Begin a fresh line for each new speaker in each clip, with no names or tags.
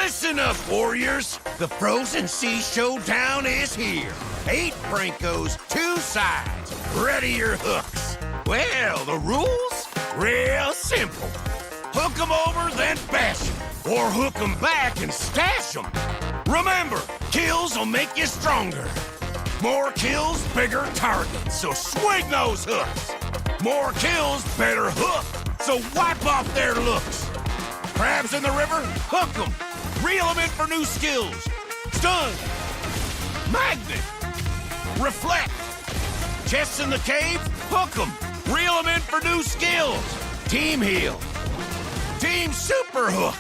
Listen up, warriors. The Frozen Sea Showdown is here. 8 Brancos, 2 sides. Ready your hooks. Well, the rules? Real simple. Hook 'em over, then bash 'em. Or hook 'em back and stash 'em. Remember, kills will make you stronger. More kills, bigger targets, so swing those hooks. More kills, better hook, so wipe off their looks. Crabs in the river, hook 'em. Reel 'em in for new skills. Stun. Magnet. Reflect. Chests in the cave, hook 'em. Reel 'em in for new skills. Team heal. Team super hook.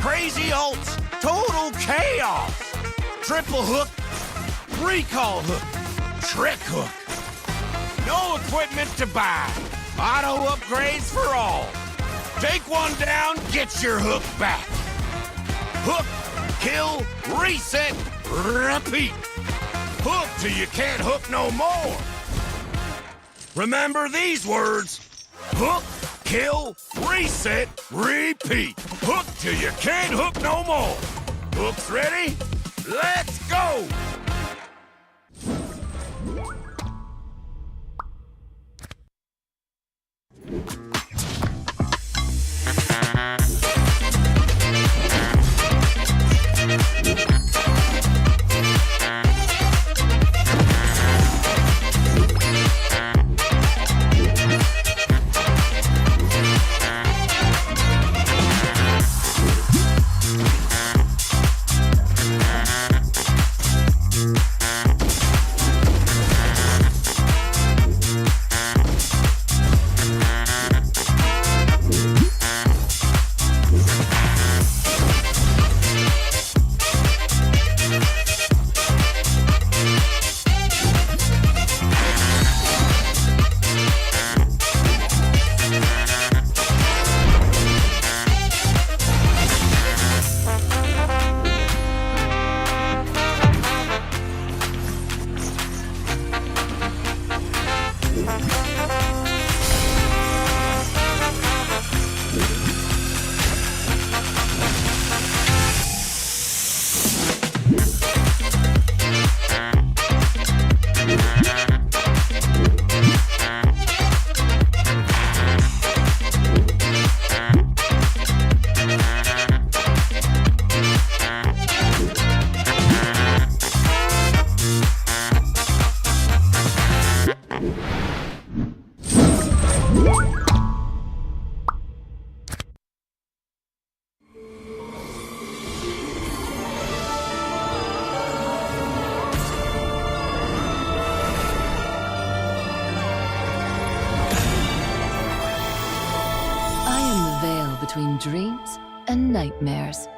Crazy ults. Total chaos. Triple hook. Recall hook. Trick hook. No equipment to buy. Auto upgrades for all. Take one down, get your hook back. Hook, kill, reset, repeat. Hook till you can't hook no more. Remember these words. Hook, kill, reset, repeat. Hook till you can't hook no more. Hooks ready? Let's go!
Between dreams and nightmares.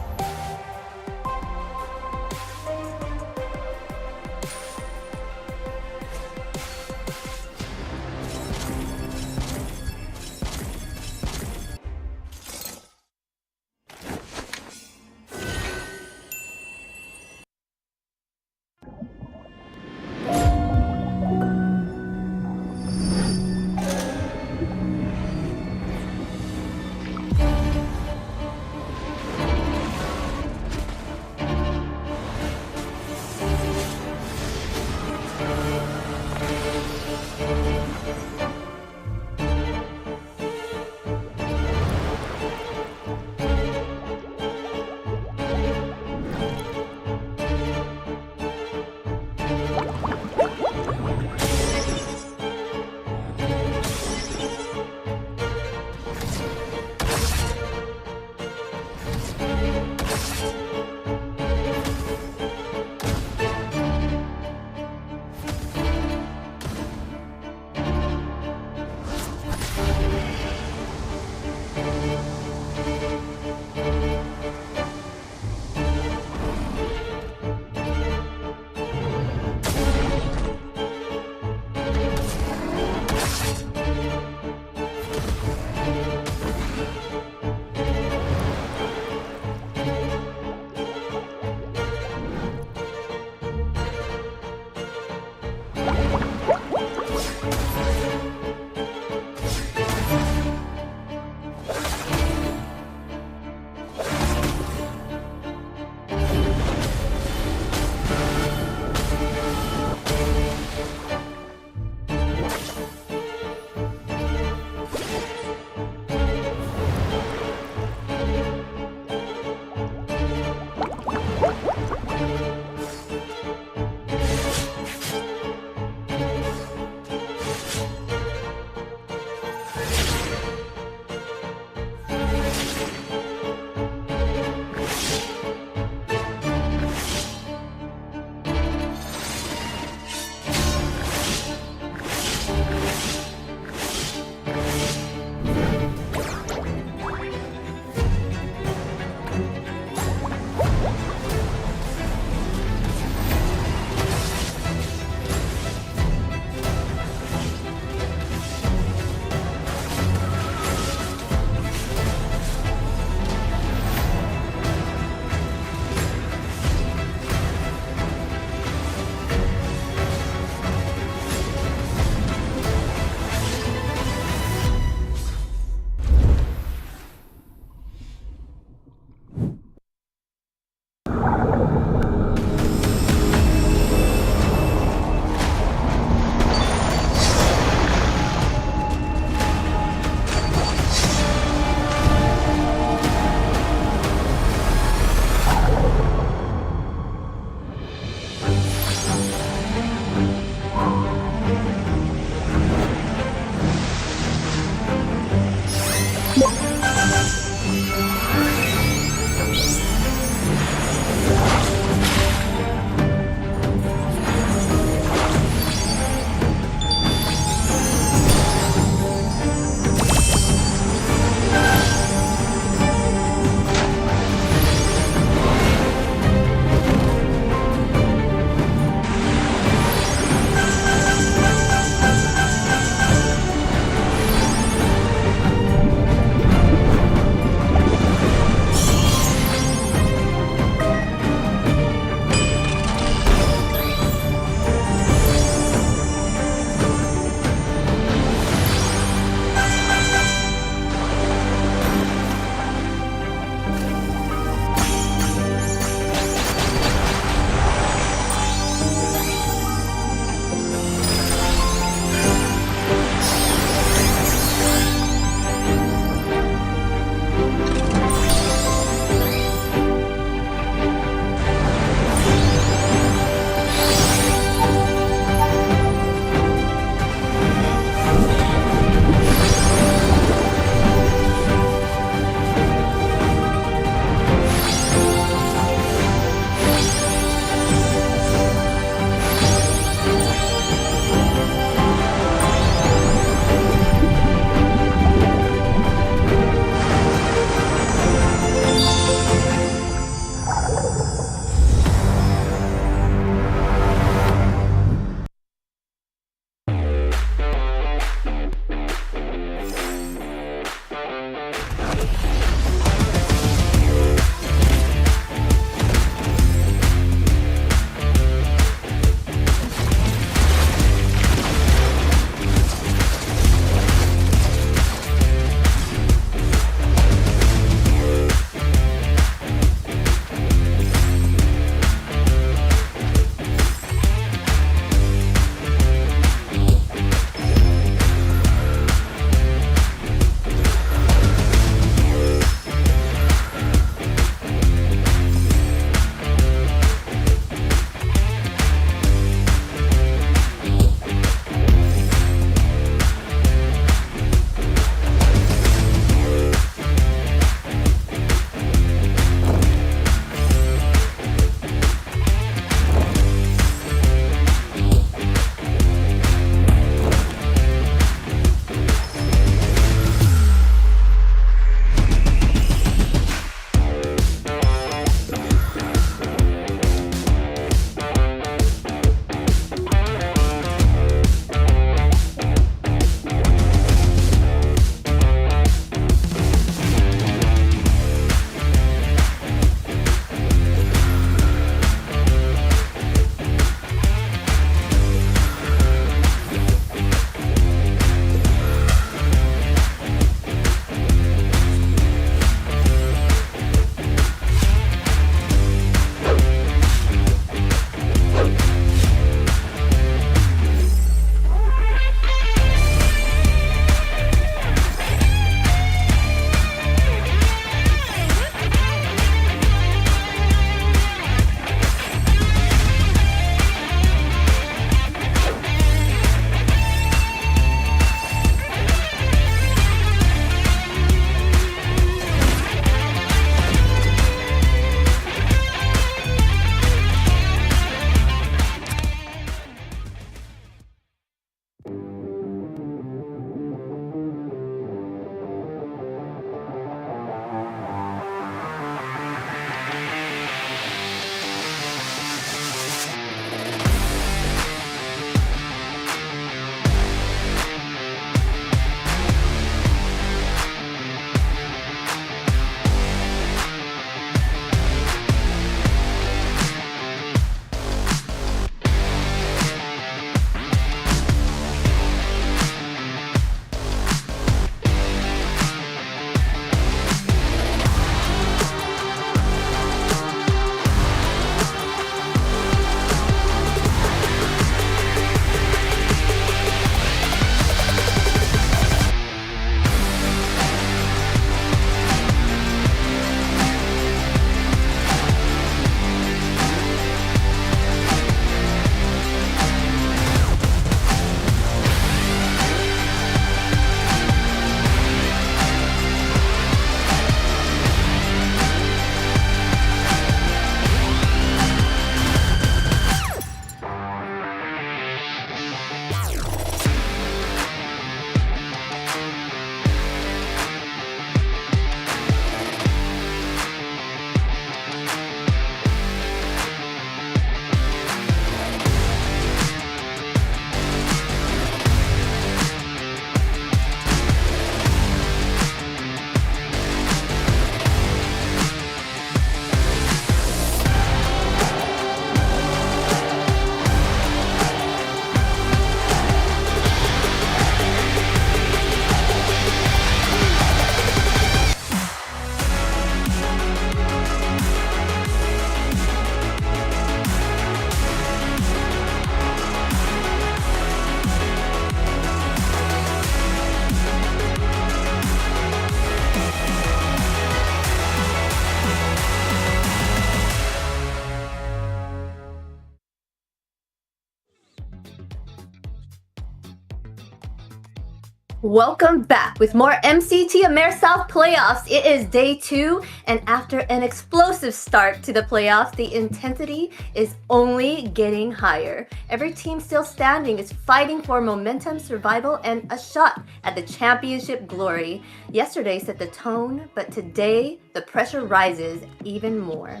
Welcome back with more MCT AMER South playoffs. It is day 2, and after an explosive start to the playoffs, the intensity is only getting higher. Every team still standing is fighting for momentum, survival, and a shot at the championship glory. Yesterday set the tone, but today the pressure rises even more.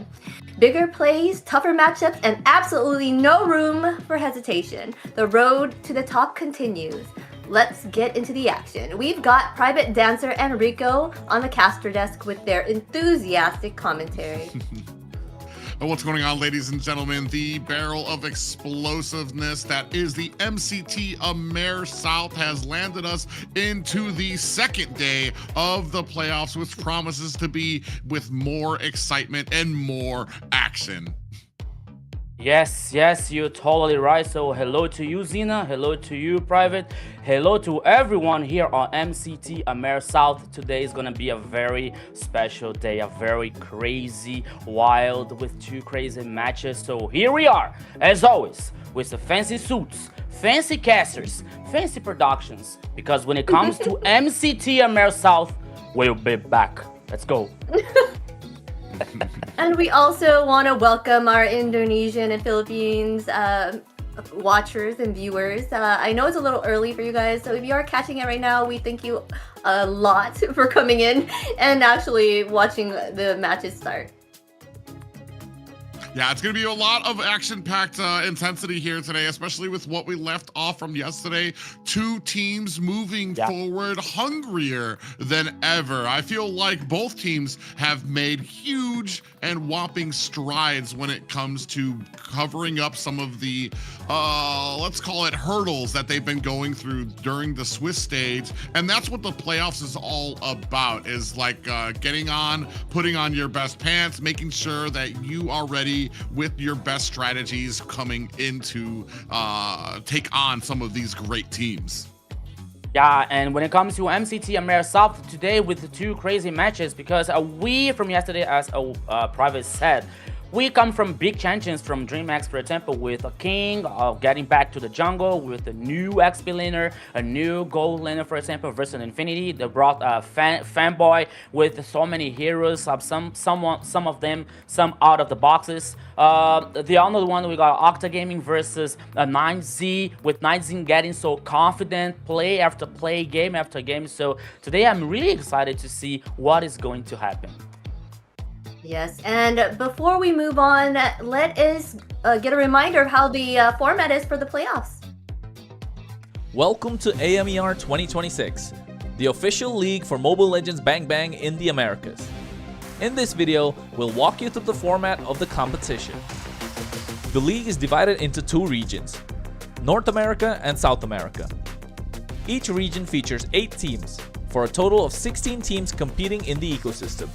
Bigger plays, tougher matchups, and absolutely no room for hesitation. The road to the top continues. Let's get into the action. We've got Private Dancer and Rico on the caster desk with their enthusiastic commentary.
What's going on, ladies and gentlemen? The barrel of explosiveness that is the MCT AMER South has landed us into the second day of the playoffs, which promises to be with more excitement and more action.
Yes, you're totally right. So hello to you, Zena. Hello to you, Private. Hello to everyone here on MCT AMER South. Today is gonna be a very special day, a very crazy, wild, with 2 crazy matches. So here we are, as always, with the fancy suits, fancy casters, fancy productions. Because when it comes to MCT AMER South, we'll be back. Let's go.
And we also want to welcome our Indonesian and Philippines watchers and viewers. I know it's a little early for you guys, so if you are catching it right now, we thank you a lot for coming in and actually watching the matches start.
Yeah, it's going to be a lot of action-packed intensity here today, especially with what we left off from yesterday. 2 teams moving forward hungrier than ever. I feel like both teams have made huge and whopping strides when it comes to covering up some of the, let's call it hurdles that they've been going through during the Swiss stage. And that's what the playoffs is all about, is like getting on, putting on your best pants, making sure that you are ready with your best strategies coming into take on some of these great teams.
Yeah, and when it comes to MCT AMER South today with the 2 crazy matches, because we from yesterday, as Private said, we come from big champions from DreamHack, for example, with a King getting back to the jungle, with a new XP laner, a new gold laner, for example, versus Infinity. They brought a fanboy with so many heroes, some of them, some out of the boxes. The other one, we got Octa Gaming versus 9Z, with 9Z getting so confident, play after play, game after game. So today I'm really excited to see what is going to happen.
Yes, and before we move on, let us get a reminder of how the format is for the playoffs.
Welcome to AMER 2026, the official league for Mobile Legends Bang Bang in the Americas. In this video, we'll walk you through the format of the competition. The league is divided into 2 regions, North America and South America. Each region features 8 teams, for a total of 16 teams competing in the ecosystem.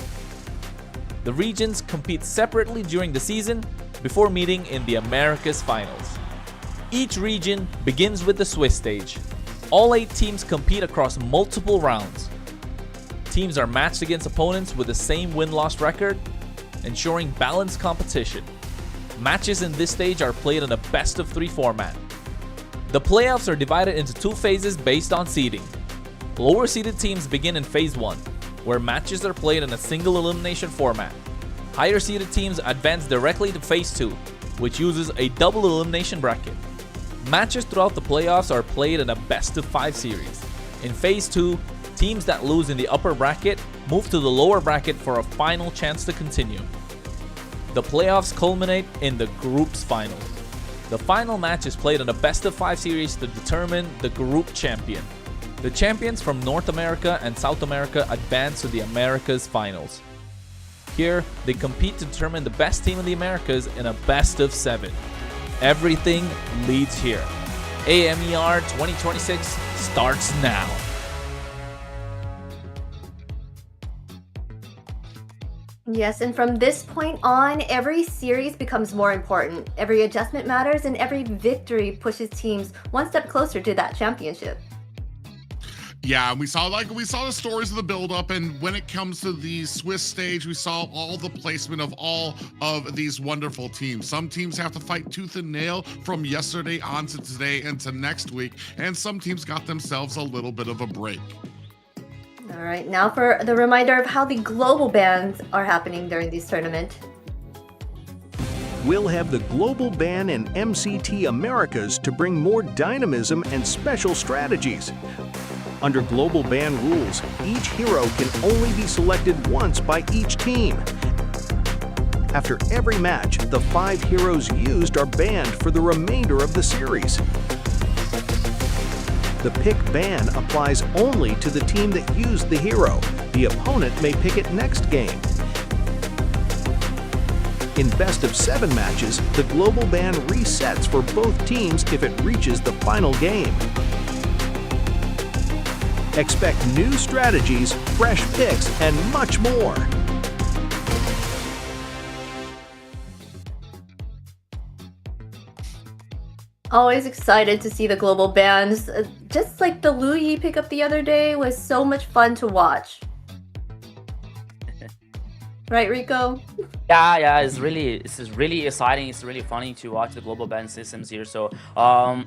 The regions compete separately during the season before meeting in the Americas finals. Each region begins with the Swiss stage. All 8 teams compete across multiple rounds. Teams are matched against opponents with the same win-loss record, ensuring balanced competition. Matches in this stage are played in a best-of-3 format. The playoffs are divided into 2 phases based on seeding. Lower-seeded teams begin in Phase 1, where matches are played in a single elimination format. Higher seeded teams advance directly to Phase 2, which uses a double elimination bracket. Matches throughout the playoffs are played in a best-of-5 series. In Phase 2, teams that lose in the upper bracket move to the lower bracket for a final chance to continue. The playoffs culminate in the group's finals. The final match is played in a best-of-5 series to determine the group champion. The champions from North America and South America advance to the Americas finals. Here, they compete to determine the best team in the Americas in a best-of-7. Everything leads here. AMER 2026 starts now.
Yes, and from this point on, every series becomes more important. Every adjustment matters, and every victory pushes teams one step closer to that championship.
Yeah, we saw the stories of the build-up, and when it comes to the Swiss stage, we saw all the placement of all of these wonderful teams. Some teams have to fight tooth and nail from yesterday on to today and to next week, and some teams got themselves a little bit of a break.
All right, now for the reminder of how the global bans are happening during this tournament.
We'll have the global ban in MCT Americas to bring more dynamism and special strategies. Under global ban rules, each hero can only be selected once by each team. After every match, the 5 heroes used are banned for the remainder of the series. The pick ban applies only to the team that used the hero. The opponent may pick it next game. In best of 7 matches, the global ban resets for both teams if it reaches the final game. Expect new strategies, fresh picks, and much more.
Always excited to see the global bans. Just like the Lu Yi pickup the other day was so much fun to watch. Right, Rico?
Yeah, it's really exciting. It's really funny to watch the global ban systems here. So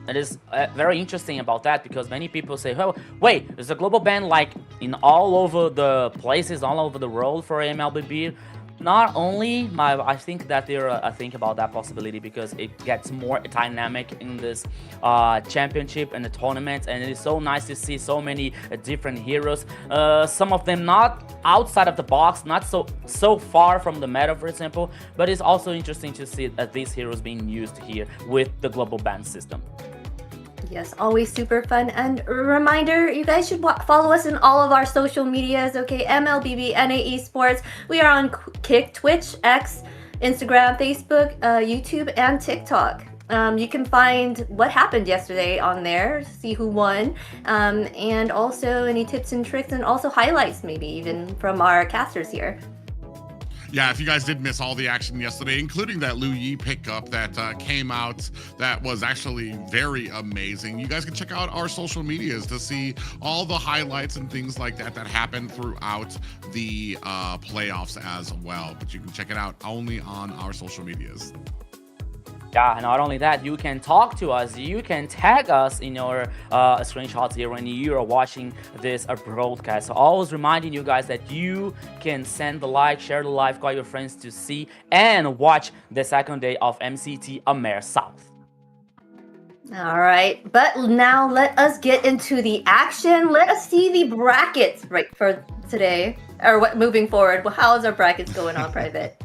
it is very interesting about that, because many people say, oh, wait, is the global ban like in all over the places, all over the world for MLBB? Not only, I think that I think about that possibility, because it gets more dynamic in this championship and the tournament, and it is so nice to see so many different heroes. Some of them not outside of the box, not so far from the meta, for example, but it's also interesting to see these heroes being used here with the global ban system.
Yes, always super fun. And a reminder, you guys should follow us in all of our social medias, okay? MLBB Esports. We are on Kick, Twitch, X, Instagram, Facebook, YouTube, and TikTok. You can find what happened yesterday on there, see who won, and also any tips and tricks, and also highlights maybe even from our casters here.
Yeah, if you guys did miss all the action yesterday, including that Lu Yi pickup that came out, that was actually very amazing. You guys can check out our social medias to see all the highlights and things like that that happened throughout the playoffs as well. But you can check it out only on our social medias.
Yeah, not only that, you can talk to us, you can tag us in your screenshots here when you are watching this broadcast. So always reminding you guys that you can send the like, share the live, call your friends to see and watch the second day of MCT AMER South.
All right, but now let us get into the action. Let us see the brackets right for today, or what moving forward. Well, how is our brackets going on, Private?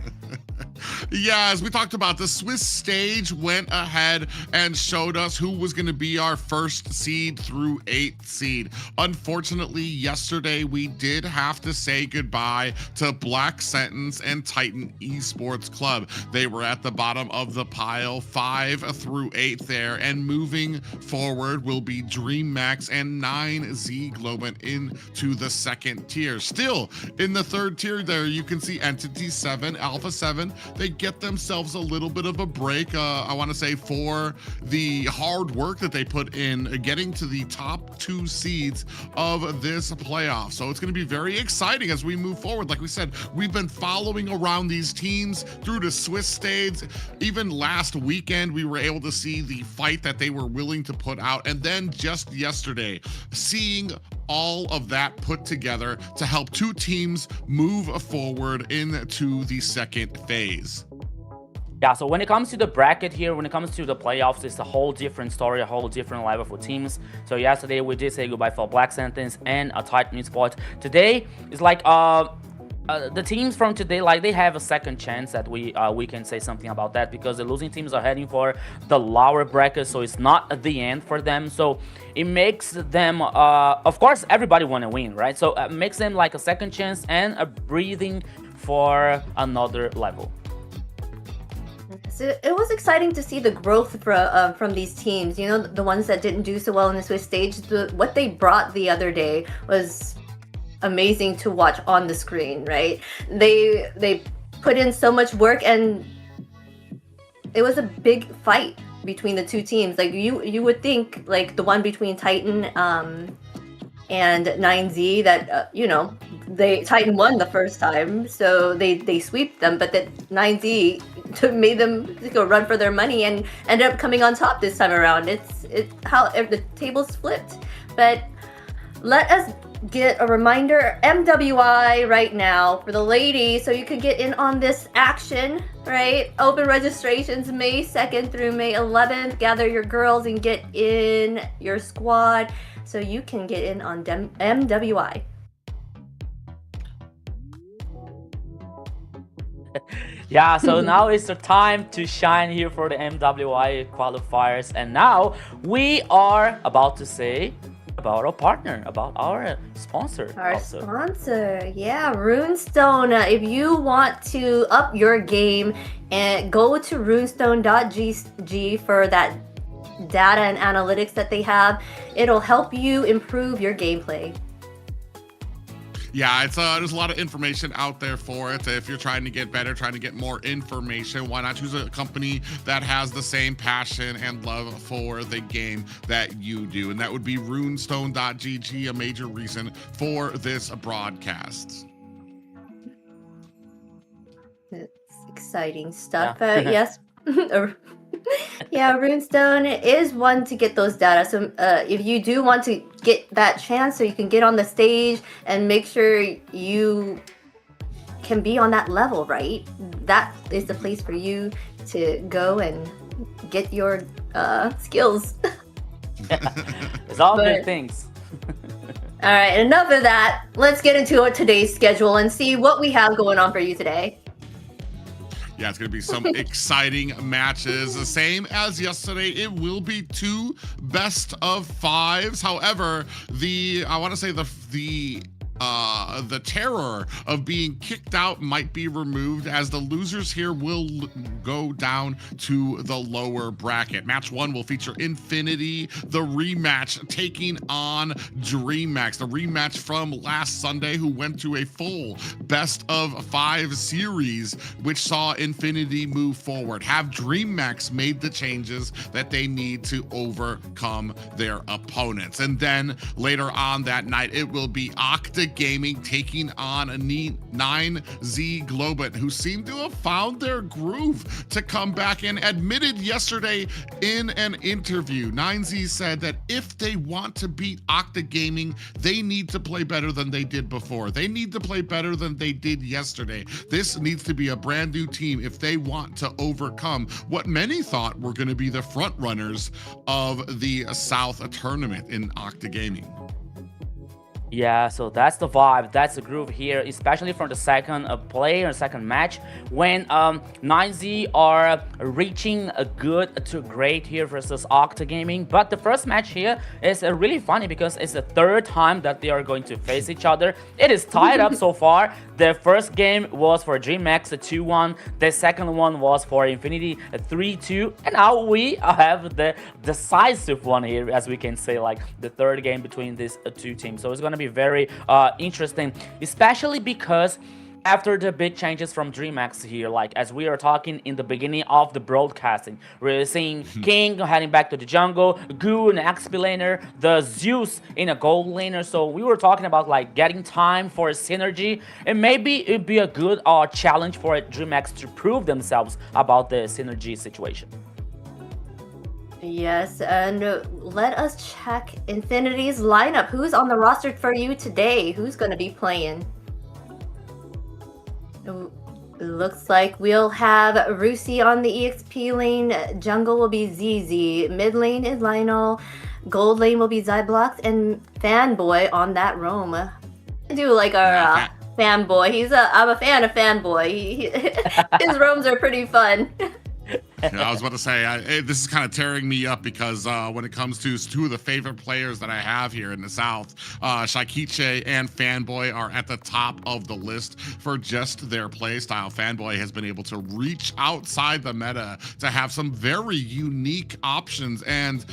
Yeah, as we talked about, the Swiss stage went ahead and showed us who was going to be our first seed through 8th seed. Unfortunately, yesterday we did have to say goodbye to Black Sentence and Titan Esports Club. They were at the bottom of the pile, 5 through 8 there, and moving forward will be DreamMax and 9Z Globin into the 2nd tier. Still, in the 3rd tier there, you can see Entity 7, Alpha 7. They get themselves a little bit of a break, I want to say, for the hard work that they put in getting to the top 2 seeds of this playoff. So it's going to be very exciting as we move forward. Like we said, we've been following around these teams through the Swiss stage. Even last weekend, we were able to see the fight that they were willing to put out. And then just yesterday, seeing all of that put together to help 2 teams move forward into the 2nd phase.
Yeah, so when it comes to the bracket here, when it comes to the playoffs, it's a whole different story, a whole different level for teams. So yesterday we did say goodbye for Black Sentence and a Titan Esports. Today is like the teams from today, like they have a second chance that we can say something about that, because the losing teams are heading for the lower bracket, so it's not the end for them. So it makes them, of course, everybody want to win, right? So it makes them like a second chance and a breathing for another level.
So it was exciting to see the growth from these teams. You know, the ones that didn't do so well in the Swiss stage, what they brought the other day was amazing to watch on the screen, right? They put in so much work, and it was a big fight between the 2 teams. Like you would think like the one between Titan and 9Z that you know, they Titan won the first time, so they sweep them, but that 9Z made them go run for their money and ended up coming on top this time around. It's how the tables flipped. But let us get a reminder, MWI right now for the ladies, so you can get in on this action, right? Open registrations May 2nd through May 11th. Gather your girls and get in your squad so you can get in on MWI.
Yeah, so now it's the time to shine here for the MWI qualifiers, and now we are about to say about our partner, about our sponsor.
Our
also.
sponsor, yeah, Runestone. If you want to up your game, and go to runestone.gg for that data and analytics that they have. It'll help you improve your gameplay.
Yeah, it's there's a lot of information out there for it. If you're trying to get better, trying to get more information, why not choose a company that has the same passion and love for the game that you do? And that would be runestone.gg, a major reason for this broadcast.
It's exciting stuff.
Yeah.
Yes. Yeah, Runestone is one to get those data. So if you do want to get that chance so you can get on the stage and make sure you can be on that level, right? That is the place for you to go and get your skills.
It's all
But-
good things.
All right, enough of that. Let's get into today's schedule and see what we have going on for you today.
Yeah, it's going to be some exciting matches. The same as yesterday, it will be 2 best of 5s. However, I want to say the terror of being kicked out might be removed, as the losers here will go down to the lower bracket. Match 1 will feature Infinity, the rematch, taking on DreamHack, the rematch from last Sunday, who went to a full best of 5 series, which saw Infinity move forward. Have DreamHack made the changes that they need to overcome their opponents? And then later on that night, it will be Octa Gaming taking on a 9Z Globet, who seem to have found their groove to come back, and admitted yesterday in an interview. 9Z said that if they want to beat Octa Gaming, they need to play better than they did before. They need to play better than they did yesterday. This needs to be a brand new team if they want to overcome what many thought were going to be the front runners of the South tournament in Octa Gaming.
Yeah, so that's the vibe, that's the groove here, especially from the second play or second match, when 9Z are reaching a good to great here versus Octa Gaming. But the first match here is really funny because it's the third time that they are going to face each other. It is tied up so far. The first game was for DreamHack 2-1, the second one was for Infinity 3-2, and now we have the decisive one here, as we can say, like the third game between these two teams. So it's gonna be very interesting, especially because after the big changes from DreamHack here, like as we are talking in the beginning of the broadcasting, we're seeing King heading back to the jungle, Goo in XP laner, the Zeus in a gold laner. So we were talking about like getting time for a synergy, and maybe it'd be a good challenge for DreamHack to prove themselves about the synergy situation.
Yes, and let us check Infinity's lineup. Who's on the roster for you today? Who's going to be playing? It looks like we'll have Rusi on the EXP lane. Jungle will be ZZ. Mid lane is Lionel. Gold lane will be Zyblox. And Fanboy on that roam. I do like our Fanboy. I'm a fan of Fanboy. His roams are pretty fun.
Yeah, I was about to say, this is kind of tearing me up because when it comes to 2 of the favorite players that I have here in the South, Shaikiche and Fanboy are at the top of the list for just their play style. Fanboy has been able to reach outside the meta to have some very unique options and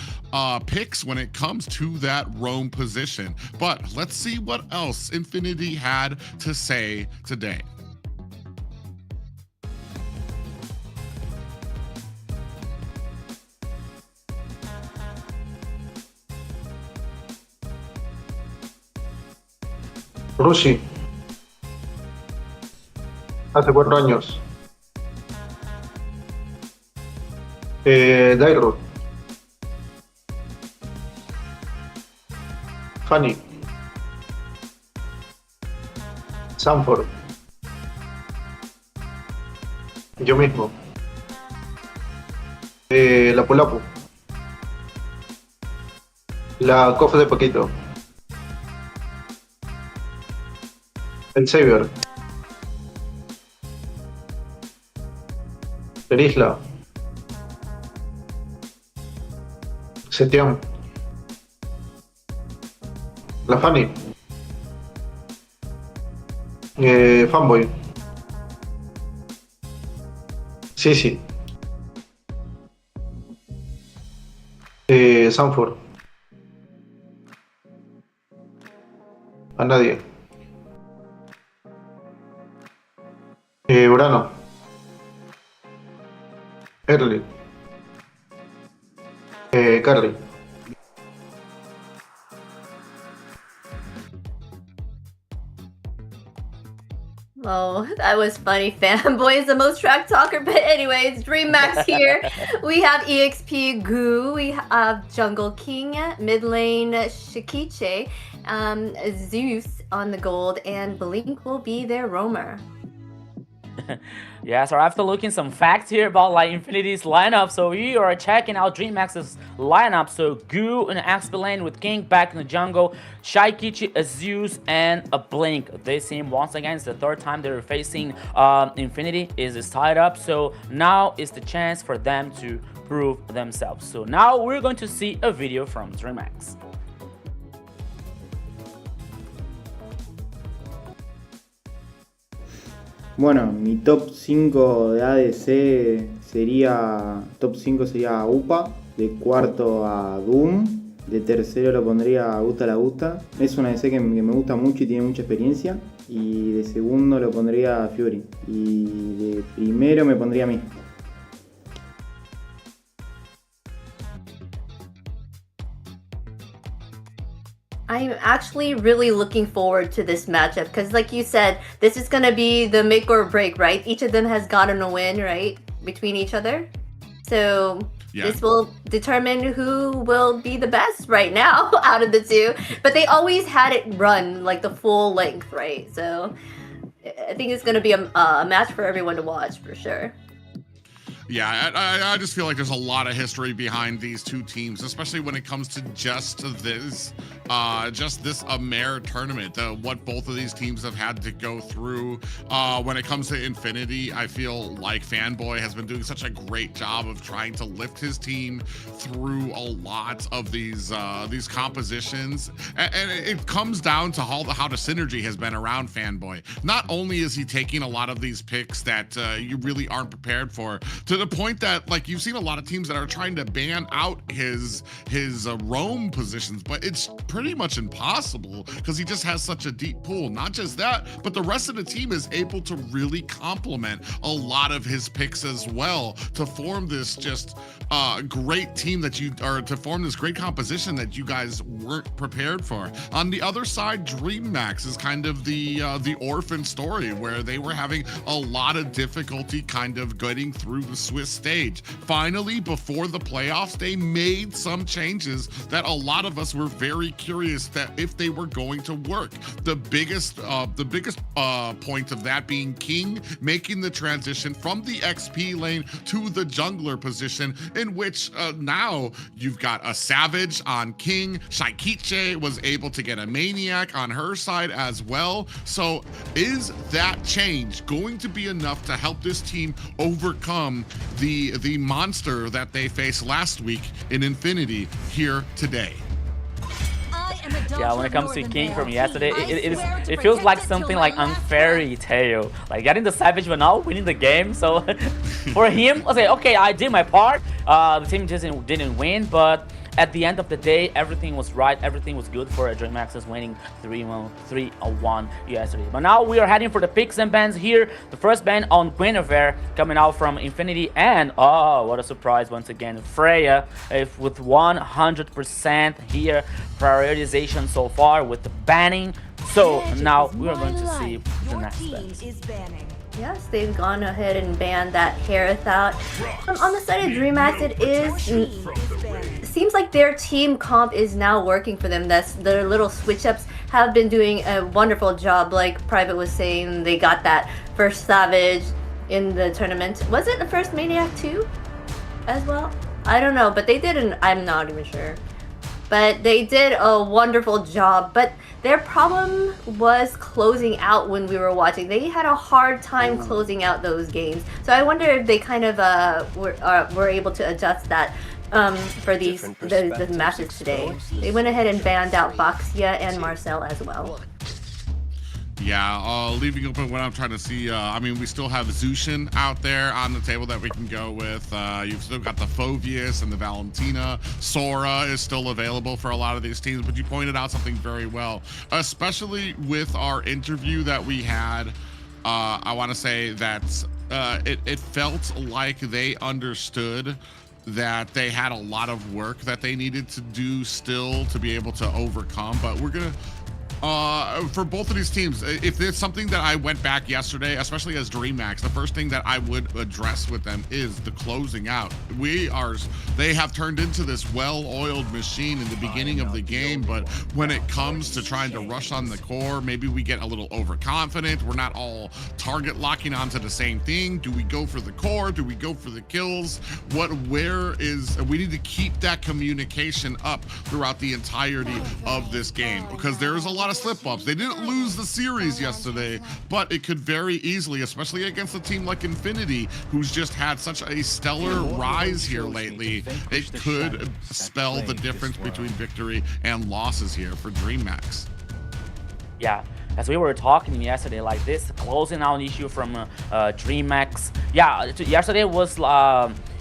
picks when it comes to that roam position. But let's see what else Infinity had to say today.
Rushi. Hace 4 años. Dairo. Fanny. Sanford. Yo mismo. La Pulapu. La cofre de Paquito. El Saber. El Isla. Setián. La Fanny. Fanboy. Sí. Sanford. A nadie. Urano. Early. Carly.
Oh, that was funny. Fanboy is the most track talker, but anyways, DreamMax here. We have EXP Goo, we have Jungle King, mid lane Shikiche, Zeus on the gold, and Blink will be their roamer.
Yeah, so after looking some facts here about like Infinity's lineup, so we are checking out DreamMax's lineup. So Goo in the XP lane with King back in the jungle, Shaikichi, a Zeus, and a Blink. This team once again is the third time they're facing Infinity. Is tied up, so now is the chance for them to prove themselves. So now we're going to see a video from DreamMax.
Bueno, mi top 5 de ADC sería... Top 5 sería UPA, de cuarto a Doom, de tercero lo pondría a Gusta la Gusta. Es una ADC que me gusta mucho y tiene mucha experiencia. Y de segundo lo pondría a Fury. Y de primero me pondría a mí.
I'm actually really looking forward to this matchup because, like you said, this is going to be the make or break, right? Each of them has gotten a win, right, between each other. So this will determine who will be the best right now out of the two. But they always had it run like the full length, right? So I think it's going to be a match for everyone to watch for sure.
Yeah, I just feel like there's a lot of history behind these two teams, especially when it comes to just this AMER tournament. What both of these teams have had to go through. When it comes to Infinity, I feel like Fanboy has been doing such a great job of trying to lift his team through a lot of these compositions, and it comes down to how the synergy has been around Fanboy. Not only is he taking a lot of these picks that you really aren't prepared for, to the point that like you've seen a lot of teams that are trying to ban out his roam positions, but it's pretty much impossible because he just has such a deep pool. Not just that, but the rest of the team is able to really complement a lot of his picks as well to form this just great team to form this great composition that you guys weren't prepared for. On the other side, DreamMax is kind of the orphan story where they were having a lot of difficulty kind of getting through the Swiss stage. Finally, before the playoffs, they made some changes that a lot of us were very curious that if they were going to work. The biggest point of that being King making the transition from the XP lane to the jungler position, in which now you've got a Savage on King. Shaikiche was able to get a Maniac on her side as well. So is that change going to be enough to help this team overcome the monster that they faced last week in Infinity here today?
Yeah, when it comes to King from yesterday, it feels like something like unfairy tale. Like getting the Savage but not winning the game. So for him, I say, okay, I did my part. The team just didn't win, but at the end of the day, everything was right. Everything was good for DreamMax's winning 3-1 yesterday. But now we are heading for the picks and bans here. The first ban on Guinevere coming out from Infinity, and oh, what a surprise once again, Freya with 100% here prioritization so far with the banning. So now we are going to see the next steps.
Yes, they've gone ahead and banned that Harith out. On the side of DreamHack, it seems like their team comp is now working for them. That's their little switch ups have been doing a wonderful job. Like Private was saying, they got that first Savage in the tournament. Was it the first Maniac too, as well? I don't know, but they didn't. I'm not even sure. But they did a wonderful job. But their problem was closing out when we were watching. They had a hard time closing out those games. So I wonder if they kind of were able to adjust that for the matches today. They went ahead and banned out Baxia and Marcel as well.
Yeah, leaving open what I'm trying to see. I mean, we still have Zushin out there on the table that we can go with. You've still got the Phovius and the Valentina. Sora is still available for a lot of these teams, but you pointed out something very well, especially with our interview that we had. I want to say that it felt like they understood that they had a lot of work that they needed to do still to be able to overcome, but we're gonna for both of these teams, if there's something that I went back yesterday, especially as DreamHack, the first thing that I would address with them is the closing out. They have turned into this well-oiled machine in the beginning of the game, but when it comes to trying to rush on the core, maybe we get a little overconfident. We're not all target locking onto the same thing. Do we go for the core? Do we go for the kills? We need to keep that communication up throughout the entirety of this game, because there's a lot of slip-ups. They didn't lose the series yesterday, but it could very easily, especially against a team like Infinity, who's just had such a stellar rise here lately, it could spell the difference between victory and losses here for DreamHack.
Yeah, as we were talking yesterday, like this closing out issue from DreamHack. Yeah, yesterday was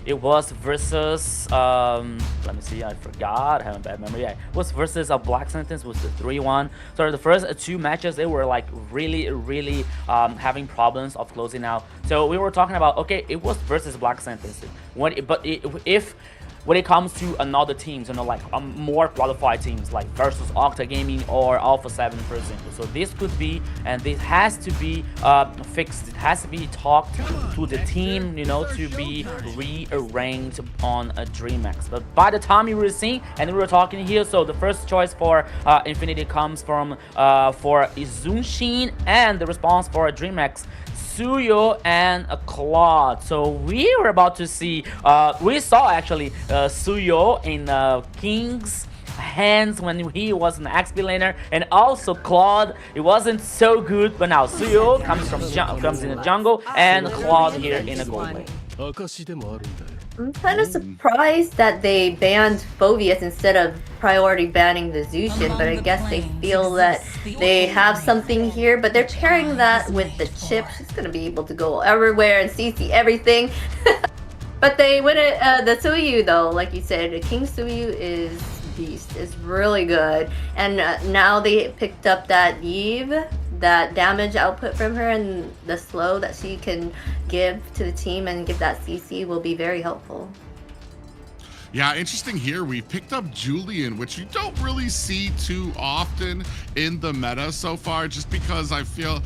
it was versus let me see, I forgot, I have a bad memory. Yeah, it was versus a Black Sentence, was the 3-1. So the first two matches, they were like really having problems of closing out. So we were talking about, okay, it was versus Black Sentence. When it comes to another teams, you know, like more qualified teams, like versus Octa Gaming or Alpha 7, for example. So this could be, and this has to be fixed. It has to be talked to the team, you know, to be rearranged on a DreamHack. But by the time you were seeing, and we were talking here, so the first choice for Infinity comes from for Zunshin, and the response for DreamHack, Suyo and Claude. So we were about to see, we saw actually Suyo in King's hands when he was an XP laner, and also Claude, it wasn't so good, but now Suyo comes in the jungle, and Claude here in the gold lane.
I'm kind of surprised that they banned Phovius instead of priority banning the Zushin, but I guess they feel that they have something here, but they're pairing that with the chip. She's gonna be able to go everywhere and CC everything. But they win it, the Suyu though, like you said, the King Suyu is beast, is really good. And now they picked up that Eve, that damage output from her, and the slow that she can give to the team and give that CC will be very helpful.
Yeah, interesting here. We picked up Julian, which you don't really see too often in the meta so far, just because I feel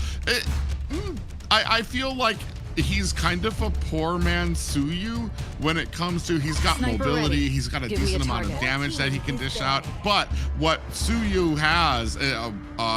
I feel like he's kind of a poor man Suyu when it comes to, he's got mobility, he's got a decent amount of damage that he can dish out, but what Suyu has,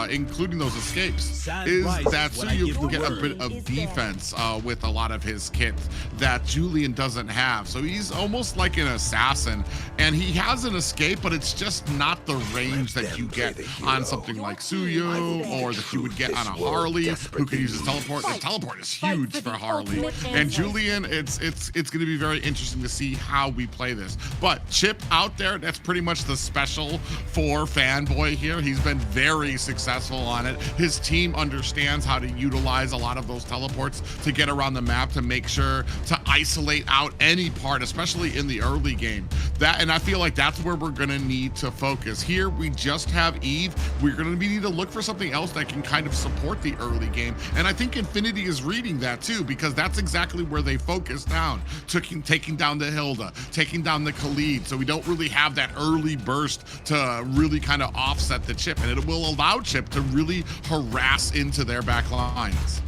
including those escapes, is that Suyu can get a bit of defense with a lot of his kit that Julian doesn't have. So he's almost like an assassin, and he has an escape, but it's just not the range that you get on something like Suyu, or that you would get on a Harley who can use his teleport. The teleport is huge for Harley. And Julian, it's going to be very interesting to see how we play this. But Chip out there, that's pretty much the special for Fanboy here. He's been very successful on it. His team understands how to utilize a lot of those teleports to get around the map, to make sure to isolate out any part, especially in the early game. And I feel like that's where we're going to need to focus. Here we just have Eve. We're going to need to look for something else that can kind of support the early game. And I think Infinity is reading that too, because that's exactly where they focus down, taking down the Hilda, taking down the Khalid. So we don't really have that early burst to really kind of offset the Chip, and it will allow Chip to really harass into their back lines.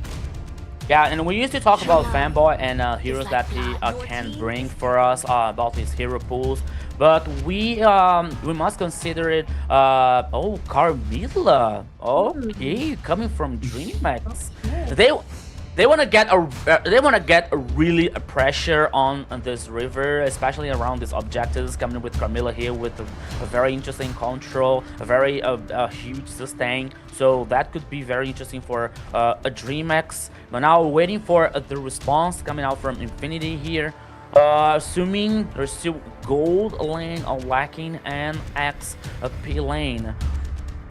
Yeah, and we used to talk about Fanboy and heroes that he can bring for us, about his hero pools, but we must consider it. Oh, Carmilla. Okay, coming from DreamHack. They want to get a really a pressure on this river, especially around these objectives. Coming with Carmilla here with a very interesting control, a very huge sustain. So that could be very interesting for a DreamHack. But now we're waiting for the response coming out from Infinity here. Assuming there's still gold lane lacking and XP lane.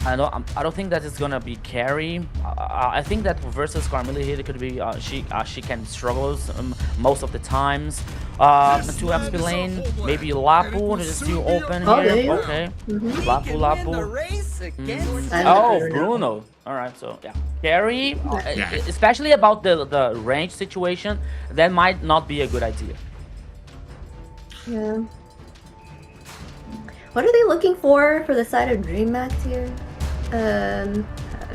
I don't think that it's gonna be carry. I think that versus Carmilla here, it could be she can struggle most of the times. 2 XP lane, maybe Lapu is still open here. Okay, Lapu. Oh, Bruno. All right, so yeah, carry, especially about the range situation, that might not be a good idea.
Yeah. What are they looking for the side of DreamHack here? I'm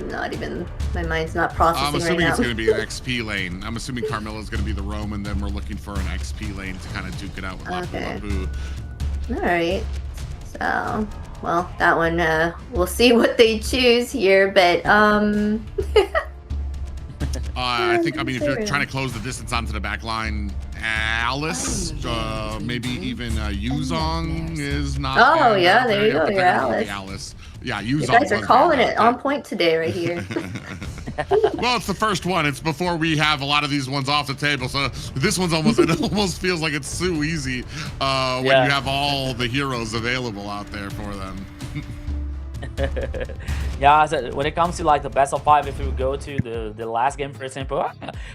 not even, my mind's not processing right now.
I'm assuming it's going to be an XP lane. I'm assuming Carmilla's going to be the roam, and then we're looking for an XP lane to kind of duke it out with Lapu.
Alright. So, well, that one, we'll see what they choose here, but,
I mean, if you're trying to close the distance onto the back line, Alice, maybe even Yuzong is not.
Oh, yeah, there you go, you're Alice.
Yeah, Yuzong.
You guys are calling it on point today, right here.
Well, it's the first one. It's before we have a lot of these ones off the table. So this one's almost, it almost feels like it's too easy when you have all the heroes available out there for them.
Yeah, so when it comes to like the best of 5, if we go to the last game, for example,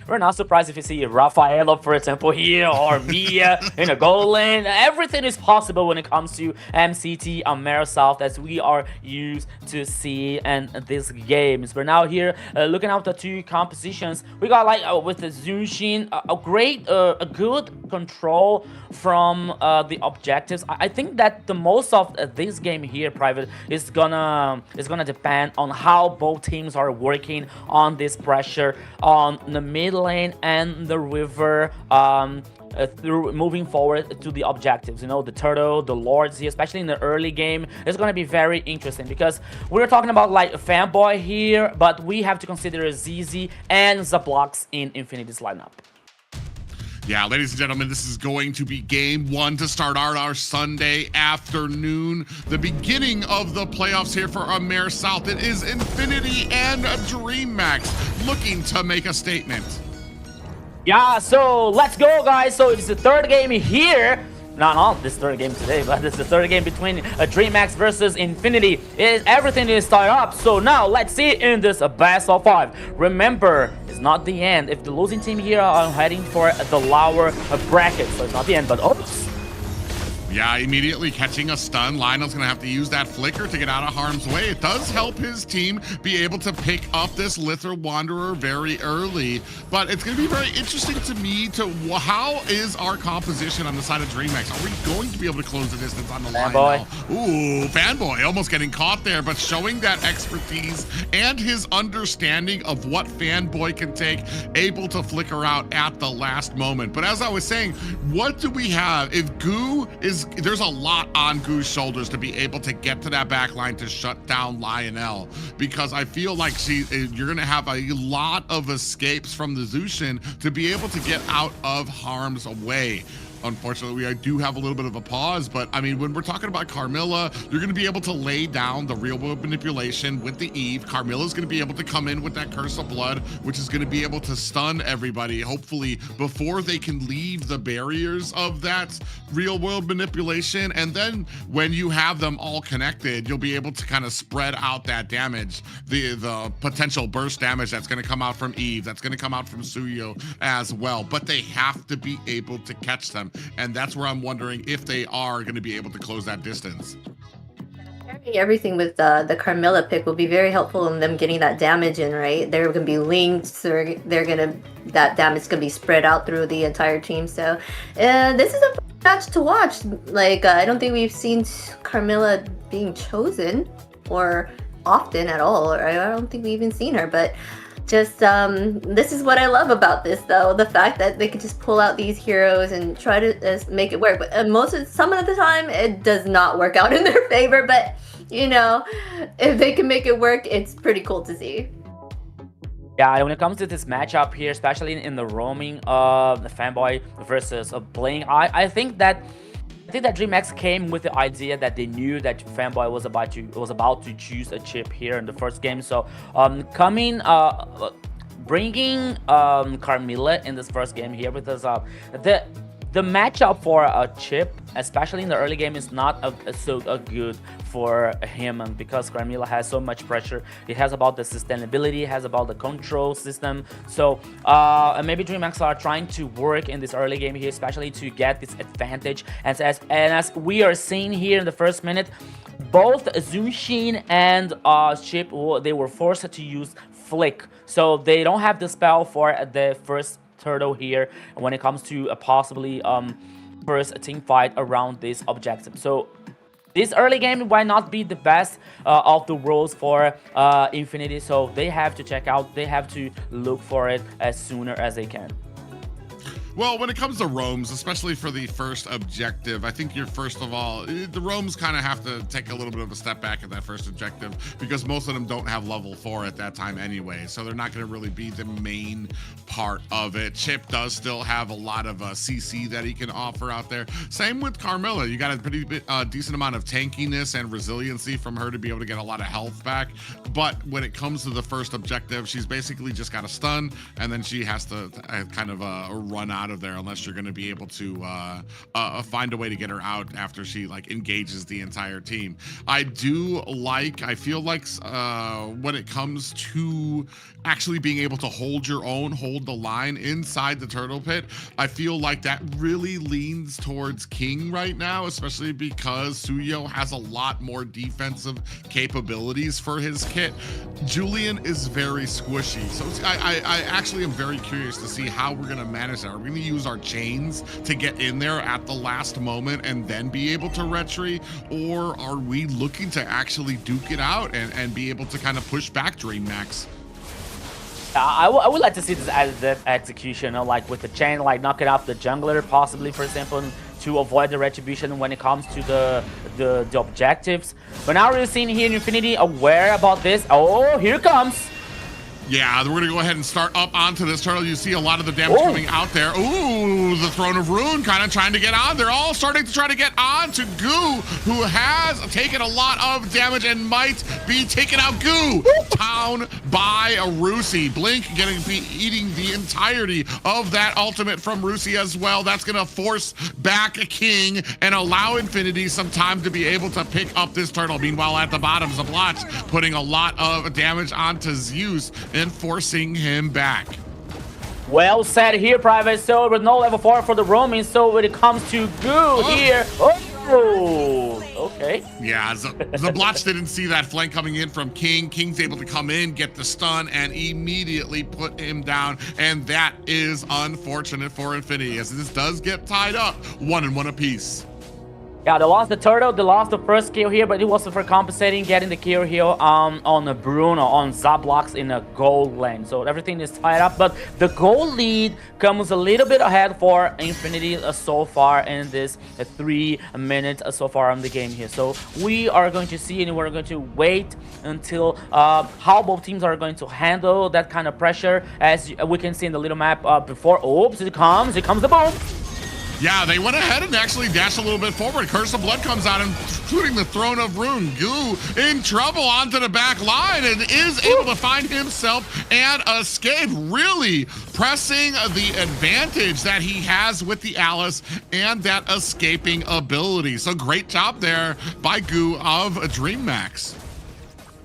we're not surprised if you see Rafaela, for example, here, or Mia in a goal lane. Everything is possible when it comes to MCT AMER South, as we are used to see in these games. We're now here looking at the 2 compositions. We got like with the Zushin, a good control from the objectives. I think that the most of this game here, Private, is gonna depend on how both teams are working on this pressure on the mid lane and the river, through moving forward to the objectives. You know, the turtle, the lords here, especially in the early game, is going to be very interesting, because we're talking about like a Fanboy here, but we have to consider ZZ and Zablox in Infinity's lineup.
Yeah, ladies and gentlemen, this is going to be game 1 to start our Sunday afternoon. The beginning of the playoffs here for AMER South. It is Infinity and DreamHack looking to make a statement.
Yeah, so let's go, guys. So it's the 3rd game here. Not this 3rd game today, but this is the 3rd game between DreamHack versus Infinity. Everything is tied up. So now let's see in this best of 5. Remember, it's not the end. If the losing team here are heading for the lower bracket, so it's not the end. But oops.
Yeah, immediately catching a stun. Lionel's going to have to use that flicker to get out of harm's way. It does help his team be able to pick up this Lither Wanderer very early, but it's going to be very interesting to me to how is our composition on the side of DreamHack? Are we going to be able to close the distance on the Lionel? Ooh, Fanboy almost getting caught there, but showing that expertise and his understanding of what Fanboy can take, able to flicker out at the last moment. But as I was saying, what do we have? If Goo is, there's a lot on Goo's shoulders to be able to get to that back line to shut down Lionel, because I feel like you're going to have a lot of escapes from the Zushin to be able to get out of harm's way. Unfortunately, I do have a little bit of a pause, but I mean, when we're talking about Carmilla, you're going to be able to lay down the real world manipulation with the Eve. Carmilla's going to be able to come in with that Curse of Blood, which is going to be able to stun everybody, hopefully, before they can leave the barriers of that real world manipulation. And then when you have them all connected, you'll be able to kind of spread out that damage, the potential burst damage that's going to come out from Eve, that's going to come out from Suyo as well. But they have to be able to catch them. And that's where I'm wondering if they are going to be able to close that distance.
Everything with the Carmilla pick will be very helpful in them getting that damage in, right? They're gonna be linked, so that damage is gonna be spread out through the entire team. So this is a match to watch. Like I don't think we've seen Carmilla being chosen or often at all, or I don't think we've even seen her, but just this is what I love about this, though, the fact that they could just pull out these heroes and try to make it work. But some of the time it does not work out in their favor, but you know, if they can make it work, it's pretty cool to see.
Yeah, when it comes to this matchup here, especially in the roaming of the Fanboy versus Bling, I think that DreamHack came with the idea that they knew that Fanboy was about to choose a chip here in the first game. So bringing Carmilla in this first game here, because the matchup for a chip, especially in the early game, is not so good for him, because Carmilla has so much pressure. It has about the sustainability, it has about the control system. So maybe DreamHack are trying to work in this early game here, especially to get this advantage. And as we are seeing here in the first minute, both Zunshin and Chip, they were forced to use Flick. So they don't have the spell for the first turtle here when it comes to a possibly first team fight around this objective. So this early game might not be the best of the roles for Infinity, so they have to check out, they have to look for it as sooner as they can.
Well, when it comes to roams, especially for the first objective, I think first of all, the roams kind of have to take a little bit of a step back at that first objective, because most of them don't have level 4 at that time anyway, so they're not going to really be the main part of it. Chip does still have a lot of CC that he can offer out there. Same with Carmilla. You got a pretty decent amount of tankiness and resiliency from her to be able to get a lot of health back, but when it comes to the first objective, she's basically just got a stun, and then she has to kind of run out of there, unless you're going to be able to find a way to get her out after she like engages the entire team. I feel like when it comes to actually being able to hold your own, hold the line inside the turtle pit, I feel like that really leans towards King right now, especially because Suyo has a lot more defensive capabilities for his kit. Julian is very squishy, so I actually am very curious to see how we're going to manage that. Are we going to use our chains to get in there at the last moment and then be able to retreat, or are we looking to actually duke it out and be able to kind of push back DreamHack?
I would like to see this as execution, like with the chain, like knocking off the jungler, possibly, for example, to avoid the retribution when it comes to the objectives. But now we're seeing here in Infinity aware about this. Oh, here comes.
Yeah, we're going to go ahead and start up onto this turtle. You see a lot of the damage coming out there. Ooh, the Throne of Ruin kind of trying to get on. They're all starting to try to get on to Goo, who has taken a lot of damage and might be taking out Goo. Town by Rusi. Blink getting eating the entirety of that ultimate from Rusi as well. That's going to force back a King and allow Infinity some time to be able to pick up this turtle. Meanwhile, at the bottom, Zablotch putting a lot of damage onto Zeus and forcing him back.
Well said here, Private. So with no level 4 for the roaming, so when it comes to Goo here, okay.
Yeah, Zablotch didn't see that flank coming in from King. King's able to come in, get the stun, and immediately put him down, and that is unfortunate for Infinity, as this does get tied up 1-1 apiece.
Yeah, they lost the turtle, they lost the first kill here, but it was for compensating, getting the kill here on Bruno, on Zablocks in a gold lane. So everything is tied up, but the goal lead comes a little bit ahead for Infinity so far in this 3 minutes so far in the game here. So we are going to see, and we're going to wait until how both teams are going to handle that kind of pressure. As we can see in the little map before. Oops, here comes the boom.
Yeah, they went ahead and actually dashed a little bit forward. Curse of Blood comes out, including the Throne of Ruin. Goo in trouble onto the back line and is able to find himself and escape, really pressing the advantage that he has with the Alice and that escaping ability. So great job there by Goo of DreamHack.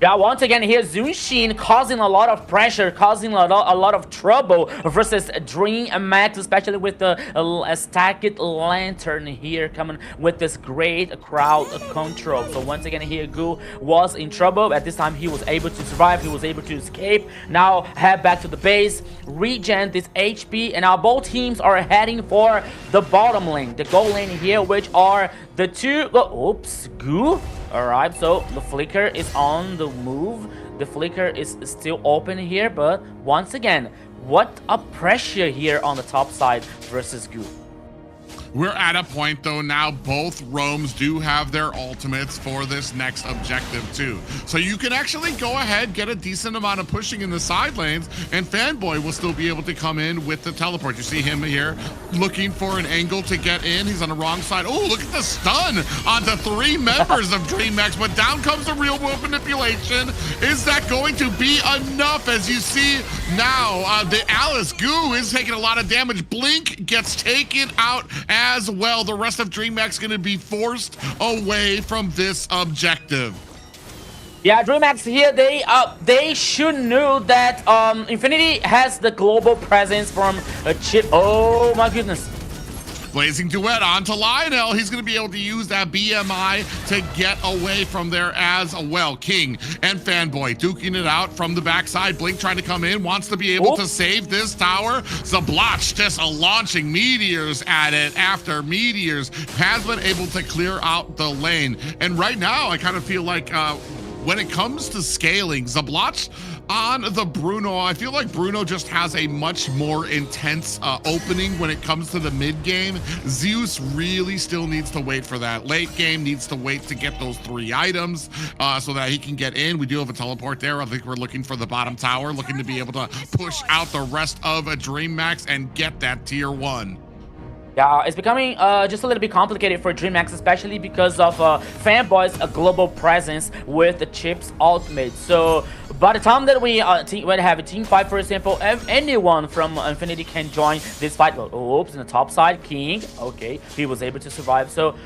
Yeah, once again here, Zunshin causing a lot of pressure, causing a lot of trouble versus DreamMax, especially with the stacked lantern here coming with this great crowd control. So once again here, Gu was in trouble. At this time, he was able to survive. He was able to escape. Now head back to the base, regen this HP, and now both teams are heading for the bottom lane, the goal lane here, which are the two. Oops, Gu. Alright, so the flicker is on the move. The flicker is still open here, but once again, what a pressure here on the top side versus Gu.
We're at a point though now both roams do have their ultimates for this next objective too. So you can actually go ahead, get a decent amount of pushing in the side lanes, and Fanboy will still be able to come in with the teleport. You see him here looking for an angle to get in. He's on the wrong side. Oh, look at the stun on the 3 members of DreamMax, but down comes the real world manipulation. Is that going to be enough? As you see now, the Alice Gu is taking a lot of damage. Blink gets taken out as well. The rest of DreamMax going to be forced away from this objective.
Yeah, DreamMax here, they should know that Infinity has the global presence from a chip. Oh my goodness.
Blazing Duet onto Lionel. He's going to be able to use that BMI to get away from there as well. King and Fanboy duking it out from the backside. Blink trying to come in, wants to be able to save this tower. Zablotch just launching meteors at it after meteors. Has been able to clear out the lane. And right now, I kind of feel like when it comes to scaling, Zablotch on the Bruno, I feel like Bruno just has a much more intense opening when it comes to the mid game. Zeus really still needs to wait for that. Late game needs to wait to get those 3 items so that he can get in. We do have a teleport there. I think we're looking for the bottom tower, looking to be able to push out the rest of a DreamMax and get that tier 1.
Yeah, it's becoming just a little bit complicated for DreamMax, especially because of Fanboy's global presence with the Chip's ultimate. So by the time that we have a team fight, for example, anyone from Infinity can join this fight. Oops, in the top side, King. Okay, he was able to survive. So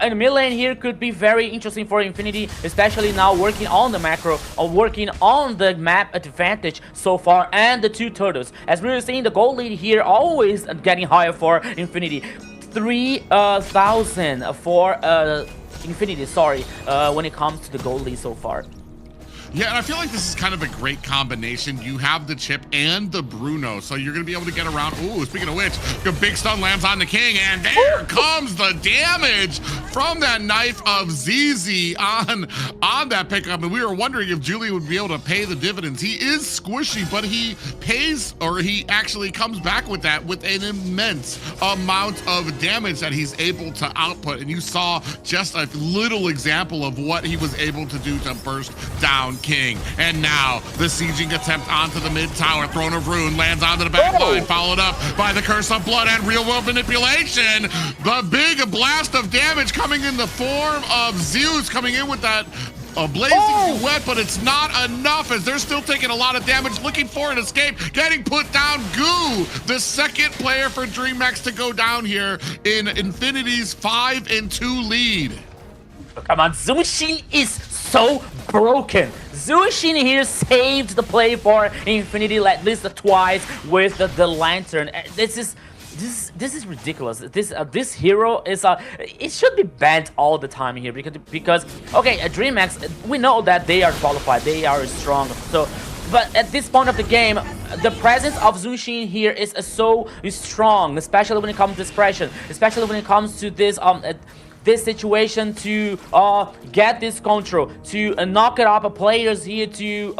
in the mid lane here could be very interesting for Infinity, especially now working on the macro or working on the map advantage so far and the 2 turtles. As we were seeing, the gold lead here always getting higher for Infinity. 3,000 for Infinity, sorry, when it comes to the gold lead so far.
Yeah, and I feel like this is kind of a great combination. You have the Chip and the Bruno, so you're going to be able to get around. Ooh, speaking of which, the big stun lands on the King, and there comes the damage from that knife of ZZ on that pickup. And we were wondering if Julie would be able to pay the dividends. He is squishy, but he pays, or he actually comes back with that with an immense amount of damage that he's able to output. And you saw just a little example of what he was able to do to burst down King. And now the sieging attempt onto the mid tower. Throne of Rune lands onto the back line, followed up by the Curse of Blood and real world manipulation. The big blast of damage coming in the form of Zeus coming in with that blazing duet, but it's not enough as they're still taking a lot of damage, looking for an escape, getting put down. Gu, the second player for DreamMax to go down here in Infinity's 5-2 lead.
Come on, Zunshin is so broken. Zunshin here saved the play for Infinity at least twice with the lantern. This is ridiculous. This hero is it should be banned all the time here because okay, DreamMax, we know that they are qualified, they are strong. So, but at this point of the game, the presence of Zunshin here is so strong, especially when it comes to suppression, especially when it comes to this situation to get this control, to knock it up players here to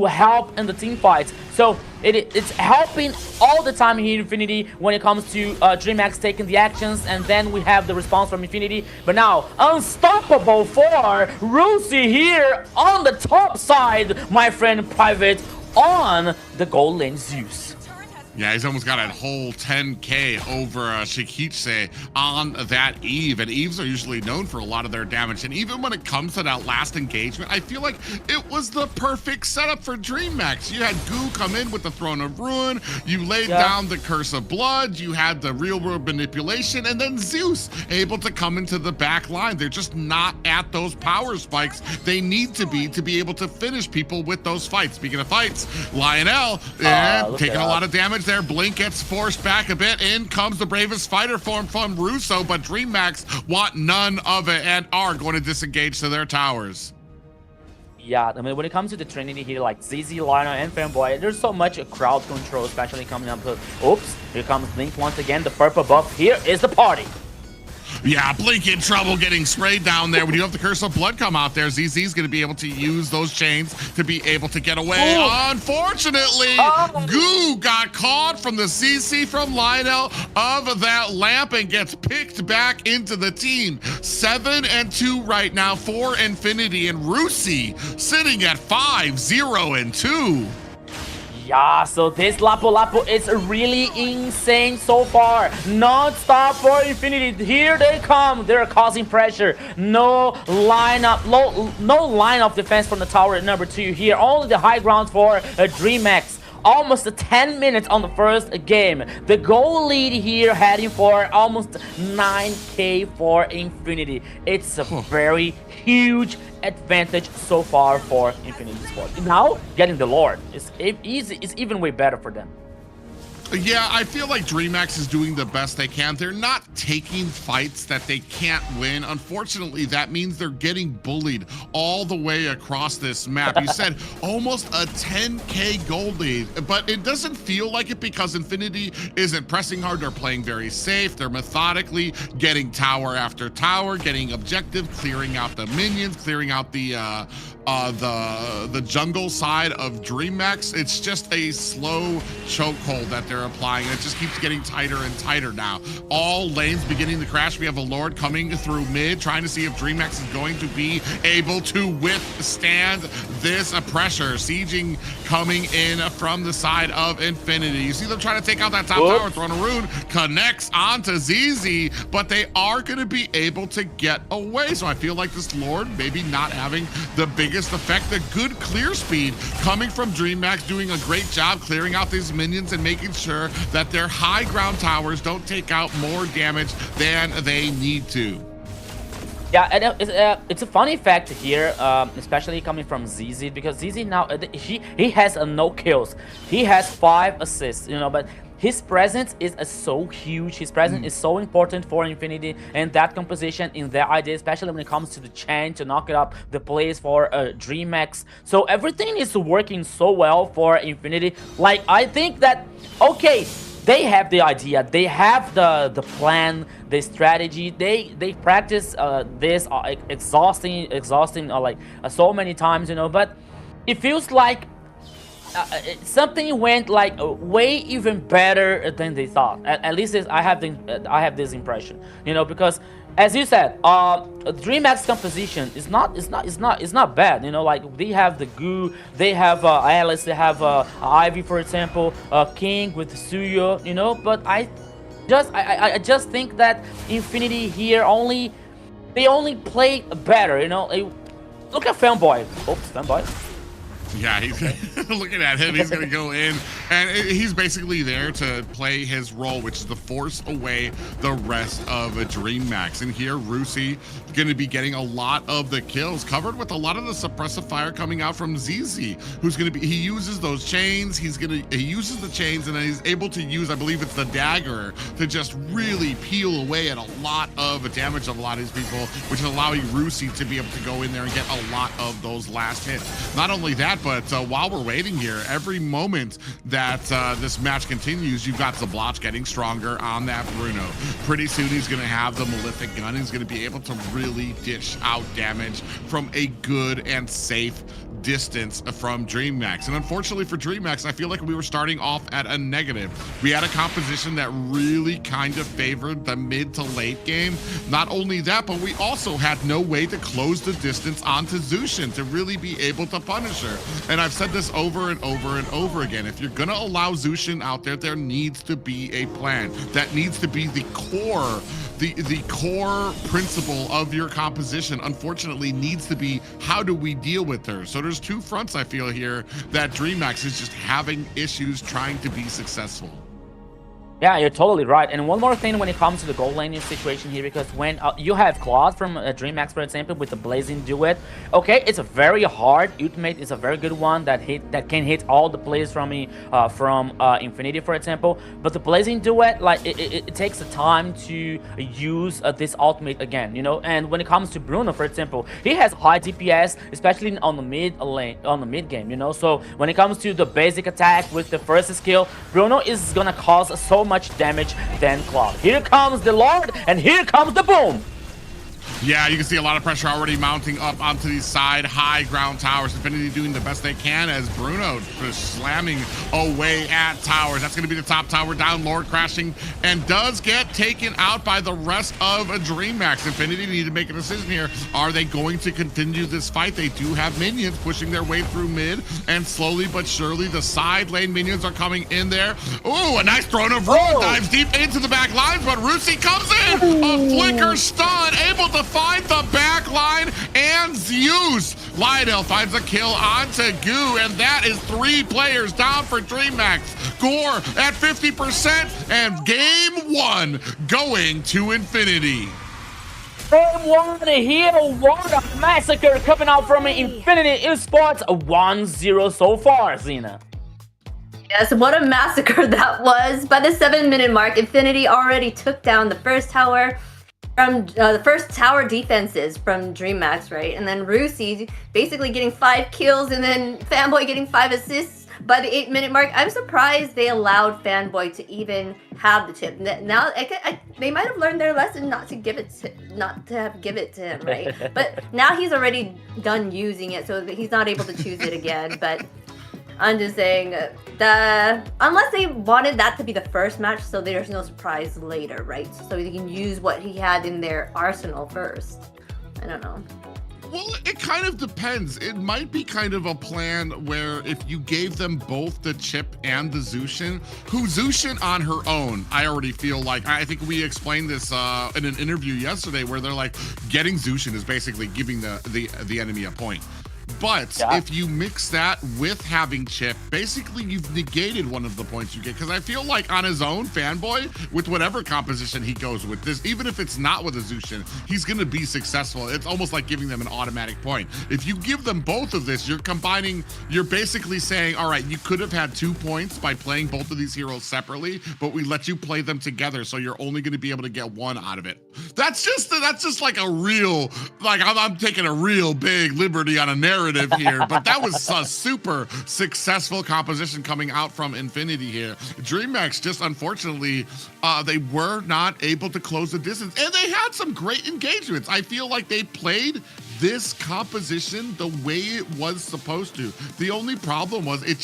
help in the team fights. So it's helping all the time here in Infinity when it comes to DreamMax taking the actions, and then we have the response from Infinity. But now, unstoppable for Rusi here on the top side, my friend Private, on the gold lane Zeus.
Yeah, he's almost got a whole 10K over Shikitse on that Eve. And Eves are usually known for a lot of their damage. And even when it comes to that last engagement, I feel like it was the perfect setup for DreamMax. You had Goo come in with the Throne of Ruin. You laid down the Curse of Blood. You had the real world manipulation. And then Zeus able to come into the back line. They're just not at those power spikes they need to be able to finish people with those fights. Speaking of fights, Lionel taking a lot of damage there. Blink gets forced back a bit. In comes the bravest fighter form from Russo, but DreamMax want none of it and are going to disengage to their towers.
Yeah, I mean, when it comes to the Trinity here, like ZZ, Lionel, and Fanboy, there's so much crowd control, especially coming up to... Oops, here comes Blink once again, the purple buff. Here is the party.
Yeah, Blink in trouble getting sprayed down there. When you have the Curse of Blood come out there, ZZ's going to be able to use those chains to be able to get away. Unfortunately, Goo got caught from the CC from Lionel of that lamp and gets picked back into the team. 7-2 right now for Infinity, and Rusi sitting at 5-0-2.
Yeah, so this Lapu Lapu is really insane so far. Non-stop for Infinity. Here they come. They're causing pressure. No line of defense from the tower number 2 here. Only the high ground for DreamMax. Almost 10 minutes on the first game. The goal lead here heading for almost 9K for Infinity. It's a very huge advantage so far for Infinity Esports. Now, getting the Lord is even way better for them.
Yeah, I feel like DreamMax is doing the best they can. They're not taking fights that they can't win. Unfortunately, that means they're getting bullied all the way across this map. You said almost a 10K gold lead, but it doesn't feel like it because Infinity isn't pressing hard. They're playing very safe. They're methodically getting tower after tower, getting objective, clearing out the minions, clearing out the jungle side of DreamMax. It's just a slow chokehold that they're applying. It just keeps getting tighter and tighter now. All lanes beginning to crash. We have a Lord coming through mid, trying to see if DreamMax is going to be able to withstand this pressure. Sieging coming in from the side of Infinity. You see them trying to take out that top tower. Throne of Rune connects onto ZZ, but they are going to be able to get away. So I feel like this Lord maybe not having the biggest effect. The good clear speed coming from DreamMax, doing a great job clearing out these minions and making sure that their high ground towers don't take out more damage than they need to.
Yeah, and it's a funny fact here, especially coming from ZZ, because ZZ now he has no kills. He has 5 assists, you know, but his presence is so huge. His presence is so important for Infinity and that composition in their idea, especially when it comes to the chain to knock it up the plays for DreamMax. So everything is working so well for Infinity. Like, I think that, okay, they have the idea, they have the plan, the strategy. They practice this exhausting like so many times, you know. But it feels like something went like way even better than they thought. At least I have this impression, you know, because as you said, DreamMax composition is not bad, you know. Like, they have the Goo, they have Alice, they have Ivy, for example, King with Suyo, you know. But I just think that Infinity here they only play better, you know. Look at Fanboy. Oops, Fanboy.
Yeah, he's looking at him. He's going to go in, and he's basically there to play his role, which is to force away the rest of DreamMax. And here, Rusi going to be getting a lot of the kills, covered with a lot of the suppressive fire coming out from ZZ, who's going to be, he uses those chains. He uses the chains, and then he's able to use, I believe it's the dagger, to just really peel away at a lot of damage of a lot of these people, which is allowing Rusi to be able to go in there and get a lot of those last hits. Not only that, but while we're waiting here, every moment that this match continues, you've got Zabloch getting stronger on that Bruno. Pretty soon he's going to have the Malefic gun. He's going to be able to really dish out damage from a good and safe distance from DreamMax. And unfortunately for DreamMax, I feel like we were starting off at a negative. We had a composition that really kind of favored the mid to late game. Not only that, but we also had no way to close the distance onto Zushin to really be able to punish her. And I've said this over and over and over again. If you're gonna allow Zushin out there, there needs to be a plan. That needs to be the core, the core principle of your composition, unfortunately, needs to be how do we deal with her? So there's two fronts I feel here that DreamHack is just having issues trying to be successful.
Yeah, you're totally right. And one more thing when it comes to the gold laning situation here, because when you have Claude from DreamHack, for example, with the Blazing Duet, okay, it's a very hard ultimate. It's a very good one that can hit all the players from Infinity, for example. But the Blazing Duet, like it takes the time to use this ultimate again, you know. And when it comes to Bruno, for example, he has high DPS, especially on the mid lane, on the mid game, you know. So when it comes to the basic attack with the first skill, Bruno is gonna cause so much damage than Claude. Here comes the Lord, and here comes the boom.
Yeah, you can see a lot of pressure already mounting up onto these side high ground towers. Infinity doing the best they can as Bruno just slamming away at towers. That's going to be the top tower down. Lord crashing and does get taken out by the rest of DreamHack. Infinity need to make a decision here. Are they going to continue this fight? They do have minions pushing their way through mid, and slowly but surely the side lane minions are coming in there. Ooh, a nice throne of Rune dives deep into the back lines, but Rusi comes in. A flicker stun, able to find the back line, and Zeus. Lionel finds a kill onto Goo, and that is 3 players down for DreamHack. Gore at 50%, and game 1 going to Infinity.
Game 1 here, what a massacre coming out from Infinity Esports, 1-0 so far, Zena.
Yes, what a massacre that was. By the 7-minute mark, Infinity already took down the first tower. From the first tower defenses from DreamHack, right? And then Rusi basically getting 5 kills, and then Fanboy getting 5 assists by the 8-minute mark. I'm surprised they allowed Fanboy to even have the chip. Now they might have learned their lesson not to give it to him, right? But now he's already done using it, so he's not able to choose it again. But I'm just saying, unless they wanted that to be the first match, so there's no surprise later, right? So they can use what he had in their arsenal first. I don't know.
Well, it kind of depends. It might be kind of a plan where if you gave them both the chip and the Zushin, who Zushin on her own, I already feel like, I think we explained this in an interview yesterday where they're like, getting Zushin is basically giving the enemy a point. But if you mix that with having chip, basically you've negated one of the points you get. Because I feel like on his own, Fanboy, with whatever composition he goes with this, even if it's not with a Zushin, he's going to be successful. It's almost like giving them an automatic point. If you give them both of this, you're combining, you're basically saying, all right, you could have had 2 points by playing both of these heroes separately, but we let you play them together, so you're only going to be able to get 1 out of it. That's just like a real, like I'm taking a real big liberty on a narrative here, but that was a super successful composition coming out from Infinity here. DreamHack just unfortunately they were not able to close the distance, and they had some great engagements. I feel like they played this composition the way it was supposed to. The only problem was it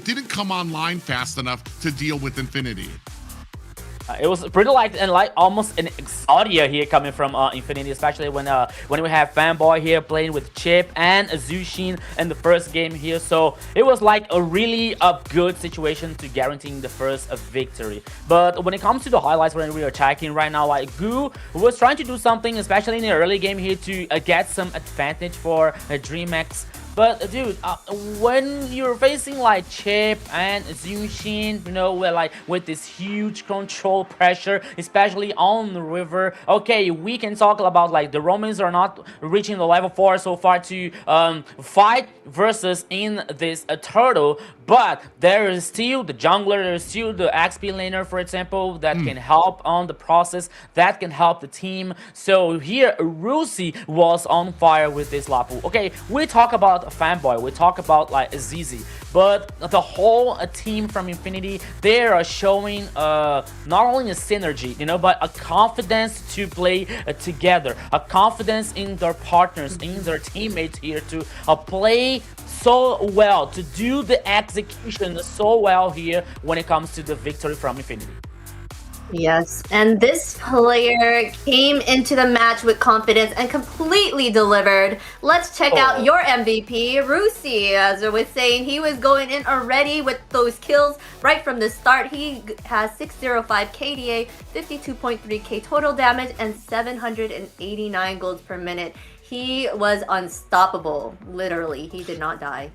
didn't come online fast enough to deal with Infinity.
It was pretty like almost an Exodia here coming from Infinity, especially when we have Fanboy here playing with Chip and Zushin in the first game here. So it was like a really good situation to guaranteeing the first victory. But when it comes to the highlights when we are attacking right now, like Goo was trying to do something, especially in the early game here, to get some advantage for DreamHack. But dude, when you're facing like Chip and Zushin, you know, with this huge control pressure, especially on the river. Okay, we can talk about like the Romans are not reaching the level 4 so far to fight versus in this turtle, but there is still the jungler, there is still the XP laner, for example, that can help on the process, that can help the team. So here, Rusi was on fire with this Lapu. Okay, we talk about Fanboy, we talk about like ZZ, but the whole team from Infinity, they are showing not only a synergy, you know, but a confidence to play together, a confidence in their partners, in their teammates here to play so well, to do the execution so well here when it comes to the victory from Infinity.
Yes, and this player came into the match with confidence and completely delivered. Let's check out your MVP, Rusi. As I was saying, he was going in already with those kills right from the start. He has 605 KDA, 52.3k total damage, and 789 golds per minute. He was unstoppable, literally. He did not die.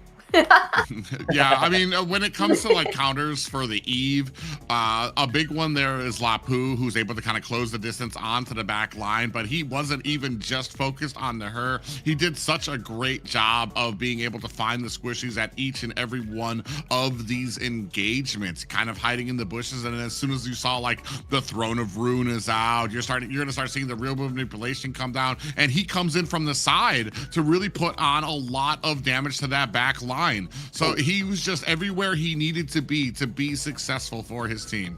Yeah, I mean, when it comes to like counters for the Eve, a big one there is Lapu, who's able to kind of close the distance onto the back line, but he wasn't even just focused on her. He did such a great job of being able to find the squishies at each and every one of these engagements, kind of hiding in the bushes. And then as soon as you saw like the Throne of Ruin is out, you're gonna start seeing the real manipulation come down, and he comes in from the side to really put on a lot of damage to that back line. So he was just everywhere he needed to be successful for his team.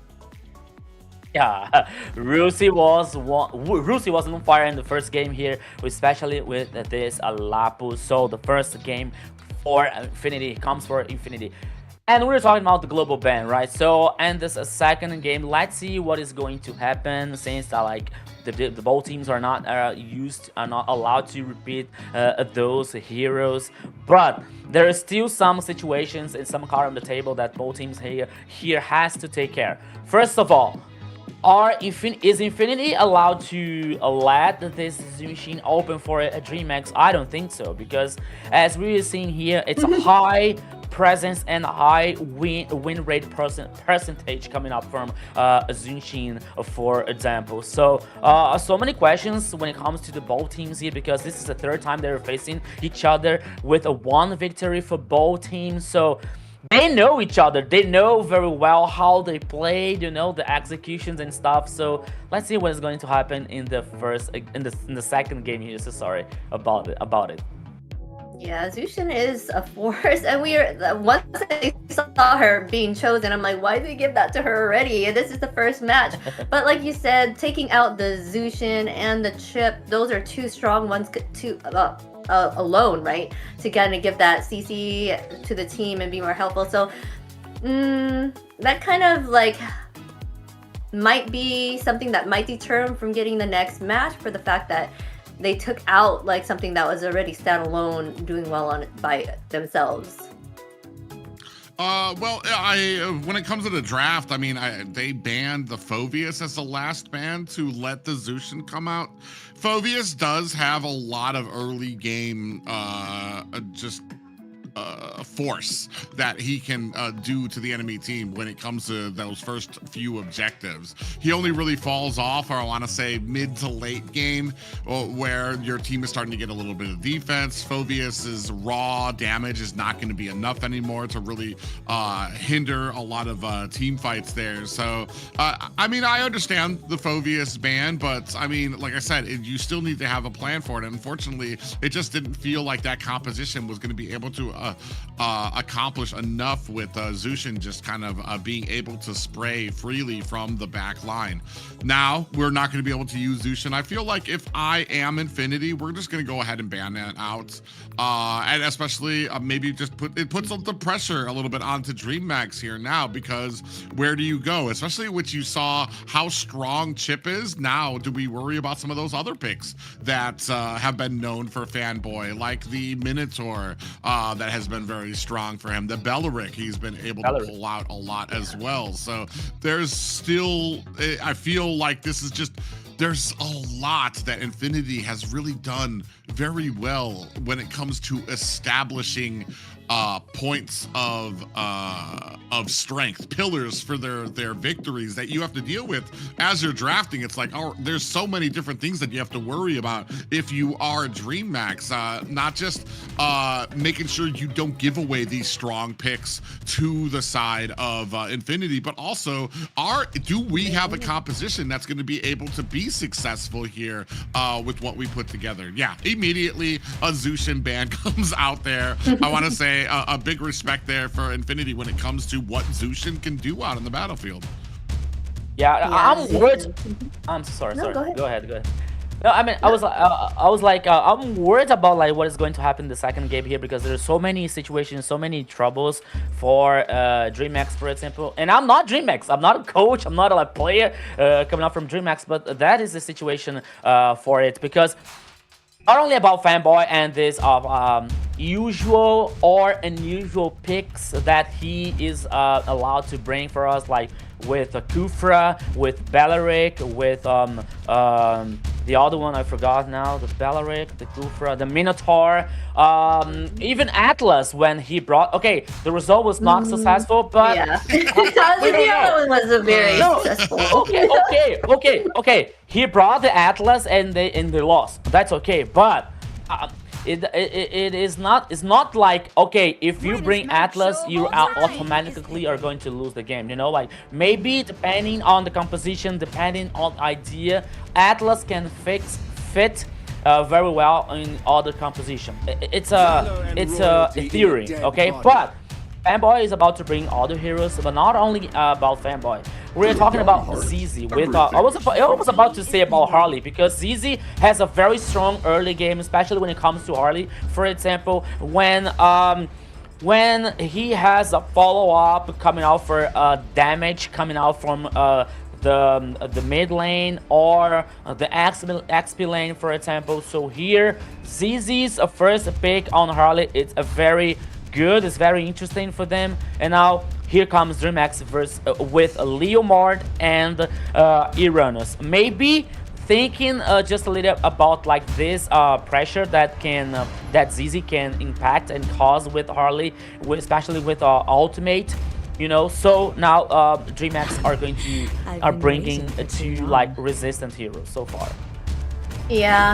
Yeah, Rusi was on fire in the first game here, especially with this Lapu. So the first game for Infinity comes for Infinity. And we're talking about the global ban, right? So, and this second game, let's see what is going to happen, since like the both teams are not allowed to repeat those heroes. But there are still some situations and some cards on the table that both teams here has to take care. First of all, is Infinity allowed to let this machine open for a DreamHack? I don't think so, because as we are seeing here, it's a high presence and high win rate percentage coming up from Zunshin, for example. So so many questions when it comes to the both teams here, because this is the third time they're facing each other with a one victory for both teams. So they know each other. They know very well how they play, you know, the executions and stuff. So let's see what is going to happen in the second game here. So sorry about it.
Yeah, Zushin is a force, and once I saw her being chosen, I'm like, why did they give that to her already? This is the first match. But like you said, taking out the Zushin and the Chip, those are two strong ones alone, right? To kind of give that CC to the team and be more helpful. So that kind of like might be something that might deter them from getting the next match, for the fact that they took out like something that was already standalone, doing well on it by themselves.
Well, when it comes to the draft, I mean, they banned the Phoveus as the last ban to let the Zushin come out. Phoveus does have a lot of early game, force that he can do to the enemy team when it comes to those first few objectives. He only really falls off, or I want to say mid to late game, where your team is starting to get a little bit of defense. Phoveus's raw damage is not going to be enough anymore to really hinder a lot of team fights there. So I mean, I understand the Phoveus ban, but I mean, like I said, you still need to have a plan for it. Unfortunately, it just didn't feel like that composition was going to be able to accomplish enough with Zushin just kind of being able to spray freely from the back line. Now we're not going to be able to use Zushin. I feel like if I am Infinity, we're just going to go ahead and ban that out, and especially maybe just puts the pressure a little bit onto DreamHack here now, because where do you go? Especially when you saw how strong Chip is. Now do we worry about some of those other picks that have been known for fanboy, like the Minotaur that has been very strong for him, the Belleric he's been able to pull out a lot as well. So there's still, I feel like this is just, there's a lot that Infinity has really done very well when it comes to establishing points of strength, pillars for their victories that you have to deal with as you're drafting. It's like, oh, there's so many different things that you have to worry about if you are DreamHack. Not just making sure you don't give away these strong picks to the side of Infinity, but also do we have a composition that's going to be able to be successful here with what we put together? Yeah, immediately a Zushin ban comes out there. I want to say a big respect there for Infinity when it comes to what Zushin can do out on the battlefield.
Yeah, I'm worried. I'm sorry.
No,
Go ahead. No, I mean, I'm worried about like what is going to happen in the second game here because there's so many situations, so many troubles for DreamHack, for example. And I'm not DreamHack. I'm not a coach. I'm not a like, player coming up from DreamHack. But that is the situation for it because not only about Fanboy and this usual or unusual picks that he is allowed to bring for us, like with Kufra, with Belleric, with the other one I forgot now, the Belleric, the Kufra, the Minotaur, even Atlas when he brought. Okay, the result was not successful, but
Yeah. The other one was a very successful.
okay. He brought the Atlas and they lost. That's okay, but it is not. It's not like okay, if you bring Atlas, you automatically are going to lose the game. You know, like maybe depending on the composition, depending on idea, Atlas can fit very well in other composition. It's a theory, okay, but. Fanboy is about to bring other heroes, but not only about Fanboy. We're talking about ZZ. With I was about to say about Harley because ZZ has a very strong early game, especially when it comes to Harley. For example, when he has a follow-up coming out for damage coming out from the mid lane or the XP lane, for example. So here, ZZ's first pick on Harley. It's a very good. It's very interesting for them. And now here comes DreamHack versus with Leomord and Uranus. Maybe thinking just a little about like this pressure that ZZ can impact and cause with Harley, especially with ultimate. You know, so now DreamHack are bringing two like resistant heroes so far.
Yeah.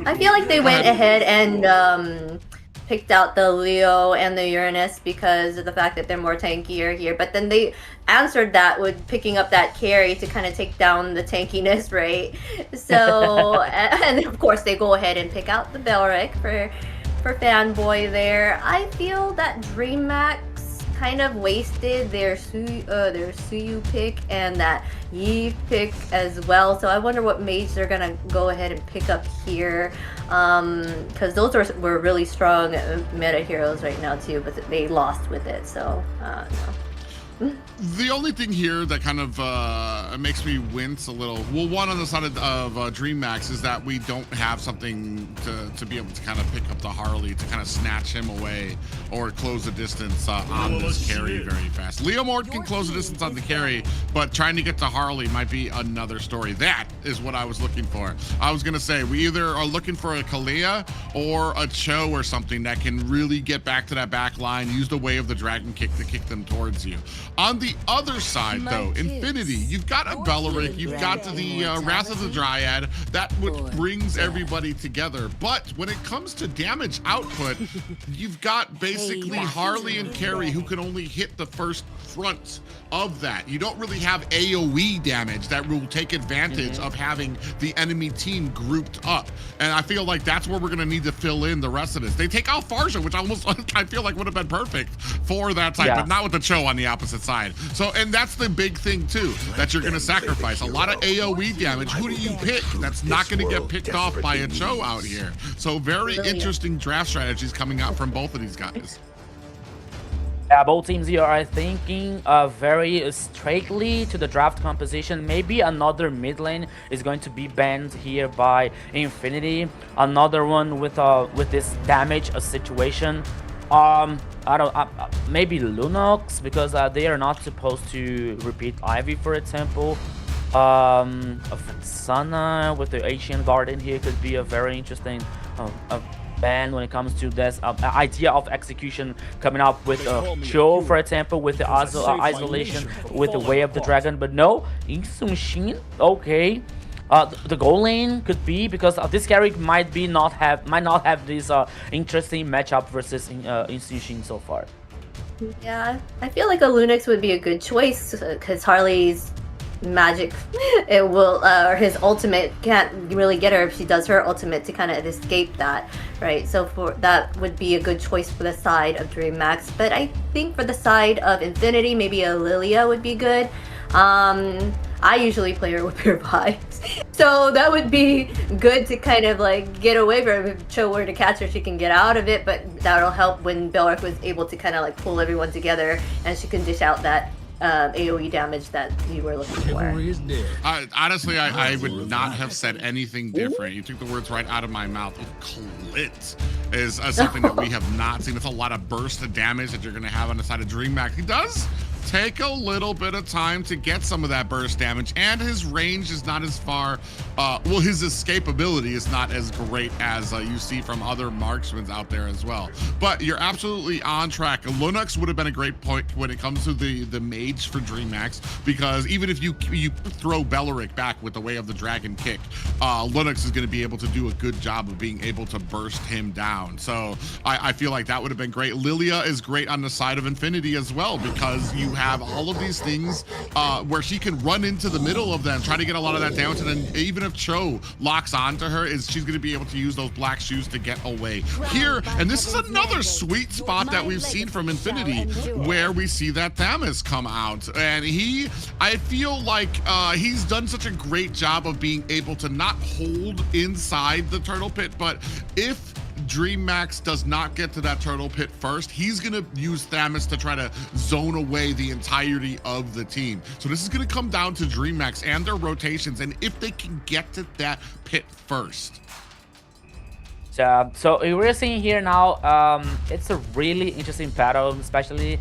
I feel like they went ahead and picked out the Leo and the Uranus because of the fact that they're more tankier here. But then they answered that with picking up that carry to kind of take down the tankiness, right? So, and of course they go ahead and pick out the Belleric for Fanboy there. I feel that DreamHack kind of wasted their Suyu pick and that Yi pick as well. So I wonder what mage they're gonna go ahead and pick up here, because those were really strong meta heroes right now too, but they lost with it. So no.
The only thing here that kind of makes me wince a little, well, one on the side of DreamHack is that we don't have something to be able to kind of pick up the Harley to kind of snatch him away or close the distance on this carry very fast. Leomord can close the distance on the carry, but trying to get to Harley might be another story. That is what I was looking for. I was going to say, we either are looking for a Kalia or a Cho or something that can really get back to that back line, use the way of the dragon kick to kick them towards you. On the other side, though, Infinity, you've got a Belleric, you've got the Wrath of the Dryad, that brings everybody together. But when it comes to damage output, you've got basically Harley and Carry who can only hit the first front of that. You don't really have AoE damage that will take advantage of having the enemy team grouped up. And I feel like that's where we're going to need to fill in the rest of this. They take out Farsha, which almost I feel like would have been perfect for that type, but not with the Cho on the opposite side. So, and that's the big thing too, that you're going to sacrifice. A lot of AoE damage. Who do you pick that's not going to get picked off by a Cho out here? So very interesting draft strategies coming out from both of these guys.
Yeah, both teams here are thinking very straightly to the draft composition. Maybe another mid lane is going to be banned here by Infinity. Another one with this damage situation. Maybe Lunox, because they are not supposed to repeat Ivy, for example. Sana with the Asian Garden here could be a very interesting ban when it comes to this idea of execution coming up with Cho, for example, with the isolation, with the Way of the Dragon. But no, Insung-Shin, okay. The goal lane could be, because this character might not have this interesting matchup versus Insung-Shin so far.
Yeah, I feel like a Lunix would be a good choice because Harley's magic, it will or his ultimate can't really get her if she does her ultimate to kind of escape that, right? So for that would be a good choice for the side of DreamHack. But I think for the side of Infinity, maybe a Lilia would be good. I usually play her with her vibes. So that would be good to kind of like get away from it. If Cho were to catch her, she can get out of it, but that'll help when Belric was able to kind of like pull everyone together and she can dish out that AoE damage that you were looking for.
Honestly, I would not have said anything different. You took the words right out of my mouth. Clit is something that we have not seen. It's a lot of burst of damage that you're going to have on the side of DreamHack. He does take a little bit of time to get some of that burst damage, and his range is not as far, well, his escapability is not as great as you see from other marksmen out there as well. But you're absolutely on track. Linux would have been a great point when it comes to the mage for DreamHack, because even if you throw Belric back with the Way of the Dragon kick, Linux is going to be able to do a good job of being able to burst him down. So I feel like that would have been great. Lilia is great on the side of Infinity as well, because you have all of these things where she can run into the middle of them, try to get a lot of that damage, and then even if Cho locks onto her, she's going to be able to use those black shoes to get away. Here, and this is another sweet spot that we've seen from Infinity, where we see that Thamus come out, and I feel like he's done such a great job of being able to not hold inside the turtle pit, but if DreamHack does not get to that turtle pit first, he's going to use Thamus to try to zone away the entirety of the team. So this is going to come down to DreamHack and their rotations, and if they can get to that pit first.
So we're seeing here now, it's a really interesting battle, especially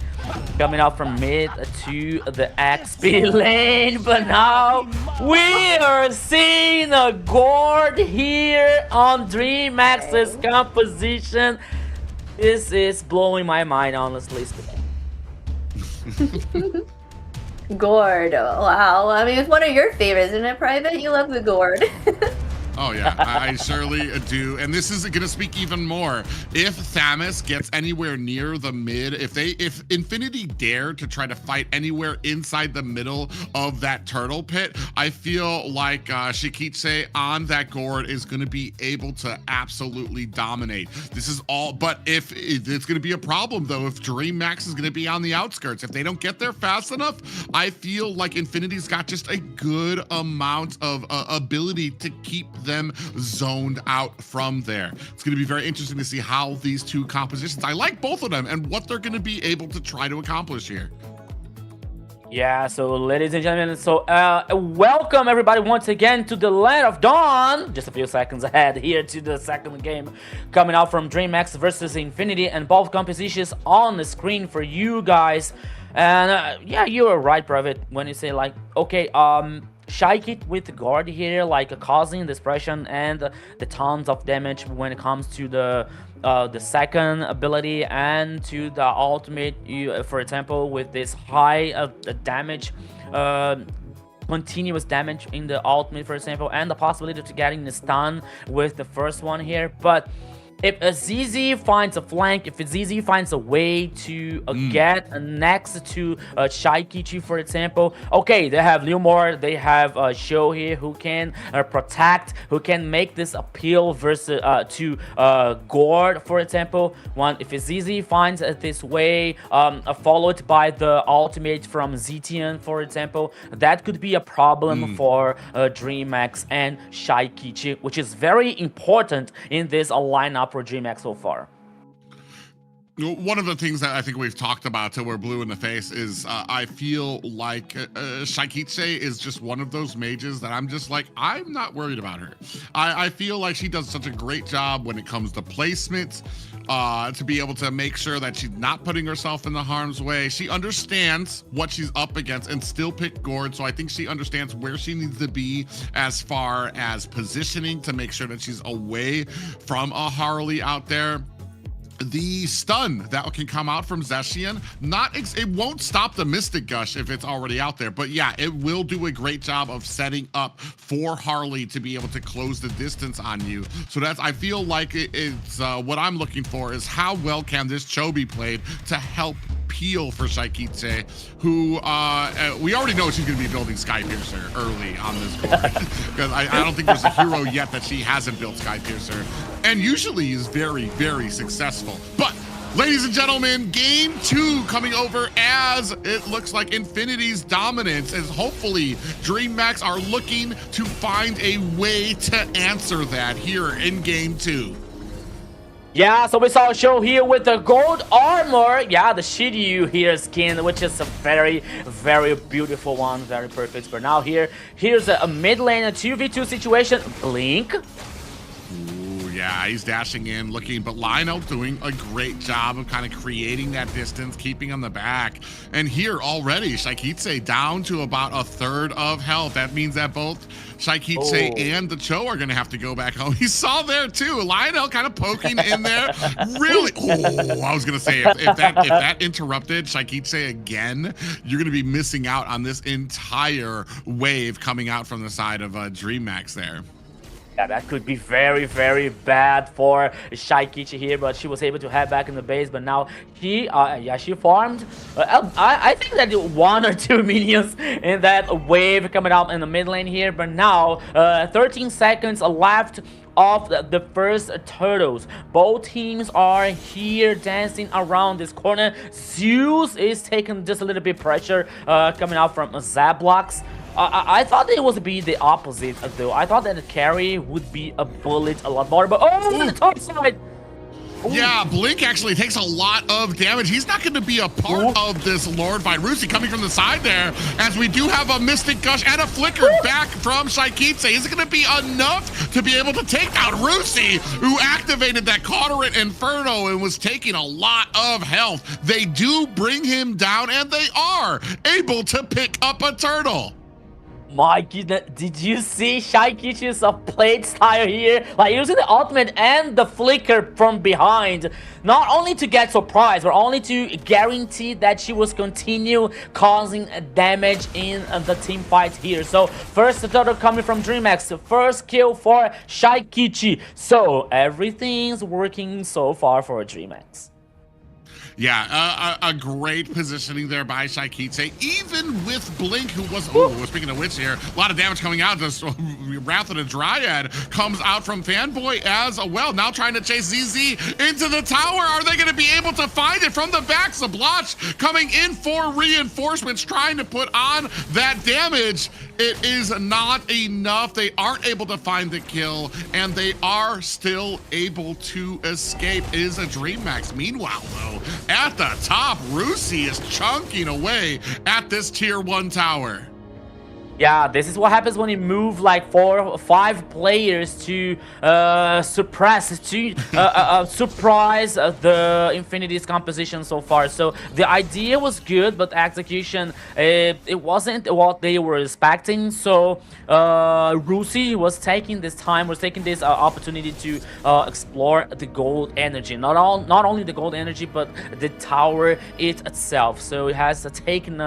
coming out from mid to the XP lane. But now we are seeing a Gord here on DreamHack's composition. This is blowing my mind, honestly speaking.
Gord, wow. I mean, it's one of your favorites, isn't it, Private? You love the Gord.
Oh yeah, I surely do. And this is gonna speak even more. If Thamus gets anywhere near the mid, if Infinity dare to try to fight anywhere inside the middle of that turtle pit, I feel like Shikitse on that Gord is gonna be able to absolutely dominate. This is all, but if it's gonna be a problem though, if DreamHack is gonna be on the outskirts, if they don't get there fast enough, I feel like Infinity's got just a good amount of ability to keep them zoned out from there. It's going to be very interesting to see how these two compositions, I like both of them, and what they're going to be able to try to accomplish here.
Yeah, so ladies and gentlemen, so welcome everybody once again to the Land of Dawn. Just a few seconds ahead here to the second game coming out from DreamHack versus Infinity, and both compositions on the screen for you guys. And yeah, you were right, Private, when you say like, okay, Shikit with the guard here, like causing dispersion and the tons of damage when it comes to the second ability and to the ultimate. For example, with this high damage, continuous damage in the ultimate, for example, and the possibility of getting the stun with the first one here. But if ZZ finds a flank, if ZZ finds a way to get next to Shaikichi, for example, okay, they have Leomore, they have Sho here who can protect, who can make this appeal versus to Gord, for example. If ZZ finds this way, followed by the ultimate from Zetian, for example, that could be a problem for DreamHack and Shaikichi, which is very important in this lineup for DreamHack so far.
One of the things that I think we've talked about till we're blue in the face is I feel like Shikitse is just one of those mages that I'm just like, I'm not worried about her. I feel like she does such a great job when it comes to placement, to be able to make sure that she's not putting herself in the harm's way. She understands what she's up against and still pick Gord, so I think she understands where she needs to be as far as positioning to make sure that she's away from a Harley out there. The stun that can come out from Zetian, it won't stop the Mystic Gush if it's already out there, but yeah, it will do a great job of setting up for Harley to be able to close the distance on you. So that's, I feel like it's what I'm looking for is how well can this Cho be played to help peel for Shikitse, who we already know she's going to be building Skypiercer early on this board, because I don't think there's a hero yet that she hasn't built Skypiercer, and usually is very, very successful. But Ladies and gentlemen, game 2 coming over as it looks like Infinity's dominance, as hopefully DreamHack are looking to find a way to answer that here in game 2.
Yeah, so we saw a show here with the gold armor. Yeah, the Shiryu here skin, which is a very, very beautiful one. Very perfect for now here. Here's a mid lane, a 2v2 situation. Blink.
Yeah, he's dashing in, looking, but Lionel doing a great job of kind of creating that distance, keeping on the back. And here already, Shaikitse down to about a third of health. That means that both Shaikitse and the Cho are going to have to go back home. He saw there too. Lionel kind of poking in there. Really? Oh, I was going to say, if that interrupted Shaikitse again, you're going to be missing out on this entire wave coming out from the side of DreamHack there.
Yeah, that could be very, very bad for Shaikichi here, but she was able to head back in the base. But now she farmed. I think that 1 or 2 minions in that wave coming out in the mid lane here. But now, 13 seconds left of the first turtles. Both teams are here dancing around this corner. Zeus is taking just a little bit pressure coming out from Zablox. I thought it would be the opposite, though. I thought that the carry would be a bullet a lot more, but oh, the top side! Ooh.
Yeah, Blink actually takes a lot of damage. He's not going to be a part of this Lord fight. Rusi coming from the side there, as we do have a Mystic Gush and a Flicker back from Shaikitse. Is it going to be enough to be able to take out Rusi, who activated that Cauterate Inferno and was taking a lot of health? They do bring him down, and they are able to pick up a turtle.
My goodness, did you see Shaikichi's plate style here? Like using the ultimate and the flicker from behind. Not only to get surprised, but only to guarantee that she was continue causing damage in the team fight here. So first turtle coming from DreamHack, first kill for Shaikichi. So everything's working so far for DreamHack.
Yeah, a great positioning there by Shaikitse, even with Blink, who was, speaking of which here, a lot of damage coming out. This Wrath of the Dryad comes out from Fanboy as well, now trying to chase ZZ into the tower. Are they going to be able to find it from the back? Zabloch coming in for reinforcements, trying to put on that damage. It is not enough. They aren't able to find the kill, and they are still able to escape. It is a DreamHack. Meanwhile, though, at the top, Rusi is chunking away at this tier 1 tower.
Yeah, this is what happens when you move like 4 or 5 players to surprise the Infinity's composition so far. So the idea was good, but execution, it wasn't what they were expecting. So Rusi was taking this time, was taking this opportunity to explore the gold energy. Not only the gold energy, but the tower itself. So it has taken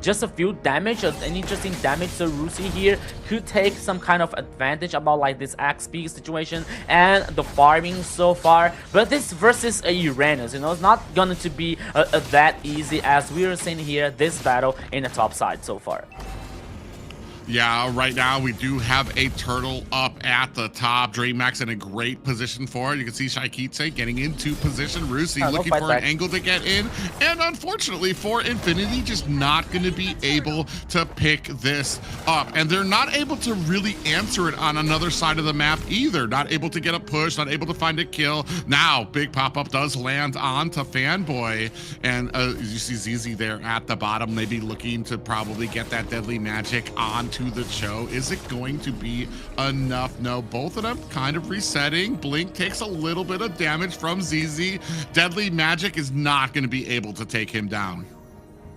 just a few damage, an interesting damage. So Rusi here could take some kind of advantage about like this XP situation and the farming so far. But this versus a Uranus, it's not going to be that easy, as we are seeing here this battle in the top side so far.
Yeah, right now we do have a turtle up at the top. DreamHack in a great position for it. You can see Shaikitse getting into position. Rusi looking for an angle to get in. And unfortunately for Infinity, just not going to be able to pick this up. And they're not able to really answer it on another side of the map either. Not able to get a push, not able to find a kill. Now, big pop-up does land onto Fanboy. And you see ZZ there at the bottom, maybe looking to probably get that deadly magic onto the Cho. Is it going to be enough? No, both of them kind of resetting. Blink takes a little bit of damage from ZZ. Deadly magic is not going to be able to take him down.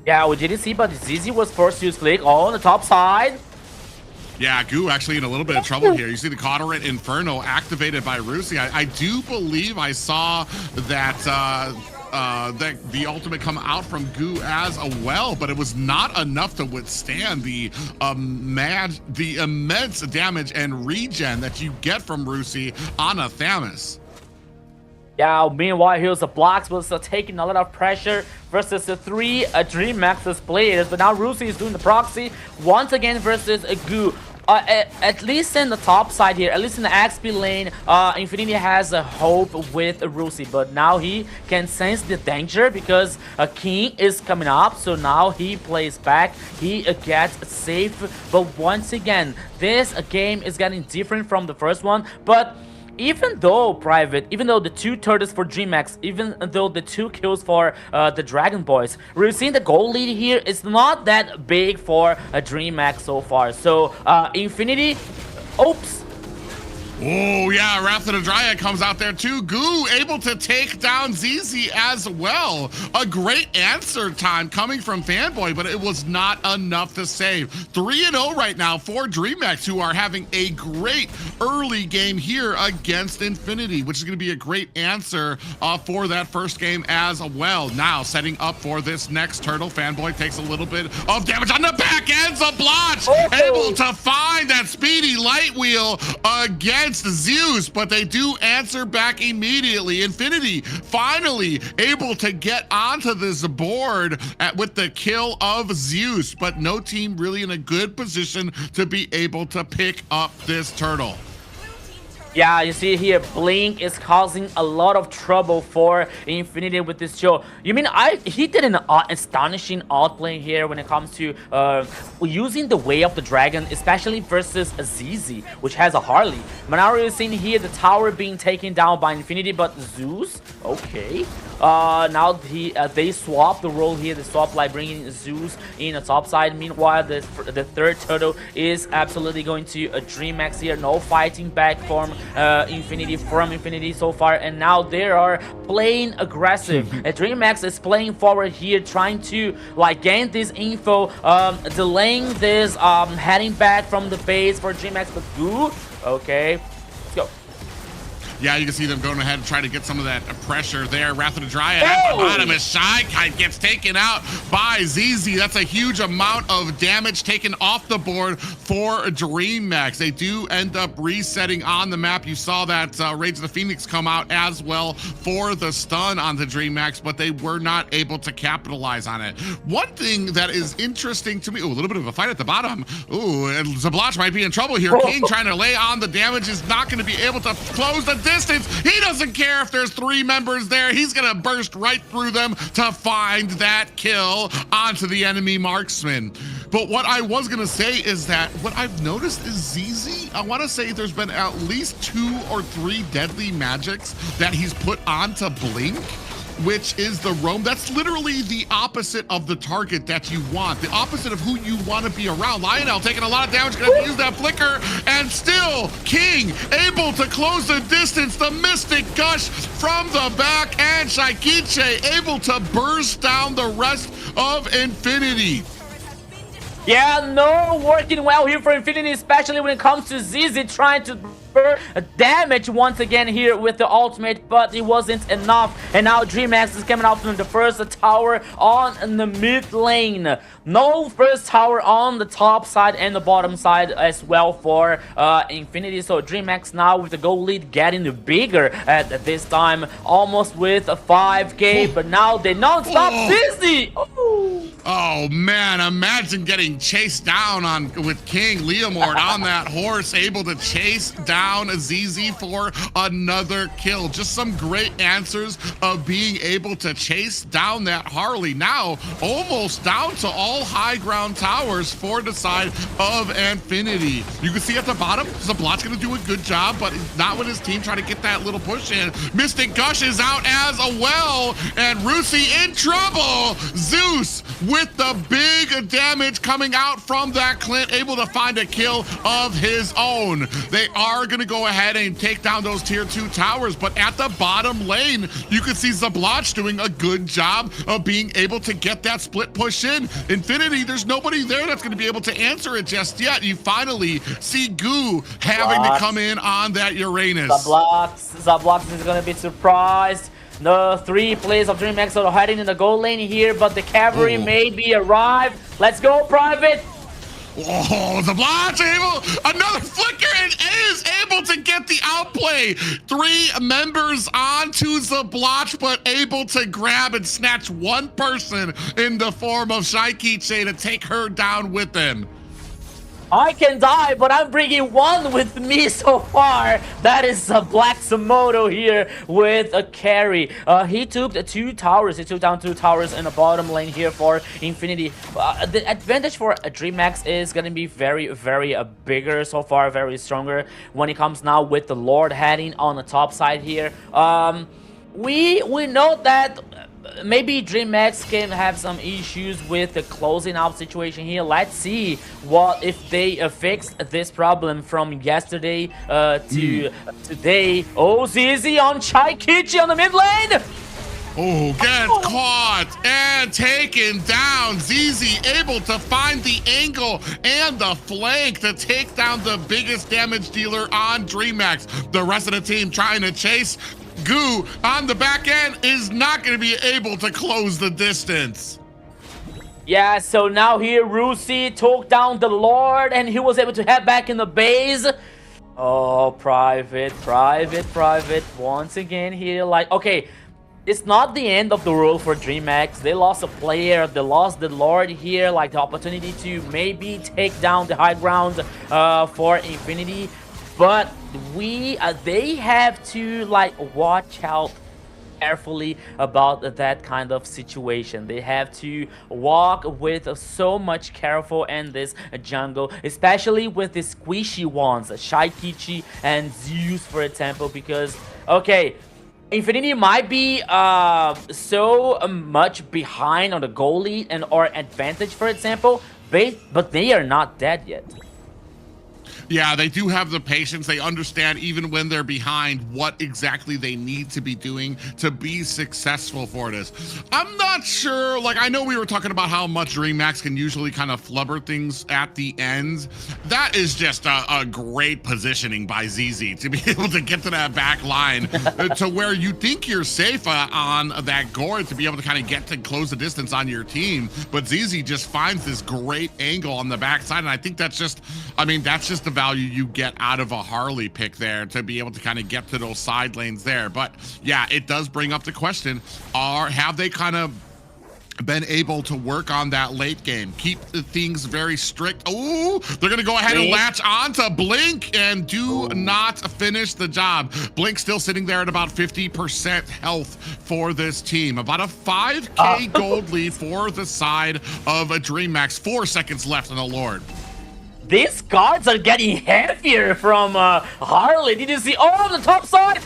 Yeah, we didn't see, but ZZ was forced to use click on the top side.
Yeah, Goo actually in a little bit of trouble here. You see the Cauterate Inferno activated by Rusi. I do believe I saw that the ultimate come out from Goo as well, but it was not enough to withstand the immense damage and regen that you get from Rusi on a Thamus.
Yeah, meanwhile, here's the blocks was taking a lot of pressure versus the 3 DreamHack players, but now Rusi is doing the proxy once again versus Goo. At least in the top side here, at least in the XP lane, Infinity has a hope with Rusi, but now he can sense the danger because King is coming up, so now he plays back, he gets safe. But once again, this game is getting different from the first one, but even though the 2 turtles for DreamHack, even though the 2 kills for the Dragon Boys, we're seeing the goal lead here is not that big for DreamHack so far. So Infinity, oops.
Oh yeah, Wrath of the Dryad comes out there too. Goo able to take down ZZ as well. A great answer time coming from Fanboy, but it was not enough to save. 3-0 right now for DreamHack, who are having a great early game here against Infinity, which is going to be a great answer for that first game as well. Now setting up for this next turtle. Fanboy takes a little bit of damage on the back end. Zablotch able to find that speedy light wheel against Zeus, but they do answer back immediately. Infinity finally able to get onto this board with the kill of Zeus, but no team really in a good position to be able to pick up this turtle.
Yeah, you see here, Blink is causing a lot of trouble for Infinity with this show. You mean he did an astonishing outplay here when it comes to using the Way of the Dragon, especially versus a ZZ, which has a Harley. But now we're seeing here the tower being taken down by Infinity, but Zeus, okay. Now they swap the role here. They swap like bringing Zeus in the top side. Meanwhile, the third turtle is absolutely going to DreamHack here. No fighting back from Infinity so far, and now they are playing aggressive. DreamHack is playing forward here, trying to like gain this info, delaying this heading back from the base for DreamHack. But Goo, okay, let's go.
Yeah, you can see them going ahead and trying to get some of that pressure there. Wrath of the Dryad at the bottom as Shy Kite gets taken out by ZZ. That's a huge amount of damage taken off the board for DreamHack. They do end up resetting on the map. You saw that Rage of the Phoenix come out as well for the stun on the DreamHack, but they were not able to capitalize on it. One thing that is interesting to me, a little bit of a fight at the bottom. Ooh, and Zablotch might be in trouble here. King trying to lay on the damage is not going to be able to close the distance. He doesn't care if there's 3 members there. He's gonna burst right through them to find that kill onto the enemy marksman. But what I was gonna say is that what I've noticed is ZZ, I wanna say there's been at least 2 or 3 deadly magics that he's put onto Blink, which is the roam. That's literally the opposite of the target that you want, the opposite of who you want to be around. Lionel taking a lot of damage, gonna have to use that flicker, and still King able to close the distance. The Mystic Gush from the back, and Shaikiche able to burst down the rest of Infinity.
Yeah, no working well here for Infinity, especially when it comes to ZZ trying to damage once again here with the ultimate, but it wasn't enough. And now DreamHack is coming out from the first tower on the mid lane. No first tower on the top side and the bottom side as well for Infinity. So DreamHack now with the goal lead getting bigger at this time, almost with a 5k, but now they non-stop ZZ.
Oh man, imagine getting chased down with King Leomord on that horse, able to chase down ZZ for another kill. Just some great answers of being able to chase down that Harley. Now almost down to all high ground towers for the side of Infinity. You can see at the bottom, Zablot's gonna do a good job, but not with his team trying to get that little push in. Mystic Gush is out as well, and Rusi in trouble. Zeus with the big damage coming out from that Clint, able to find a kill of his own. They are gonna go ahead and take down those tier 2 towers, but at the bottom lane, you can see Zablotch doing a good job of being able to get that split push in. Infinity, there's nobody there that's gonna be able to answer it just yet. You finally see Goo having to come in on that Uranus.
Zablotch is gonna be surprised. The 3 players of DreamHack are hiding in the goal lane here, but the cavalry maybe arrive. Let's go, Private.
Oh, Zablotch able, another flicker, and is able to get the outplay. 3 members onto Zablotch, but able to grab and snatch one person in the form of Shaikiche to take her down with him.
I can die, but I'm bringing one with me so far. That is a Black Samoto here with a carry. He took the 2 towers. He took down 2 towers in the bottom lane here for Infinity. The advantage for DreamHack is going to be very, very bigger so far, very stronger when it comes now with the Lord heading on the top side here. We know that maybe DreamHack can have some issues with the closing out situation here. Let's see what if they fix this problem from yesterday to today. Oh, ZZ on Chaikichi on the mid lane.
Oh, gets caught and taken down. ZZ able to find the angle and the flank to take down the biggest damage dealer on DreamHack. The rest of the team trying to chase. Goo on the back end is not going to be able to close the distance.
Yeah, so now here Rusi took down the Lord and he was able to head back in the base. Oh, private once again here. Like, okay, it's not the end of the world for DreamHack. They lost a player, they lost the Lord here, like the opportunity to maybe take down the high ground for Infinity. But they have to like watch out carefully about that kind of situation. They have to walk with so much careful in this jungle, especially with the squishy ones, Shaikichi and Zeus, for example, because okay, Infinity might be so much behind on the goal lead and or advantage, for example, but they are not dead yet.
Yeah, they do have the patience. They understand even when they're behind what exactly they need to be doing to be successful for this. I'm not sure, like I know we were talking about how much DreamHack can usually kind of flubber things at the end. That is just a great positioning by ZZ to be able to get to that back line to where you think you're safe on that gourd to be able to kind of get to close the distance on your team. But ZZ just finds this great angle on the backside, and I think that's just, I mean, that's just the value you get out of a Harley pick there to be able to kind of get to those side lanes there. But yeah, it does bring up the question, have they kind of been able to work on that late game, keep the things very strict? Oh, they're gonna go ahead and latch on to Blink and do not finish the job. Blink still sitting there at about 50% health for this team. About a 5k gold lead for the side of a DreamHack. 4 seconds left on the Lord.
These guards are getting heavier from Harley. Did you see? Oh, on the top side.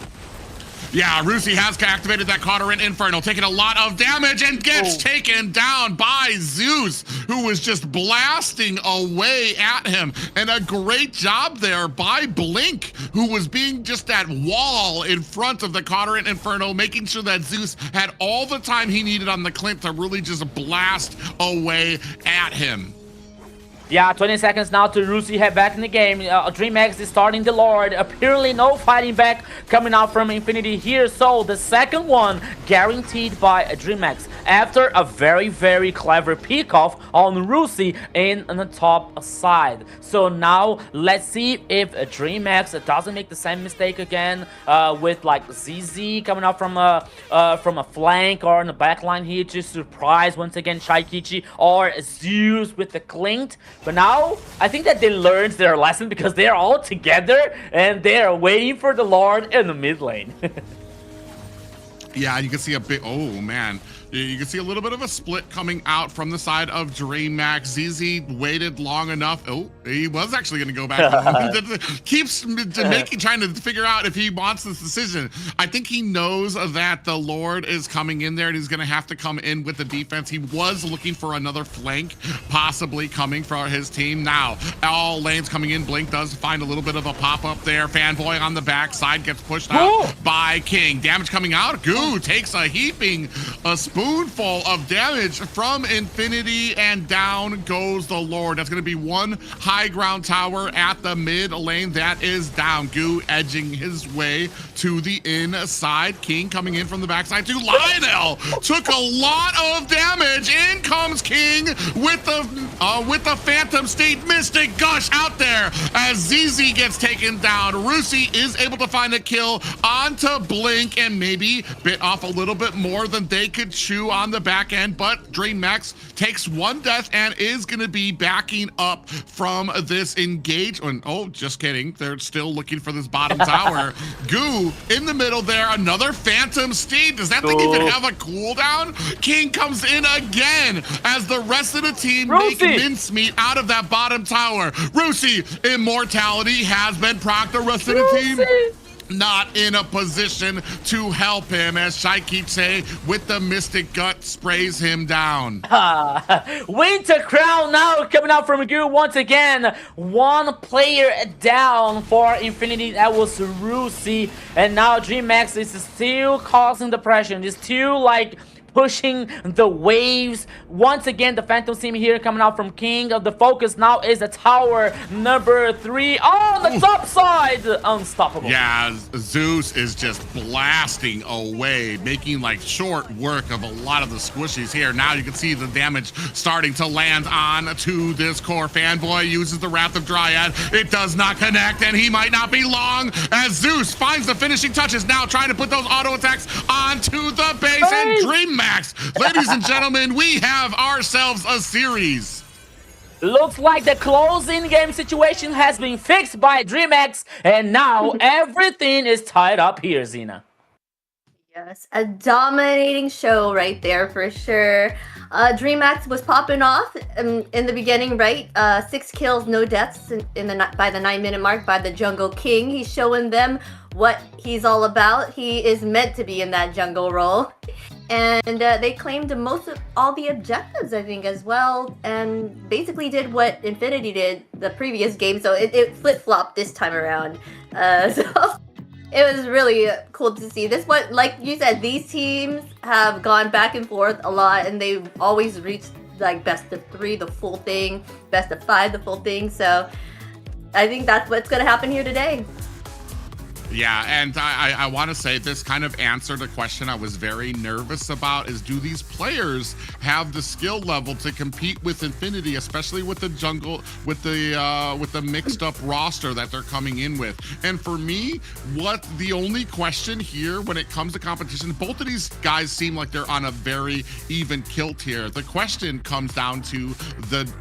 Yeah, Rusi has activated that Cauterin Inferno, taking a lot of damage and gets taken down by Zeus, who was just blasting away at him. And a great job there by Blink, who was being just that wall in front of the Cauterin Inferno, making sure that Zeus had all the time he needed on the Clint to really just blast away at him.
Yeah, 20 seconds now to Rusi head back in the game. DreamHack is starting the Lord. Apparently no fighting back coming out from Infinity here. So the second one guaranteed by DreamHack after a very, very clever pick off on Rusi in the top side. So now let's see if DreamHack doesn't make the same mistake again with like ZZ coming out from a flank or in the back line here to surprise once again Shaikichi or Zeus with the Clint. But now, I think that they learned their lesson because they are all together and they are waiting for the Lord in the mid lane.
Yeah, you can see a bit, oh man. You can see a little bit of a split coming out from the side of DreamHack. ZZ waited long enough. Oh, he was actually going to go back. Keeps trying to figure out if he wants this decision. I think he knows that the Lord is coming in there and he's going to have to come in with the defense. He was looking for another flank, possibly coming for his team. Now, all lanes coming in. Blink does find a little bit of a pop-up there. Fanboy on the backside gets pushed out by King. Damage coming out. Goo takes a heaping spoonful of damage from Infinity, and down goes the Lord. That's going to be one high ground tower at the mid lane. That is down. Goo edging his way to the inside. King coming in from the backside to Lionel. Took a lot of damage. In comes King with the Phantom State Mystic Gush out there as ZZ gets taken down. Rusi is able to find a kill onto Blink and maybe bit off a little bit more than they could chew Chu on the back end, but DreamMax takes one death and is going to be backing up from this engagement. Oh, just kidding. They're still looking for this bottom tower. Goo in the middle there. Another Phantom Steed. Does that thing even have a cooldown? King comes in again as the rest of the team make mincemeat out of that bottom tower. Rusi, immortality has been procced. The rest of the team not in a position to help him as Shaikiche with the Mystic Gut sprays him down.
Winter Crown now coming out from Goo once again. One player down for Infinity. That was Rusi. And now DreamMax is still causing the pressure. It's still like pushing the waves. Once again, the Phantom team here coming out from King. The focus now is the tower number 3 on the top side. Unstoppable.
Yeah, Zeus is just blasting away, making like short work of a lot of the squishies here. Now you can see the damage starting to land on to this core. Fanboy uses the Wrath of Dryad. It does not connect, and he might not be long as Zeus finds the finishing touches, now trying to put those auto attacks onto the base. And DreamMax, ladies and gentlemen, we have ourselves a series.
Looks like the closing game situation has been fixed by DreamMax, and now everything is tied up here, Zena.
Yes, a dominating show right there for sure. DreamMax was popping off in the beginning, right? 6 kills, no deaths by the 9-minute mark by the Jungle King. He's showing them what he's all about. He is meant to be in that jungle role. And they claimed most of all the objectives, I think, as well, and basically did what Infinity did the previous game, so it flip-flopped this time around. So it was really cool to see. This one, like you said, these teams have gone back and forth a lot, and they've always reached like best of 3, the full thing, best of 5, the full thing, so I think that's what's going to happen here today.
Yeah, and I want to say this kind of answered a question I was very nervous about, is do these players have the skill level to compete with Infinity, especially with the jungle, with the mixed up roster that they're coming in with. And for me, what the only question here when it comes to competition, both of these guys seem like they're on a very even kilt here. The question comes down to the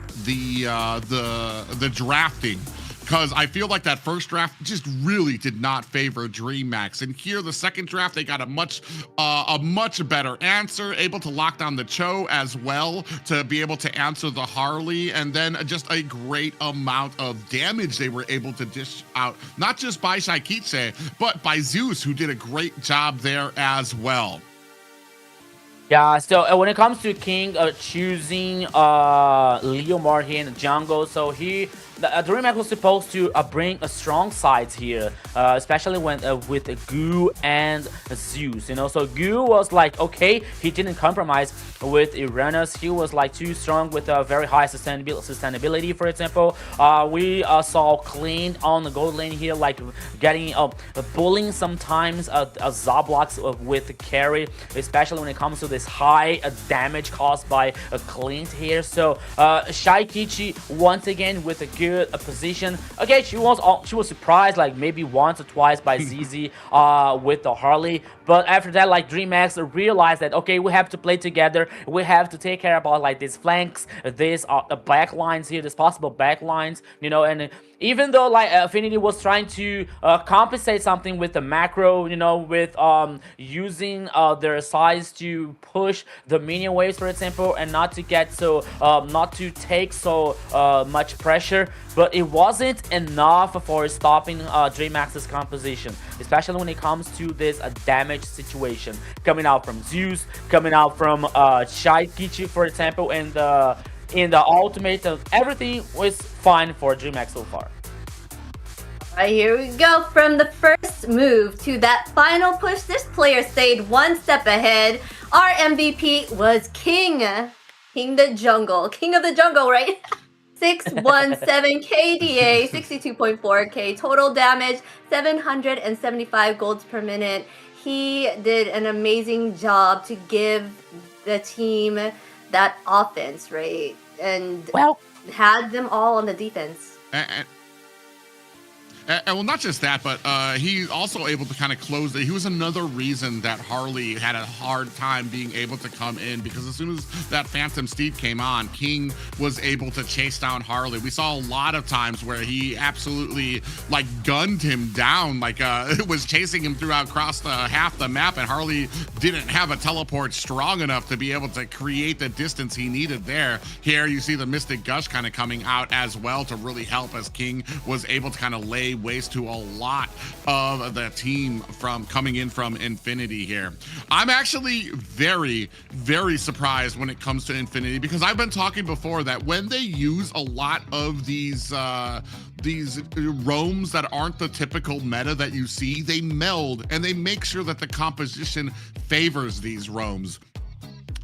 drafting. Because I feel like that first draft just really did not favor DreamMax. And here, the second draft, they got a much better answer, able to lock down the Cho as well to be able to answer the Harley, and then just a great amount of damage they were able to dish out, not just by Shaikiche, but by Zeus, who did a great job there as well.
Yeah, so when it comes to King choosing Leomar here in the jungle, so DreamMax was supposed to bring a strong sides here, especially when with Goo and Zeus, you know. So Goo was like, okay, he didn't compromise with Uranus. He was like too strong with a very high sustainability, for example. We saw Clean on the gold lane here, like getting bullying sometimes Zablox with carry, especially when it comes to this high damage caused by a Clint here. So Shaikiche once again with a good position. Okay, she was surprised like maybe once or twice by ZZ with the Harley, but after that, like DreamMax realized that okay, we have to play together. We have to take care about like these flanks, these back lines here, these possible back lines, you know. And even though like Affinity was trying to compensate something with the macro, you know, with using their size to push the minion waves, for example, and not to get so not to take so much pressure, but it wasn't enough for stopping DreamMax's composition, especially when it comes to this damage situation coming out from Zeus, coming out from Shaikiche, for example, and in the ultimate, everything was fine for DreamMax so far.
Alright, here we go. From the first move to that final push, this player stayed one step ahead. Our MVP was King. King the Jungle. King of the Jungle, right? 617 KDA, 62.4k total damage, 775 golds per minute. He did an amazing job to give the team that offense, right? And
well,
had them all on the defense.
And well, not just that, but he's also able to kind of close it. He was another reason that Harley had a hard time being able to come in, because as soon as that Phantom Steed came on, King was able to chase down Harley. We saw a lot of times where he absolutely like gunned him down, like was chasing him throughout across half the map, and Harley didn't have a teleport strong enough to be able to create the distance he needed there. Here you see the Mystic Gush kind of coming out as well to really help, as King was able to kind of lay waste to a lot of the team from coming in from Infinity here. I'm actually very, very surprised when it comes to Infinity, because I've been talking before that when they use a lot of these roams that aren't the typical meta that you see, they meld and they make sure that the composition favors these roams.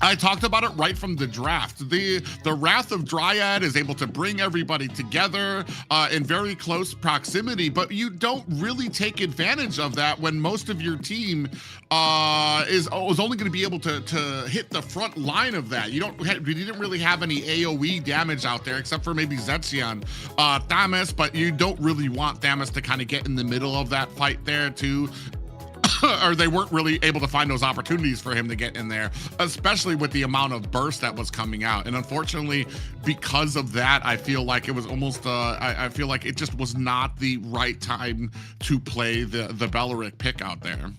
I talked about it right from the draft. The Wrath of Dryad is able to bring everybody together in very close proximity, but you don't really take advantage of that when most of your team is only going to be able to hit the front line of that. You didn't really have any AoE damage out there, except for maybe Zetzion, Thamus, but you don't really want Thamus to kind of get in the middle of that fight there too. Or they weren't really able to find those opportunities for him to get in there, especially with the amount of burst that was coming out. And unfortunately, because of that, I feel like it was almost, I feel like it just was not the right time to play the Beleric pick out there.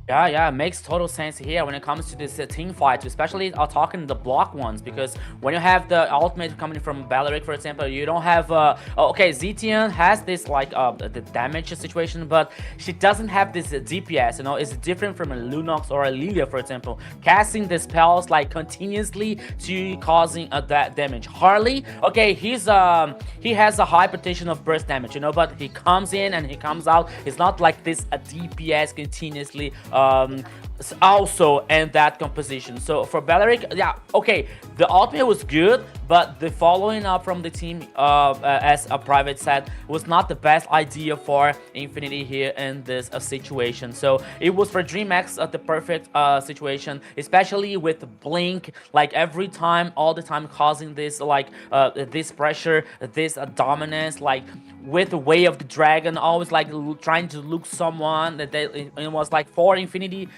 Yeah, it makes total sense here when it comes to this team fight, especially talking the block ones, because when you have the ultimate coming from Beleric, for example, you don't have okay, Zetzion has this like the damage situation, but she doesn't have this DPS, you know. It's different from a Lunox or a Lilia, for example, casting the spells like continuously to causing that damage. Harley, okay, he has a high potential of burst damage, you know, but he comes in and he comes out. It's not like this DPS continuously also in that composition. So for Beleric, yeah, okay, the ultimate was good, but the following up from the team, as a private set, was not the best idea for Infinity here in this situation. So it was for DreamX the perfect situation, especially with Blink, like every time, all the time, causing this like this pressure, this dominance, like with the Way of the Dragon, always like trying to look someone that it was like for Infinity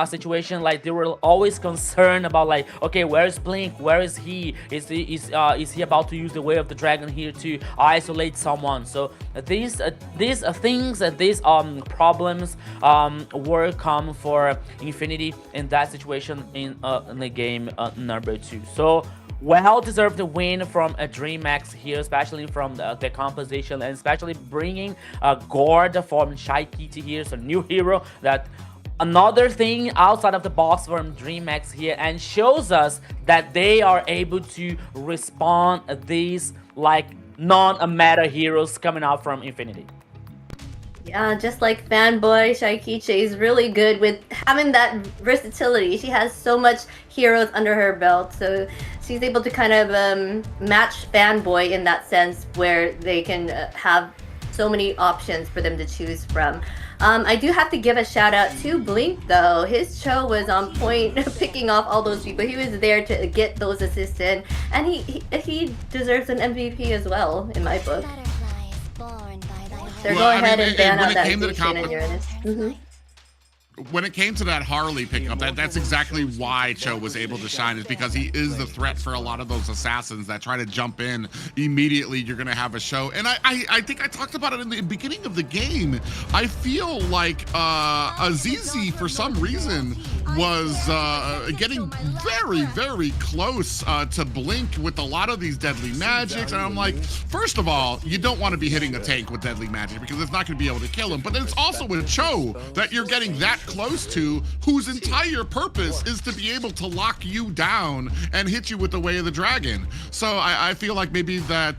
situation, like they were always concerned about like, okay, where is Blink, where is he, is he about to use the Way of the Dragon here to isolate someone? So these things, these problems were come for Infinity in that situation in the game number 2. So well-deserved win from a DreamX here, especially from the composition, and especially bringing Gord from Shy Kitty here, so new hero, that another thing outside of the box from DreamX here, and shows us that they are able to respond these like non-meta heroes coming out from Infinity.
Yeah, just like Fanboy, Shaikiche is really good with having that versatility. She has so much heroes under her belt, so she's able to kind of match Fanboy in that sense, where they can have so many options for them to choose from. I do have to give a shout out to Blink though. His show was on point, picking off all those people. He was there to get those assists in, and he deserves an MVP as well in my book. Go ahead and ban out that Lucian and Uranus.
When it came to that Harley pickup, that's exactly why Cho was able to shine, is because he is the threat for a lot of those assassins that try to jump in immediately. You're going to have a show. And I think I talked about it in the beginning of the game. I feel like Azizi, for some reason, was getting very, very close to Blink with a lot of these deadly magics. And I'm like, first of all, you don't want to be hitting a tank with deadly magic, because it's not going to be able to kill him. But then it's also with Cho that you're getting that close to, whose entire purpose is to be able to lock you down and hit you with the Way of the Dragon. So I feel like maybe that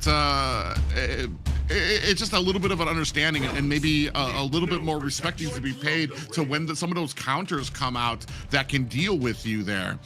it's just a little bit of an understanding, and maybe a little bit more respect needs to be paid to when some of those counters come out that can deal with you there.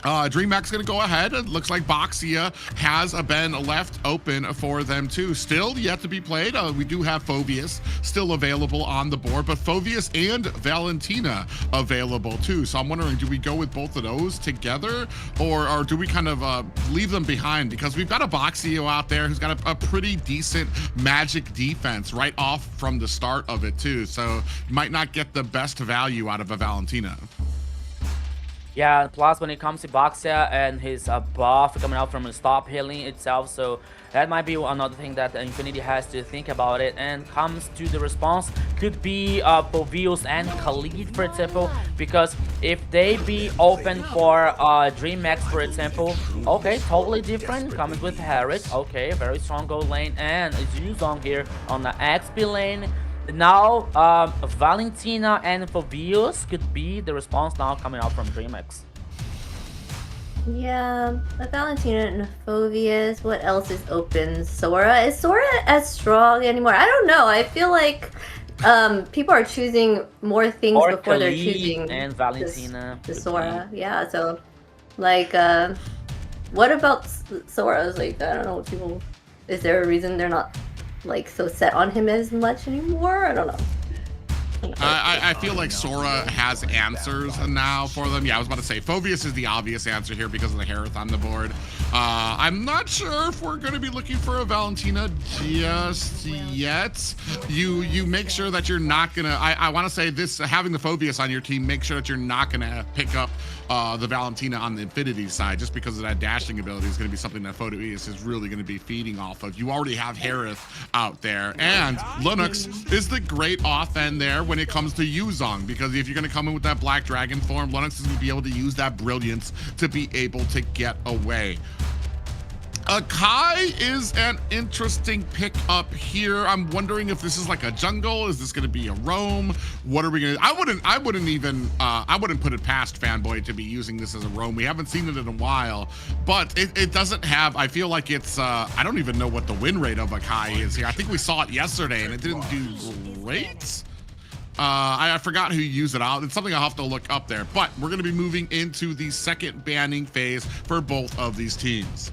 DreamHack's gonna go ahead. It looks like Boxia has a Ben left open for them too. Still yet to be played. We do have Phoveus still available on the board, but Phoveus and Valentina available too. So I'm wondering, do we go with both of those together, or do we kind of leave them behind? Because we've got a Boxio out there who's got a pretty decent magic defense right off from the start of it too. So you might not get the best value out of a Valentina.
Yeah, plus when it comes to Boxia and his buff coming out from the stop healing itself, so that might be another thing that Infinity has to think about it. And comes to the response, could be Phoveus and Khalid, for example, because if they be open for DreamHack, for example, okay, totally different, coming with Harris, okay, very strong gold lane, and Yuzong here on the XP lane. Now, Valentina and Phoveus could be the response now coming out from DreamHack.
Yeah, Valentina and Phoveus. What else is open? Sora. Is Sora as strong anymore? I don't know. I feel like people are choosing more things
Or
before they're
Khalid
choosing
and Valentina.
the Sora. Yeah, so like what about Sora? Like, I don't know, people, is there a reason they're not like so set on him as much anymore? I don't know.
I feel like Sora has answers now for them. Yeah, I was about to say Phoveus is the obvious answer here because of the Harith on the board. I'm not sure if we're going to be looking for a Valentina just yet. You make sure that you're not going to, I want to say this, having the Phoveus on your team, make sure that you're not going to pick up the Valentina on the Infinity side, just because of that dashing ability is going to be something that Phoveus is really going to be feeding off of. You already have Harith out there, and Lunux is the great off-end there when it comes to Yuzong, because if you're going to come in with that Black Dragon form, Lunux is going to be able to use that brilliance to be able to get away. Kai is an interesting pick up here. I'm wondering if this is like a jungle. Is this going to be a roam? What are we going to? I wouldn't put it past Fanboy to be using this as a roam. We haven't seen it in a while, but it doesn't have. I feel like it's. I don't even know what the win rate of a Kai is here. I think we saw it yesterday and it didn't do great. I forgot who used it out. It's something I'll have to look up there. But we're going to be moving into the second banning phase for both of these teams.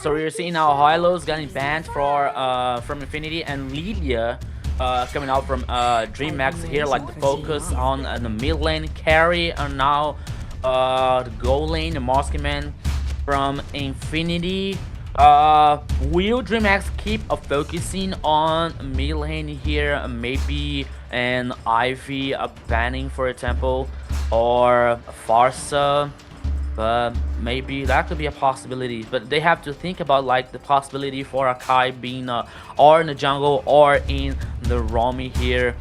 So we're seeing now Hylos getting banned from Infinity, and Lilia coming out from DreamHack here, like the focus on the mid lane carry, and now the gold lane, the Moskman from Infinity. Will DreamHack keep focusing on mid lane here? Maybe an Ivy banning, for example, or a Farsa. But maybe that could be a possibility, but they have to think about like the possibility for a Kai being or in the jungle or in the roaming here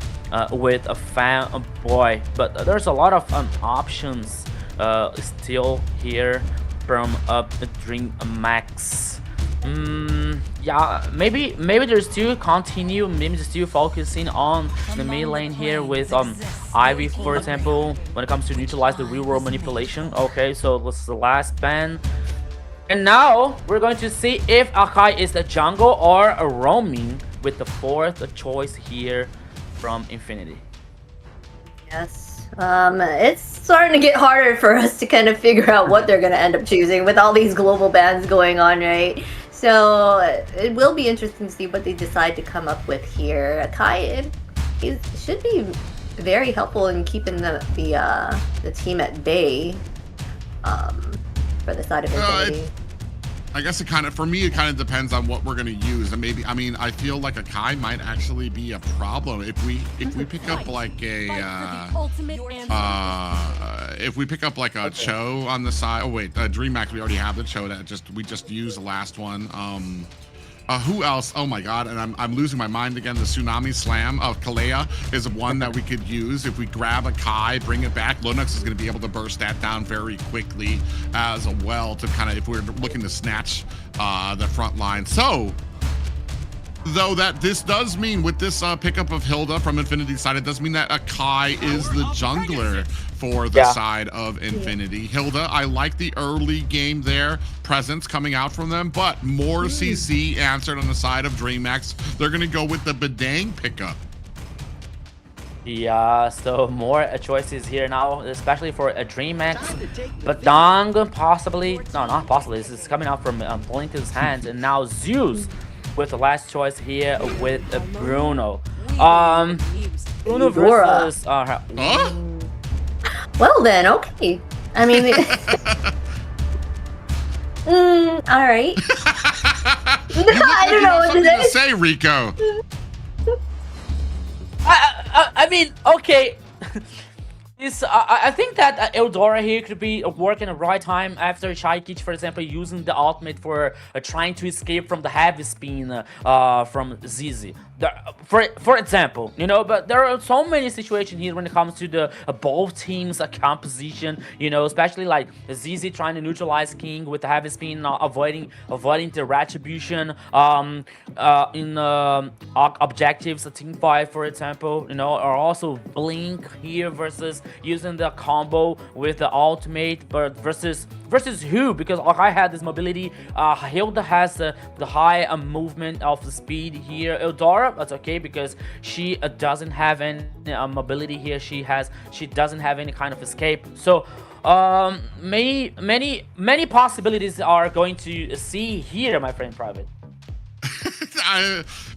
with a Fanboy. But there's a lot of options still here from DreamHack. Yeah, maybe they're still continue, maybe they're still focusing on the mid lane here with Ivy, for example, when it comes to neutralize the real world manipulation. Okay, so this is the last ban, and now we're going to see if Akai is a jungle or a roaming with the fourth choice here from Infinity.
Yes, it's starting to get harder for us to kind of figure out what they're going to end up choosing with all these global bans going on, right? So it will be interesting to see what they decide to come up with here. Kai should be very helpful in keeping the team at bay for the side of Infinity.
I guess it kind of, for me, it kind of depends on what we're going to use, and maybe, I mean, I feel like a Kai might actually be a problem if we pick up like a if we pick up like a Cho on the side. Oh wait, DreamHack, we already have the Cho that we just used the last one. Who else? Oh my god, and I'm losing my mind again. The Tsunami Slam of Kalea is one that we could use if we grab a Kai, bring it back. Linux is going to be able to burst that down very quickly as well to kind of, if we're looking to snatch the front line. So, though that this does mean with this pickup of Hilda from Infinity side, it does mean that a Kai is the jungler for the side of Infinity. Hilda, I like the early game there, presence coming out from them, but more CC answered on the side of DreamHack. They're going to go with the Bedang pickup.
Yeah, so more choices here now, especially for a DreamHack. But Dong possibly, no, not possibly. This is coming out from Blink's hands, and now Zeus with the last choice here with Bruno. Bruno
Eudora.
versus.
Well then, okay. I mean, all right. I don't know what to
say, Rico.
I mean, okay. I think that Eudora here could be working the right time after Shaikichi, for example, using the ultimate for trying to escape from the heavy spin from ZZ. For example, you know, but there are so many situations here when it comes to the both teams' composition, you know, especially like ZZ trying to neutralize King with the heavy spin, avoiding the retribution in objectives, team fight, for example, you know, or also Blink here versus using the combo with the ultimate, but versus who? Because I had this mobility. Hilda has the high movement of the speed here. Eudora, that's okay because she doesn't have any mobility here. She doesn't have any kind of escape. So many possibilities are going to see here, my friend Private.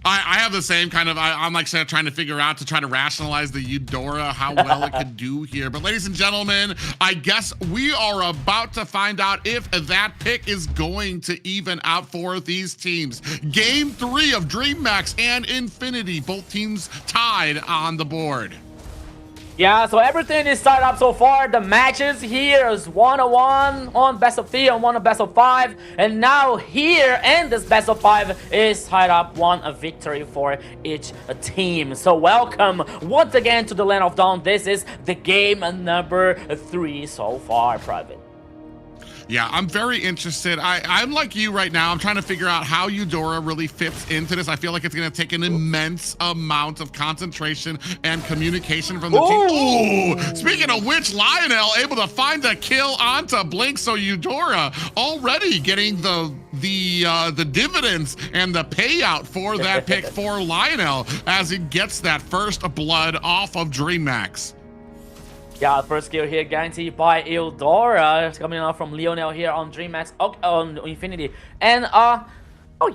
I have the same kind of, I'm like trying to figure out to try to rationalize the Eudora, how well it could do here. But ladies and gentlemen, I guess we are about to find out if that pick is going to even out for these teams. Game 3 of DreamHack and Infinity, both teams tied on the board.
Yeah, so everything is started up so far. The matches here is 1-1 on best of 3 and 1 on best of 5. And now here in this best of 5 is tied up a victory for each team. So welcome once again to the Land of Dawn. This is the game number 3 so far, Private.
Yeah, I'm very interested. I'm like you right now. I'm trying to figure out how Eudora really fits into this. I feel like it's going to take an immense amount of concentration and communication from the team. Ooh! Speaking of which, Lionel able to find a kill onto Blink. So Eudora already getting the dividends and the payout for that pick for Lionel as he gets that first blood off of DreamHack.
Yeah, first kill here guaranteed by Eudora. It's coming out from Lionel here on DreamHack on Infinity. And oh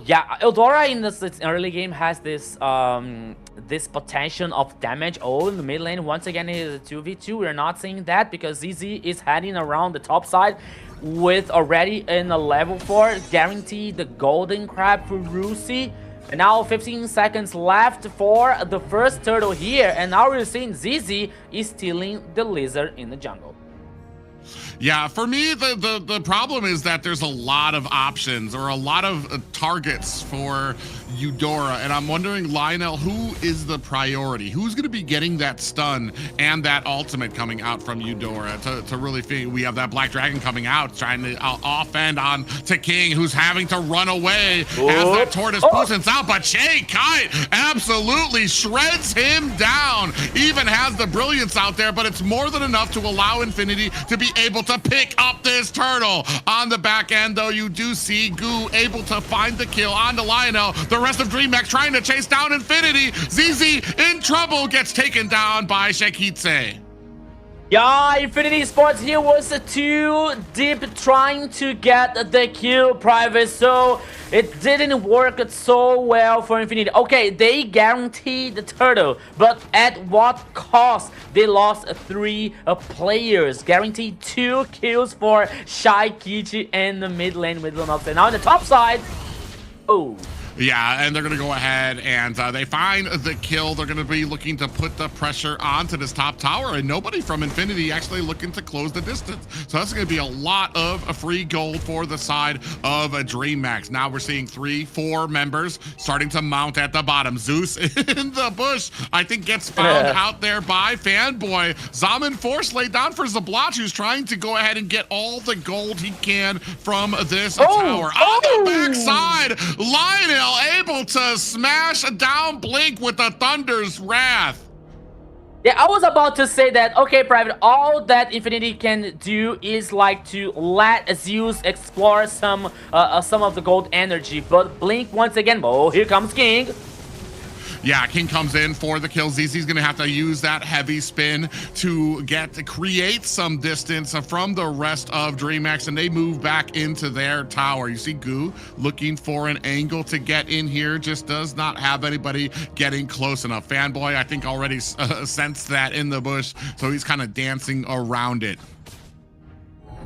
yeah, Eudora in this early game has this this potential of damage. Oh, in the mid lane once again it is a 2v2. We're not seeing that because ZZ is heading around the top side with already in a level 4 guaranteed the golden crab for Rusi. And now 15 seconds left for the first turtle here. And now we're seeing ZZ is stealing the lizard in the jungle.
Yeah, for me, the problem is that there's a lot of options or a lot of targets for Eudora, and I'm wondering, Lionel, who is the priority? Who's going to be getting that stun and that ultimate coming out from Eudora to really feel? We have that Black Dragon coming out, trying to offend on to King, who's having to run away as that Tortoise pushes out, but Shay Kite absolutely shreds him down. Even has the brilliance out there, but it's more than enough to allow Infinity to be able to pick up this turtle. On the back end, though, you do see Goo able to find the kill onto Lionel. The rest of DreamHack trying to chase down Infinity. ZZ in trouble, gets taken down by Shekitse.
Yeah, Infinity Esports here was too deep trying to get the kill, Private, so it didn't work so well for Infinity. Okay, they guaranteed the turtle, but at what cost? They lost 3 players, guaranteed 2 kills for Shaikichi in the mid lane with Lunox. And now on the top side,
yeah, and they're going to go ahead and they find the kill. They're going to be looking to put the pressure onto this top tower, and nobody from Infinity actually looking to close the distance. So that's going to be a lot of free gold for the side of DreamHack. Now we're seeing 3-4 members starting to mount at the bottom. Zeus in the bush, I think, gets found out there by Fanboy. Zaman Force laid down for Zablach, who's trying to go ahead and get all the gold he can from this tower. On the backside, Lionel able to smash down Blink with the Thunder's Wrath.
Yeah, I was about to say that, okay, Private, all that Infinity can do is like to let Zeus explore some of the gold energy, but Blink once again, here comes King.
Yeah, King comes in for the kill. ZZ's gonna have to use that heavy spin to create some distance from the rest of DreamHack, and they move back into their tower. You see Goo looking for an angle to get in here, just does not have anybody getting close enough. Fanboy, I think, already sensed that in the bush, so he's kind of dancing around it.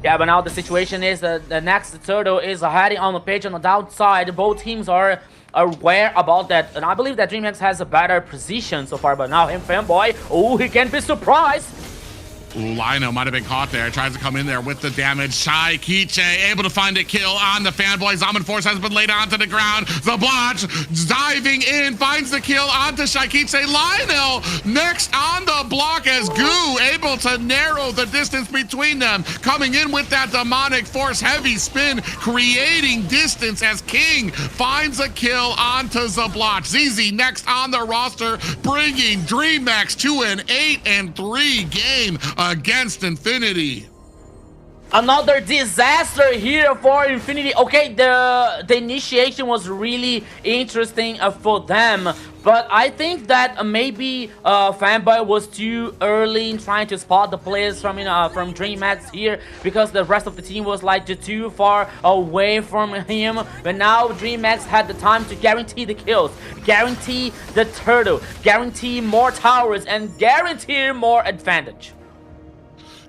Yeah, but now the situation is that the next turtle is hiding on the pitch on the downside. Both teams are aware about that, and I believe that DreamHack has a better position so far, but now him, Fanboy, oh, he can't be surprised.
Ooh, Lino might have been caught there. Tries to come in there with the damage. Shy Kiche able to find a kill on the Fanboy. Zaman Force has been laid onto the ground. Zablach diving in, finds the kill onto Shy Kiche. Lionel next on the block as Goo able to narrow the distance between them. Coming in with that demonic force heavy spin, creating distance as King finds a kill onto Zablach. ZZ next on the roster, bringing DreamHack to an 8-3 game against Infinity.
Another disaster here for Infinity. Okay, the initiation was really interesting for them, but I think that maybe Fanboy was too early in trying to spot the players from DreamHack here, because the rest of the team was like too far away from him. But now DreamHack had the time to guarantee the kills, guarantee the turtle, guarantee more towers, and guarantee more advantage.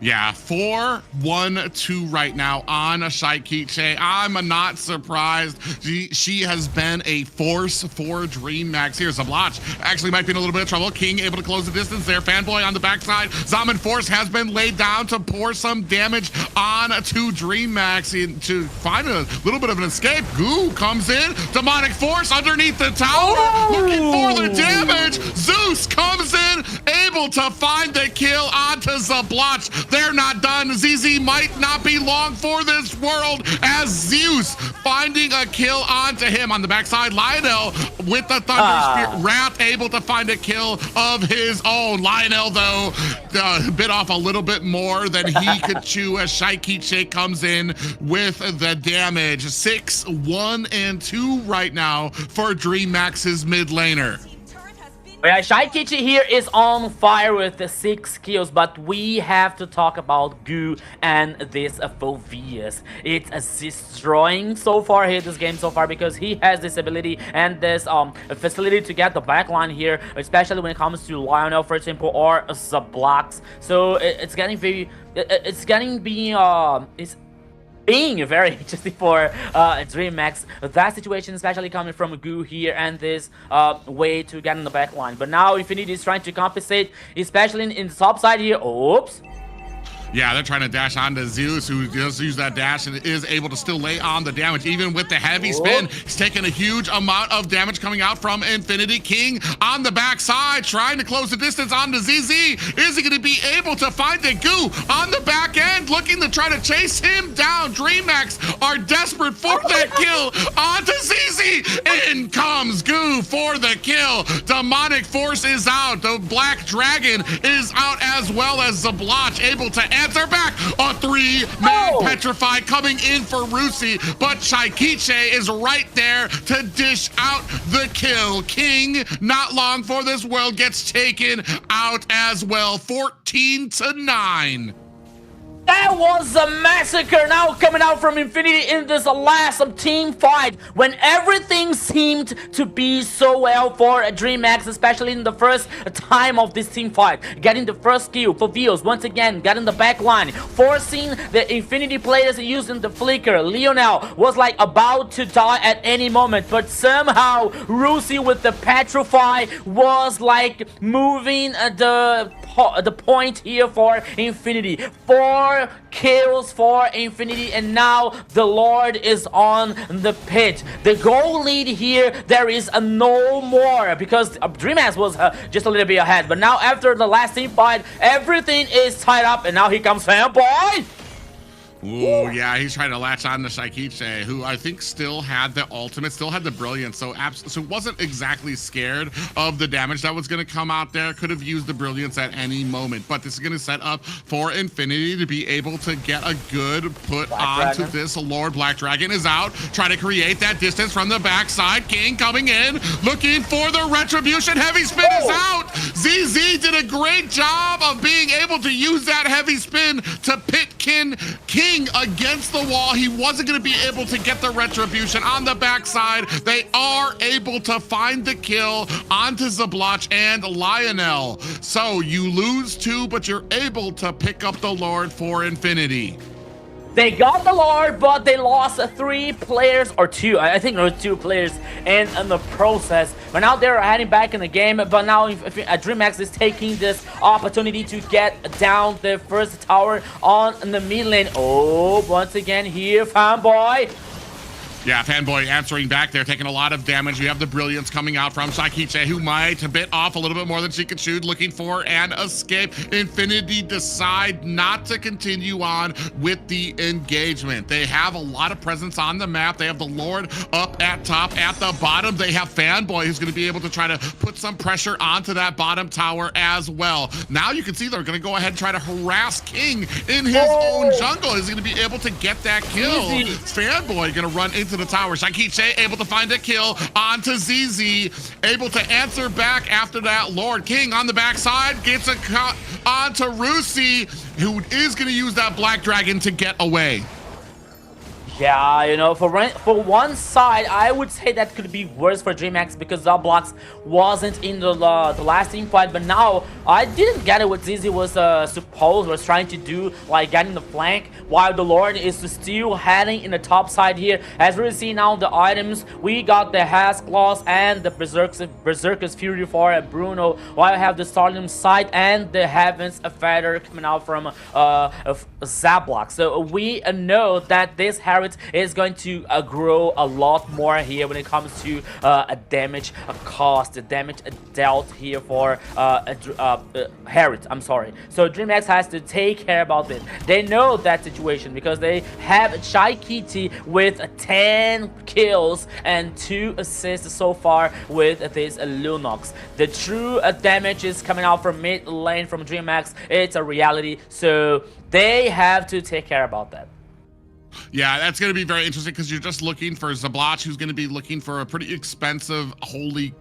Yeah, 4-1-2 right now on Shy Kiche. I'm not surprised. She has been a force for DreamHack here. Zablach actually might be in a little bit of trouble. King able to close the distance there. Fanboy on the backside. Zaman Force has been laid down to pour some damage on to DreamHack to find a little bit of an escape. Goo comes in. Demonic Force underneath the tower. Looking for the damage. Zeus comes in, able to find the kill onto Zablach. They're not done. ZZ might not be long for this world as Zeus finding a kill onto him on the backside. Lionel with the Thunder Spirit. Wrath able to find a kill of his own. Lionel, though, bit off a little bit more than he could chew as Shy Kiche comes in with the damage. 6-1-2 right now for DreamHack's mid laner.
Yeah, Shy Kiche here is on fire with the 6 kills, but we have to talk about Goo and this Phoveus. It's destroying so far here this game so far, because he has this ability and this facility to get the backline here, especially when it comes to Lionel, for example, or Zablach. So it's getting very, being very interesting for DreamHack. That situation, especially coming from Goo here and this way to get in the back line. But now Infinity is trying to compensate, especially in the top side here. Oops.
Yeah, they're trying to dash onto Zeus, who does use that dash and is able to still lay on the damage. Even with the heavy spin, he's taking a huge amount of damage coming out from Infinity. King on the backside, trying to close the distance onto ZZ. Is he going to be able to find the Goo on the back end, looking to try to chase him down? DreamHack are desperate for that kill onto ZZ. In comes Goo for the kill. Demonic Force is out. The Black Dragon is out, as well as Zablach able to answer back. A 3-man Petrify coming in for Rusi, but Shy Kiche is right there to dish out the kill. King, not long for this world, gets taken out as well. 14-9.
That was a massacre now coming out from Infinity in this last team fight, when everything seemed to be so well for DreamHack, especially in the first time of this team fight. Getting the first kill for Vios, once again getting the back line, forcing the Infinity players using the flicker. Lionel was like about to die at any moment, but somehow Rusi with the Petrify was like moving the point here for Infinity. 4 kills for Infinity, and now the Lord is on the pitch. The goal lead here, there is no more, because DreamHack was just a little bit ahead, but now after the last team fight, everything is tied up, and now here comes Fanboy.
Ooh, yeah, he's trying to latch on to Shaikiche, who I think still had the ultimate, still had the brilliance, so wasn't exactly scared of the damage that was going to come out there. Could have used the brilliance at any moment, but this is going to set up for Infinity to be able to get a good put onto this. Lord Black Dragon is out, trying to create that distance from the backside. King coming in, looking for the retribution. Heavy spin is out. ZZ did a great job of being able to use that heavy spin to pit King against the wall. He wasn't going to be able to get the retribution on the backside. They are able to find the kill onto Zabloch and Lionel. So you lose 2, but you're able to pick up the Lord for Infinity.
They got the Lord, but they lost 3 players, or 2. I think there were 2 players in the process. But now they're heading back in the game. But now DreamHack is taking this opportunity to get down the first tower on the mid lane. Oh, once again here, Fanboy.
Yeah, Fanboy answering back there, taking a lot of damage. We have the brilliance coming out from Shaikiche, who might bit off a little bit more than she could chew, looking for an escape. Infinity decide not to continue on with the engagement. They have a lot of presence on the map. They have the Lord up at top. At the bottom, they have Fanboy, who's going to be able to try to put some pressure onto that bottom tower as well. Now you can see they're going to go ahead and try to harass King in his own jungle. Is he going to be able to get that kill? Fanboy going to run into the tower. Shaikiche able to find a kill onto ZZ, able to answer back after that. Lord King on the backside gets a cut onto Rusi, who is going to use that Black Dragon to get away.
Yeah, you know, for one side, I would say that could be worse for DreamHack because Zablox wasn't in the last team fight. But now, I didn't get it what ZZ was trying to do, like getting the flank, while the Lord is still heading in the top side here. As we see now the items, we got the Has Claws and the Berserker's Fury for Bruno, while I have the Stardom Sight and the Heaven's Feather coming out from Zablox. So we know that this Harriet is going to grow a lot more here when it comes to a damage cost, the damage dealt here for Harriet. I'm sorry. So DreamHack has to take care about this. They know that situation because they have Shaikiche with 10 kills and 2 assists so far with this Lunox. The true damage is coming out from mid lane from DreamHack. It's a reality, so they have to take care about that.
Yeah, that's going to be very interesting because you're just looking for Zabloch, who's going to be looking for a pretty expensive holy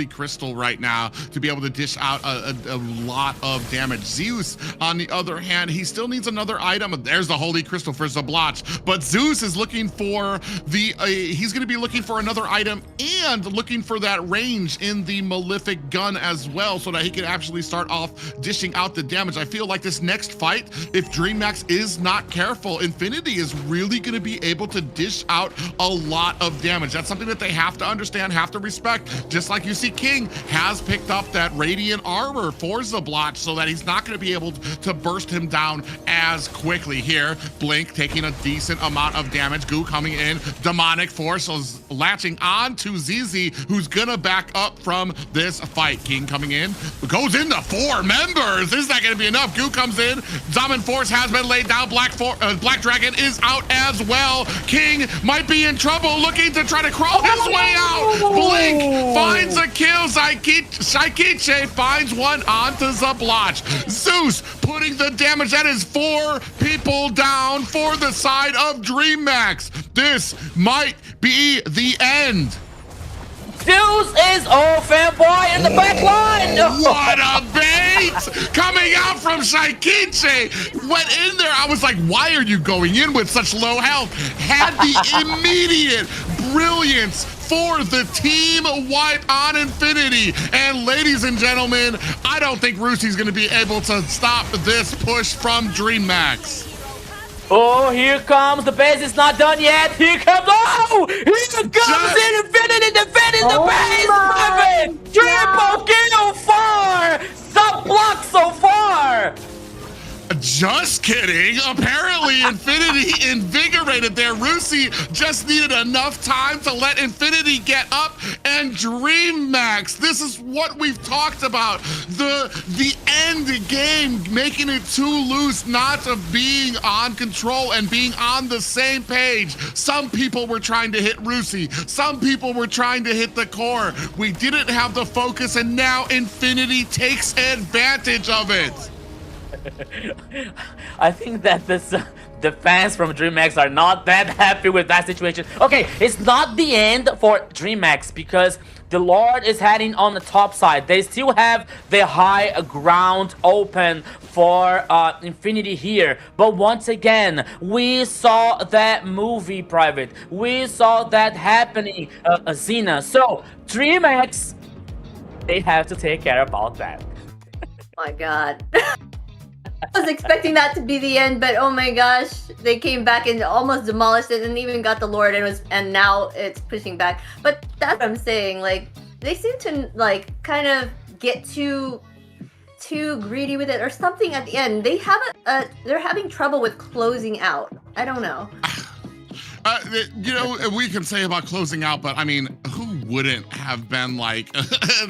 crystal right now to be able to dish out a lot of damage. Zeus, on the other hand, he still needs another item. There's the holy crystal for Zabloch, but Zeus is looking for he's going to be looking for another item and looking for that range in the Malefic gun as well, so that he can actually start off dishing out the damage. I feel like this next fight, if DreamHack is not careful, Infinity is really going to be able to dish out a lot of damage. That's something that they have to understand, have to respect. Just like you see King has picked up that Radiant Armor for Zabloch so that he's not going to be able to burst him down as quickly. Here, Blink taking a decent amount of damage. Goo coming in. Demonic Force is latching on to ZZ, who's going to back up from this fight. King coming in. Goes into 4 members. This is not going to be enough. Goo comes in. Domin Force has been laid down. Black Dragon is out as well. King might be in trouble, looking to try to crawl his way out. Blink finds a kill. Shaikiche finds one onto Zabloch. Zeus putting the damage. That is 4 people down for the side of DreamHack. This might be the end.
Zeus is Fanboy in the back line.
What a bait coming out from Shaikiche. Went in there. I was like, why are you going in with such low health? Had the immediate brilliance for the team wipe on Infinity. And ladies and gentlemen, I don't think Rusi's going to be able to stop this push from DreamHack.
Oh, here comes the base. It's not done yet. Here comes. Oh, here comes Infinity defending the base. Triple kill for Zabloch so far.
Just kidding. Apparently, Infinity invigorated there. Rusi just needed enough time to let Infinity get up, and DreamMax. This is what we've talked about. The end game, making it too loose, not of being on control and being on the same page. Some people were trying to hit Rusi. Some people were trying to hit the core. We didn't have the focus, and now Infinity takes advantage of it.
I think that the fans from DreamHack are not that happy with that situation. Okay, it's not the end for DreamHack because the Lord is heading on the top side. They still have the high ground open for Infinity here. But once again, we saw that movie, Private. We saw that happening, Xena. So, DreamHack, they have to take care about that.
Oh my god. I was expecting that to be the end, but oh my gosh, they came back and almost demolished it and even got the Lord and now it's pushing back. But that's what I'm saying, like they seem to like kind of get too greedy with it or something at the end. They're having trouble with closing out. I don't know.
You know, we can say about closing out, but I mean, who wouldn't have been like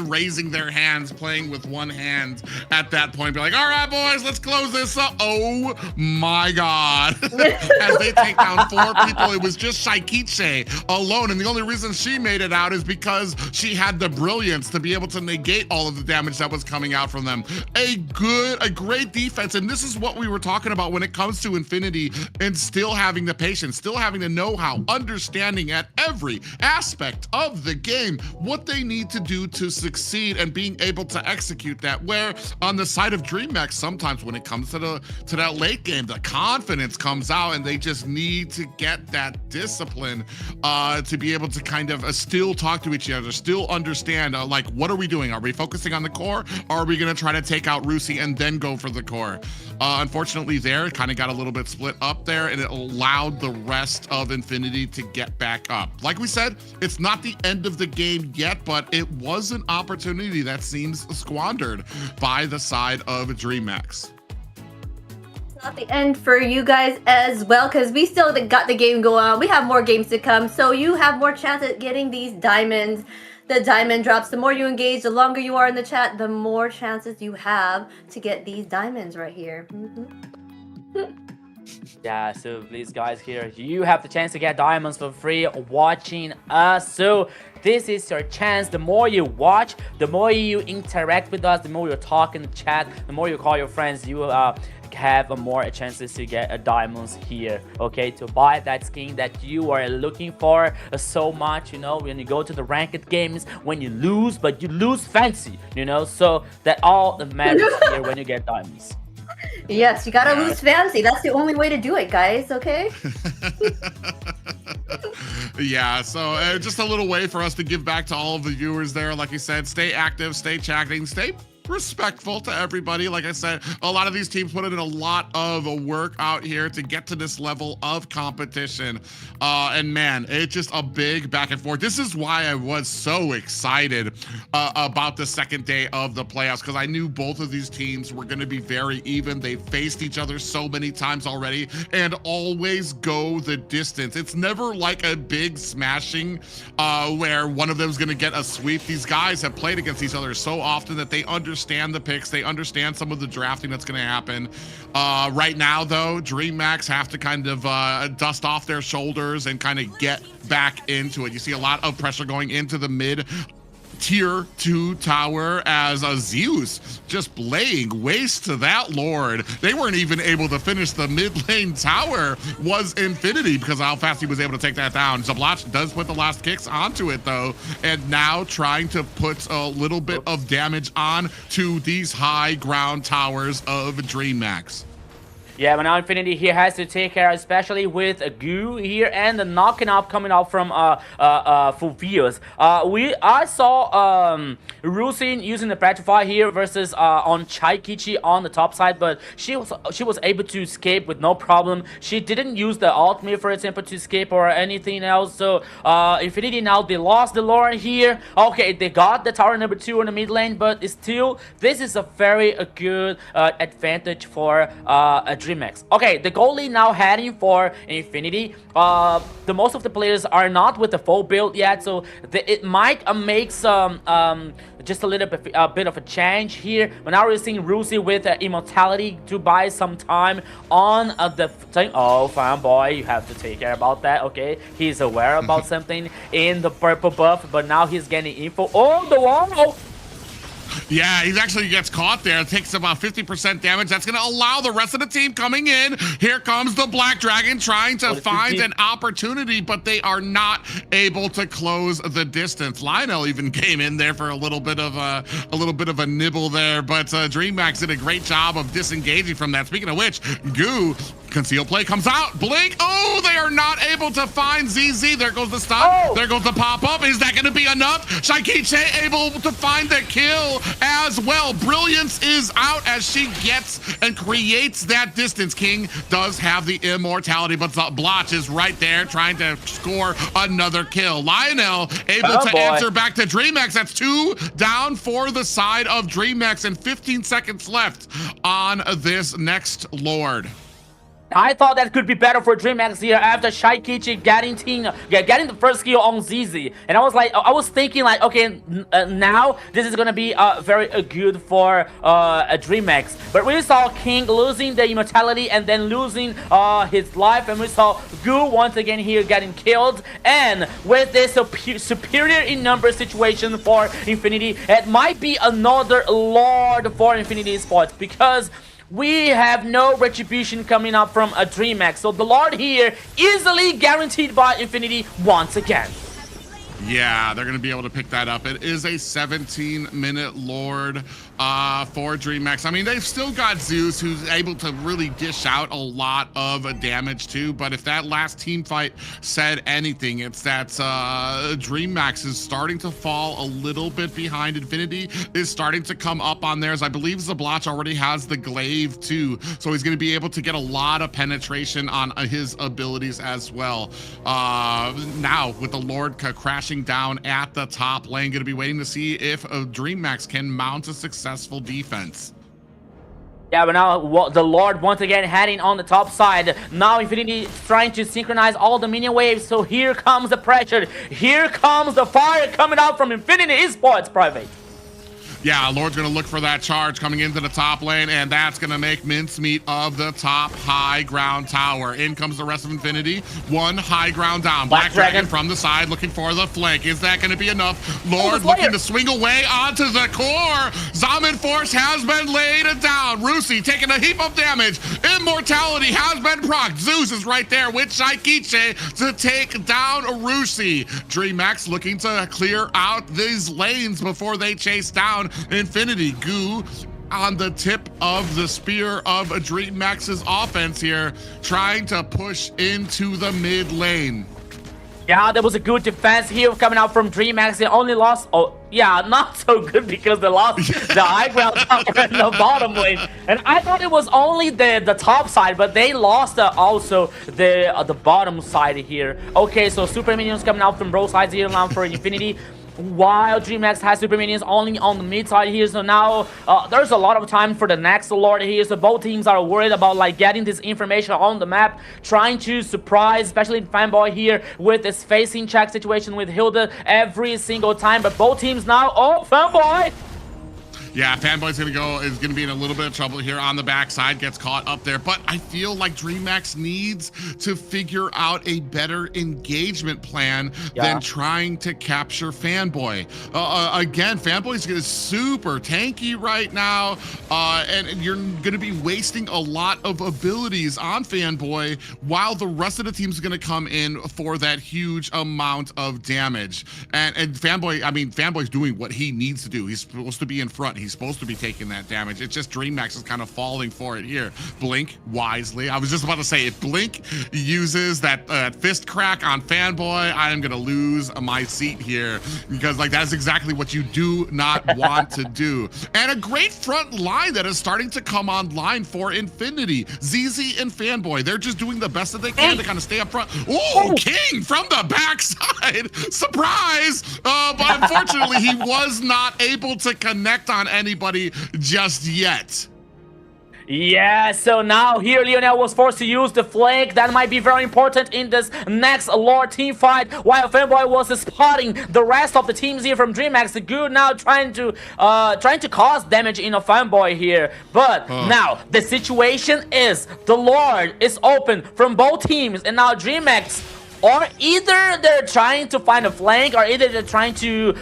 raising their hands, playing with one hand at that point, be like, all right, boys, let's close this up. Oh my God. As they take down 4 people, it was just Shaikiche alone. And the only reason she made it out is because she had the brilliance to be able to negate all of the damage that was coming out from them. A great defense. And this is what we were talking about when it comes to Infinity and still having the patience, still having the know-how, understanding at every aspect of the game what they need to do to succeed and being able to execute that. Where on the side of DreamHack, sometimes when it comes to that late game, the confidence comes out and they just need to get that discipline to be able to kind of still talk to each other, still understand like, what are we doing? Are we focusing on the core, or are we going to try to take out Rusi and then go for the core? Unfortunately, there it kind of got a little bit split up there, and it allowed the rest of Infinity to get back up. Like we said, it's not the end of the game yet, but it was an opportunity that seems squandered by the side of DreamHack.
Not the end for you guys as well, because we still got the game going on. We have more games to come, so you have more chance at getting these diamonds. The diamond drops. The more you engage, the longer you are in the chat, the more chances you have to get these diamonds right here.
Yeah, so please guys, here you have the chance to get diamonds for free watching us. So this is your chance. The more you watch, the more you interact with us, the more you talk in the chat, the more you call your friends, you have more chances to get diamonds here, okay, to buy that skin that you are looking for so much, you know, when you go to the ranked games, when you lose, but you lose fancy, you know, so that all matters here when you get diamonds.
Yes, you gotta lose fancy. That's the only way to do it, guys, okay?
Yeah, so just a little way for us to give back to all of the viewers there. Like you said, stay active, stay chatting, stay respectful to everybody. Like I said, a lot of these teams put in a lot of work out here to get to this level of competition. And man, it's just a big back and forth. This is why I was so excited about the second day of the playoffs, because I knew both of these teams were going to be very even. They faced each other so many times already and always go the distance. It's never like a big smashing where one of them is going to get a sweep. These guys have played against each other so often that they understand the picks, they understand some of the drafting that's going to happen. Right now, though, DreamHack have to kind of dust off their shoulders and kind of get back into it. You see a lot of pressure going into the mid tier 2 tower as Zeus just laying waste to that Lord. They weren't even able to finish the mid lane tower, was Infinity, because of how fast he was able to take that down. Zablach does put the last kicks onto it though, and now trying to put a little bit of damage on to these high ground towers of DreamHack.
Yeah, but now Infinity here has to take care, especially with Goo here and the knocking up coming out from Fulvius. I saw Rusin using the Petrify here versus on Chaikichi on the top side, but she was able to escape with no problem. She didn't use the ultimate, for example, to escape or anything else. So Infinity now, they lost the Lauren here. Okay, they got the tower number 2 in the mid lane, but still, this is a very good advantage for DreamHack. Okay, the goalie now heading for Infinity. The most of the players are not with the full build yet, so it might make some just a little bit of a change here. But now we're seeing Rusi with Immortality to buy some time on the thing. Oh, fanboy, you have to take care about that. Okay, he's aware about something in the purple buff, but now he's getting info. Oh, the wall.
Yeah, he actually gets caught there. It takes about 50% damage. That's going to allow the rest of the team coming in. Here comes the Black Dragon trying to find an opportunity, but they are not able to close the distance. Lionel even came in there for a little bit of a nibble there, but DreamHack did a great job of disengaging from that. Speaking of which, Goo, conceal play comes out. Blink. Oh, they are not able to find ZZ. There goes the stun. Oh. There goes the pop-up. Is that going to be enough? Shaikiche able to find the kill as well. Brilliance is out as she gets and creates that distance. King does have the immortality, but Blotch is right there trying to score another kill. Lionel able to answer back to DreamHack. That's 2 down for the side of DreamHack and 15 seconds left on this next Lord.
I thought that could be better for DreamHack here after Shaikichi getting the first kill on ZZ, and I was thinking like, okay, now this is gonna be very good for DreamHack. But we saw King losing the immortality and then losing his life, and we saw Goo once again here getting killed. And with this superior in number situation for Infinity, it might be another Lord for Infinity Esports, because we have no retribution coming up from a DreamHack. So the Lord here easily guaranteed by Infinity once again.
Yeah, they're going to be able to pick that up. It is a 17-minute Lord for DreamHack. I mean, they've still got Zeus, who's able to really dish out a lot of damage too. But if that last team fight said anything, it's that DreamHack is starting to fall a little bit behind. Infinity is starting to come up on theirs. I believe Zablotch already has the glaive too, so he's going to be able to get a lot of penetration on his abilities as well. Now with the Lord crashing down at the top lane, going to be waiting to see if DreamHack can mount a successful defense.
Yeah, but now the Lord once again heading on the top side. Now Infinity trying to synchronize all the minion waves. So here comes the pressure. Here comes the fire coming out from Infinity Esports Private.
Yeah, Lord's going to look for that charge coming into the top lane, and that's going to make mincemeat of the top high ground tower. In comes the rest of Infinity. One high ground down. Black Dragon from the side looking for the flank. Is that going to be enough? Lord looking to swing away onto the core. Zaman Force has been laid down. Rusi taking a heap of damage. Immortality has been procced. Zeus is right there with Shaikiche to take down Rusi. DreamHack looking to clear out these lanes before they chase down Infinity. Goo on the tip of the spear of DreamHack's offense here, trying to push into the mid lane.
Yeah, that was a good defense here coming out from DreamHack. They only lost, oh yeah, not so good because they lost the high ground tower in the bottom lane. And I thought it was only the top side, but they lost also the bottom side here. Okay, so super minions coming out from both sides here now for Infinity, while DreamHack has super minions only on the mid side here. So now there's a lot of time for the next Lord here. So both teams are worried about like getting this information on the map, trying to surprise, especially Fanboy here with this facing check situation with Hilda every single time. But both teams now, oh, Fanboy!
Yeah, Fanboy's is gonna be in a little bit of trouble here on the backside, gets caught up there. But I feel like DreamHack needs to figure out a better engagement plan than trying to capture Fanboy. Again, Fanboy is super tanky right now, and you're gonna be wasting a lot of abilities on Fanboy while the rest of the team's gonna come in for that huge amount of damage. And Fanboy, I mean, Fanboy's doing what he needs to do. He's supposed to be in front. He's supposed to be taking that damage. It's just DreamHack is kind of falling for it here. Blink wisely. I was just about to say, if Blink uses that fist crack on Fanboy, I am going to lose my seat here, because like that's exactly what you do not want to do. And a great front line that is starting to come online for Infinity. ZZ and Fanboy, they're just doing the best that they can to kind of stay up front. Oh, King from the backside. Surprise! But unfortunately, he was not able to connect on anybody just yet.
Yeah, so now here Lionel was forced to use the flank. That might be very important in this next Lord team fight, while Fanboy was spotting the rest of the teams here from DreamHack. The Good now trying to cause damage in a Fanboy here. But now the situation is the Lord is open from both teams, and now DreamHack, or either they're trying to find a flank, or either they're trying to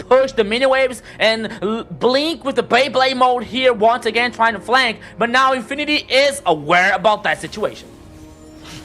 push the mini waves and blink with the Beyblade mode here once again trying to flank. But now Infinity is aware about that situation.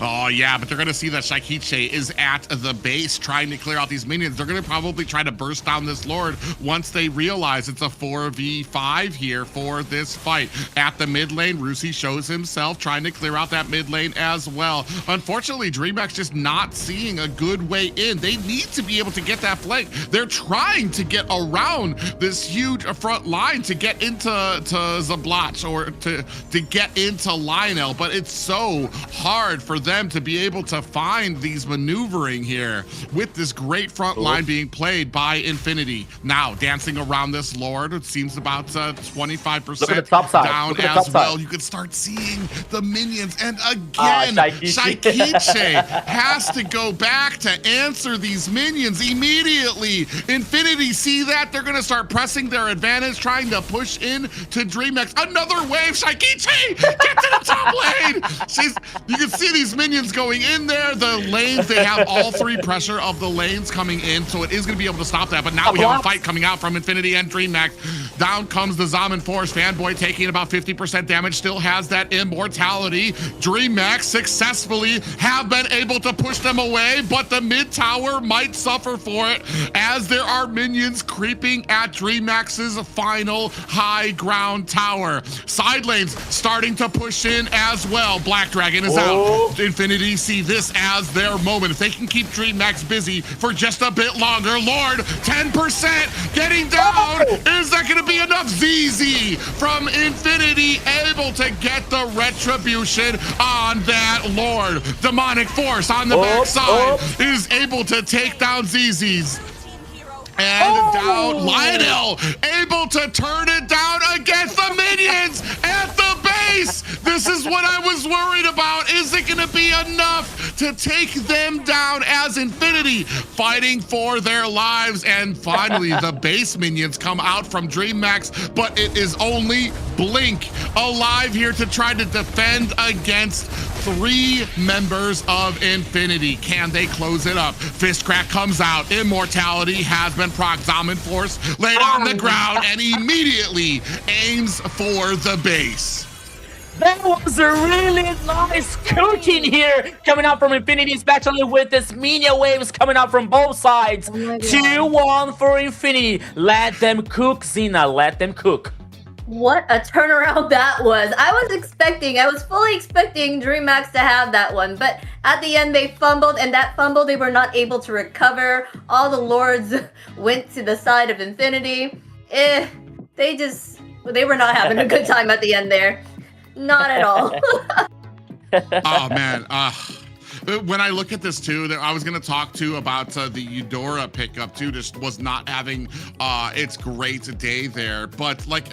Oh, yeah, but they're going to see that Shaikiche is at the base trying to clear out these minions. They're going to probably try to burst down this Lord once they realize it's a 4v5 here for this fight. At the mid lane, Rusi shows himself trying to clear out that mid lane as well. Unfortunately, DreamHack's just not seeing a good way in. They need to be able to get that flank. They're trying to get around this huge front line to get into Zablatch or to get into Lionel, but it's so hard for them to be able to find these maneuvering here with this great front line being played by Infinity. Now dancing around this Lord, it seems about 25% down as well. You can start seeing the minions, and again Shaikiche has to go back to answer these minions immediately. Infinity see that, they're gonna start pressing their advantage, trying to push in to DreamHack. Another wave, Shaikiche, get to the top lane. You can see these minions going in there. The lanes, they have all three pressure of the lanes coming in, so it is going to be able to stop that. But now we have a fight coming out from Infinity and DreamHack. Down comes the Zaman Force. Fanboy taking about 50% damage, still has that immortality. DreamHack successfully have been able to push them away, but the mid tower might suffer for it as there are minions creeping at DreamHack's final high ground tower. Side lanes starting to push in as well. Black Dragon is out. Infinity see this as their moment. If they can keep DreamHack busy for just a bit longer. Lord, 10% getting down. Is that going to be enough? ZZ from Infinity able to get the retribution on that Lord. Demonic Force on the backside is able to take down ZZ's. And down Lionel, able to turn it down against the minions at the base. This is what I was worried about. Is it going to be enough to take them down as Infinity fighting for their lives? And finally, the base minions come out from DreamHack, but it is only Blink alive here to try to defend against three members of Infinity. Can they close it up? Fist Crack comes out. Immortality has been proc. Zaman Force laid on the ground and immediately aims for the base.
That was a really nice cooking here coming out from Infinity, especially with this Minia waves coming out from both sides. 2-1 for Infinity. Let them cook, Xena. Let them cook.
What a turnaround that was. I was fully expecting DreamHack to have that one, but at the end they fumbled, and that fumble they were not able to recover. All the Lords went to the side of Infinity. They were not having a good time at the end there. Not at all.
Oh man, when I look at this too, I was gonna talk too about the Eudora pickup too, just was not having its great day there, but like,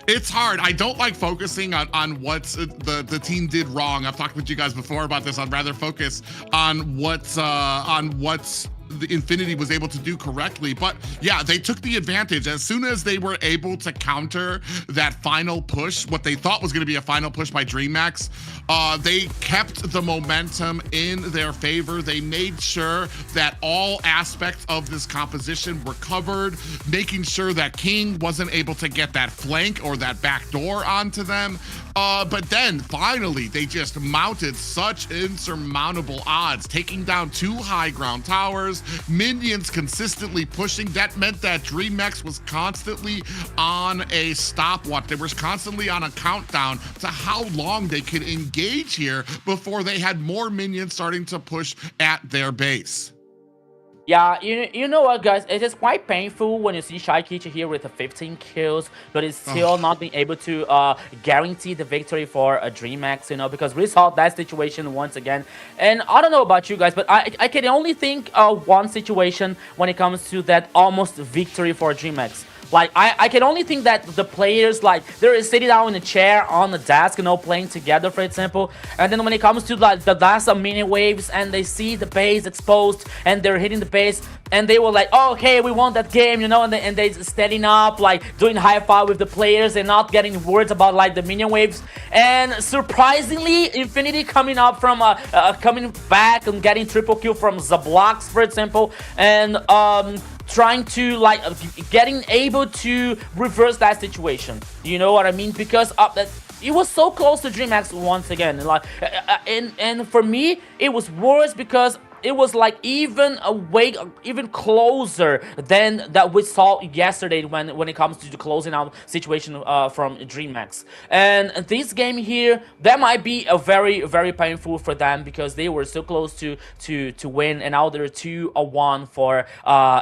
it's hard. I don't like focusing on what the team did wrong. I've talked with you guys before about this. I'd rather focus on what's the Infinity was able to do correctly. But yeah, they took the advantage. As soon as they were able to counter that final push, what they thought was going to be a final push by DreamHack, they kept the momentum in their favor. They made sure that all aspects of this composition were covered, making sure that King wasn't able to get that flank or that back door onto them. But then finally, they just mounted such insurmountable odds, taking down 2 high ground towers, minions consistently pushing. That meant that DreamHack was constantly on a stopwatch. They were constantly on a countdown to how long they could engage here before they had more minions starting to push at their base.
Yeah, you know what, guys? It is quite painful when you see Shaikichi here with 15 kills, but it's still not being able to guarantee the victory for DreamHack, you know, because we saw that situation once again. And I don't know about you guys, but I can only think of one situation when it comes to that almost victory for DreamHack. Like, I can only think that the players, like, they're sitting down in a chair on the desk, you know, playing together, for example. And then when it comes to like the last mini waves, and they see the base exposed, and they're hitting the base, and they were like, oh, okay, we won that game, you know, and they standing up, like, doing high five with the players and not getting words about, like, the minion waves. And surprisingly, Infinity coming up from, coming back and getting triple kill from Zablox, for example, and, trying to, like, getting able to reverse that situation. You know what I mean? Because it was so close to DreamHack once again. Like, and for me, it was worse because it was like even closer than that we saw yesterday when it comes to the closing out situation from DreamHack. And this game here, that might be a very, very painful for them because they were so close to win, and now they're 2-1 for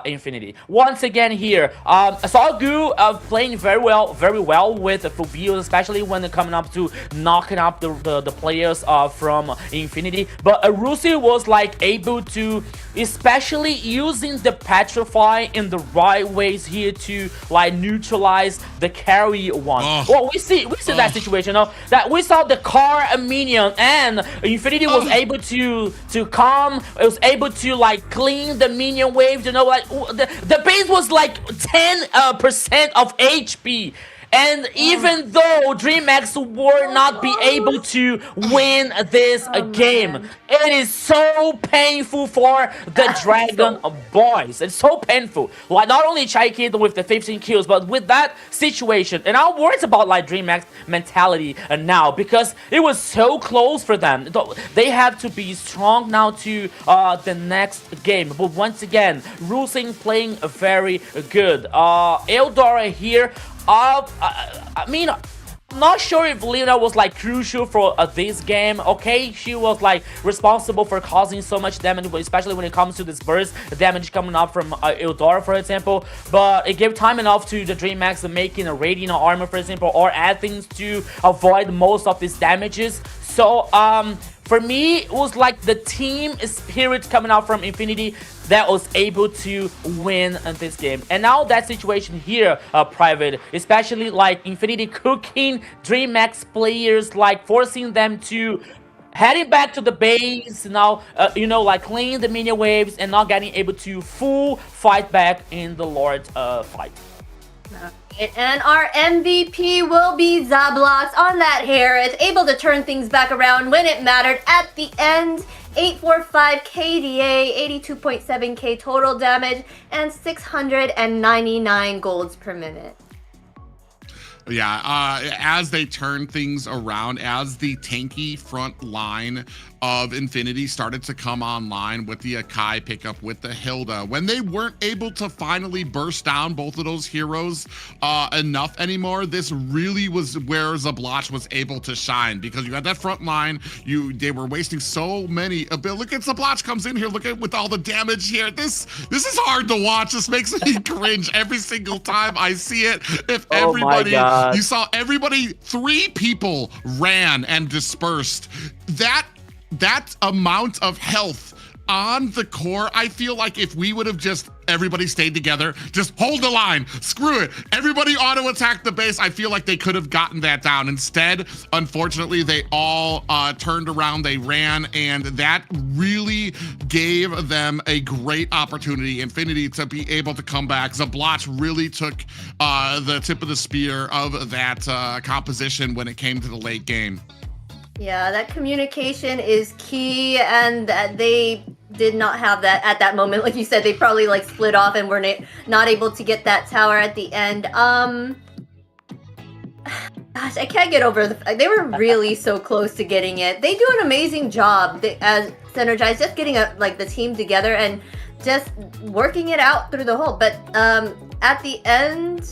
Infinity. Once again here, South Group playing very well with Fubios, especially when they're coming up to knocking up the players from Infinity. But Rusi was like able to, especially using the Petrify in the right ways here to like neutralize the carry one. Well, we see that situation, you know, that we saw the car minion, and Infinity was able to come, it was able to like clean the minion waves, you know, like the base was like 10% of HP. And even though DreamHack will not be able to win this game, it is so painful for the Dragon Boys. It's so painful. Like, not only Chaikid with the 15 kills, but with that situation. And I'm worried about like DreamHack's mentality now, because it was so close for them. They have to be strong now to the next game. But once again, Rusing playing very good. Eldora here. I mean, not sure if Lina was like crucial for this game. Okay, she was like responsible for causing so much damage, especially when it comes to this burst damage coming up from Eldora, for example. But it gave time enough to the DreamHack making a radiant armor, for example, or add things to avoid most of these damages. So for me, it was like the team spirit coming out from Infinity that was able to win this game. And now that situation here, Private, especially like Infinity cooking DreamHack players, like forcing them to heading back to the base now, you know, like clean the minion waves and not getting able to full fight back in the Lord fight.
And our MVP will be Zablox on that Harris, able to turn things back around when it mattered at the end. 845 KDA, 82.7k total damage, and 699 golds per minute.
Yeah, as they turn things around, as the tanky front line of Infinity started to come online with the Akai pickup, with the Hilda, when they weren't able to finally burst down both of those heroes enough anymore, this really was where Zabloch was able to shine, because you had that front line, they were wasting so many. Look at Zabloch comes in here, look at with all the damage here. This is hard to watch. This makes me cringe every single time I see it. If everybody, you saw everybody, 3 people ran and dispersed. That amount of health on the core, I feel like if we would have just everybody stayed together, just hold the line, screw it, everybody auto attack the base, I feel like they could have gotten that down. Instead, unfortunately, they all turned around, they ran, and that really gave them a great opportunity, Infinity, to be able to come back. Zabloch really took the tip of the spear of that composition when it came to the late game.
Yeah, that communication is key, and they did not have that at that moment. Like you said, they probably like split off and were not able to get that tower at the end. Gosh, I can't get over they were really so close to getting it. They do an amazing job as Synergize, just getting like the team together and just working it out through the whole. But at the end,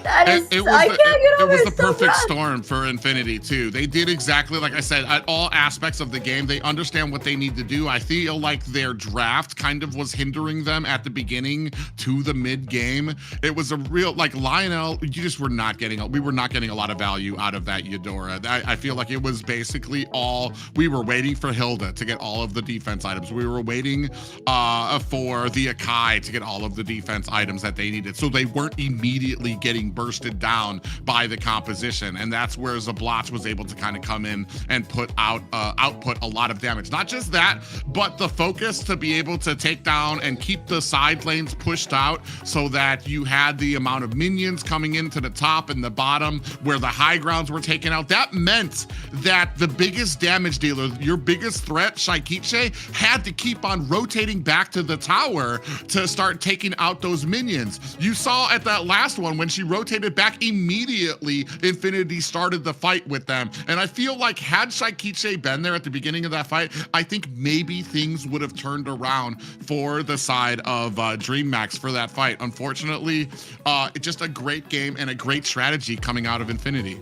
That is,
It
I can't get over
was
it.
the
It's so
perfect
rough.
storm for Infinity too. They did exactly like I said at all aspects of the game. They understand what they need to do. I feel like their draft kind of was hindering them at the beginning to the mid game. It was a real like Lionel. You just were not getting. We were not getting a lot of value out of that Eudora. I feel like it was basically all we were waiting for Hilda to get all of the defense items. We were waiting for the Akai to get all of the defense items that they needed. So they weren't immediately getting bursted down by the composition. And that's where Zablots was able to kind of come in and put out output a lot of damage. Not just that, but the focus to be able to take down and keep the side lanes pushed out so that you had the amount of minions coming into the top and the bottom where the high grounds were taken out. That meant that the biggest damage dealer, your biggest threat, Shaikiche, had to keep on rotating back to the tower to start taking out those minions. You saw at that last one when she rotated back immediately, Infinity started the fight with them. And I feel like had Shaikiche been there at the beginning of that fight, I think maybe things would have turned around for the side of DreamMax for that fight. Unfortunately, it's just a great game and a great strategy coming out of Infinity.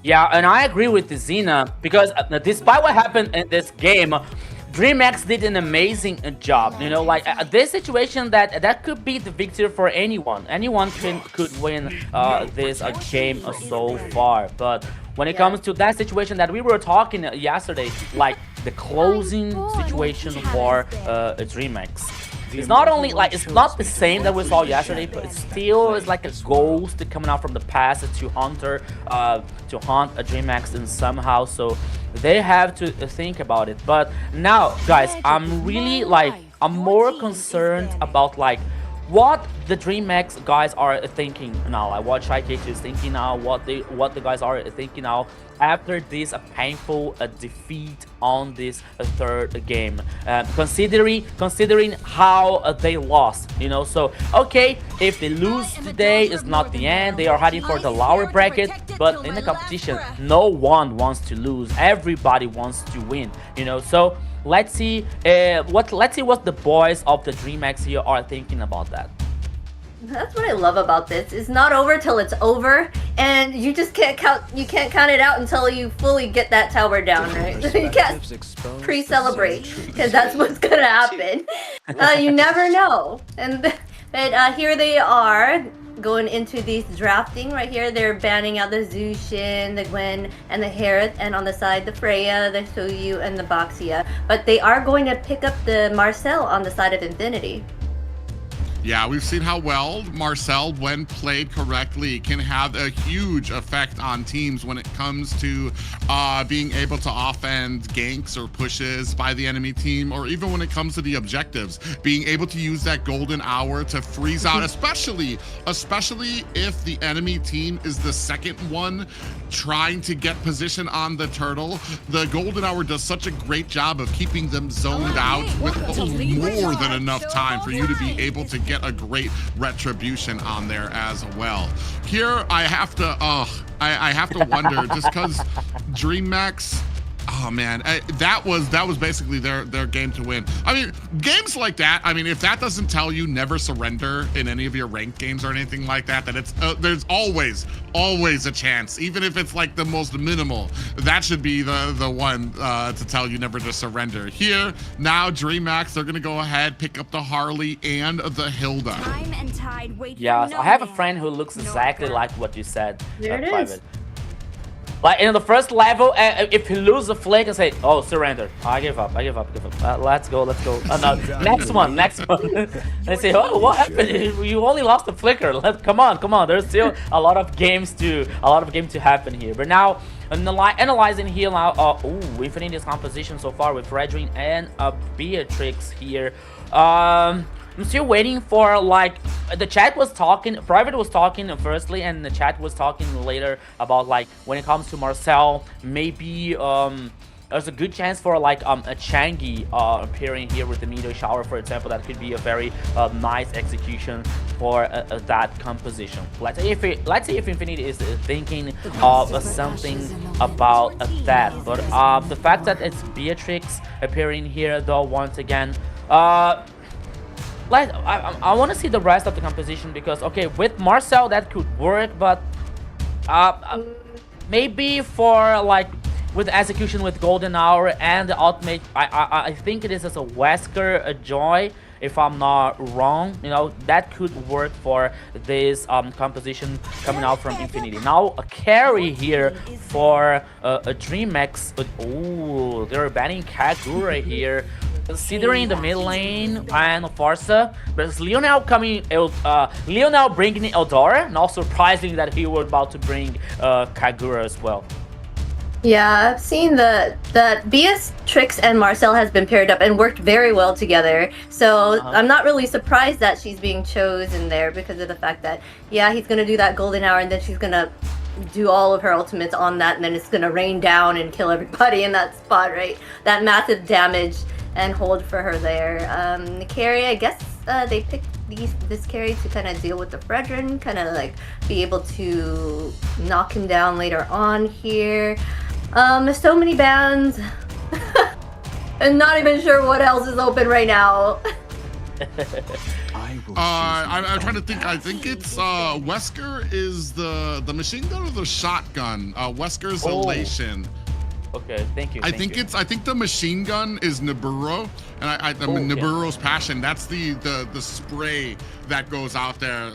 Yeah, and I agree with Zena because despite what happened in this game, DreamX did an amazing job. You know, like this situation that could be the victory for anyone. Anyone could win this game so far. But when it comes to that situation that we were talking yesterday, like the closing situation for DreamX. It's not only like it's not the same that we saw yesterday, but it still is like a ghost coming out from the past to haunt a DreamX and somehow. So they have to think about it. But now, guys, I'm more concerned about like what the DreamX guys are thinking now. Like what Shaikichi is thinking now, what the guys are thinking now after this painful defeat on this third game, considering how they lost, you know. So okay, if they lose today, it's not the end. They are heading for the lower bracket, but in the competition, no one wants to lose. Everybody wants to win, you know. So let's see what the boys of the DreamX here are thinking about that.
That's what I love about this. It's not over till it's over, and you just can't count. You can't count it out until you fully get that tower down, right? You can't pre-celebrate because that's what's gonna happen. You never know. But here they are going into these drafting right here. They're banning out the Zushin, the Gwen, and the Harith, and on the side the Freya, the Soyu, and the Boxia. But they are going to pick up the Marcel on the side of Infinity.
Yeah, we've seen how well Marcel, when played correctly, can have a huge effect on teams when it comes to being able to offend ganks or pushes by the enemy team, or even when it comes to the objectives, being able to use that golden hour to freeze out, especially if the enemy team is the second one trying to get position on the turtle. The golden hour does such a great job of keeping them zoned out with more than enough time for you to be able to get a great retribution on there as well. Here I have to wonder, just because DreamMax, oh man, that was basically their game to win. I mean, games like that, I mean, if that doesn't tell you never surrender in any of your ranked games or anything like that, then it's there's always a chance, even if it's like the most minimal. That should be the one to tell you never to surrender. Here now, DreamMax, they're gonna go ahead, pick up the Harley and the Hilda.
Time and tide wait
Yes,
for no
I have a
man.
friend who looks exactly like what you said.
There it
Private.
is.
Like in the first level, if you lose the flick and say, "Oh, surrender," I give up. Let's go. No, next one. They say, "Oh, what happened? You only lost the flicker." Come on. There's still a lot of games to happen here. But now, analyzing here now, Infinity's composition so far with Redrin and Beatrix here. I'm still waiting for, like, the chat was talking, Private was talking firstly, and the chat was talking later about, like, when it comes to Marcel, maybe there's a good chance for, like, a Changi appearing here with the Meteor Shower, for example. That could be a very nice execution for that composition. Let's see if Infinity is thinking of something about that. But the fact that it's Beatrix appearing here, though, once again, Like I want to see the rest of the composition because okay, with Marcel that could work, but maybe for like with execution with Golden Hour and the ultimate, I think it is as a Wesker, a Joy, if I'm not wrong. You know, that could work for this composition coming out from Infinity. Now a carry here for a DreamX. Oh, they're banning Kagura here. Considering the mid lane and Farsa, but it's Lionel coming, Lionel bringing Eldora, not surprising that he was about to bring Kagura as well.
Yeah, I've seen that Beatrix and Marcel has been paired up and worked very well together. So I'm not really surprised that she's being chosen there because of the fact that, yeah, he's going to do that Golden Hour and then she's going to do all of her ultimates on that and then it's going to rain down and kill everybody in that spot, right? That massive damage and hold for her there. The carry, I guess they picked this carry to kind of deal with the Fredrin, kind of like be able to knock him down later on here. There's so many bans. I'm not even sure what else is open right now.
I'm trying to think. I think it's Wesker is the machine gun or the shotgun. Wesker's Elation.
Okay, thank you.
I think the machine gun is Niburo, and I mean, Niburo's Passion. That's the spray that goes out there.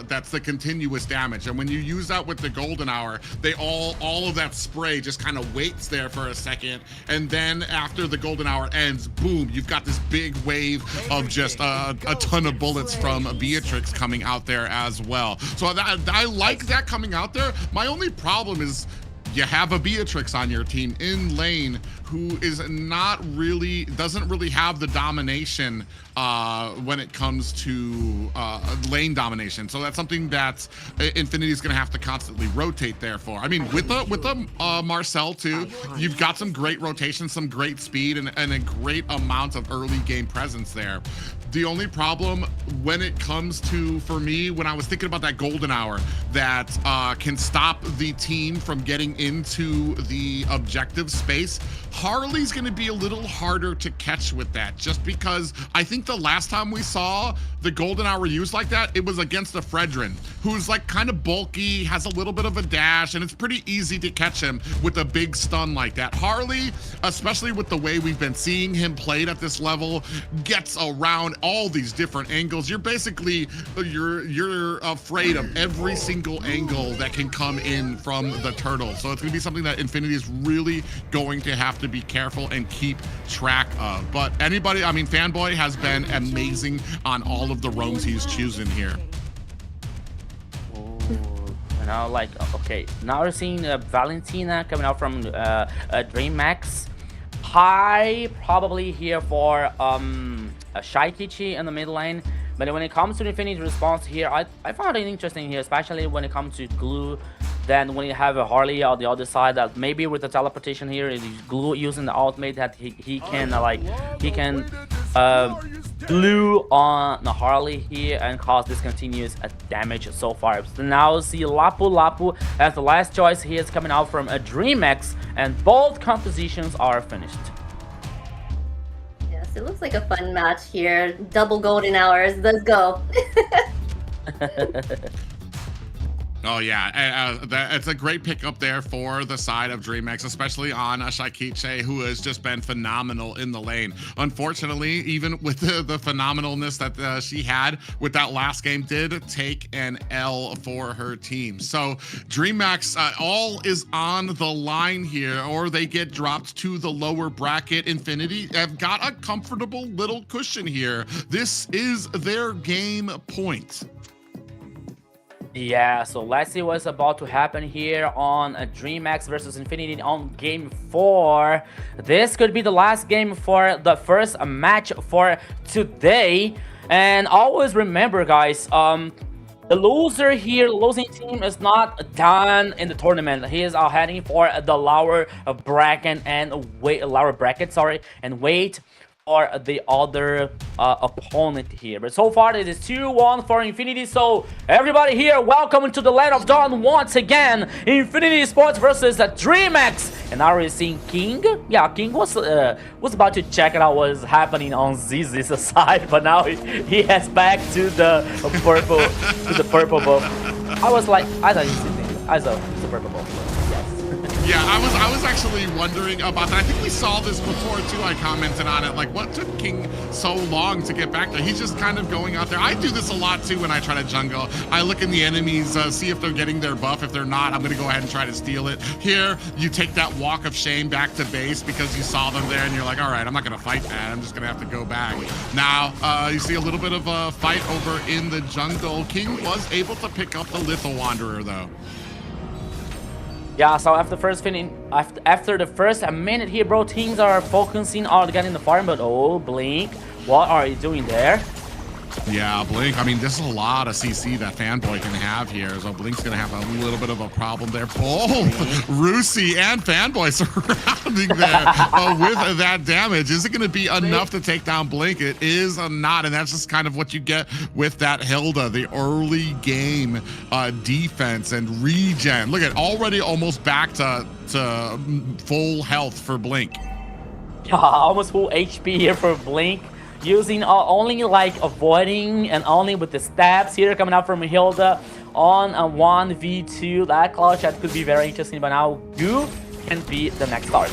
That's the continuous damage, and when you use that with the Golden Hour, they all of that spray just kind of waits there for a second, and then after the Golden Hour ends, boom, you've got this big wave of just a ton of bullets from Beatrix coming out there as well. So I like that coming out there. My only problem is, you have a Beatrix on your team in lane who is doesn't really have the domination when it comes to lane domination. So that's something that Infinity is going to have to constantly rotate there for. I mean, with the Marcel too, you've got some great rotation, some great speed, and a great amount of early game presence there. The only problem when it comes to, for me, when I was thinking about that Golden Hour that can stop the team from getting into the objective space, Harley's going to be a little harder to catch with that, just because I think the last time we saw the Golden Hour used like that, it was against the Fredrin, who's like kind of bulky, has a little bit of a dash, and it's pretty easy to catch him with a big stun like that. Harley, especially with the way we've been seeing him played at this level, gets around all these different angles. You're basically, you're afraid of every single angle that can come in from the turtle. So it's going to be something that Infinity is really going to have to be careful and keep track of. But anybody, I mean, Fanboy has been amazing on all of the roams he's choosing here.
Now, like, okay, now we're seeing Valentina coming out from DreamX. High probably here for Shaikichi in the mid lane. But when it comes to the Infinity response here, I found it interesting here, especially when it comes to Glue. Then when you have a Harley on the other side, that maybe with the teleportation here, is Glue using the ultimate that he can glue on the Harley here and cause discontinuous damage so far. So now see Lapu as the last choice. He is coming out from a DreamX, and both compositions are finished.
Yes, it looks like a fun match here. Double Golden Hours. Let's go.
Oh yeah, it's a great pickup there for the side of DreamX, especially on Shaikichi, who has just been phenomenal in the lane. Unfortunately, even with the phenomenalness that she had with that last game, did take an L for her team. So DreamX, all is on the line here, or they get dropped to the lower bracket. Infinity have got a comfortable little cushion here. This is their game point.
Yeah, so let's see what's about to happen here on DreamX versus Infinity on game 4. This could be the last game for the first match for today. And always remember, guys, the loser here, losing team is not done in the tournament. He is heading for the lower bracket and wait for the other opponent here. But so far it is 2-1 for Infinity. So everybody here, welcome to the land of dawn once again. Infinity Esports versus DreamX. And now we're seeing King. Yeah, King was about to check out what is happening on ZZ's side, but now he heads back to the purple buff. I thought he's sitting. I thought it's the purple buff.
Yeah, I was actually wondering about that. I think we saw this before too. I commented on it. Like, what took King so long to get back there? He's just kind of going out there. I do this a lot too when I try to jungle. I look in the enemies, see if they're getting their buff. If they're not, I'm gonna go ahead and try to steal it. Here, you take that walk of shame back to base because you saw them there and you're like, all right, I'm not gonna fight that. I'm just gonna have to go back. Now, you see a little bit of a fight over in the jungle. King was able to pick up the Little Wanderer though.
Yeah, so after the first minute here, bro, teams are focusing on getting the farm, but oh, Blink, what are you doing there?
Yeah, Blink, I mean, this is a lot of CC that Fanboy can have here, so Blink's gonna have a little bit of a problem there. Both Rusi and Fanboy surrounding there with that damage. Is it gonna be enough to take down Blink? It is not, and that's just kind of what you get with that Hilda, the early game defense and regen. Look at already almost back to full health for Blink.
Yeah, almost full HP here for Blink. Using only like avoiding and only with the stabs here coming out from Hilda on a 1v2. That clutch that could be very interesting, but now Goo can be the next target.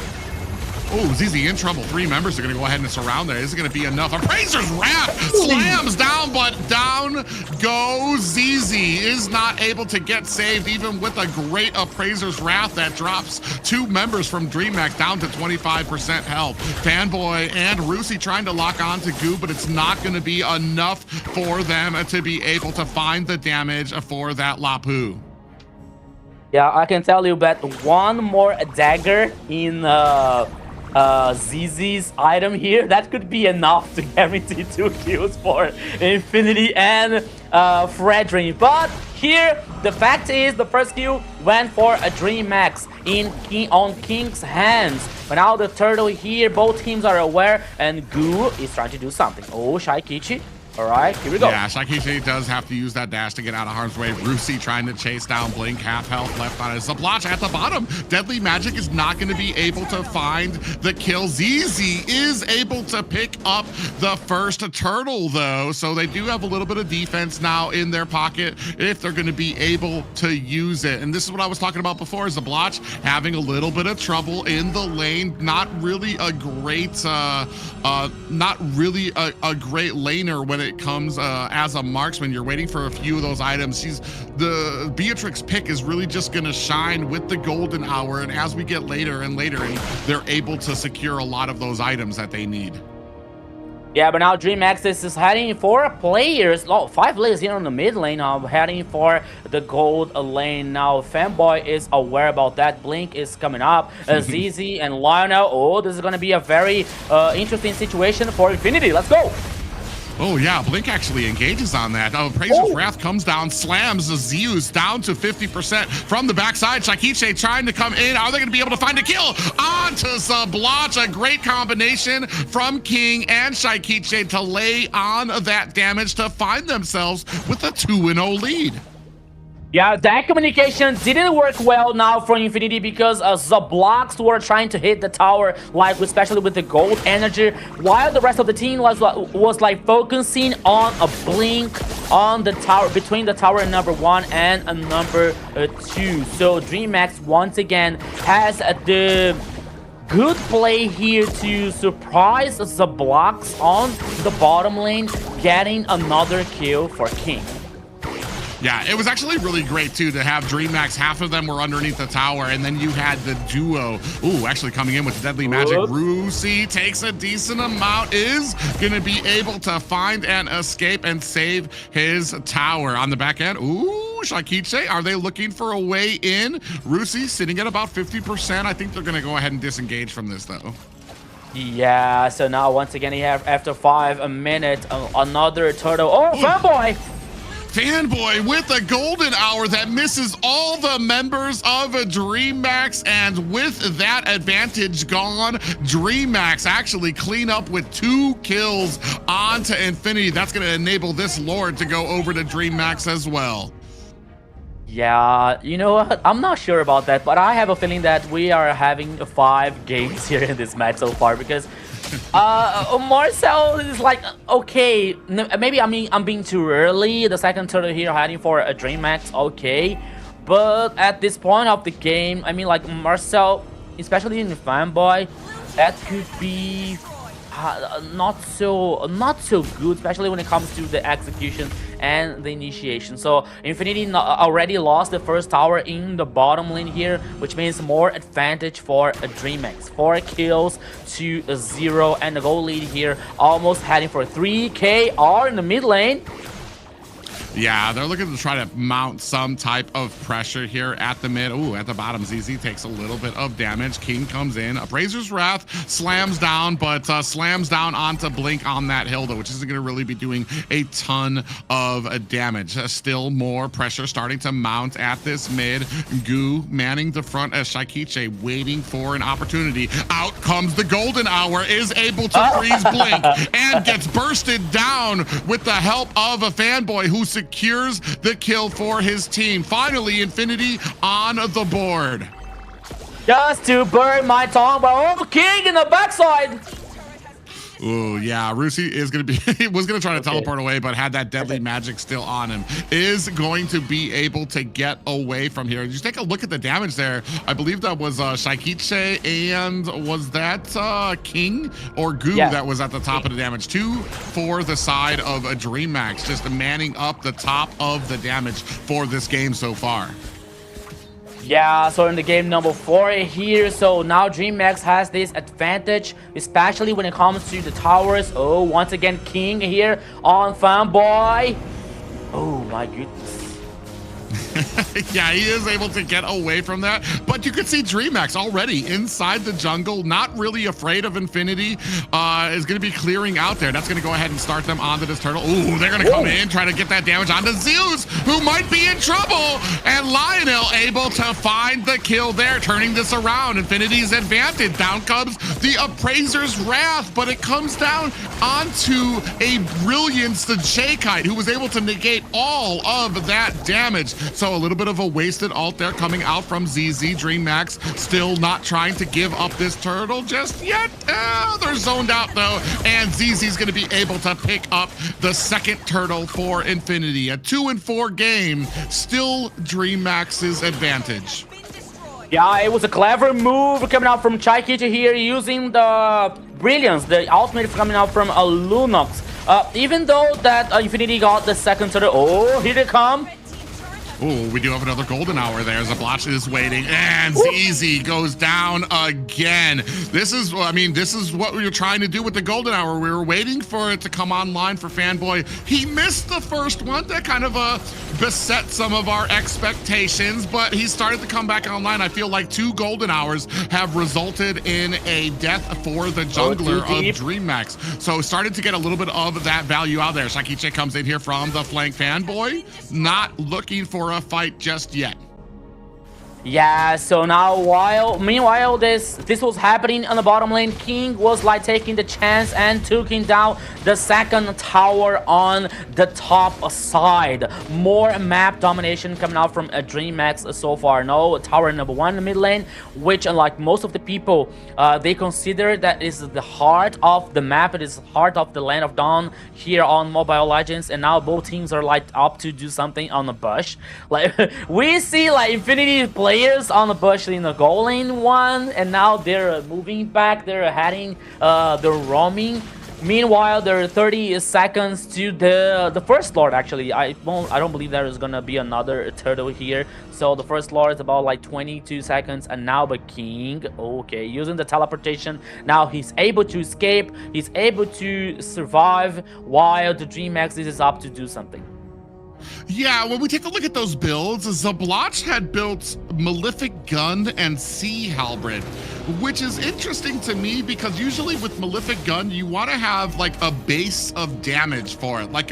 Oh, ZZ in trouble. 3 members are going to go ahead and surround there. Is it going to be enough? Appraiser's Wrath slams down, but down goes ZZ. Is not able to get saved, even with a great Appraiser's Wrath that drops 2 members from DreamX down to 25% health. Fanboy and Rusi trying to lock on to Goo, but it's not going to be enough for them to be able to find the damage for that Lapu.
Yeah, I can tell you that one more dagger in ZZ's item here, that could be enough to guarantee 2 kills for Infinity and Fredrin. But here, the fact is the first kill went for a DreamX on King's hands. But now the turtle here, both teams are aware, and Goo is trying to do something. Oh, Shaikichi. All right, here we go.
Yeah, Shaikichi does have to use that dash to get out of harm's way. Rusi trying to chase down Blink, half health left on his Zablotch at the bottom. Deadly Magic is not going to be able to find the kill. ZZ is able to pick up the first turtle though, so they do have a little bit of defense now in their pocket if they're going to be able to use it. And this is what I was talking about before, is Zablotch having a little bit of trouble in the lane. Not really a great, a great laner when it comes as a marksman. You're waiting for a few of those items. The Beatrix pick is really just going to shine with the golden hour, and as we get later and later, and they're able to secure a lot of those items that they need.
Yeah, but now DreamX is heading for players. 5 players here on the mid lane, heading for the gold lane. Now Fanboy is aware about that. Blink is coming up. ZZ and Lionel. Oh, this is going to be a very interesting situation for Infinity. Let's go.
Oh yeah, Blink actually engages on that. Appraiser's Wrath comes down, slams the Zeus down to 50% from the backside. Shaikichi trying to come in. Are they going to be able to find a kill? Onto Zablotch. A great combination from King and Shaikichi to lay on that damage to find themselves with a 2-0 lead.
Yeah, that communication didn't work well now for Infinity because the blocks were trying to hit the tower, like especially with the gold energy, while the rest of the team was like focusing on a Blink on the tower, between the tower number 1 and number 2. So DreamX once again has the good play here to surprise the blocks on the bottom lane, getting another kill for King.
Yeah, it was actually really great, too, to have DreamX. Half of them were underneath the tower, and then you had the duo. Ooh, actually coming in with Deadly Magic. Rusi takes a decent amount, is going to be able to find and escape and save his tower. On the back end, ooh, Shaikichi, are they looking for a way in? Rusi sitting at about 50%. I think they're going to go ahead and disengage from this, though.
Yeah, so now once again, he have after 5 minutes, another turtle. Oh, Fanboy!
Fanboy with a golden hour that misses all the members of a DreamMax, and with that advantage gone, DreamMax actually clean up with 2 kills onto Infinity. That's going to enable this Lord to go over to DreamMax as well.
Yeah, you know what? I'm not sure about that, but I have a feeling that we are having 5 games here in this match so far, because Marcel is like, okay, maybe I'm being too early. The second turtle here heading for a DreamMax, okay. But at this point of the game, I mean, like, Marcel, especially in the Fanboy, that could be not so good, especially when it comes to the execution and the initiation. So Infinity already lost the first tower in the bottom lane here, which means more advantage for a DreamMax. 4 kills to 0, and the goal lead here almost heading for 3KR in the mid lane.
Yeah, they're looking to try to mount some type of pressure here at the mid. Ooh, at the bottom, ZZ takes a little bit of damage. King comes in. Appraiser's Wrath slams down, but slams down onto Blink on that Hilda, which isn't going to really be doing a ton of damage. Still more pressure starting to mount at this mid. Goo manning the front as Shaikiche waiting for an opportunity. Out comes the golden hour, is able to freeze Blink and gets bursted down with the help of a Fanboy who secures the kill for his team. Finally, Infinity on the board.
Just to burn my tongue, but King in the backside.
Ooh, yeah, Rusi is going to be, was going to try to teleport away, but had that deadly magic still on him. Is going to be able to get away from here. Just take a look at the damage there. I believe that was Shaikiche, and was that King or Goo that was at the top of the damage? 2 for the side of a DreamMax, just manning up the top of the damage for this game so far.
Yeah, so in the game number 4 here, so now DreamMax has this advantage, especially when it comes to the towers. Oh, once again, King here on Fanboy. Oh my goodness.
Yeah, he is able to get away from that, but you can see DreamMax already inside the jungle, not really afraid of Infinity, is going to be clearing out there. That's going to go ahead and start them onto this turtle. Ooh, they're going to come in, try to get that damage onto Zeus, who might be in trouble, and Lionel able to find the kill there, turning this around. Infinity's advantage. Down comes the Appraiser's Wrath, but it comes down onto a Brilliance, the J-Kite, who was able to negate all of that damage. So a little bit of a wasted ult there coming out from ZZ. DreamMax still not trying to give up this turtle just yet. They're zoned out though, and ZZ's going to be able to pick up the second turtle for Infinity. A 2-4 game, still DreamMax's advantage.
Yeah, it was a clever move coming out from Shaikiche here, using the Brilliance, the ultimate coming out from a Lunox. Even though that Infinity got the second turtle. Oh, here they come.
Oh, we do have another golden hour there. Zablach is waiting, and ZZ goes down again. This is, I mean, this is what we were trying to do with the golden hour. We were waiting for it to come online for Fanboy. He missed the first one. That kind of beset some of our expectations, but he started to come back online. I feel like 2 golden hours have resulted in a death for the jungler of DreamMax. So started to get a little bit of that value out there. Shaikiche comes in here from the flank. Fanboy not looking for a fight just yet.
Yeah, so now meanwhile this was happening on the bottom lane, King was like taking the chance and taking down the second tower on the top side. More map domination coming out from a DreamMax so far. No, tower number 1 in the mid lane, which unlike most of the people, they consider that is the heart of the map. It is heart of the Land of Dawn here on Mobile Legends, and now both teams are like up to do something on the bush. Like we see like Infinity players on the bush in the goal lane 1, and now they're moving back, they're heading, they're roaming. Meanwhile, there are 30 seconds to the first Lord. Actually, I don't believe there is gonna be another turtle here. So the first Lord is about like 22 seconds, and now the King, okay, using the teleportation. Now he's able to escape, he's able to survive, while the DreamMax is up to do something.
Yeah, when we take a look at those builds, Zablach had built Malefic Gun and Sea Halberd. which is interesting to me because usually with Malefic Gun, you want to have like a base of damage for it. Like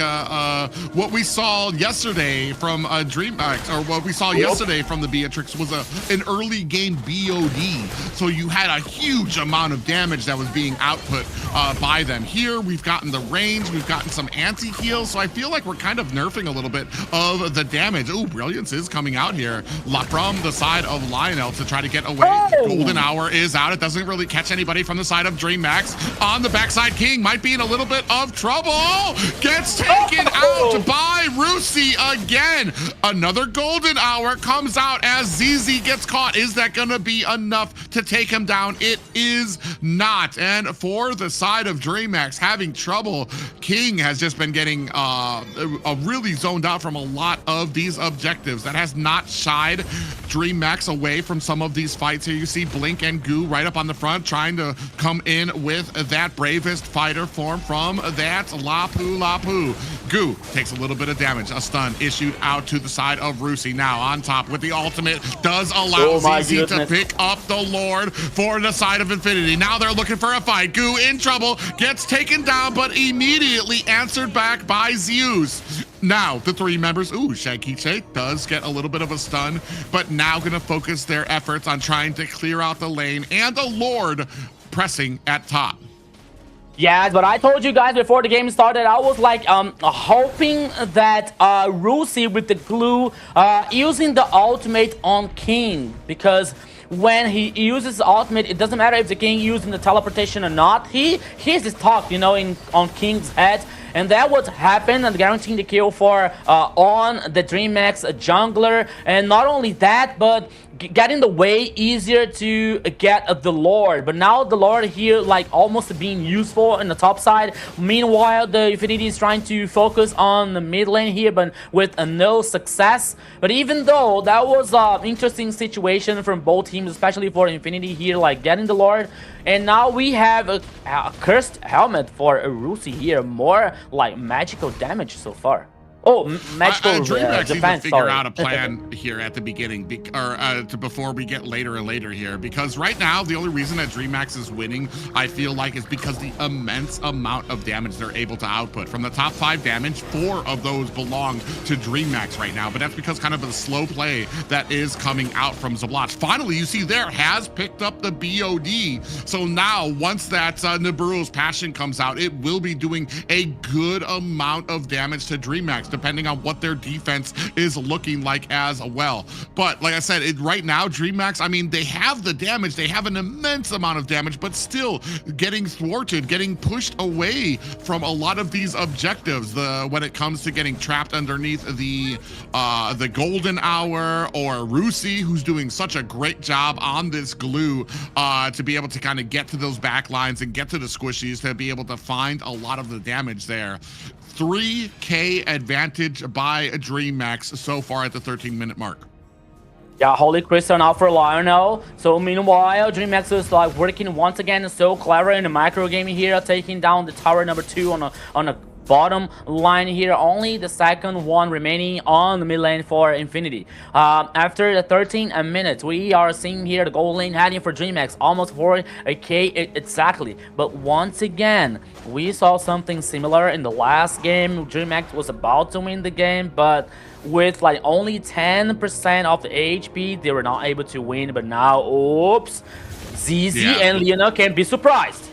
what we saw yesterday from DreamHack, or what we saw yesterday from the Beatrix was an early game BOD. So you had a huge amount of damage that was being output by them. Here, we've gotten the range, we've gotten some anti-heal, so I feel like we're kind of nerfing a little bit of the damage. Ooh, Brilliance is coming out here from the side of Lionel to try to get away. Golden Hour is out. It doesn't really catch anybody from the side of DreamMax. On the backside, King might be in a little bit of trouble. Gets taken out by Rusi again. Another Golden Hour comes out as ZZ gets caught. Is that going to be enough to take him down? It is not. And for the side of DreamMax having trouble, King has just been getting really zoned out from a lot of these objectives. That has not shied DreamMax away from some of these fights here. You see Blink and Goo right up on the front trying to come in with that bravest fighter form from that Lapu Lapu. Goo takes a little bit of damage. A stun issued out to the side of Rusi. Now on top with the ultimate does allow ZZ to pick up the Lord for the side of Infinity. Now they're looking for a fight. Goo in trouble, gets taken down, but immediately answered back by Zeus. Now, the three members, Shakiche does get a little bit of a stun, but now gonna focus their efforts on trying to clear out the lane and the Lord pressing at top.
Yeah, but I told you guys before the game started, I was like hoping that Rusi with the glue using the ultimate on King, because when he uses ultimate, it doesn't matter if the King using the teleportation or not. He hears this talk, you know, on King's head. And that would happen and guaranteeing the kill for on the DreamHack jungler. And not only that, but getting the way easier to get the Lord. But now the Lord here like almost being useful in the top side. Meanwhile, the Infinity is trying to focus on the mid lane here, but with no success. But even though that was an interesting situation from both teams, especially for Infinity here, like getting the Lord. And now we have a cursed helmet for Rusi here. More like magical damage so far. Oh, magical
DreamHack
defense.
To figure out a plan here at the beginning, before we get later and later here, because right now the only reason that DreamHack is winning, I feel like, is because the immense amount of damage they're able to output. From the top 5 damage, 4 of those belong to DreamHack right now, but that's because kind of the slow play that is coming out from Zabloch. Finally, you see there has picked up the BOD, so now once that Nibiru's Passion comes out, it will be doing a good amount of damage to DreamHack, depending on what their defense is looking like as well. But like I said, right now, DreamHack, I mean, they have the damage, they have an immense amount of damage, but still getting thwarted, getting pushed away from a lot of these objectives. When it comes to getting trapped underneath the Golden Hour, or Rusi, who's doing such a great job on this glue to be able to kind of get to those back lines and get to the squishies to be able to find a lot of the damage there. 3K advantage by DreamHack so far at the 13-minute mark.
Yeah, Holy Crystal now for Lionel. So meanwhile, DreamHack is like working once again so clever in the micro game here, taking down the tower number 2 on a bottom line here. Only the second one remaining on the mid lane for Infinity. After the 13 minutes, we are seeing here the gold lane heading for DreamHack, almost for a K exactly. But once again, we saw something similar in the last game. DreamHack was about to win the game, but with like only 10% of the HP, they were not able to win. But now, oops, ZZ and Leona can be surprised.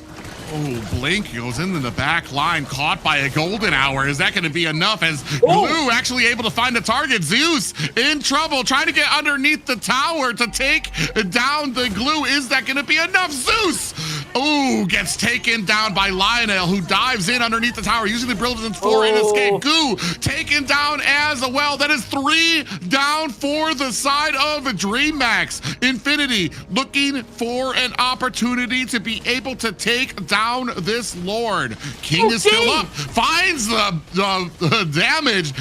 Oh, Blink goes into the back line, caught by a Golden Hour. Is that going to be enough? As Glue actually able to find the target. Zeus in trouble, trying to get underneath the tower to take down the Glue. Is that going to be enough? Zeus, gets taken down by Lionel, who dives in underneath the tower, using the Brilliance 4 and escape. Goo taken down as well. That is 3 down for the side of DreamHack. Infinity looking for an opportunity to be able to take down this Lord. King is still up, finds the damage.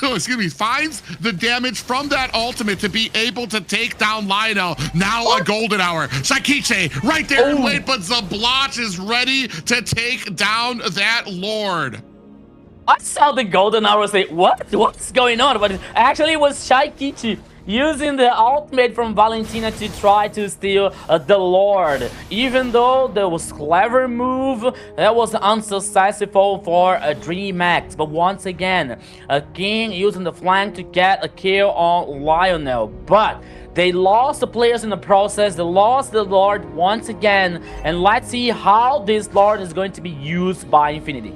Excuse me, finds the damage from that ultimate to be able to take down Lionel. Now a Golden Hour. Shakiche right there in wait, but Zabloch is ready to take down that Lord.
I saw the Golden Hour say, what's going on? But actually it was Shakiche using the ultimate from Valentina to try to steal the Lord. Even though that was clever move, that was unsuccessful for DreamHack. But once again, King using the flank to get a kill on Lionel. But they lost the players in the process. They lost the Lord once again. And let's see how this Lord is going to be used by Infinity.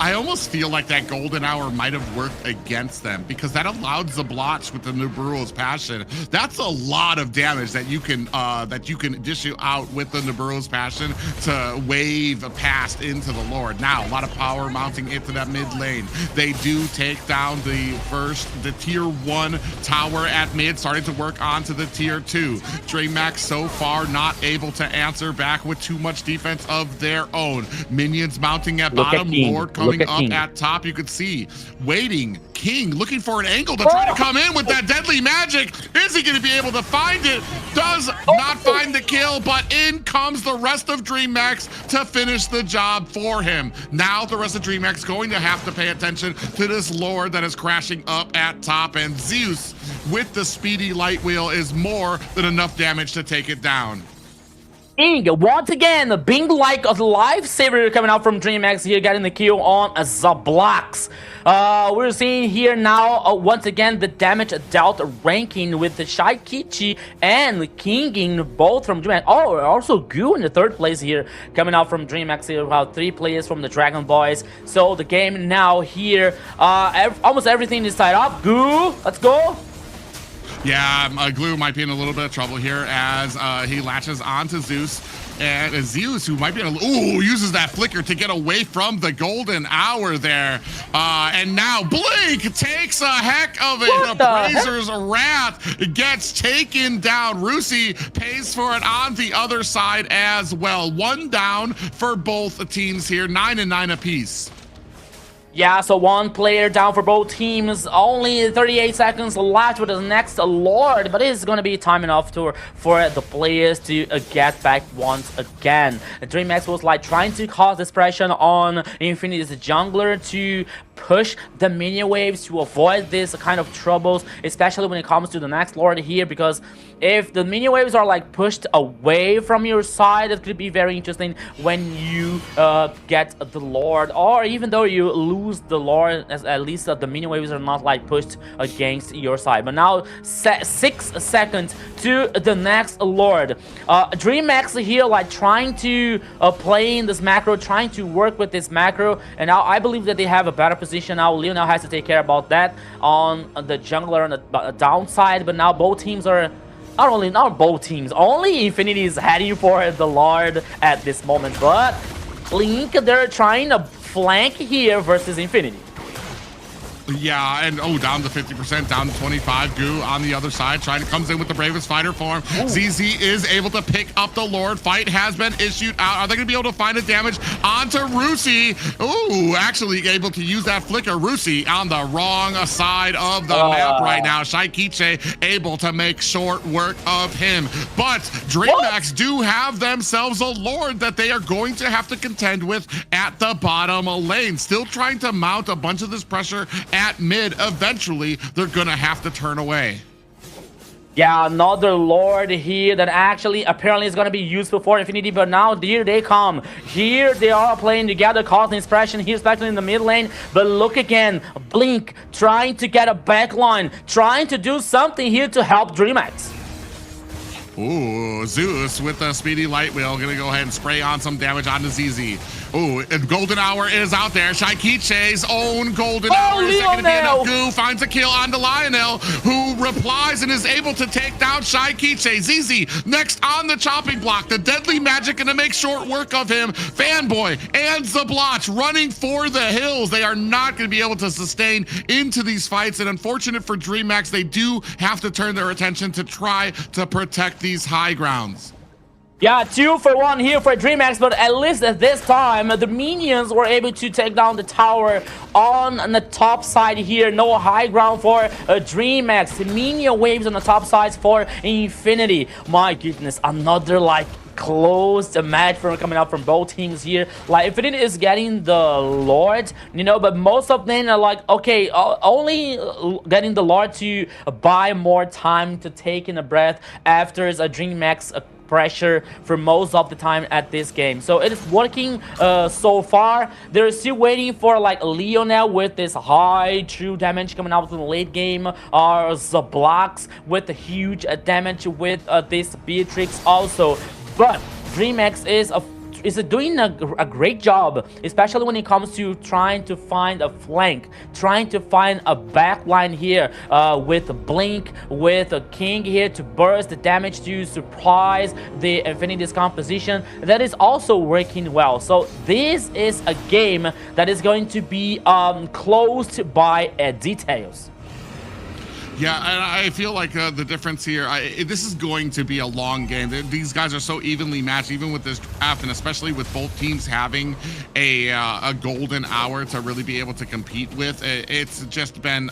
I almost feel like that golden hour might have worked against them because that allowed Zablotch with the Nibiru's passion. That's a lot of damage that you can dish out with the Nibiru's passion to wave past into the Lord. Now, a lot of power mounting into that mid lane. They do take down the tier 1 tower at mid, starting to work onto the tier 2. DreamHack so far not able to answer back with too much defense of their own. Minions mounting at bottom, Lord coming up at top. You could see waiting, King looking for an angle to try to come in with that deadly magic. Is he going to be able to find it? Does not find the kill, but in comes the rest of DreamHack to finish the job for him. Now the rest of DreamHack going to have to pay attention to this Lord that is crashing up at top, and Zeus with the speedy light wheel is more than enough damage to take it down.
Once again, being like a lifesaver coming out from DreamHack here, getting the kill on Zablocks. We're seeing here now, once again, the damage dealt ranking with the Shaikichi and Kinging, both from DreamHack. Oh, also Goo in the 3rd place here, coming out from DreamHack here. We have 3 players from the Dragon Boys. So the game now here, almost everything is tied up. Goo, let's go.
Yeah, Glue might be in a little bit of trouble here as he latches onto Zeus. And Zeus, who might be uses that flicker to get away from the golden hour there. And now Blink takes a heck of it. Brazer's Wrath gets taken down. Rusi pays for it on the other side as well. 1 down for both teams here, 9 and 9 apiece.
Yeah, so 1 player down for both teams. Only 38 seconds left with the next Lord, but it's going to be time enough for the players to get back once again. DreamHack was like trying to cause this pressure on Infinity's jungler to push the minion waves to avoid this kind of troubles, especially when it comes to the next Lord here, because if the minion waves are like pushed away from your side, it could be very interesting when you get the Lord, or even though you lose the Lord, at least the minion waves are not like pushed against your side. But now 6 seconds to the next Lord. DreamHack here like trying to play in this macro, trying to work with this macro, and now I believe that they have a better position now. Lionel has to take care about that on the jungler on the downside, but now both teams are not both teams, only Infinity is heading for the Lord at this moment, but Link, they're trying to flank here versus Infinity.
Yeah, and down to 50%, down to 25. Goo on the other side, comes in with the bravest fighter form. ZZ is able to pick up the Lord. Fight has been issued out. Are they going to be able to find the damage onto Rusi? Ooh, actually able to use that flicker. Rusi on the wrong side of the map right now. Shaikichi able to make short work of him. But DreamHack do have themselves a Lord that they are going to have to contend with at the bottom lane. Still trying to mount a bunch of this pressure at mid. Eventually they're gonna have to turn away.
Yeah, another Lord here that actually apparently is gonna be useful for Infinity, but now here they come. Here they are playing together, causing expression here, especially in the mid lane. But look again, Blink trying to get a backline, trying to do something here to help DreamHack.
Ooh, Zeus with the speedy light wheel, gonna go ahead and spray on some damage onto ZZ. Ooh, and Golden Hour is out there. Shaikichi's own Golden Hour. Is that gonna be enough? Goo finds a kill onto Lionel, who replies and is able to take down Shaikichi. ZZ next on the chopping block. The deadly magic gonna make short work of him. Fanboy and Zablotch running for the hills. They are not gonna be able to sustain into these fights, and unfortunate for DreamHack, they do have to turn their attention to try to protect these high grounds.
Yeah, 2 for 1 here for DreamHack, but at least at this time, the minions were able to take down the tower on the top side here. No high ground for DreamHack. Minion waves on the top sides for Infinity. My goodness, another like close match from coming out from both teams here. Like Infinity is getting the Lord, you know, but most of them are like, okay, only getting the Lord to buy more time to take in a breath after a DreamHack's pressure for most of the time at this game. So it is working so far. They're still waiting for like Lionel with this high true damage coming out in the late game, or the blocks with the huge damage with this Beatrix also. But DreamHack is doing a great job, especially when it comes to trying to find a flank, trying to find a backline here with Blink, with a King here to burst the damage to surprise the Infinity's composition. That is also working well. So this is a game that is going to be closed by details.
Yeah, and I feel like the difference here, this is going to be a long game. These guys are so evenly matched, even with this draft, and especially with both teams having a golden hour to really be able to compete with. It's just been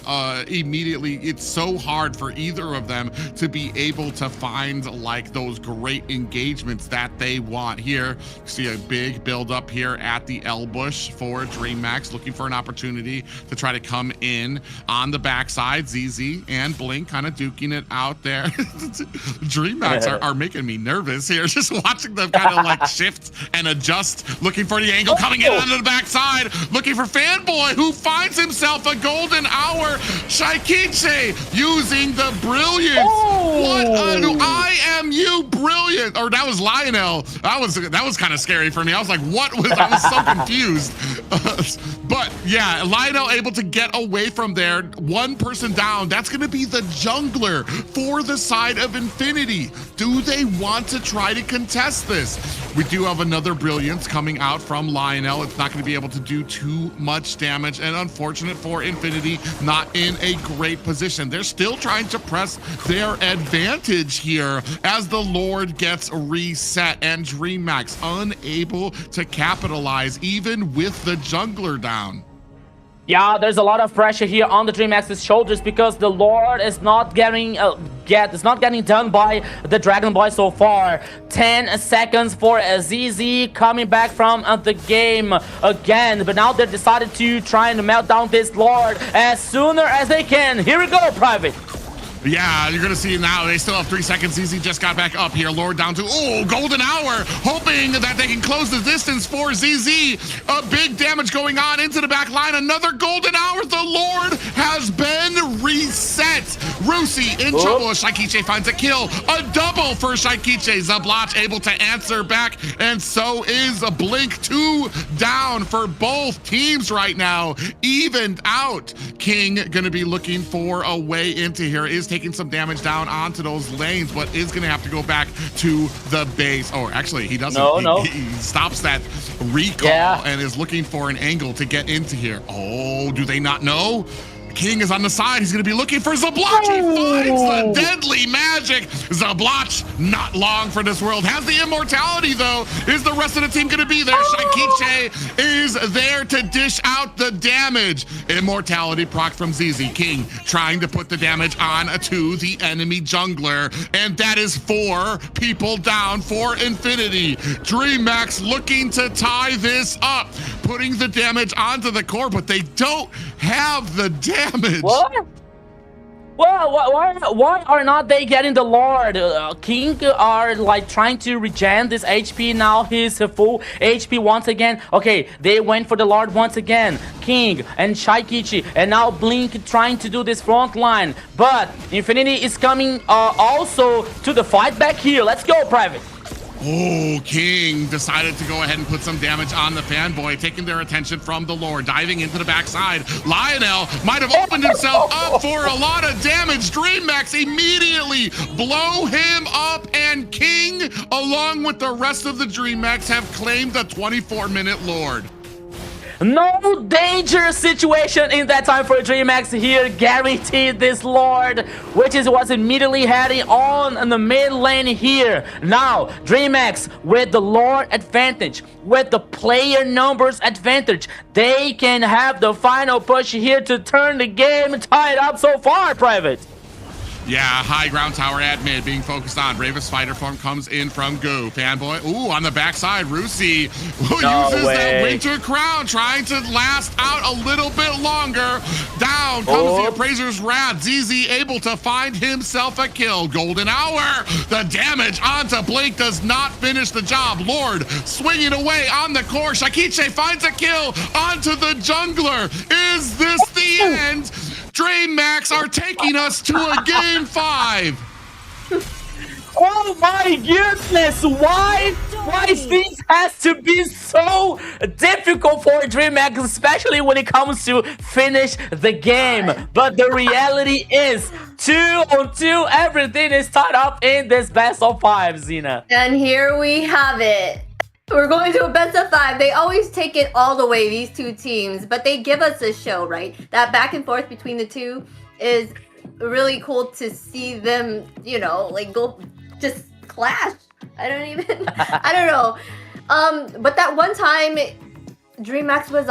immediately, it's so hard for either of them to be able to find like those great engagements that they want here. You see a big build up here at the L bush for DreamHack, looking for an opportunity to try to come in on the backside. ZZ and Blink kind of duking it out there. DreamHack are making me nervous here, just watching them kind of like shift and adjust, looking for the angle, coming in onto the backside, looking for Fanboy, who finds himself a golden hour. Shaikiche using the brilliance. What an IMU brilliant, or that was Lionel. That was kind of scary for me. I was like, what was, I was so confused. But yeah, Lionel able to get away from there. One person down. That's going to be the jungler for the side of Infinity. Do they want to try to contest this? We do have another brilliance coming out from Lionel. It's not going to be able to do too much damage, and unfortunate for Infinity, not in a great position. They're still trying to press their advantage here as the Lord gets reset, and DreamHack unable to capitalize even with the jungler down.
Yeah, there's a lot of pressure here on the DreamHack's shoulders because the Lord is not getting done by the Dragon Boy so far. 10 seconds for ZZ coming back from the game again, but now they decided to try and melt down this Lord as sooner as they can. Here we go, Private.
Yeah, you're gonna see now they still have 3 seconds. ZZ just got back up here. Lord down to golden hour, hoping that they can close the distance for ZZ. A big damage going on into the back line. Another golden hour. The Lord has been reset. Rusi in trouble. Shaikiche finds a kill. A double for Shaikiche. Zablach able to answer back, and so is a Blink. 2 down for both teams right now. Evened out. King gonna be looking for a way into here. Is taking some damage down onto those lanes, but is going to have to go back to the base. Oh, actually, he doesn't. He stops that recall and is looking for an angle to get into here. Oh, do they not know? King is on the side. He's going to be looking for Zablach. He finds the deadly magic. Zablach, not long for this world. Has the immortality, though. Is the rest of the team going to be there? Shaikiche is there to dish out the damage. Immortality proc from ZZ. King trying to put the damage on to the enemy jungler. And that is 4 people down for Infinity. DreamHack looking to tie this up, putting the damage onto the core, but they don't have the damage.
What? Well, why are not they getting the Lord? King are like trying to regen this HP. Now he's full HP once again. Okay, they went for the Lord once again. King and Shaikiche, and now Blink trying to do this front line. But Infinity is coming also to the fight back here. Let's go, Private.
Oh, King decided to go ahead and put some damage on the Fanboy, taking their attention from the Lord, diving into the backside. Lionel might have opened himself up for a lot of damage. DreamHack immediately blow him up, and King, along with the rest of the DreamHack, have claimed the 24-minute Lord.
No danger situation in that time for DreamHack here, guaranteed this Lord, which is what's immediately heading on in the mid lane here. Now, DreamHack with the Lord advantage, with the player numbers advantage, they can have the final push here to turn the game tied up so far, Private.
Yeah, high ground tower at mid being focused on. Bravest fighter form comes in from Go. Fanboy. Ooh, on the backside, Rusi uses that winter crown, trying to last out a little bit longer. Down comes the Appraiser's Wrath. ZZ able to find himself a kill. Golden hour. The damage onto Blink does not finish the job. Lord swinging away on the core. Shakiche finds a kill onto the jungler. Is this the end? DreamHack are taking us to a game 5.
Oh my goodness! Why things has to be so difficult for DreamHack, especially when it comes to finish the game? But the reality is 2-on-2, everything is tied up in this best of 5, Zena.
And here we have it. We're going to a best of 5. They always take it all the way, these two teams, but they give us a show, right? That back and forth between the two is really cool to see them, you know, like go just clash. I don't know. But that one time DreamHack was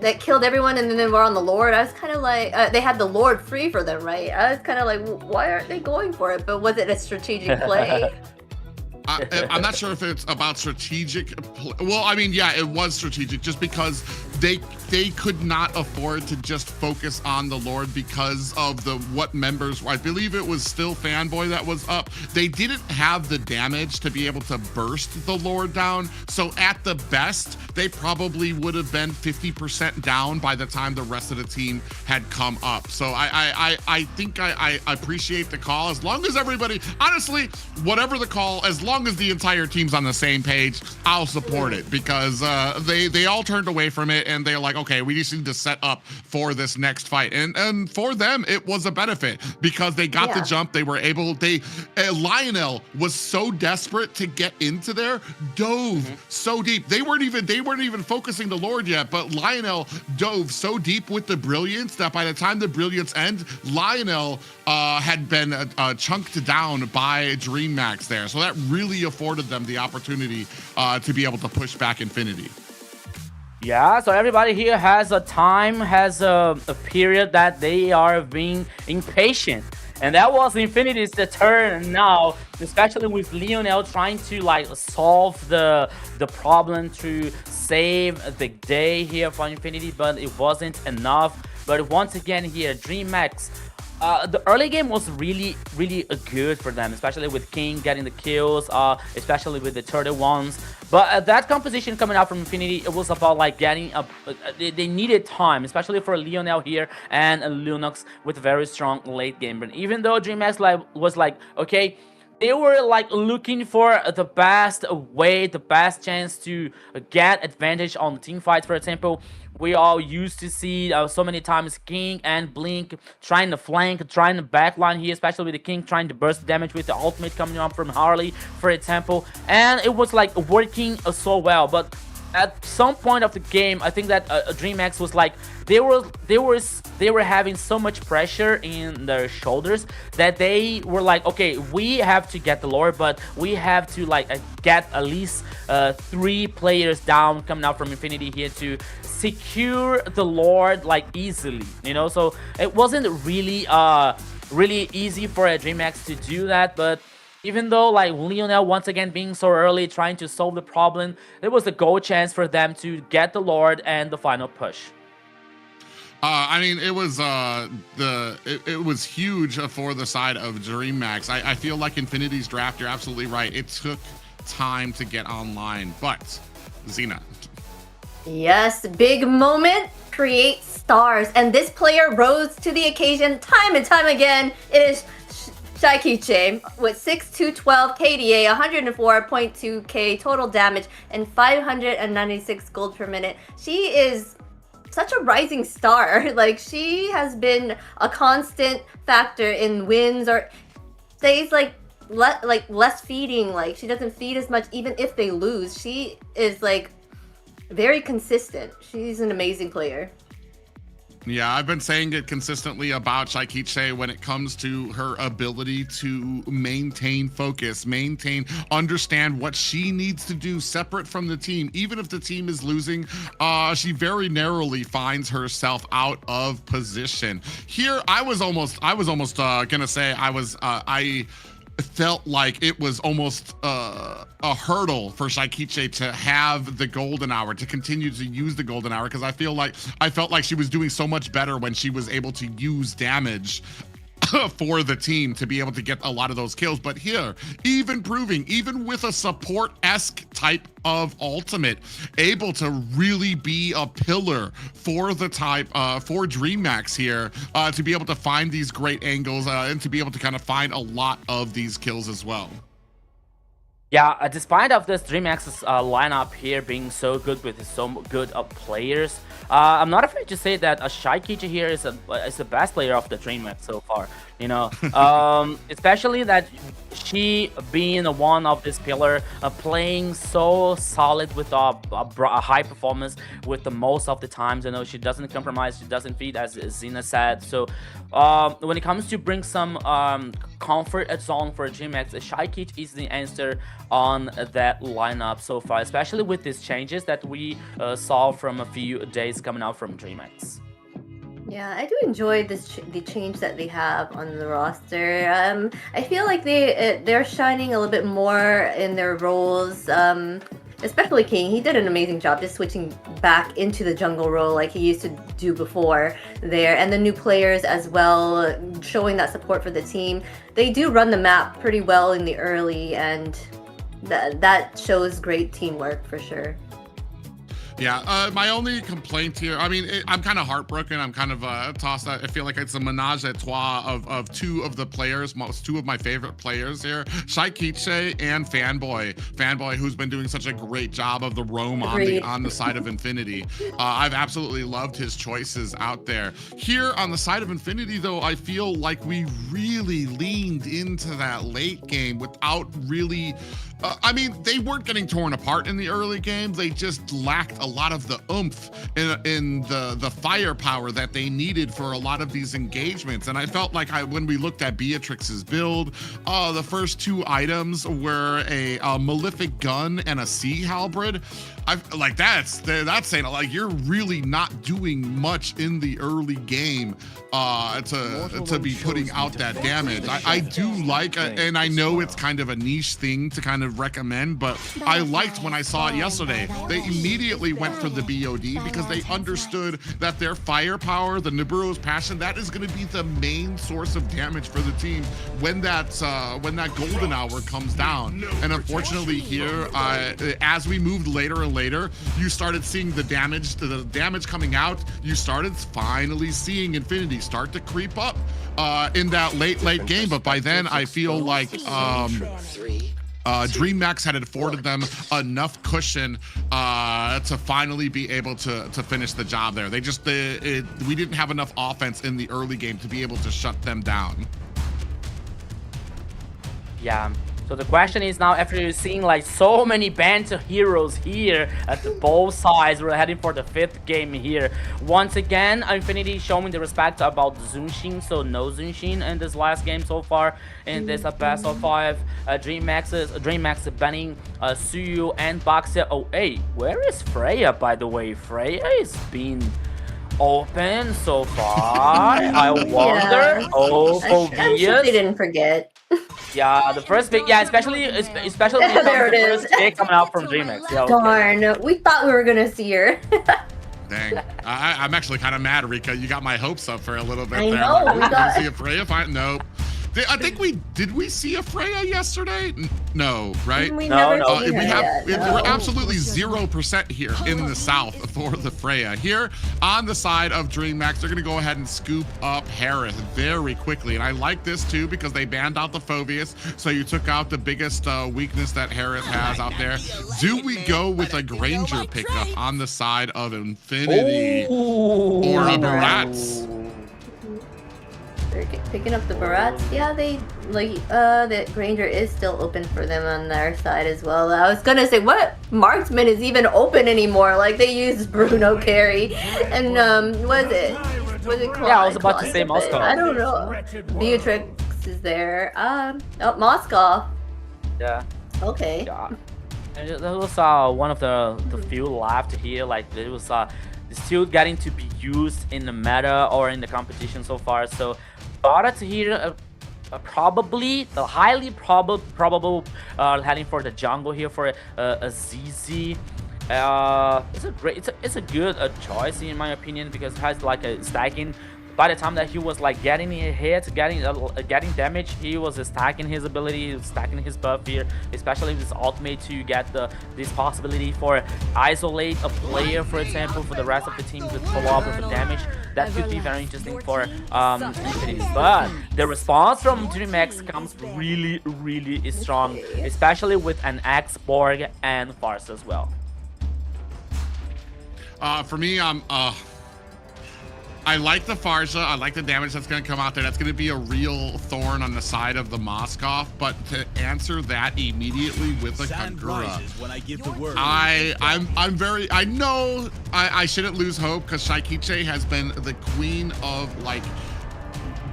that killed everyone and then they were on the Lord. I was kind of like, they had the Lord free for them, right? I was kind of like, why aren't they going for it? But was it a strategic play?
I'm not sure if it's about strategic. Well, I mean, yeah, it was strategic just because they could not afford to just focus on the Lord because of what members. I believe it was still Fanboy that was up. They didn't have the damage to be able to burst the Lord down. So at the best, they probably would have been 50% down by the time the rest of the team had come up. So I think I appreciate the call. As long as everybody, honestly, whatever the call, as long as the entire team's on the same page, I'll support it because they all turned away from it and they're like, okay, we just need to set up for this next fight. And for them, it was a benefit because they got the jump. They were able, Lionel was so desperate to get into there, dove so deep. They weren't even focusing the Lord yet, but Lionel dove so deep with the brilliance that by the time the brilliance end, Lionel had been chunked down by DreamHack there. So that really afforded them the opportunity to be able to push back Infinity.
Yeah, so everybody here has a period that they are being impatient. And that was Infinity's turn now, especially with Lionel trying to like solve the problem to save the day here for Infinity, but it wasn't enough. But once again here, DreamHack, the early game was really good for them, especially with King getting the kills, especially with the turtle ones. But that composition coming out from Infinity, it was about like getting up. They needed time, especially for Lionel here and Lunox with a very strong late game. But even though DreamHack was like, okay, they were like looking for the best way, the best chance to get advantage on team fights. For example, we all used to see so many times King and Blink trying to flank, trying to backline here, especially with the King trying to burst damage with the ultimate coming up from Harley, for example. And it was like working so well. But at some point of the game, I think that DreamHack was like, they were having so much pressure in their shoulders that they were like, okay, we have to get the Lord, but we have to like get at least 3 players down coming out from Infinity here to secure the Lord like easily, you know. So it wasn't really easy for DreamHack to do that. But even though like Lionel once again being so early trying to solve the problem, there was a goal chance for them to get the Lord and the final push.
I mean, it was it was huge for the side of DreamHack. I feel like Infinity's draft, you're absolutely right. It took time to get online, but Xena.
Yes, big moment, create stars. And this player rose to the occasion time and time again. It is Shakiche with 6,212 KDA, 104.2k total damage, and 596 gold per minute. She is such a rising star. Like, she has been a constant factor in wins or stays like less feeding. Like, she doesn't feed as much even if they lose. She is like very consistent. She's an amazing player.
Yeah, I've been saying it consistently about Shaikiche when it comes to her ability to maintain focus, understand what she needs to do separate from the team. Even if the team is losing, she very narrowly finds herself out of position. Here, I was almost gonna say I felt like it was almost a hurdle for Shaikiche to have the golden hour, to continue to use the golden hour, because I felt like she was doing so much better when she was able to use damage for the team to be able to get a lot of those kills. But here, even with a support-esque type of ultimate, able to really be a pillar for the type for DreamHack here, to be able to find these great angles and to be able to kind of find a lot of these kills as well.
Yeah, despite of this DreamHack's lineup here being so good with so good players, I'm not afraid to say that Shaikiche here is the best player of the DreamHack so far. You know, especially that she being one of this pillar, playing so solid with a high performance with the most of the times. You know, she doesn't compromise, she doesn't feed, as Zena said. So when it comes to bring some comfort zone for DreamHack, Shaikiche is the answer on that lineup so far, especially with these changes that we saw from a few days coming out from DreamHack.
Yeah, I do enjoy the change that they have on the roster. I feel like they're shining a little bit more in their roles. Especially King, he did an amazing job just switching back into the jungle role like he used to do before there. And the new players as well, showing that support for the team. They do run the map pretty well in the early, and that shows great teamwork for sure.
Yeah, my only complaint here, I mean, I'm kind of heartbroken. I'm kind of tossed out. I feel like it's a menage a trois of two of the players, two of my favorite players here, Shaikiche and Fanboy, who's been doing such a great job of the roam on the side of Infinity. I've absolutely loved his choices out there. Here on the side of Infinity, though, I feel like we really leaned into that late game without really... I mean, they weren't getting torn apart in the early game. They just lacked a lot of the oomph in the firepower that they needed for a lot of these engagements. And I felt like when we looked at Beatrix's build, the first two items were a Malefic gun and a Sea Halberd. Like that's saying like you're really not doing much in the early game to be putting out that damage. I do like, and I know it's kind of a niche thing to kind of recommend, but I liked when I saw it yesterday. They immediately went for the BOD because they understood that their firepower, the Nibiru's passion, that is going to be the main source of damage for the team when that golden hour comes down. And unfortunately here, as we moved later and later, you started seeing the damage coming out. You started finally seeing Infinity start to creep up in that late game. But by then, I feel like DreamHack had afforded them enough cushion to finally be able to finish the job there. We didn't have enough offense in the early game to be able to shut them down.
Yeah. So the question is now, after seeing like so many bands of heroes here at both sides, we're heading for the 5th game here. Once again, Infinity showing the respect about Zunshin, so no Zunshin in this last game so far in this best of 5. DreamHack banning Suyu and Baxia. Oh, hey, where is Freya, by the way? Freya is being open so far. I wonder.
Yeah.
Oh,
I'm sure they didn't forget.
Yeah, the first pick, yeah, especially
there
the
it is.
first pick coming out from DreamHack. Yeah, okay.
Darn, we thought we were gonna see her.
Dang, I'm actually kind of mad, Rika. You got my hopes up for a little bit
I
there.
know,
Like,
we got...
see a Freya fight? Nope. I think did we see a Freya yesterday? No, right?
We never seen
we
her
have
yet, no.
we're absolutely 0% here in the south for the Freya. Here on the side of DreamHack, they're gonna go ahead and scoop up Harith very quickly, and I like this too because they banned out the Phobius, so you took out the biggest weakness that Harith has out there. Do we go with a Granger pickup on the side of Infinity or a Barats?
They're picking up the Barats. Yeah, that Granger is still open for them on their side as well. I was gonna say, what marksman is even open anymore? Like they use Bruno carry, and what is it? Was it
Yeah, I was about to say Moscow.
I don't know. Beatrix is there. Oh, Moscow.
Yeah.
Okay.
Yeah. And that was one of the few left here. Like it was still getting to be used in the meta or in the competition so far. So Barat here probably the highly probable heading for the jungle here for a ZZ. It's a good choice in my opinion, because it has like a stacking. By the time that he was like getting hit, getting damage, he was stacking his ability, stacking his buff here, especially with his ultimate to get this possibility for isolate a player, for example, for the rest of the team with follow-up with the damage. That could be very interesting for Infinity. But the response from DreamX comes really strong, especially with an X, Borg, and Farce as well.
For me, I like the Farsha. I like the damage that's going to come out there. That's going to be a real thorn on the side of the Moskov. But to answer that immediately with a Kagura, I know I shouldn't lose hope, because Shaikiche has been the queen of like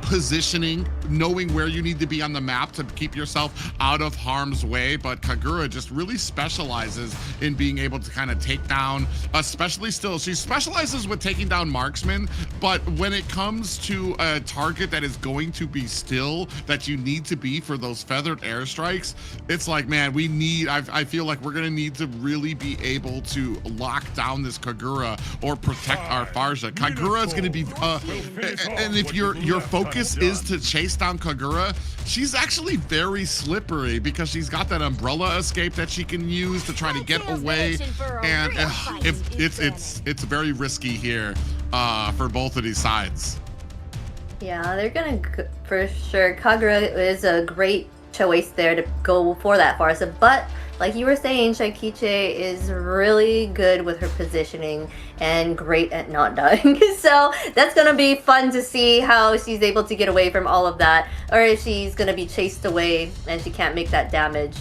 positioning, knowing where you need to be on the map to keep yourself out of harm's way. But Kagura just really specializes in being able to kind of take down, especially still, she specializes with taking down marksmen, but when it comes to a target that is going to be still, that you need to be for those feathered airstrikes, it's like, man, we need, I feel like we're gonna need to really be able to lock down this Kagura or protect our Farsha. Kagura is gonna be, and if your focus is to chase down Kagura, she's actually very slippery, because she's got that umbrella escape that she can use to try to get away, and it's very risky here for both of these sides.
Yeah, they're gonna for sure. Kagura is a great choice there to go for that Farsa, but like you were saying, Shaikiche is really good with her positioning and great at not dying. So that's gonna be fun to see how she's able to get away from all of that, or if she's gonna be chased away and she can't make that damage.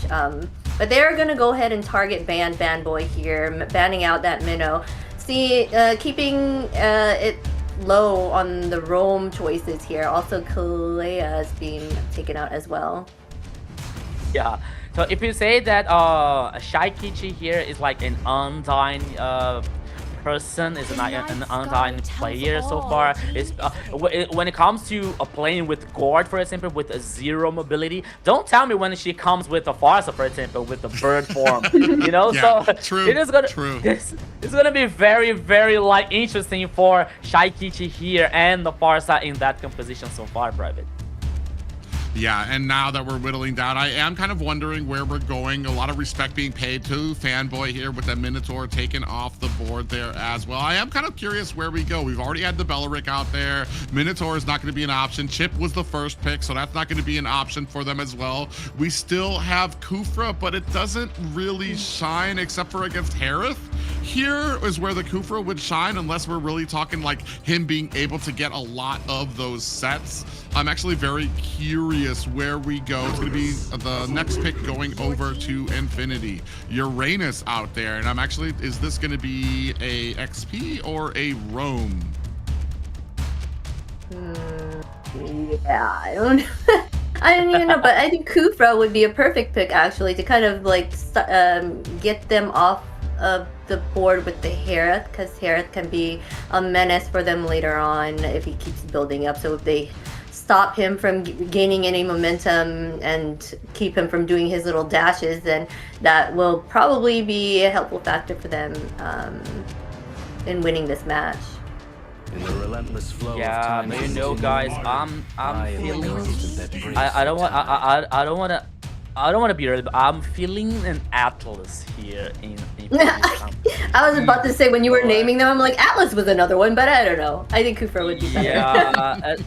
But they're gonna go ahead and target Banboy here, banning out that minnow. See, keeping it low on the roam choices here. Also, Kalea is being taken out as well.
Yeah. So if you say that Shaikichi here is like an undying person, is an undying player so far, is when it comes to playing with Gord, for example, with a 0 mobility, don't tell me when she comes with a Farsa, for example, with the bird form, you know.
Yeah,
so
true,
it is gonna
true.
It's gonna be very like interesting for Shaikichi here and the Farsa in that composition so far, Private.
Yeah, and now that we're whittling down, I am kind of wondering where we're going. A lot of respect being paid to Fanboy here with that Minotaur taken off the board there as well. I am kind of curious where we go. We've already had the Bellaric out there. Minotaur is not going to be an option. Chip was the first pick, so that's not going to be an option for them as well. We still have Kufra, but it doesn't really shine except for against Harith. Here is where the Kufra would shine, unless we're really talking like him being able to get a lot of those sets. I'm actually very curious where we go. It's going to be the next pick going over to Infinity. Uranus out there, and I'm actually, is this going to be a XP or a roam?
Yeah, I don't I don't even know, but I think Kufra would be a perfect pick actually to kind of like get them off of the board with the Harith, because Harith can be a menace for them later on if he keeps building up. So if they stop him from gaining any momentum and keep him from doing his little dashes, then that will probably be a helpful factor for them in winning this match.
In the relentless flow
yeah,
of time,
but you know, guys, I'm feeling. I don't want to be early, but I'm feeling an Atlas here in
I was about to say, when you were naming them, I'm like, Atlas was another one, but I don't know. I think Kufra would be better.
Yeah.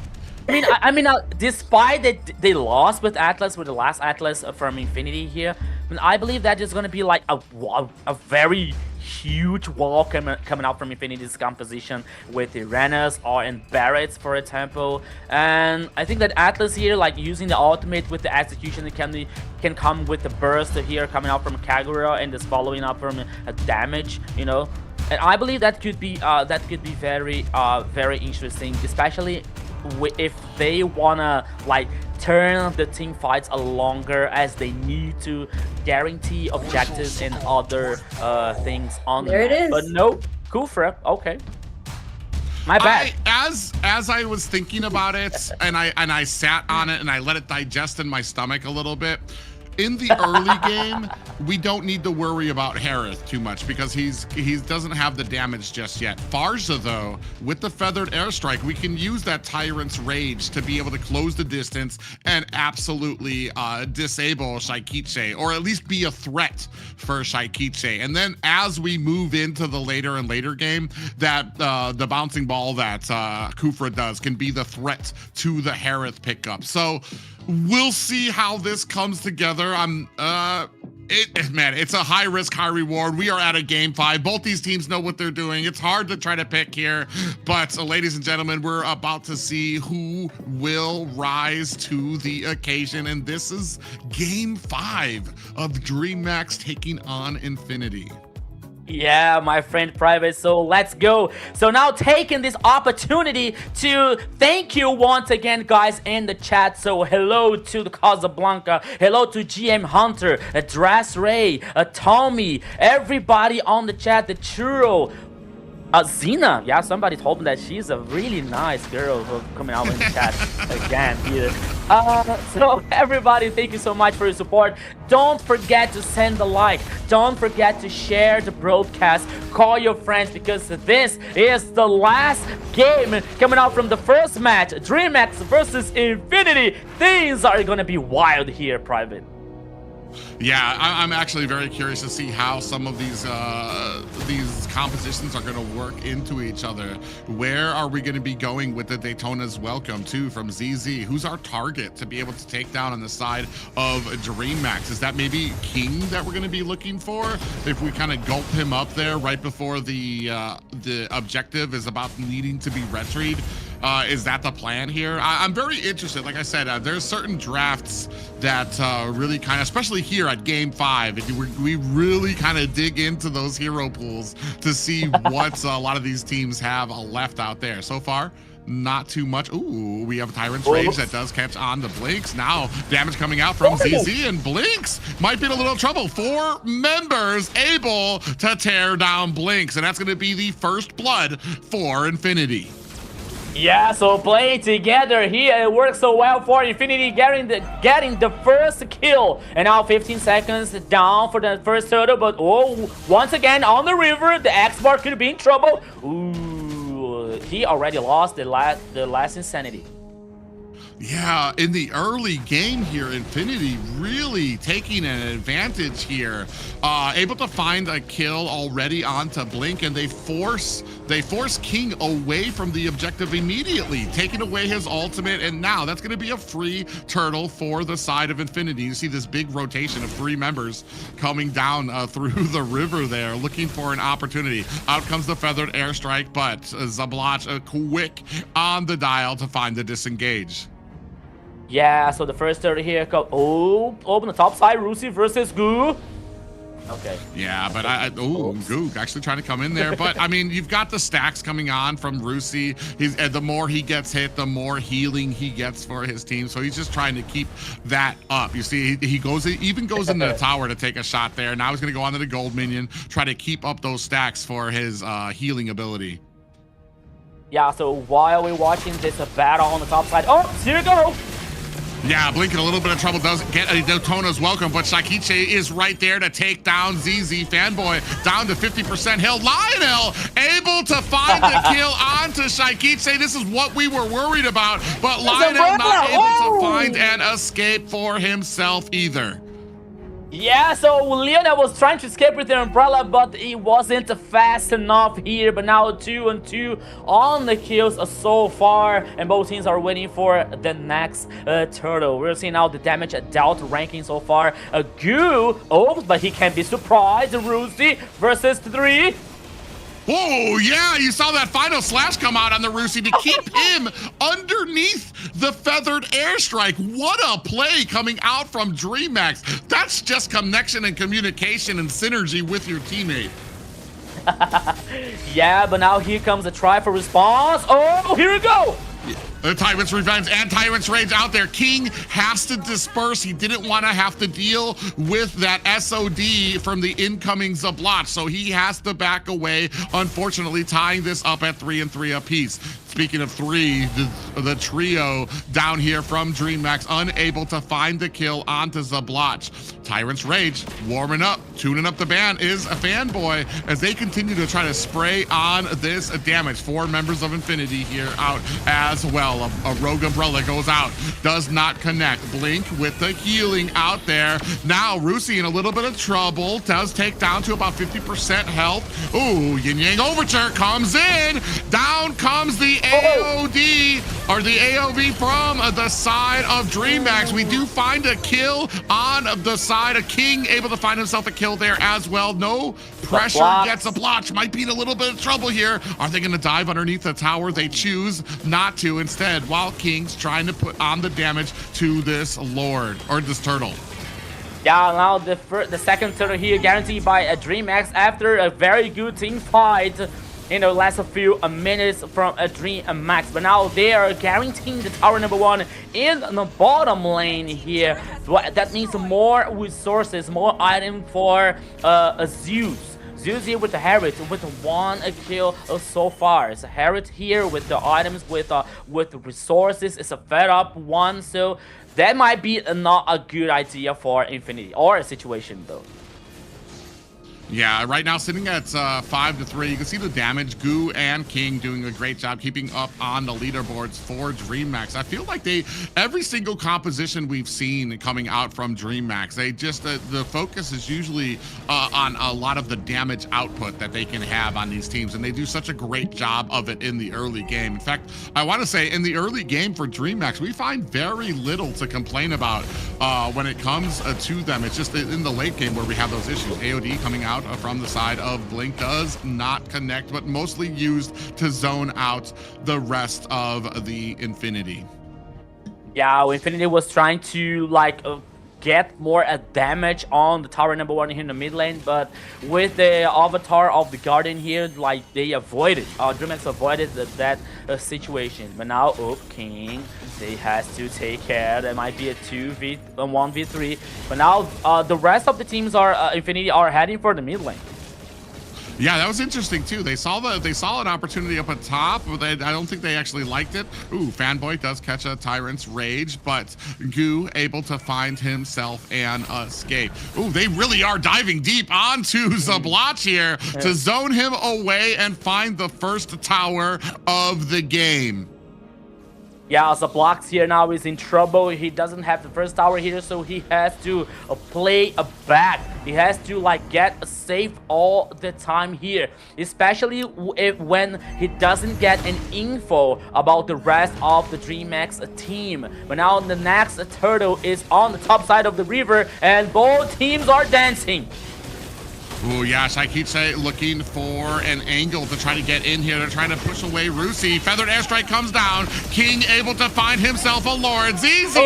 I mean, despite that they lost with Atlas, with the last Atlas from Infinity here, I believe that is going to be like a very huge wall coming out from Infinity's composition with Uranus or in Barretts, for example. And I think that Atlas here, like using the ultimate with the execution, it can come with the burst here coming out from Kagura and just following up from a damage, you know. And I believe that could be very very interesting, especially if they wanna like turn the team fights longer, as they need to guarantee objectives and other things on
There it is.
But no, Kufra, okay. My bad.
As I was thinking about it, and I sat on it and I let it digest in my stomach a little bit. In the early game, we don't need to worry about Harith too much because he doesn't have the damage just yet. Farza, though, with the feathered airstrike, we can use that Tyrant's Rage to be able to close the distance and absolutely disable Shaikiche, or at least be a threat for Shaikiche. And then as we move into the later and later game, that the bouncing ball that Kufra does can be the threat to the Harith pickup. So we'll see how this comes together. It's a high risk, high reward. We are at a game 5. Both these teams know what they're doing. It's hard to try to pick here, but ladies and gentlemen, we're about to see who will rise to the occasion. And this is game 5 of DreamHack taking on Infinity.
Yeah, my friend Private, so let's go. So now taking this opportunity to thank you once again, guys, in the chat. So hello to the Casablanca, hello to GM Hunter, Dras Ray, Tommy, everybody on the chat, the Churro, Zena. Yeah, somebody told me that she's a really nice girl coming out in the chat again here. So everybody, thank you so much for your support. Don't forget to send a like. Don't forget to share the broadcast. Call your friends, because this is the last game coming out from the first match. DreamHack versus Infinity. Things are gonna be wild here, Private.
Yeah, I'm actually very curious to see how some of these compositions are going to work into each other. Where are we going to be going with the Daytona's welcome too from ZZ? Who's our target to be able to take down on the side of DreamHack? Is that maybe King that we're going to be looking for? If we kind of gulp him up there right before the objective is about needing to be retried. Is that the plan here? I'm very interested. Like I said, there's certain drafts that really kind of, especially here at game 5, we really kind of dig into those hero pools to see what a lot of these teams have left out there. So far, not too much. Ooh, we have Tyrant's Rage that does catch on the Blinks. Now, damage coming out from ZZ, and Blinks might be in a little trouble. 4 members able to tear down Blinks, and that's going to be the first blood for Infinity.
Yeah, so playing together here, it works so well for Infinity, getting the first kill. And now 15 seconds down for the first turtle, but oh, once again on the river, the X-Bar could be in trouble. Ooh, he already lost the last Insanity.
Yeah, in the early game here, Infinity really taking an advantage here. Able to find a kill already onto Blink, and they force King away from the objective immediately, taking away his ultimate, and now that's going to be a free turtle for the side of Infinity. You see this big rotation of 3 members coming down through the river there, looking for an opportunity. Out comes the feathered airstrike, but Zablach quick on the dial to find the disengage.
Yeah, so the first turtle here, open the top side, Rusi versus Goo. Okay.
Yeah, but Gook actually trying to come in there. But, I mean, you've got the stacks coming on from Rusi. The more he gets hit, the more healing he gets for his team. So he's just trying to keep that up. You see, he even goes into the tower to take a shot there. Now he's going to go onto the gold minion, try to keep up those stacks for his healing ability.
Yeah, so while we're watching this battle on the top side, oh, here we go.
Yeah, Blink in a little bit of trouble, does get a Daytona's welcome, but Shaikiche is right there to take down ZZ. Fanboy down to 50% health. Lionel able to find the kill onto Shaikiche. This is what we were worried about, but Lionel not able to find an escape for himself either.
Yeah, so Leona was trying to escape with the umbrella, but he wasn't fast enough here. But now 2-on-2 on the kills so far, and both teams are waiting for the next turtle. We're seeing now the damage dealt ranking so far. Goo, but he can be surprised. Rusi versus 3.
Oh, yeah, you saw that final slash come out on the Rusi to keep him underneath the feathered airstrike. What a play coming out from DreamHack. That's just connection and communication and synergy with your teammate.
Yeah, but now here comes a try for response. Oh, here we go.
The Tyrant's Revenge and Tyrant's Rage out there. King has to disperse. He didn't want to have to deal with that SOD from the incoming Zablotch, so he has to back away, unfortunately tying this up at 3-3 apiece. Speaking of three, the trio down here from DreamHack unable to find the kill onto Zablotch. Tyrant's Rage warming up, tuning up the band is a fanboy as they continue to try to spray on this damage. 4 members of Infinity here out as well. A Rogue Umbrella goes out, does not connect. Blink with the healing out there. Now Rusi in a little bit of trouble, does take down to about 50% health. Ooh, Yin Yang Overture comes in. Down comes the AOD, or the AOV from the side of DreamHack. We do find a kill on the side of King, able to find himself a kill there as well. No pressure, gets a blotch. Might be in a little bit of trouble here. Are they going to dive underneath the tower? They choose not to instead, while King's trying to put on the damage to this Lord, or this turtle.
Yeah, now the second turtle here guaranteed by a DreamHack after a very good team fight in the last few minutes from a DreamHack. But now they are guaranteeing the tower number 1 in the bottom lane here. That means more resources, more item for Zeus. Zeus here with the Harriet with 1 kill so far. It's a Harriet here with the items, with resources. It's a fed up one, so that might be not a good idea for Infinity or a situation though.
Yeah, right now sitting at 5-3. You can see the damage. Goo and King doing a great job keeping up on the leaderboards for DreamHack. I feel like every single composition we've seen coming out from DreamHack, they just, the focus is usually on a lot of the damage output that they can have on these teams, and they do such a great job of it in the early game. In fact, I want to say in the early game for DreamHack, we find very little to complain about when it comes to them. It's just in the late game where we have those issues. AOD coming out from the side of Blink does not connect, but mostly used to zone out the rest of the Infinity.
Yeah, Infinity was trying to like get more damage on the tower number 1 here in the mid lane, but with the avatar of the Guardian here, like they avoided, DreamHack avoided that situation. But now, King, they has to take care. There might be a 1v3, but now the rest of the teams are Infinity are heading for the mid lane.
Yeah, that was interesting too. They saw an opportunity up at top, but I don't think they actually liked it. Ooh, Fanboy does catch a Tyrant's Rage, but Goo able to find himself an escape. Ooh, they really are diving deep onto Zablotch here to zone him away and find the first tower of the game.
Yeah, Zablotch here now is in trouble. He doesn't have the first tower here, so he has to play a back. He has to like get safe all the time here, especially when he doesn't get an info about the rest of the DreamHack team. But now the next turtle is on the top side of the river, and both teams are dancing.
Ooh, yeah, Shaikiche looking for an angle to try to get in here. They're trying to push away Rusi. Feathered Airstrike comes down. King able to find himself a Lord. ZZ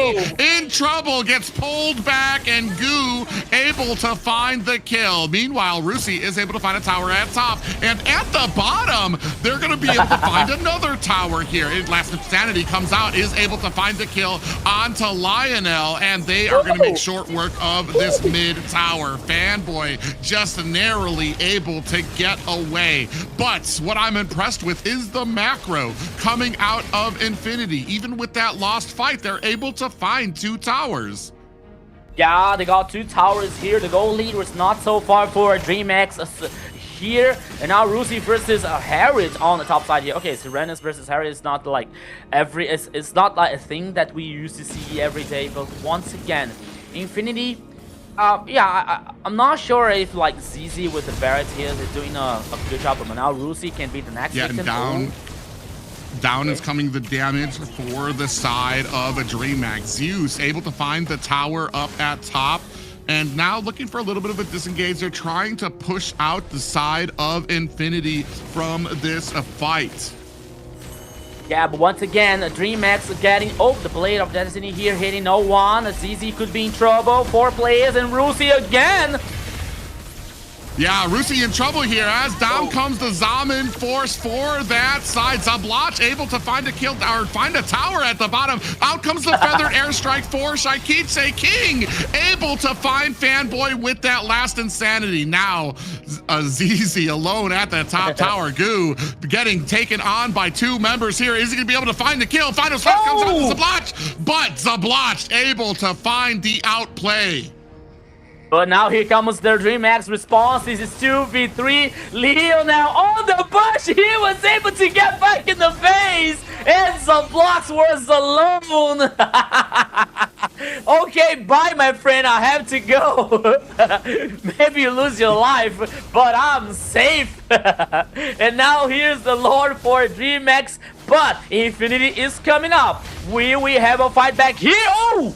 in trouble, gets pulled back, and Goo able to find the kill. Meanwhile, Rusi is able to find a tower at top. And at the bottom, they're going to be able to find another tower here. Last Insanity comes out, is able to find the kill onto Lionel, and they are going to make short work of this mid tower. Fanboy just narrowly able to get away. But what I'm impressed with is the macro coming out of Infinity. Even with that lost fight, they're able to find 2 towers.
Yeah, they got 2 towers here. The goal lead was not so far for DreamHack here. And now Rusi versus Harriet on the top side here. Okay, Serenus versus Harriet is not like it's not like a thing that we used to see every day. But once again, Infinity, yeah, I'm not sure if like ZZ with the Barrett here is doing a good job, but now Rusi can be the next victim.
Down is coming the damage for the side of a DreamHack. Zeus able to find the tower up at top, and now looking for a little bit of a disengage. They're trying to push out the side of Infinity from this fight.
Yeah, but once again, DreamHack getting the Blade of Destiny here, hitting no one. ZZ could be in trouble. 4 players and Rusi again.
Yeah, Rusi in trouble here as down comes the Zaman force for that side. Zablotch able to find a kill or find a tower at the bottom. Out comes the feathered airstrike for Shaikiche. King able to find Fanboy with that last insanity. Now ZZ alone at the top tower. Goo getting taken on by 2 members here. Is he gonna be able to find the kill? Final shot comes out to Zablotch, but Zablotch able to find the outplay.
But now here comes their DreamHack's response. This is 2v3. Leo now on the bush. He was able to get back in the face. And Zablotch was alone. Okay, bye, my friend. I have to go. Maybe you lose your life, but I'm safe. And now here's the Lord for DreamHack. But Infinity is coming up. We have a fight back here. Oh!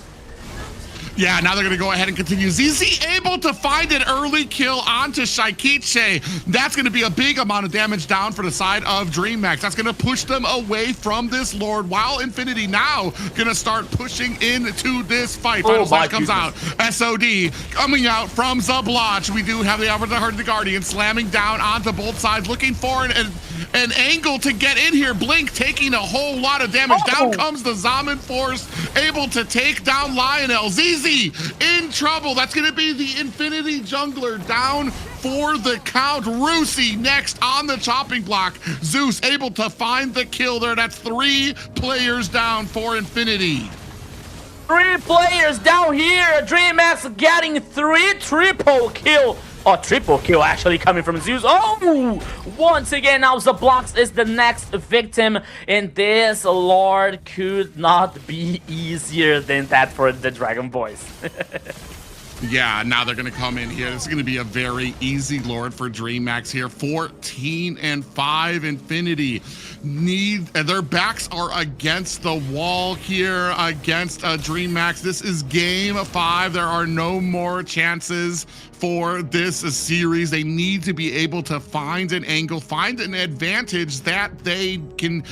Yeah, now they're going to go ahead and continue. ZZ able to find an early kill onto Shaikiche. That's going to be a big amount of damage down for the side of DreamHack. That's going to push them away from this Lord, while Infinity now going to start pushing into this fight. Final fight comes out. SOD coming out from Zablotch. We do have the Avatar the Guardian slamming down onto both sides, looking for an angle to get in here. Blink taking a whole lot of damage. Down comes the Zaman Force, able to take down Lionel. ZZ in trouble. That's going to be the Infinity Jungler down for the count. Rusi next on the chopping block. Zeus able to find the kill there. That's 3 players down for Infinity.
3 players down here. DreamHack getting 3 triple kill. Oh, triple kill actually coming from Zeus. Oh, once again, now Zablotch is the next victim. And this Lord could not be easier than that for the Dragon Boys.
Yeah, now they're going to come in here. This is going to be a very easy Lord for DreamHack here. 14-5 Infinity. Their backs are against the wall here against DreamHack. This is game 5. There are no more chances for this series. They need to be able to find an angle, find an advantage that they can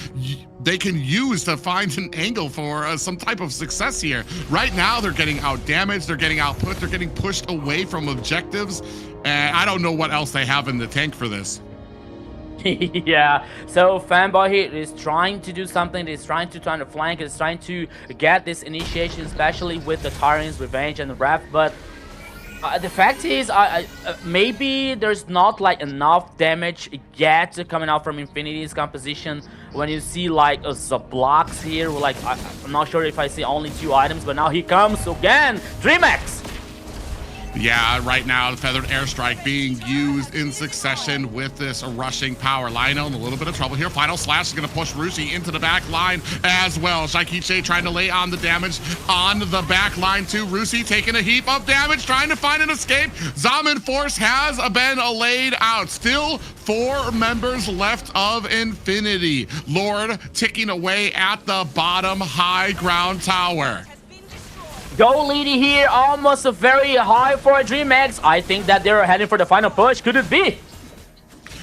use to find an angle for some type of success here. Right now, they're getting out damaged, they're getting output, they're getting pushed away from objectives, and I don't know what else they have in the tank for this.
Yeah, so Fanboy here is trying to do something. He's trying to flank, he's trying to get this initiation, especially with the Tyrant's Revenge and the Wrath, but the fact is, maybe there's not like enough damage yet coming out from Infinity's composition. When you see like Zablotch here, like I'm not sure if I see only 2 items, but now he comes again. DreamHack.
Yeah, right now the feathered airstrike being used in succession with this rushing power. Lionel in a little bit of trouble here. Final slash is going to push Rusi into the back line as well. Shaikiche trying to lay on the damage on the back line too. Rusi taking a heap of damage, trying to find an escape. Zaman Force has been laid out. Still 4 members left of Infinity. Lord ticking away at the bottom high ground tower.
Go leading here, almost very high for DreamHack. I think that they're heading for the final push. Could it be?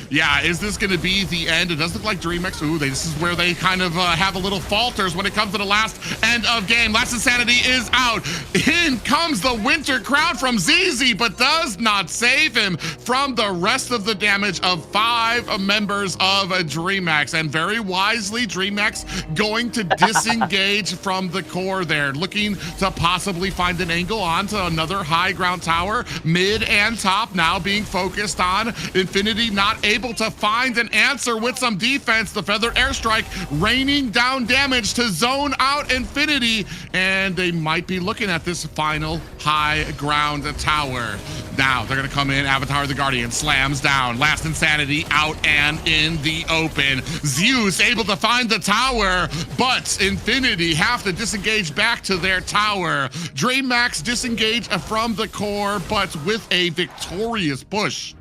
Yeah, is this going to be the end? It does look like DreamHack. Ooh, this is where they kind of have a little falters when it comes to the last end of game. Last Insanity is out. In comes the Winter Crown from ZZ, but does not save him from the rest of the damage of 5 members of DreamHack. And very wisely, DreamHack going to disengage from the core there, looking to possibly find an angle onto another high ground tower. Mid and top now being focused on. Infinity not able to find an answer with some defense. The feather airstrike raining down damage to zone out Infinity, and they might be looking at this final high ground tower. Now they're gonna come in. Avatar the Guardian slams down. Last Insanity out and in the open. Zeus able to find the tower, but Infinity have to disengage back to their tower. DreamHack disengage from the core, but with a victorious push.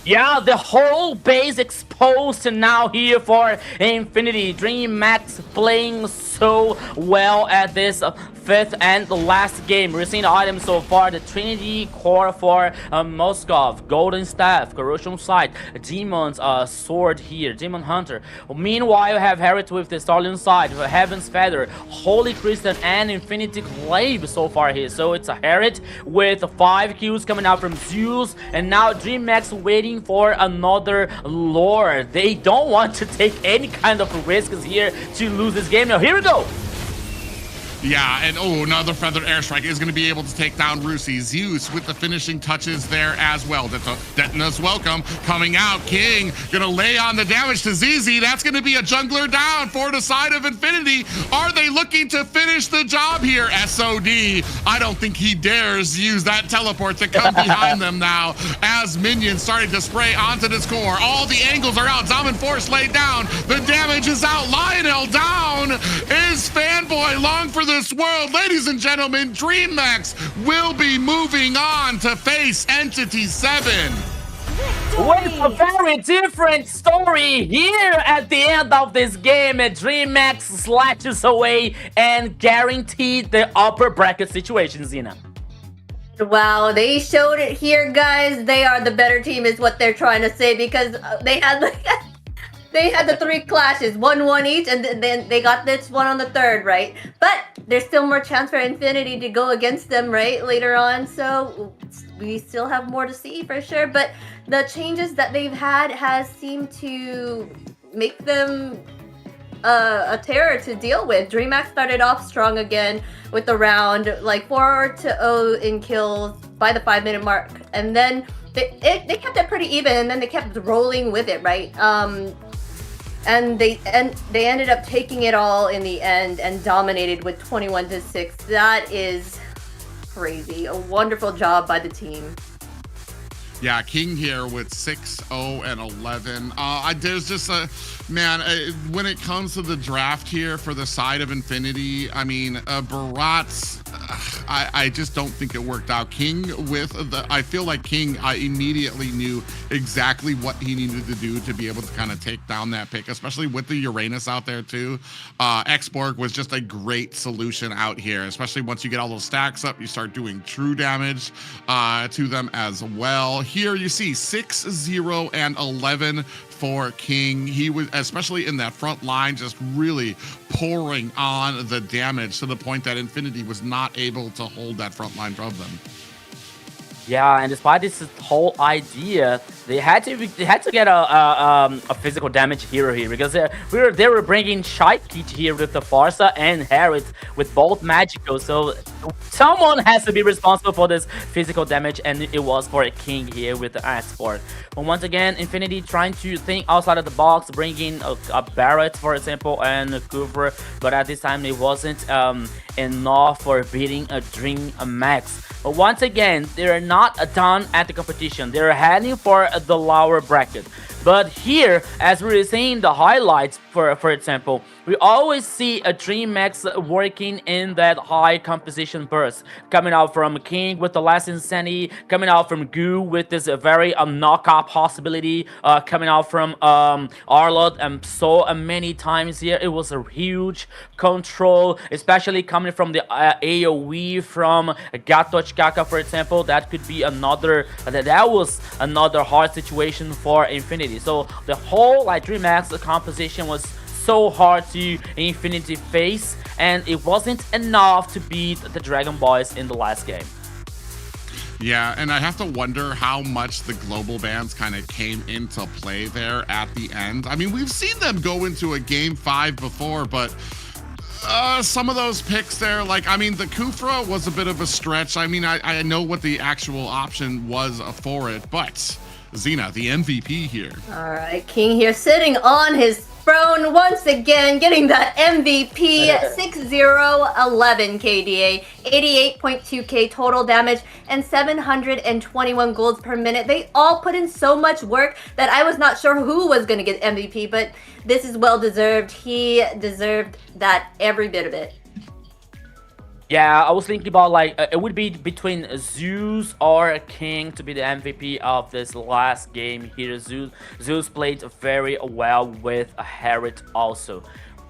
Yeah, the whole base exposed now here for Infinity. DreamHack playing so so well at this fifth and the last game. We're seeing the items so far: the Trinity Core for Moskov, Golden Staff, Corrosion Sight, Demon's Sword here, Demon Hunter. Meanwhile, you have Harriet with the Stallion Side, Heaven's Feather, Holy Christian, and Infinity Clave so far here. So it's a Harriet with 5 kills coming out from Zeus, and now DreamHack waiting for another lore. They don't want to take any kind of risks here to lose this game. Now here we go.
Yeah, and another Feathered Airstrike is going to be able to take down Rusi. Zeus with the finishing touches there as well. Detna's welcome coming out. King going to lay on the damage to ZZ. That's going to be a jungler down for the side of Infinity. Are they looking to finish the job here? SOD. I don't think he dares use that teleport to come behind them now as minions starting to spray onto this core. All the angles are out. Zaman Force laid down. The damage is out. Lionel down. Is Fanboy long for this world? Ladies and gentlemen, DreamHack will be moving on to face Entity 7.
With a very different story here at the end of this game. DreamHack slashes away and guaranteed the upper bracket situation, Zena.
Wow, they showed it here, guys. They are the better team is what they're trying to say, because they had like they had the 3 clashes, 1-1 each, and then they got this one on the 3rd, right? But there's still more chance for Infinity to go against them, right, later on. So we still have more to see for sure. But the changes that they've had has seemed to make them a terror to deal with. DreamHack started off strong again with the round, like 4-0 in kills by the 5-minute mark, and then they kept it pretty even, and then they kept rolling with it, right? And they ended up taking it all in the end and dominated with 21-6. That is crazy. A wonderful job by the team.
Yeah, King here with 6-0 and 11. There's just a man when it comes to the draft here for the side of Infinity. I mean, Barat's. I just don't think it worked out. King with the. I feel like King. I immediately knew exactly what he needed to do to be able to kind of take down that pick, especially with the Uranus out there too. Xborg was just a great solution out here, especially once you get all those stacks up, you start doing true damage to them as well. Here you see 6-0 and 11 for King. He was, especially in that front line, just really pouring on the damage to the point that Infinity was not able to hold that front line of them.
Yeah, and despite this whole idea, they had to get a physical damage hero here, because they were bringing Shite here with the Farsa and Harriet with both magical. So someone has to be responsible for this physical damage, and it was for a King here with the Xboard. But once again, Infinity trying to think outside of the box, bringing a Barret, for example, and a Cooper, but at this time it wasn't enough for beating a DreamHack. But once again, they're not done at the competition. They're heading for the lower bracket. But here, as we're seeing the highlights, for example, we always see a DreamHack working in that high composition burst. Coming out from King with the last Insanity, coming out from Goo with this very knockout possibility, coming out from Arlott, and so many times here. It was a huge control, especially coming from the AoE from Gatochkaka, for example. That could be another, that was another hard situation for Infinity. So the whole DreamHack composition was so hard to Infinity face, and it wasn't enough to beat the Dragon Boys in the last game.
Yeah, and I have to wonder how much the global bans kind of came into play there at the end. I mean, we've seen them go into a game 5 before, but some of those picks there, I mean, the Kufra was a bit of a stretch. I mean, I know what the actual option was for it, but Xena, the MVP here.
All right, King here sitting on his throne once again, getting that MVP. 6-0-11 KDA, 88.2k total damage, and 721 golds per minute. They all put in so much work that I was not sure who was going to get MVP, but this is well deserved. He deserved that, every bit of it.
Yeah, I was thinking about it would be between Zeus or King to be the MVP of this last game here. Zeus played very well with Harriet also.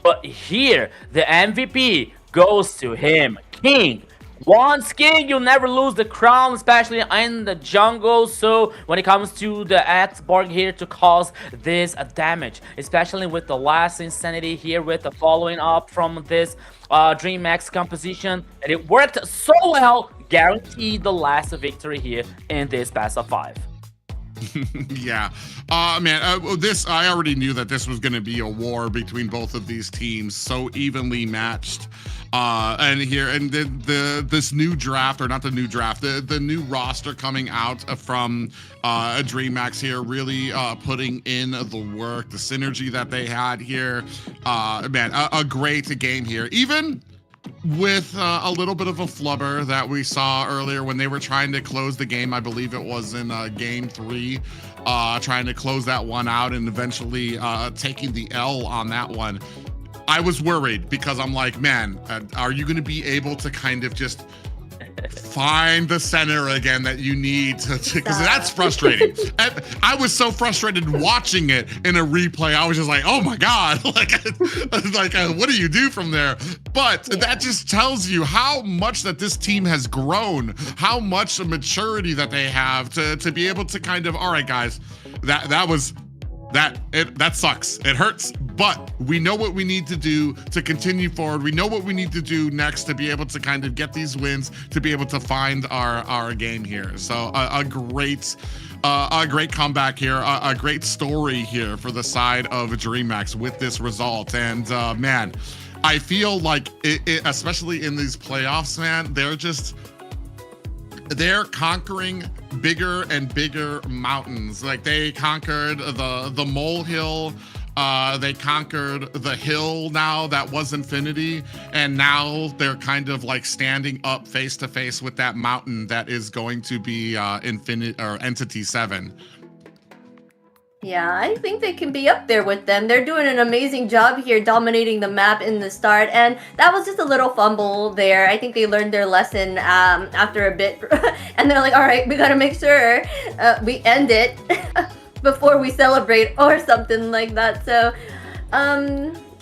But here, the MVP goes to him. King. Once King, you'll never lose the crown, especially in the jungle. So when it comes to the Xborg here to cause this damage, especially with the last Insanity here with the following up from this DreamHack composition, and it worked so well, guaranteed the last victory here in this best of 5.
Yeah, man, this I already knew that this was going to be a war between both of these teams, so evenly matched. And here and this new draft, or not the new draft, the new roster coming out from DreamHack here, really putting in the work, the synergy that they had here. Man, a great game here, even with a little bit of a flubber that we saw earlier when they were trying to close the game. I believe it was in game 3, trying to close that one out and eventually taking the L on that one. I was worried because I'm like, man, are you going to be able to kind of just find the center again that you need to, because that's frustrating. And I was so frustrated watching it in a replay. I was just like, oh my God, like what do you do from there? But that just tells you how much that this team has grown, how much maturity that they have to be able to kind of, all right, guys, that sucks. It hurts, but we know what we need to do to continue forward. We know what we need to do next to be able to kind of get these wins, to be able to find our game here. So a great comeback here, a great story here for the side of DreamHack with this result. And man, I feel like it, especially in these playoffs, man, they're conquering bigger and bigger mountains. Like they conquered the molehill, they conquered the hill now that was Infinity, and now they're kind of like standing up face to face with that mountain that is going to be Entity 7.
Yeah, I think they can be up there with them. They're doing an amazing job here dominating the map in the start, and that was just a little fumble there. I think they learned their lesson after a bit, and they're like, all right, we gotta make sure we end it before we celebrate or something like that. So,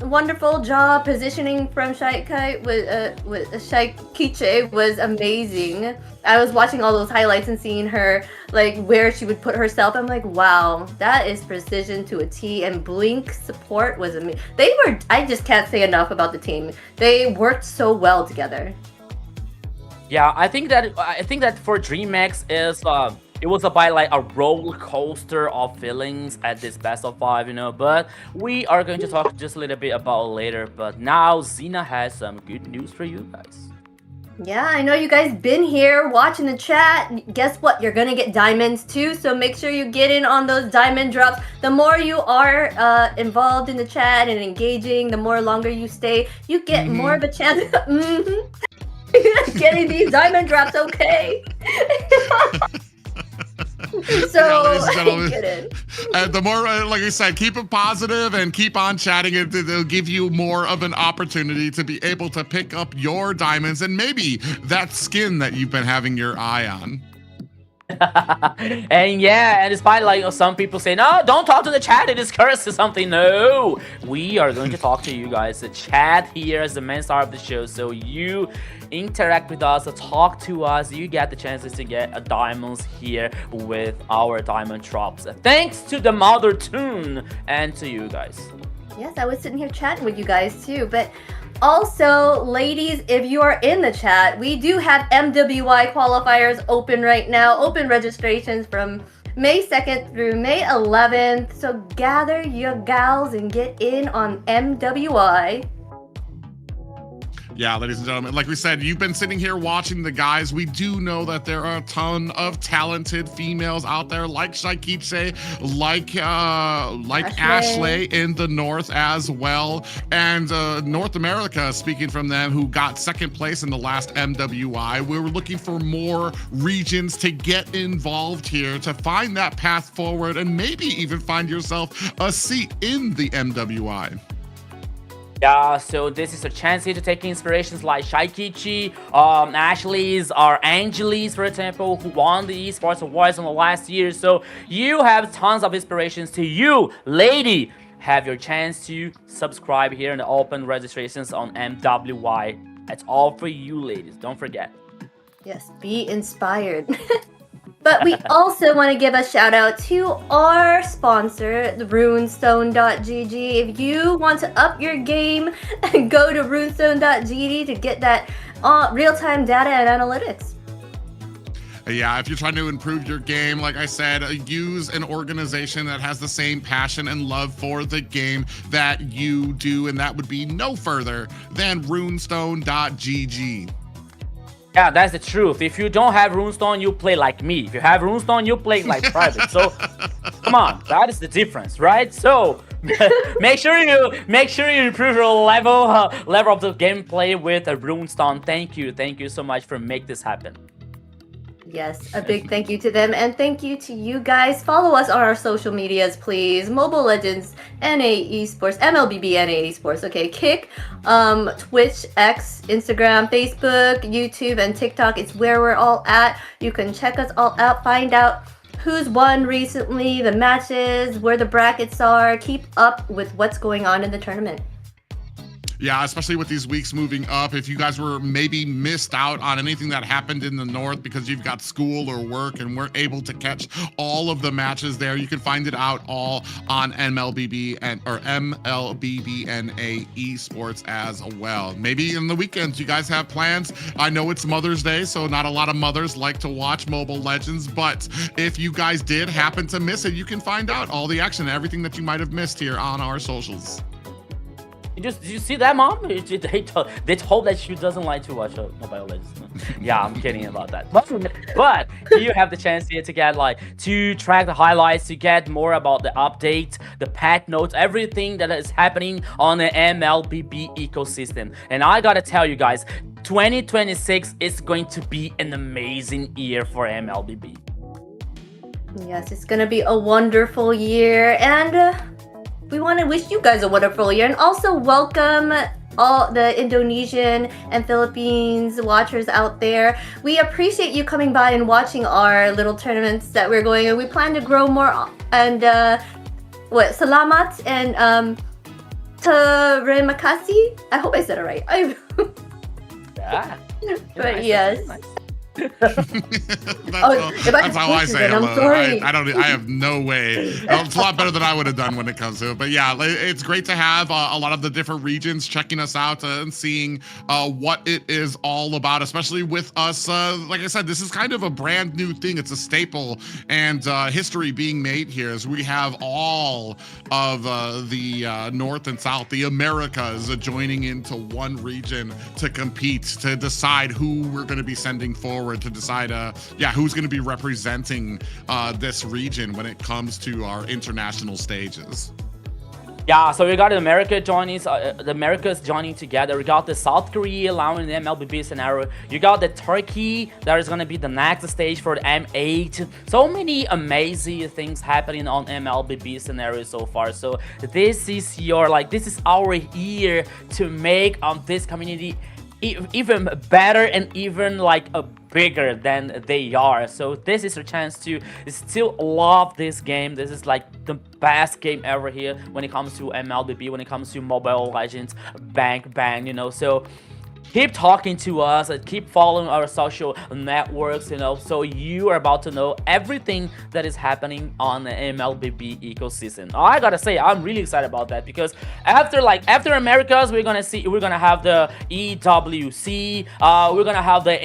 wonderful job positioning from Shaikiche was amazing. I was watching all those highlights and seeing her, like, where she would put herself. I'm like, wow, that is precision to a T. And Blink support was amazing. I just can't say enough about the team. They worked so well together.
Yeah, I think that for DreamHack is it was about like a roller coaster of feelings at this best of 5, you know, but we are going to talk just a little bit about it later. But now Xena has some good news for you guys.
Yeah, I know you guys been here watching the chat. Guess what? You're gonna get diamonds too, so make sure you get in on those diamond drops. The more you are involved in the chat and engaging, the more longer you stay, you get more of a chance getting these diamond drops, okay? So, get in.
The more, like I said, keep it positive and keep on chatting. It'll give you more of an opportunity to be able to pick up your diamonds and maybe that skin that you've been having your eye on.
And yeah, and despite like some people say, no, don't talk to the chat, it is cursed or something. No, we are going to talk to you guys. The chat here is the main star of the show, so you interact with us, talk to us, you get the chances to get diamonds here with our diamond drops. Thanks to the Mother Tune and to you guys.
Yes, I was sitting here chatting with you guys too, but also, ladies, if you are in the chat, we do have MWI qualifiers open right now, open registrations from May 2nd through May 11th, so gather your gals and get in on MWI.
Yeah, ladies and gentlemen, like we said, you've been sitting here watching the guys. We do know that there are a ton of talented females out there, like Shaikiche, like Ashley in the North as well, and North America, speaking from them, who got second place in the last MWI. We were looking for more regions to get involved here, to find that path forward, and maybe even find yourself a seat in the MWI.
Yeah, so this is a chance here to take inspirations like Shaikiche, Ashley's, or Angelis, for example, who won the Esports Awards in the last year. So you have tons of inspirations to you, lady. have your chance to subscribe here and open registrations on MWY. That's all for you, ladies. Don't forget.
Yes, be inspired. But we also want to give a shout out to our sponsor, the runestone.gg. If you want to up your game, go to runestone.gg to get that real-time data and analytics.
Yeah, if you're trying to improve your game, like I said, use an organization that has the same passion and love for the game that you do, and that would be no further than runestone.gg.
Yeah, that's the truth. If you don't have Runestone, you play like me. If you have Runestone, you play like private. So, come on, that is the difference, right? So, make sure you improve your level of the gameplay with a Runestone. Thank you so much for make this happen.
Yes, a big thank you to them, and thank you to you guys. Follow us on our social medias, please. Mobile Legends, NA Esports, MLBB NA Esports. Okay, Kick, Twitch, X, Instagram, Facebook, YouTube, and TikTok. It's where we're all at. You can check us all out, find out who's won recently, the matches, where the brackets are. Keep up with what's going on in the tournament.
Yeah, especially with these weeks moving up. If you guys were maybe missed out on anything that happened in the north because you've got school or work and weren't able to catch all of the matches there, you can find it out all on MLBB or MLBB Esports as well. Maybe in the weekends you guys have plans. I know it's Mother's Day, so not a lot of mothers like to watch Mobile Legends, but if you guys did happen to miss it, you can find out all the action and everything that you might have missed here on our socials.
Did you see that, Mom? They told that she doesn't like to watch Mobile Legends. Yeah, I'm kidding about that. But you have the chance here to get to track the highlights, to get more about the updates, the patch notes, everything that is happening on the MLBB ecosystem. And I gotta tell you guys, 2026 is going to be an amazing year for MLBB.
Yes, it's gonna be a wonderful year, and we want to wish you guys a wonderful year, and also welcome all the Indonesian and Philippines watchers out there. We appreciate you coming by and watching our little tournaments that we're going, and we plan to grow more. And salamat and terima kasih. I hope I said it right.
Yeah.
But yes.
That's how I say hello. I have no way. It's a lot better than I would have done when it comes to it. But yeah, it's great to have a lot of the different regions checking us out and seeing what it is all about, especially with us. Like I said, this is kind of a brand new thing. It's a staple and history being made here as we have all of the North and South, the Americas, joining into one region to compete, to decide who we're going to be sending forward, to decide who's going to be representing this region when it comes to our international stages.
Yeah, so we got the Americas joining together. We got the South Korea allowing the MLBB scenario. You got the Turkey that is going to be the next stage for the M8. So many amazing things happening on MLBB scenario so far. So this is our year to make this community even better and even bigger than they are. So this is your chance to still love this game. This is the best game ever here when it comes to MLBB, when it comes to Mobile Legends, bang, so keep talking to us and keep following our social networks, so you are about to know everything that is happening on the MLBB ecosystem. I gotta say, I'm really excited about that, because after Americas, we're gonna have the EWC, we're gonna have the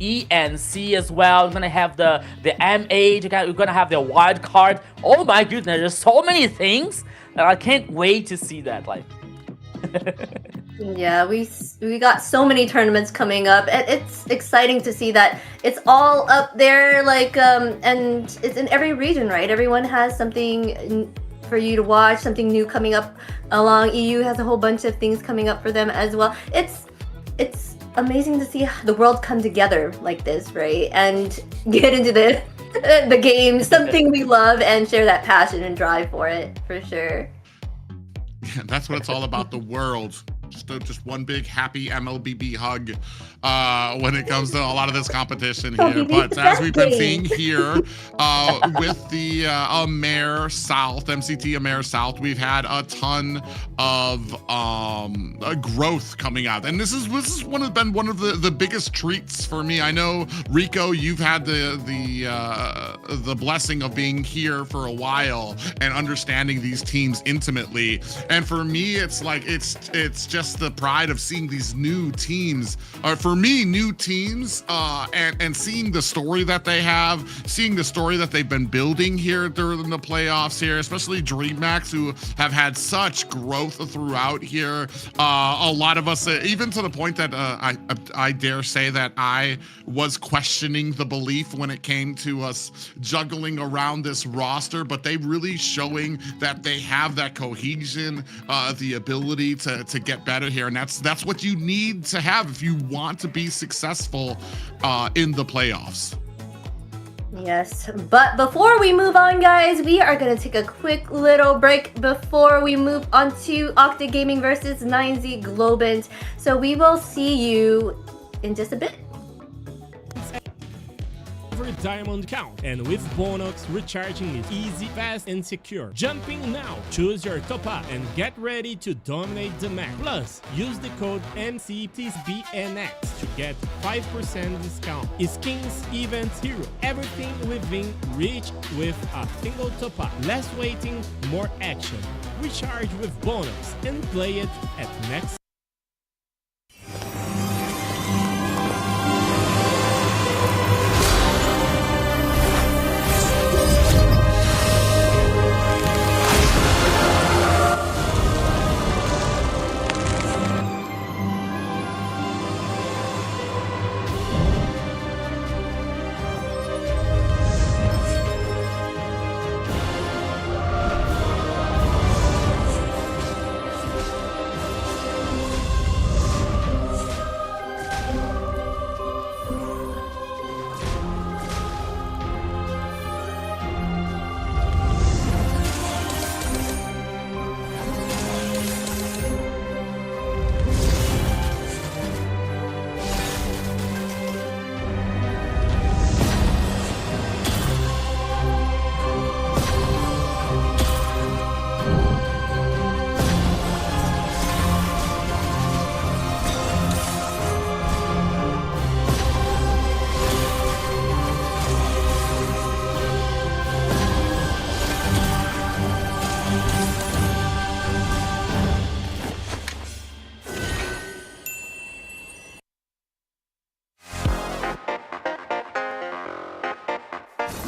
ENC as well. We're gonna have the M8, we're gonna have the wild card. Oh my goodness, there's so many things, and I can't wait to see that.
Yeah, we got so many tournaments coming up, and it's exciting to see that it's all up there, and it's in every region, right? Everyone has something for you to watch, something new coming up along. EU has a whole bunch of things coming up for them as well. It's amazing to see the world come together like this, right? And get into the game, something we love, and share that passion and drive for it, for sure.
Yeah, that's what it's all about, the world just one big happy MLBB hug when it comes to a lot of this competition here. But as we've been seeing here with the AMER South, MCT AMER South, we've had a ton of growth coming out, and this is been one of the biggest treats for me. I know, Rico, you've had the blessing of being here for a while and understanding these teams intimately, and for me it's like it's just the pride of seeing these new teams, for me, new teams, and seeing the story that they have, seeing the story that they've been building here during the playoffs here, especially DreamHack, who have had such growth throughout here. A lot of us, even to the point that I dare say that I was questioning the belief when it came to us juggling around this roster, but they really showing that they have that cohesion, the ability to get better here, and that's what you need to have if you want to be successful in the playoffs.
Yes, but before we move on, guys, we are going to take a quick little break before we move on to Octa Gaming versus 9Z Globant. So we will see you in just a bit.
Every diamond count, and with Bonox, recharging is easy, fast, and secure. Jumping now, choose your top up and get ready to dominate the map. Plus, use the code MCTBNX to get 5% discount. Skins, events, hero, everything within reach with a single top up. Less waiting, more action. Recharge with Bonox and play it at next.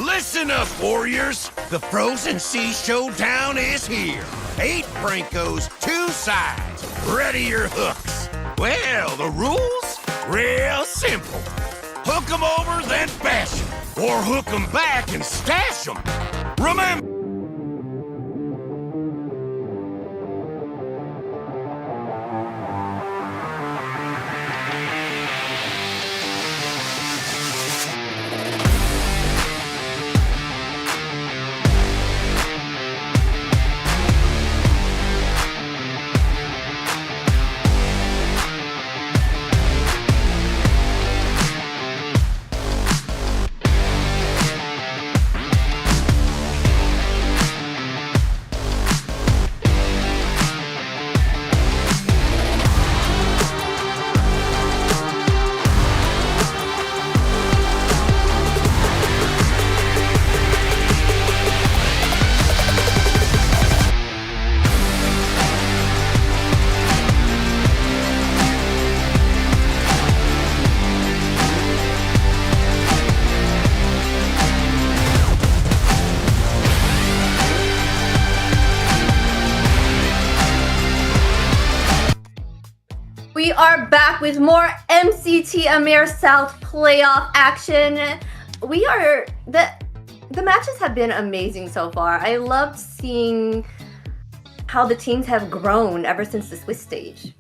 Listen up, warriors! The Frozen Sea Showdown is here. 8 Brancos, 2 sides. Ready your hooks. Well, the rules? Real simple. Hook 'em over, then bash 'em. Or hook 'em back and stash 'em. Remember...
We are back with more MCT AMER South playoff action. The matches have been amazing so far. I loved seeing how the teams have grown ever since the Swiss stage.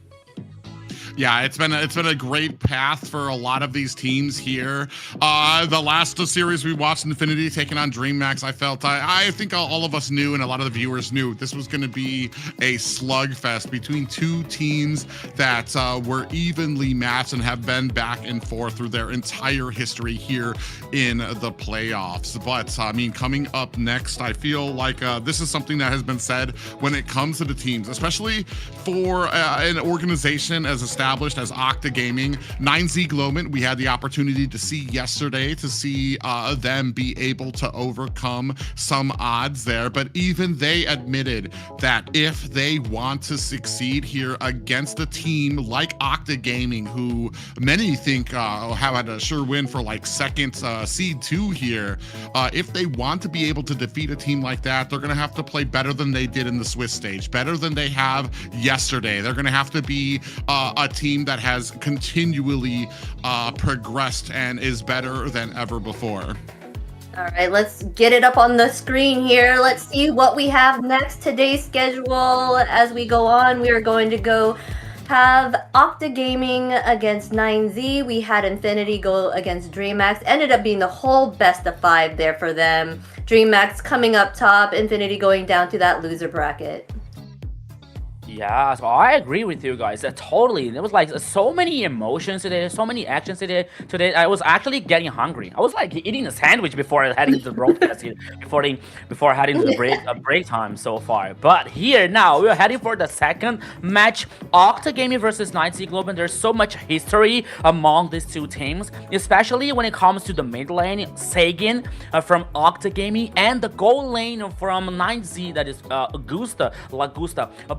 Yeah, it's been a great path for a lot of these teams here. The last series we watched, Infinity taking on DreamHack, I think all of us knew, and a lot of the viewers knew, this was going to be a slugfest between two teams that were evenly matched and have been back and forth through their entire history here in the playoffs. But I mean, coming up next, I feel like this is something that has been said when it comes to the teams, especially for an organization as established as Octa Gaming. 9Z Glowman, we had the opportunity to see yesterday, to see them be able to overcome some odds there, but even they admitted that if they want to succeed here against a team like Octa Gaming, who many think have had a sure win for like second seed 2 here, if they want to be able to defeat a team like that, they're going to have to play better than they did in the Swiss stage, better than they have yesterday. They're going to have to be a team that has continually progressed and is better than ever before.
All right, let's get it up on the screen here. Let's see what we have next. Today's schedule, as we go on, we are going to go have Octa Gaming against 9Z. We had Infinity go against DreamHack. Ended up being the whole best of 5 there for them. DreamHack coming up top, Infinity going down to that loser bracket.
Yeah, so I agree with you guys. Totally. There was like so many emotions today, so many actions today. I was actually getting hungry. I was like eating a sandwich before heading to the broadcast, before heading to the break time so far. But here now, we're heading for the second match. Octa Gaming versus 9Z Global. There's so much history among these two teams, especially when it comes to the mid lane, Sagan from Octa Gaming, and the goal lane from 9Z, that is Augusta.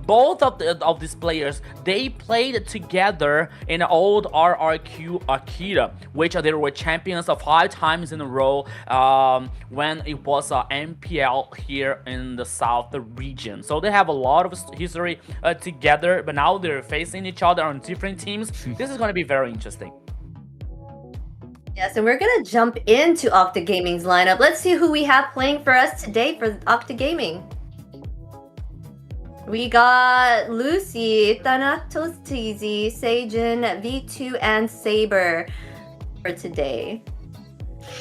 Both of these players, they played together in old RRQ Akita, which they were champions of 5 times in a row when it was MPL here in the South region. So they have a lot of history together, but now they're facing each other on different teams. This is going to be very interesting.
Yes, and we're going to jump into Octa Gaming's lineup. Let's see who we have playing for us today for Octa Gaming. We got Lucy, Thanatos TZ, Seijin, V2, and Saber for today.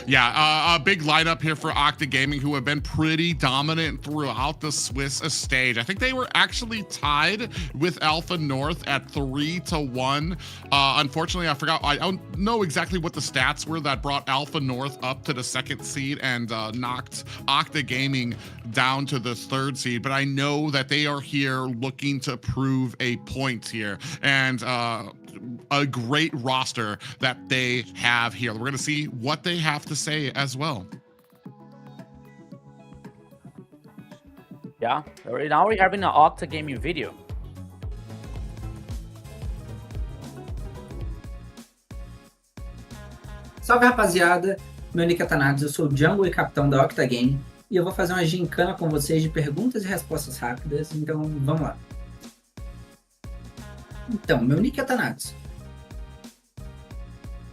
Yeah, a big lineup here for Octa Gaming, who have been pretty dominant throughout the Swiss stage. I think they were actually tied with Alpha North at 3-1. Unfortunately, I don't know exactly what the stats were that brought Alpha North up to the 2nd seed and knocked Octa Gaming down to the 3rd seed, but I know that they are here looking to prove a point here, and a great roster that they have here. We're going to see what they have to say as well.
Yeah, now we're having an Octa Gaming video.
Salve, rapaziada, meu nick é Thanatos, eu sou o Jungle e capitão da Octa Gaming, e eu vou fazer uma gincana com vocês de perguntas e respostas rápidas, então vamos lá. Então, meu nick é Thanatos.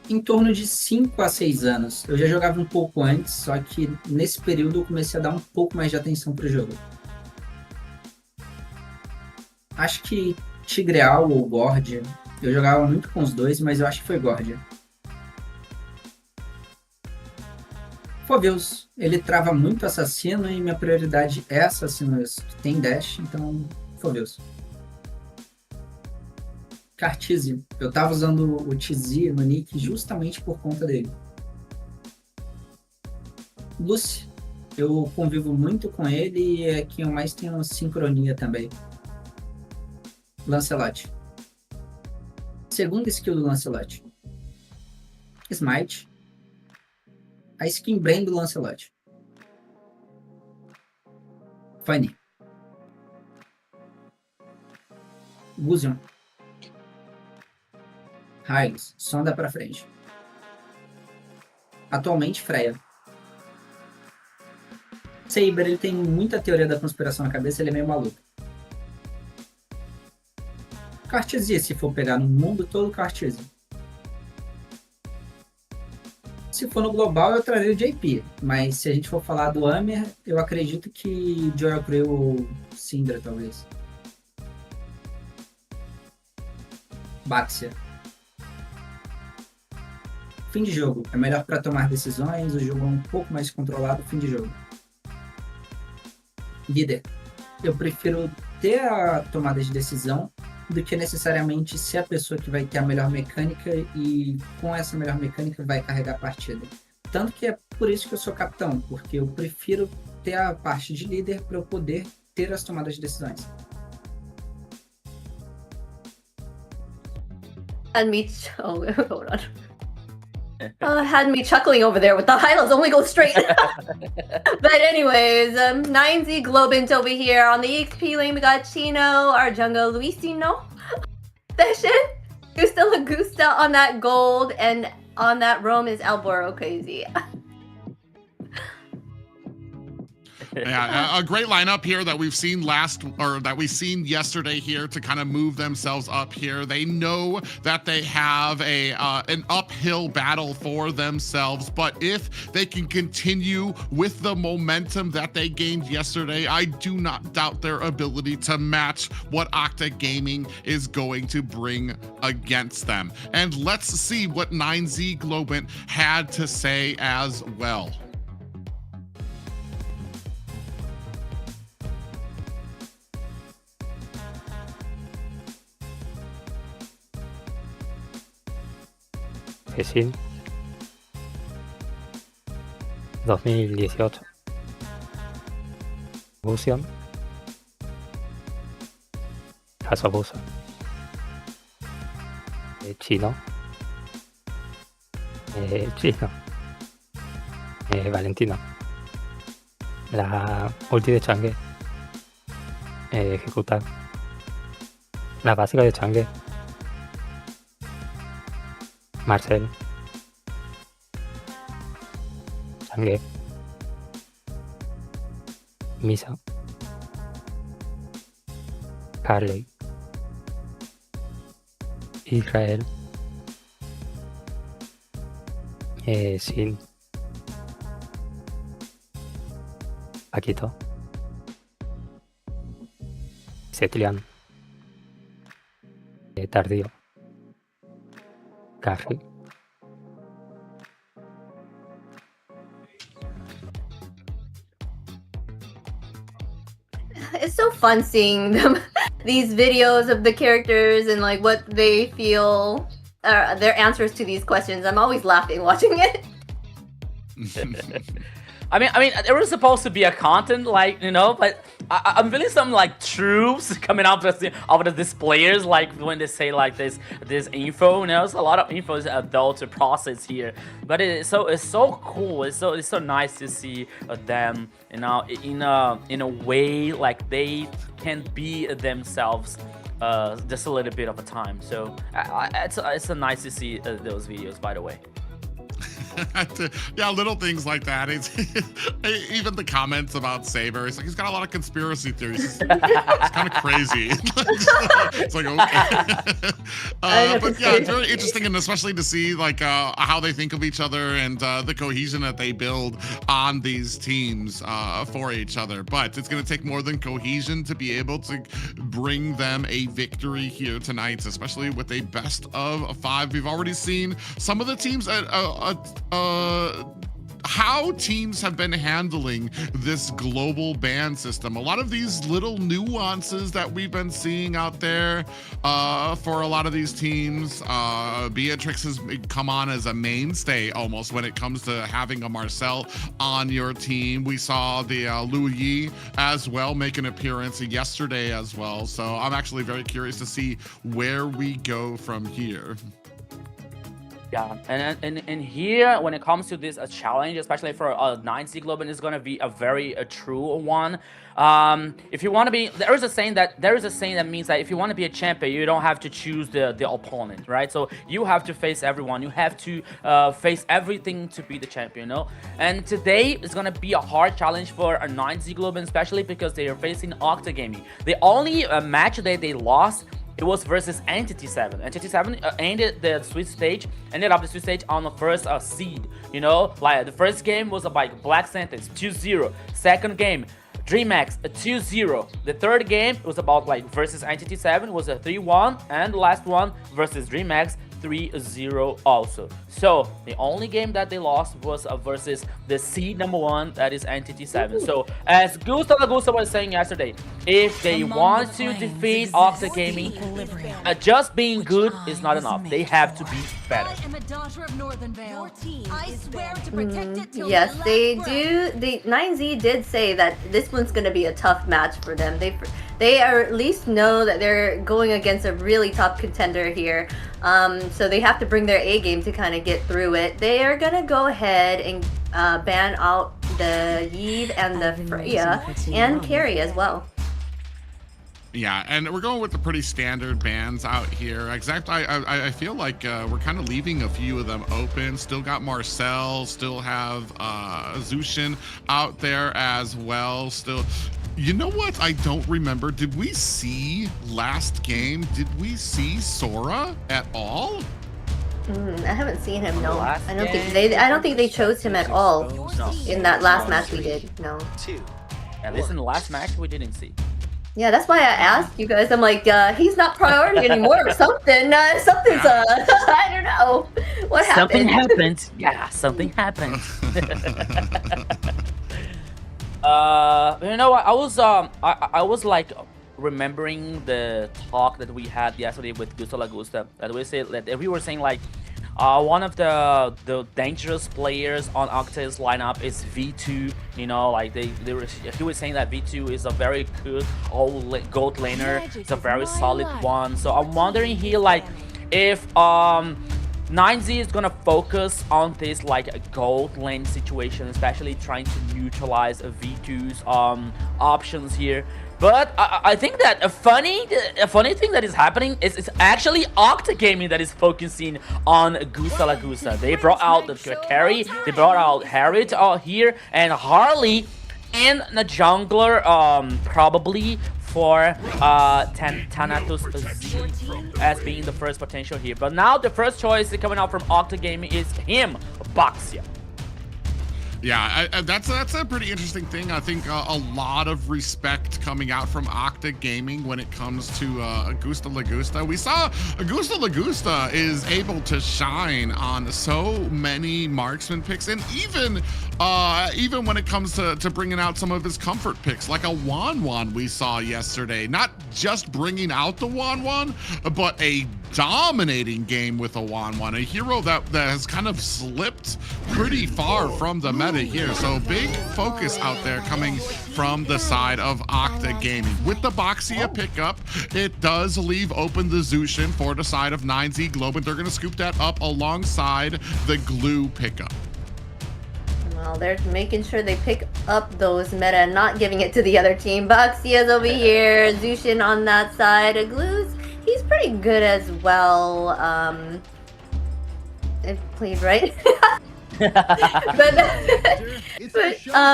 Em torno de 5 a 6 anos, eu já jogava um pouco antes, só que nesse período eu comecei a dar um pouco mais de atenção pro jogo. Acho que Tigreal ou Gord, eu jogava muito com os dois, mas eu acho que foi Gord. Foveus, ele trava muito assassino e minha prioridade é assassinos que tem dash, então Foveus. Cartizio, eu tava usando o TZ no nick justamente por conta dele. Lucy, eu convivo muito com ele e é quem eu mais tenho sincronia também. Lancelot. Segunda skill do Lancelot. Smite. A skin Brain do Lancelot. Fanny. Gusion. Hylos, sonda pra frente. Atualmente, Freya. Saber, ele tem muita teoria da conspiração na cabeça, ele é meio maluco. Cartesia, se for pegar no mundo todo, Cartesia. Se for no global, eu traria o JP, mas se a gente for falar do Amer, eu acredito que Joyacree ou Syndra, talvez. Baxia. Fim de jogo. É melhor para tomar decisões, o jogo é um pouco mais controlado, fim de jogo. Líder. Eu prefiro ter a tomada de decisão do que necessariamente ser a pessoa que vai ter a melhor mecânica e com essa melhor mecânica vai carregar a partida. Tanto que é por isso que eu sou capitão, porque eu prefiro ter a parte de líder para eu poder ter as tomadas de decisões.
Had me, hold on. Had me chuckling over there with the highlights only go straight. But anyways, 9Z Globant over here. On the EXP lane, we got Chino, our jungle Luisino. Session. Gusta Lagusta on that gold, and on that roam is Alboro Crazy.
Yeah, a great lineup here that we've seen yesterday here to kind of move themselves up here. They know that they have an uphill battle for themselves, but if they can continue with the momentum that they gained yesterday, I do not doubt their ability to match what Octa Gaming is going to bring against them. And let's see what 9Z Globant had to say as well.
Jessin 2018 Busion Caso Busa Chino Valentino la ulti de Changue ejecutar la básica de Changue Marcel Changue Misa Carly Israel Sin Paquito Setlian Tardío Carry
It's so fun seeing them, these videos of the characters and like what they feel, their answers to these questions. I'm always laughing watching it.
I mean, there was supposed to be a content, like, you know, but I'm feeling some like truths coming out of the displayers, like when they say like this info, you know, there's a lot of info though to process here, but it's so cool, it's so nice to see them, you know, in a way like they can be themselves just a little bit of a time. So it's nice to see those videos, by the way.
Yeah, little things like that. It's even the comments about Saber. It's like he's got a lot of conspiracy theories. It's kind of crazy. It's like, okay. But yeah, it's very interesting, and especially to see like how they think of each other and the cohesion that they build on these teams for each other. But it's going to take more than cohesion to be able to bring them a victory here tonight, especially with a best of 5. We've already seen some of the teams how teams have been handling this global ban system. A lot of these little nuances that we've been seeing out there for a lot of these teams. Beatrix has come on as a mainstay almost when it comes to having a Marcel on your team. We saw the Lu Yi as well make an appearance yesterday as well. So I'm actually very curious to see where we go from here.
Yeah, and here when it comes to this challenge, especially for 9Z Global, is going to be a very true one. If you want to be, there is a saying that means that if you want to be a champion, you don't have to choose the opponent, right? So you have to face everyone. You have to face everything to be the champion, you know. And today is going to be a hard challenge for a 9Z Global, especially because they are facing Octa Gaming. The only match that they lost, it was versus Entity 7. Entity 7 ended the Swiss stage, ended up the Swiss stage on the first seed. You know, like the first game was like Black Sentence 2-0. Second game, DreamHack 2-0. The third game was about like versus Entity 7 was a 3-1, and the last one versus DreamHack 3-0 also. So the only game that they lost was versus the seed number 1, that is Entity 7. So as Gusta was saying yesterday, if they want to defeat Octa Gaming, just being good is not enough. They have to be better.
Yes, they do. The 9Z did say that this one's going to be a tough match for them. They are at least know that they're going against a really top contender here. So they have to bring their A game to kind of get through it. They are gonna go ahead and ban out the Yves and the Freya and Carry as well.
Yeah, and we're going with the pretty standard bans out here. I feel like we're kind of leaving a few of them open. Still got Marcel, still have Zushin out there as well. Still, you know what? I don't remember. Did we see last game? Did we see Sora at all?
I haven't seen him. No, I don't think they chose him at all in that last match we did. No.
At least in the last match we didn't see.
Yeah, that's why I asked you guys. I'm like, he's not priority anymore or something. Something's, I don't know. What happened?
Something happened. Yeah, something happened. You know what? I was like remembering the talk that we had yesterday with Gusta. That we were saying like, one of the dangerous players on Octa's lineup is V2. You know, like he was saying that V2 is a very good gold laner. It's a very solid one. So I'm wondering here, like, if 9Z is gonna focus on this like a gold lane situation, especially trying to neutralize V2's options here. But I think that a funny thing that is happening is it's actually Octa Gaming that is focusing on Gusta. They brought out the carry, they brought out Harriet here, and Harley in the jungler, probably for Thanatos Z as being the first potential here. But now the first choice coming out from Octa Gaming is him, Baxia.
Yeah, that's a pretty interesting thing. I think a lot of respect coming out from Octa Gaming when it comes to Gusta Lagusta. We saw Gusta Lagusta is able to shine on so many marksman picks, and even when it comes to bringing out some of his comfort picks, like a Wan we saw yesterday. Not just bringing out the Wan, but a dominating game with a Wan, a hero that has kind of slipped pretty far from the meta here. So big focus out there coming from the side of Octa Gaming. With the Baxia pickup, it does leave open the Zushin for the side of 9Z Globe, and they're going to scoop that up alongside the Glue pickup.
Well, they're making sure they pick up those meta and not giving it to the other team. Baxia's over here, Zushin on that side. Glue's, he's pretty good as well. It played right. but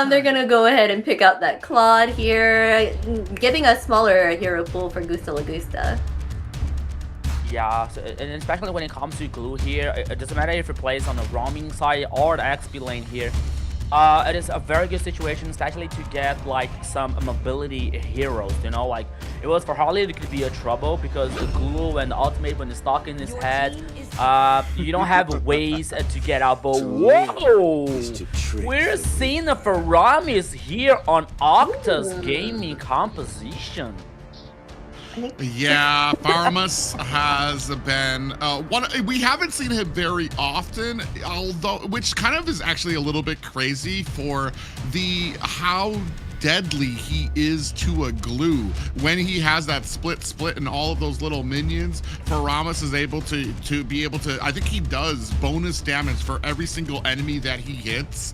they're gonna go ahead and pick up that Claude here, giving a smaller hero pool for Gusta Lagusta.
Yeah, so, and especially when it comes to Glue here, it doesn't matter if it plays on the roaming side or the XP lane here. It is a very good situation, especially to get like some mobility heroes, you know, like it was for Harley, it could be a trouble because the Glue and the ultimate, when it's stuck in his head, you don't have ways to get out. But whoa, we're seeing the Faramis here on Octa's gaming composition.
Yeah, Faramis has been we haven't seen him very often, although, which kind of is actually a little bit crazy for how deadly he is to a Glue. When he has that split and all of those little minions, Faramis is able to be able to, I think he does bonus damage for every single enemy that he hits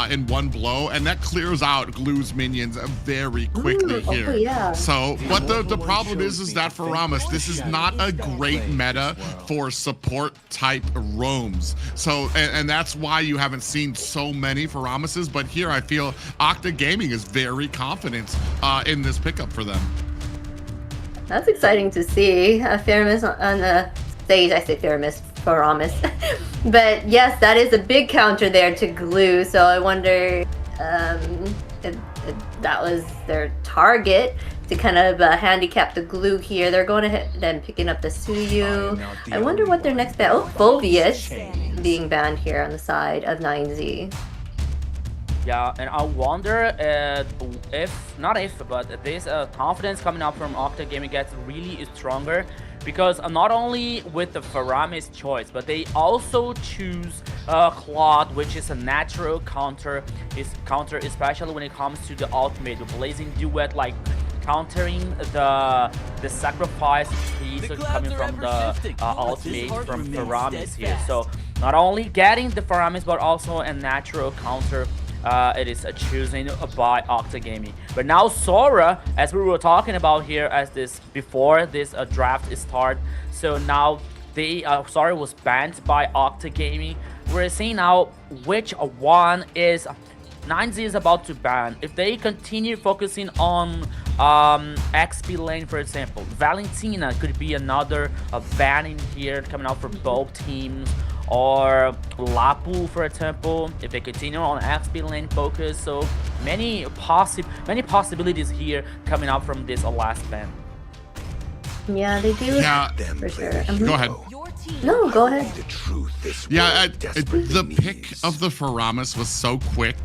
in one blow, and that clears out Glue's minions very quickly here.
Oh, yeah.
So, but the problem is that Faramis, this is not a great meta for support type roams. So, and that's why you haven't seen so many Faramises, but here I feel Octa Gaming is very confident in this pickup for them.
That's exciting to see. Faramis on the stage. I say Faramis. But yes, that is a big counter there to Glue. So I wonder, that was their target to kind of handicap the Glue here. They're going ahead and picking up the Suyu. I wonder what their next ban. Oh, Phobius being banned here on the side of 9Z.
Yeah, and I wonder but this confidence coming up from Octa Gaming gets really stronger, because not only with the Faramis choice, but they also choose Claude, which is a natural counter, especially when it comes to the ultimate, the Blazing Duet, like countering the sacrifice piece coming from the ultimate from Faramis here. So not only getting the Faramis, but also a natural counter. It is choosing by Octa Gaming. But now Sora, as we were talking about here, before this draft start, so now Sora was banned by Octa Gaming. We're seeing now which one is 9Z is about to ban. If they continue focusing on XP lane, for example, Valentina could be another banning here coming out for both teams. Or Lapu, for example, if they continue on XP lane focus. So many possibilities here coming out from this last ban.
Yeah, they do.
Yeah,
for sure.
Go ahead.
No, go ahead.
Yeah, the pick of the Faramis was so quick,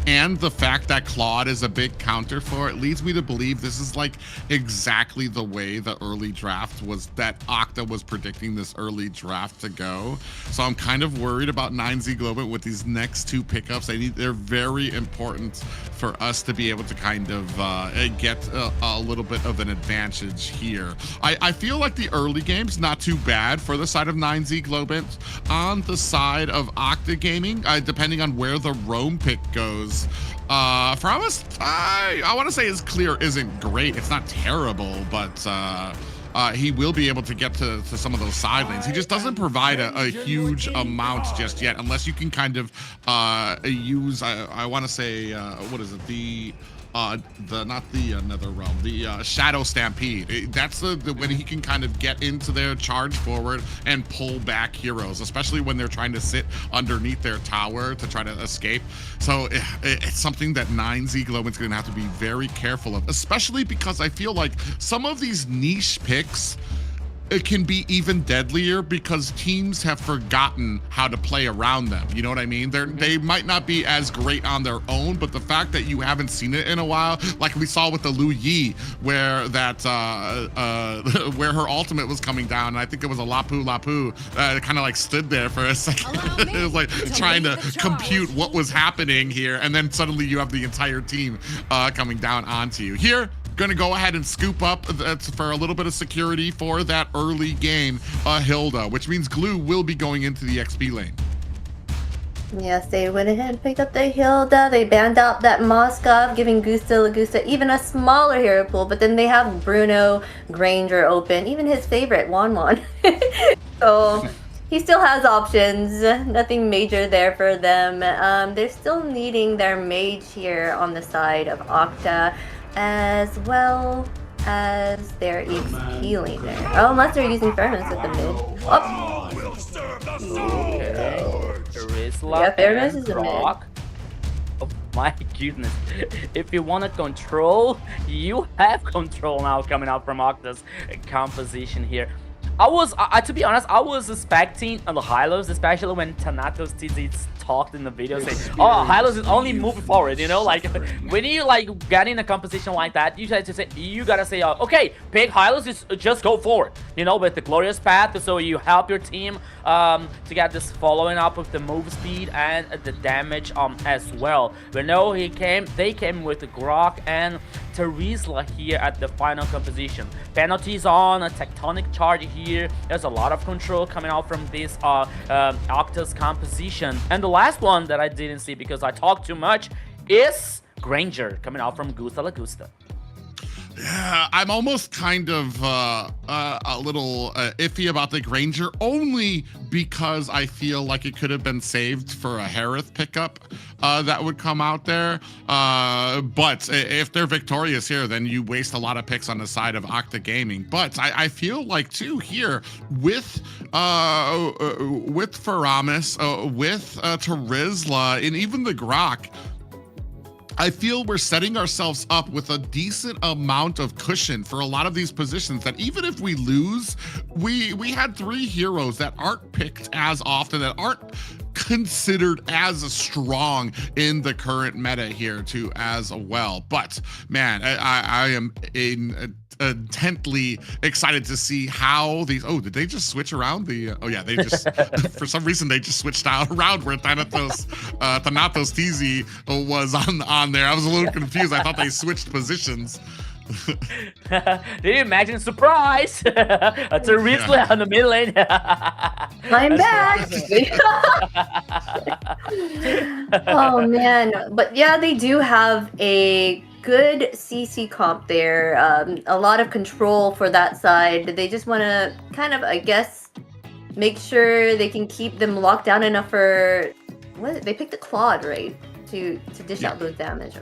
and the fact that Claude is a big counter for it leads me to believe this is like exactly the way the early draft was, that Octa was predicting this early draft to go. So I'm kind of worried about 9Z Globant with these next two pickups. They're very important for us to be able to kind of get a little bit of an advantage here. I feel like the early game's not too bad for the side of 9Z Globant. On the side of Octa Gaming, depending on where the Roam pick goes, Faramis, I want to say his clear isn't great. It's not terrible, but he will be able to get to some of those side lanes. He just doesn't provide a huge amount just yet, unless you can kind of use, I want to say, what is it? Not the Nether Realm, the Shadow Stampede. That's when he can kind of get into their charge forward and pull back heroes, especially when they're trying to sit underneath their tower to try to escape. So it's something that 9Z Globant's going to have to be very careful of, especially because I feel like some of these niche picks, it can be even deadlier because teams have forgotten how to play around them. You know what I mean? They might not be as great on their own, but the fact that you haven't seen it in a while, like we saw with the Lu Yi, where that where her ultimate was coming down, and I think it was a Lapu kind of like stood there for a second. It was like trying to compute what was happening here, and then suddenly you have the entire team coming down onto you. Here, gonna go ahead and scoop up for a little bit of security for that early game, Hilda, which means Glue will be going into the XP lane.
Yes, they went ahead and picked up the Hilda. They banned out that Moskov, giving Lagusta even a smaller hero pool, but then they have Bruno Granger open, even his favorite, Wanwan. So he still has options, nothing major there for them. They're still needing their mage here on the side of Octa, as well as their healing there. Oh, unless they're using Fairness at the mid. Oh. Yeah, Fairness is a mid.
Oh my goodness. If you want to control, you have control now coming out from Octa's composition here. To be honest, I was expecting the Hylos, especially when Thanatos TZ talked in the video, saying, "Oh, Hylos is only moving forward." You know, like when you get in a composition like that, you gotta say, "Okay, pick Hylos, just go forward." You know, with the glorious path, so you help your team to get this following up with the move speed and the damage as well. But no, they came with the Grok and Terizla here at the final composition. Penalties on a tectonic charge here. There's a lot of control coming out from this Octa's composition. And the last one that I didn't see because I talked too much is Granger coming out from Lagusta.
Yeah, I'm almost kind of a little iffy about the Granger, only because I feel like it could have been saved for a Harith pickup that would come out there. But if they're victorious here, then you waste a lot of picks on the side of Octa Gaming. But I feel like too here with Faramis, with Terizla, and even the Grok, I feel we're setting ourselves up with a decent amount of cushion for a lot of these positions that even if we lose, we had 3 heroes that aren't picked as often, that aren't considered as strong in the current meta here too as well. But man, I am intently excited to see how these, oh, did they just switch around the, oh yeah, they just, for some reason they just switched around where Thanatos TZ was on there. I was a little confused. I thought they switched positions.
Did you imagine surprise? Teresa on the mid lane.
I'm back. Oh man, but yeah, they do have a good CC comp there. A lot of control for that side. They just want to kind of, I guess, make sure they can keep them locked down enough for what they picked the Claude, right, to dish out those damage.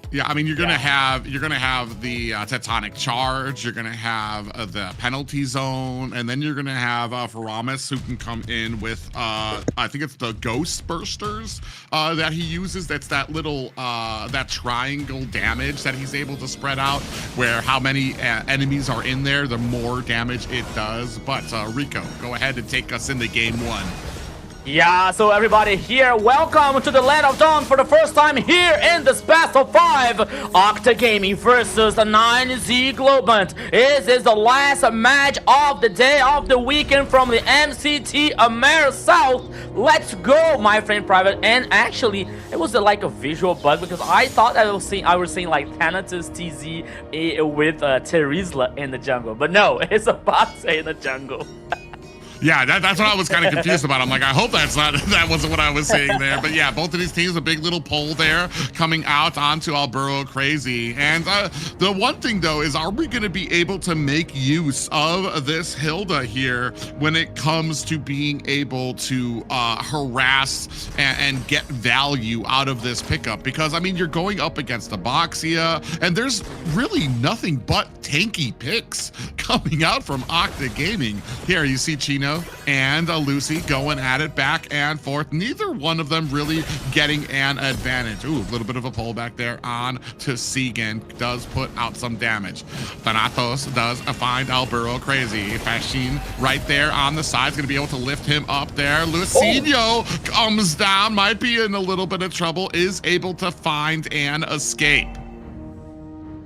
Yeah, I mean, you're gonna have the tectonic charge, you're gonna have the penalty zone, and then you're gonna have Faramis, who can come in with I think it's the ghost bursters that he uses. That's that little that triangle damage that he's able to spread out, where how many enemies are in there, the more damage it does. But Rico, go ahead and take us into game 1.
Yeah, so everybody here, welcome to the Land of Dawn for the first time here in this Best of 5. Octa Gaming versus the 9Z Globant. This is the last match of the day, of the weekend from the MCT AMER South. Let's go, my friend Private. And actually, it was like a visual bug because I thought I was seeing like Thanatos TZ with Teresa in the jungle. But no, it's a Boxe in the jungle.
Yeah, that's what I was kind of confused about. I'm like, I hope that wasn't what I was saying there. But yeah, both of these teams, a big little poll there coming out onto Alburo Crazy. And the one thing though is, are we going to be able to make use of this Hilda here when it comes to being able to harass and get value out of this pickup? Because I mean, you're going up against the Boxia, and there's really nothing but tanky picks coming out from Octa Gaming. Here you see Chino and Lucy going at it back and forth. Neither one of them really getting an advantage. Ooh, a little bit of a pullback there on to Segan. Does put out some damage. Thanatos does find Alburo Crazy. Fashin right there on the side is going to be able to lift him up there. Lucinho comes down, might be in a little bit of trouble, is able to find an escape.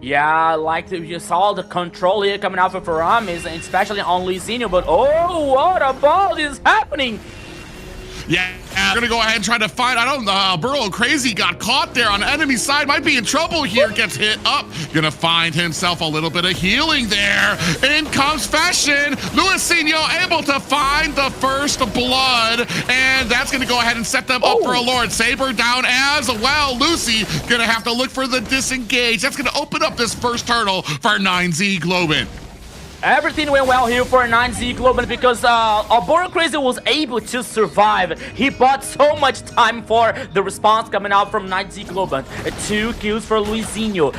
Yeah, like you saw the control here coming out for Faramis, especially on Lucinho, but oh, what about is happening?
Yeah, we're gonna go ahead and try to find, I don't know, Alburo Crazy got caught there on the enemy side, might be in trouble here, gets hit up, gonna find himself a little bit of healing there. In comes Fashion, Lucinho able to find the first blood, and that's gonna go ahead and set them up for a Lord. Saber down as well. Lucy gonna have to look for the disengage. That's gonna open up this first hurdle for 9Z Globant.
Everything went well here for 9Z Globant because Alburo Crazy was able to survive. He bought so much time for the response coming out from 9Z Globant. 2 kills for Luizinho.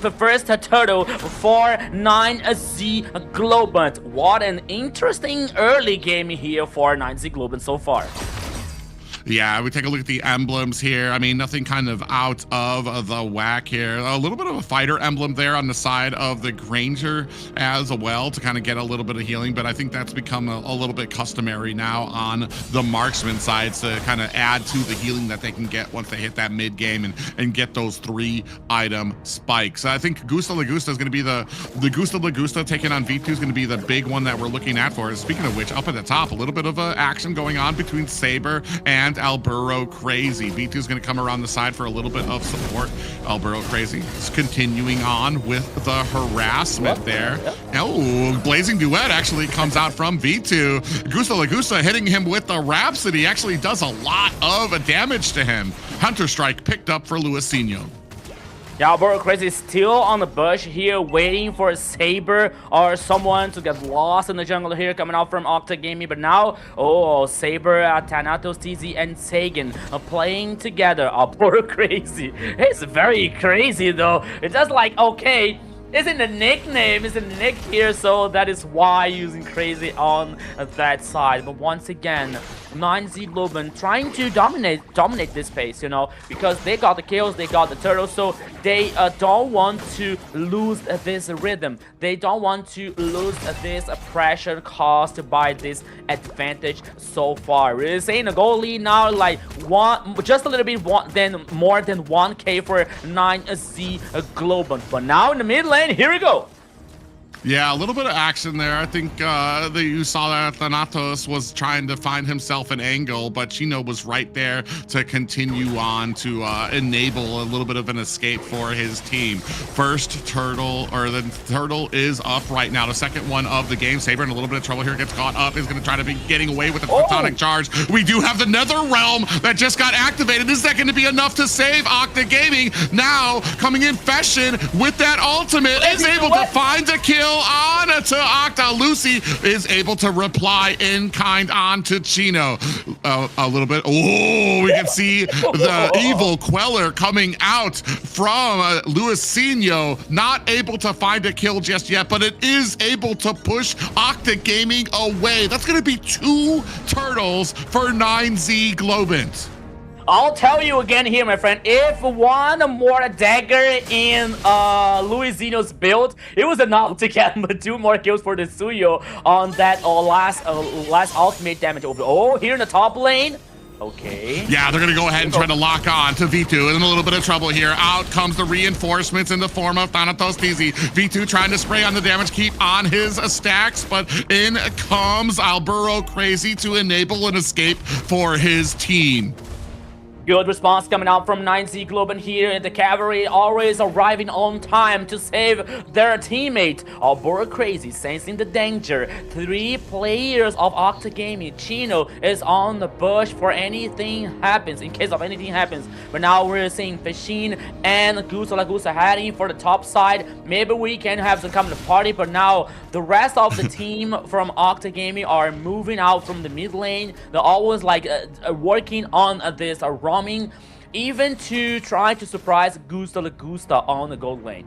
The first turtle for 9Z Globant. What an interesting early game here for 9Z Globant so far.
Yeah, we take a look at the emblems here. I mean, nothing kind of out of the whack here. A little bit of a fighter emblem there on the side of the Granger as well to kind of get a little bit of healing, but I think that's become a little bit customary now on the marksman side to kind of add to the healing that they can get once they hit that mid game and get those 3-item spikes. I think Gusta Lagusta is going to be the Gusta Lagusta taking on V2 is going to be the big one that we're looking at for. Speaking of which, up at the top, a little bit of action going on between Saber and Alburo Crazy. V2 is going to come around the side for a little bit of support. Alburo Crazy is continuing on with the harassment there. Oh, Blazing Duet actually comes out from V2. Gusta Lagusta hitting him with the Rhapsody actually does a lot of damage to him. Hunter Strike picked up for Luisinho.
Yeah, Alburo Crazy is still on the bush here, waiting for a Saber or someone to get lost in the jungle here, coming out from Octa Gaming. But now, oh, Saber, Thanatos, TZ, and Sagan are playing together. Alburo Crazy. It's very crazy, though. It's just like, okay, it's in the nickname, it's in the nick here, so that is why using Crazy on that side. But once again, 9Z Global trying to dominate this space, you know, because they got the kills, they got the turtles, so they don't want to lose this rhythm. They don't want to lose this pressure caused by this advantage so far. We're seeing a goal lead now, like just a little bit more than 1k for 9Z Global. But now in the mid lane, here we go.
Yeah, a little bit of action there. I think that you saw that Thanatos was trying to find himself an angle, but Chino was right there to continue on to enable a little bit of an escape for his team. First turtle, or the turtle is up right now. The second one of the game. Saber in a little bit of trouble here, gets caught up, is going to try to be getting away with the photonic charge. We do have the Nether Realm that just got activated. Is that going to be enough to save Octa Gaming? Now, coming in Fashion with that ultimate, is able to find a kill on to Octa. Lucy is able to reply in kind on to Chino. A little bit. Oh, we can see the evil Queller coming out from Luisinho. Not able to find a kill just yet, but it is able to push Octa Gaming away. That's going to be 2 turtles for 9Z Globant.
I'll tell you again here, my friend, if one more dagger in Luisinho's build, it was enough to get 2 more kills for the Suyo on that last ultimate damage over. Oh, here in the top lane. Okay.
Yeah, they're going to go ahead and try to lock on to V2. In a little bit of trouble here. Out comes the reinforcements in the form of Thanatos TZ. V2 trying to spray on the damage, keep on his stacks, but in comes Alburo Crazy to enable an escape for his team.
Good response coming out from 9Z Global here. The cavalry always arriving on time to save their teammate. Alburo Crazy sensing the danger. 3 players of Octa Gaming. Chino is on the bush for anything happens, in case of anything happens. But now we're seeing Fashin and Gusa heading for the top side. Maybe we can have some kind of party, but now the rest of the team from Octa Gaming are moving out from the mid lane. They're always like working on this roaming, even to try to surprise Gusta on the gold lane.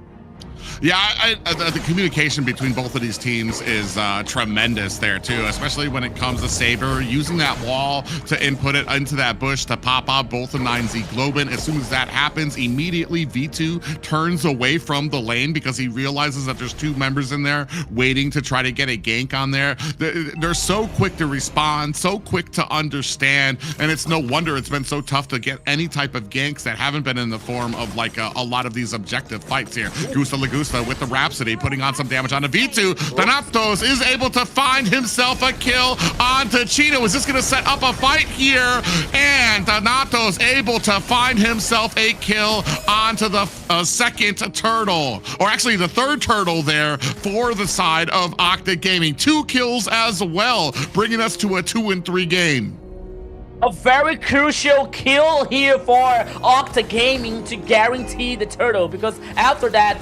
Yeah, the communication between both of these teams is tremendous there too, especially when it comes to Saber using that wall to input it into that bush to pop out both of 9Z Globin. As soon as that happens, immediately V2 turns away from the lane because he realizes that there's 2 members in there waiting to try to get a gank on there. They're so quick to respond, so quick to understand, and it's no wonder it's been so tough to get any type of ganks that haven't been in the form of like a lot of these objective fights here. Gusta with the Rhapsody putting on some damage on the V2. Thanatos is able to find himself a kill onto Chino. Is this going to set up a fight here? And Thanatos able to find himself a kill onto the second turtle, or actually the third turtle there for the side of Octa Gaming. 2 kills as well, bringing us to a 2-3 game.
A very crucial kill here for Octa Gaming to guarantee the turtle, because after that,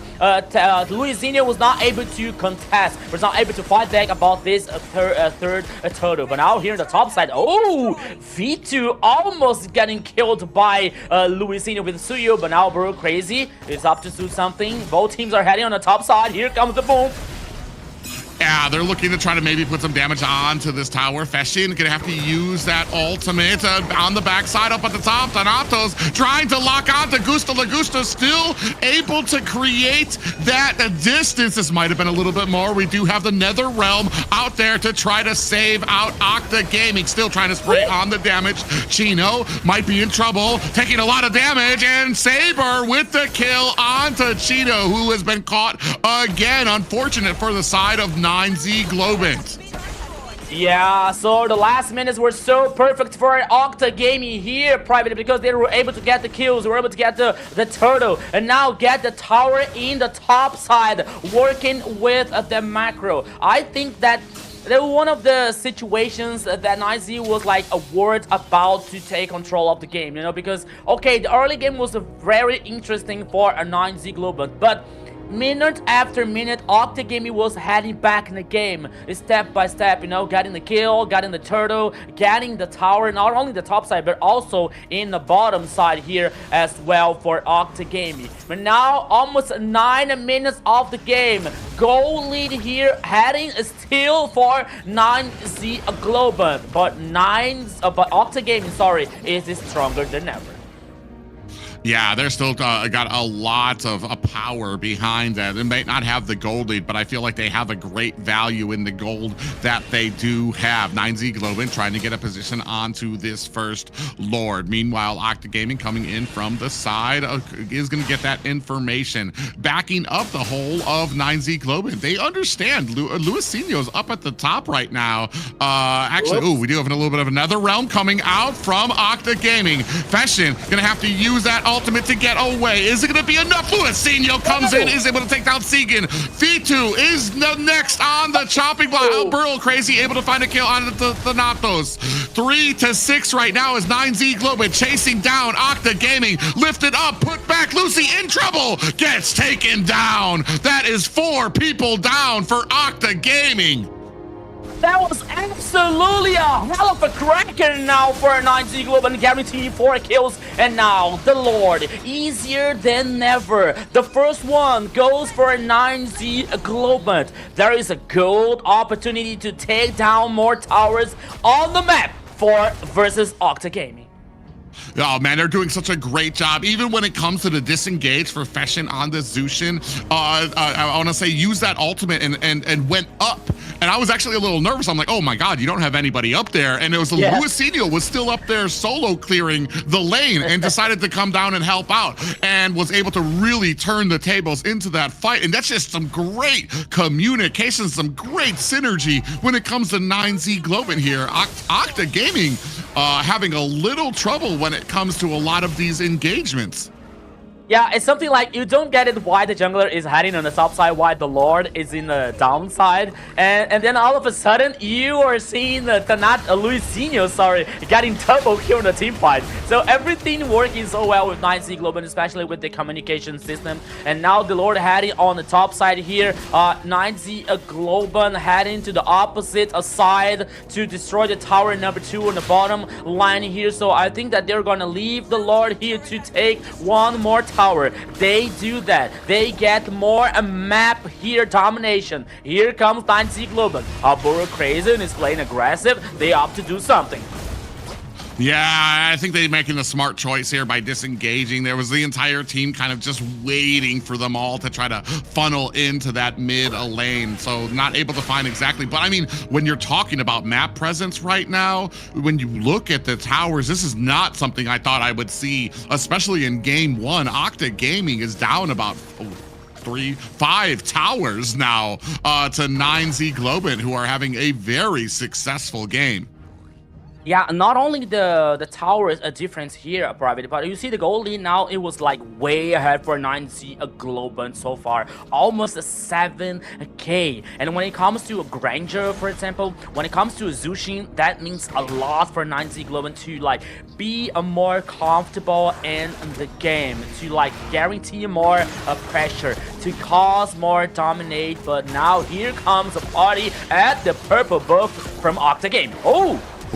Luisinho was not able to contest, was not able to fight back about this third turtle. But now here in the top side, oh, V2 almost getting killed by Luisinho with Suyo, but now Alburo Crazy is up to do something. Both teams are heading on the top side. Here comes the boom.
Yeah, they're looking to try to maybe put some damage onto this tower. Fashin gonna have to use that ultimate on the backside up at the top. Thanatos trying to lock on to Gusta. Still able to create that distance. This might have been a little bit more. We do have the Nether Realm out there to try to save out Octa Gaming. Still trying to spray on the damage. Chino might be in trouble, taking a lot of damage, and Saber with the kill onto Chino, who has been caught again. Unfortunate for the side of 9Z Globant.
Yeah, so the last minutes were so perfect for Octa Gaming here privately, because they were able to get the kills, they were able to get the turtle, and now get the tower in the top side, working with the macro. I think that one of the situations that 9Z was like a word about to take control of the game, you know, because okay, the early game was very interesting for a 9Z Global, but minute after minute, Octa Gaming was heading back in the game, step by step, you know, getting the kill, getting the turtle, getting the tower, not only the top side, but also in the bottom side here as well for Octa Gaming. But now, almost 9 minutes of the game, goal lead here, heading still for 9Z Global, but Octa Gaming, sorry, is stronger than ever.
Yeah, they're still got a lot of power behind that. They might not have the gold lead, but I feel like they have a great value in the gold that they do have. 9Z Globin trying to get a position onto this first Lord. Meanwhile, Octa Gaming coming in from the side is going to get that information. Backing up the whole of 9Z Globin. They understand. Luisinho's up at the top right now. Actually, we do have a little bit of another realm coming out from Octa Gaming. Fashion going to have to use that ultimate to get away. Is it going to be enough? Luisinho comes in, is able to take down Segan. V2 is next on the chopping block. Burl Crazy able to find a kill on the Thanatos. 3-6 right now is 9Z Globin chasing down Octa Gaming. Lifted up, put back. Lucy in trouble. Gets taken down. That is 4 people down for Octa Gaming.
That was absolutely a hell of a cracker now for 9Z Global, guaranteed 4 kills. And now the Lord, easier than ever. The first one goes for 9Z Global. There is a gold opportunity to take down more towers on the map versus Octa Gaming.
Oh man, they're doing such a great job. Even when it comes to the disengage for Fashion on the Zushin, I want to say use that ultimate and went up. And I was actually a little nervous. I'm like, oh my God, you don't have anybody up there. And it was Luisinho was still up there solo clearing the lane and decided to come down and help out and was able to really turn the tables into that fight. And that's just some great communication, some great synergy when it comes to 9Z Globin here. Octa Gaming having a little trouble when it comes to a lot of these engagements.
Yeah, it's something like you don't get it why the jungler is hiding on the top side, why the Lord is in the downside, and then all of a sudden you are seeing Luisinho, getting double kill in the team fight. So everything working so well with 9Z Global, especially with the communication system. And now the Lord heading on the top side here. 9Z Global heading to the opposite side to destroy the tower number 2 on the bottom line here. So I think that they're gonna leave the Lord here to take one more tower. They do that. They get more map here domination. Here comes 9Z Global. Burrow Crazy is playing aggressive. They opt to do something.
Yeah, I think they're making a smart choice here by disengaging. There was the entire team kind of just waiting for them all to try to funnel into that mid lane. So not able to find exactly. But I mean, when you're talking about map presence right now, when you look at the towers, this is not something I thought I would see, especially in game 1. Octa Gaming is down about 5 towers now to 9Z Globin, who are having a very successful game.
Yeah, not only the tower is a difference here, Private, but you see the goal lead now, it was like way ahead for 9Z Global so far, almost 7k. And when it comes to a Granger, for example, when it comes to a Zushin, that means a lot for 9Z Global to like be more comfortable in the game, to like guarantee more pressure, to cause more dominate. But now here comes a party at the purple buff from Octa Gaming.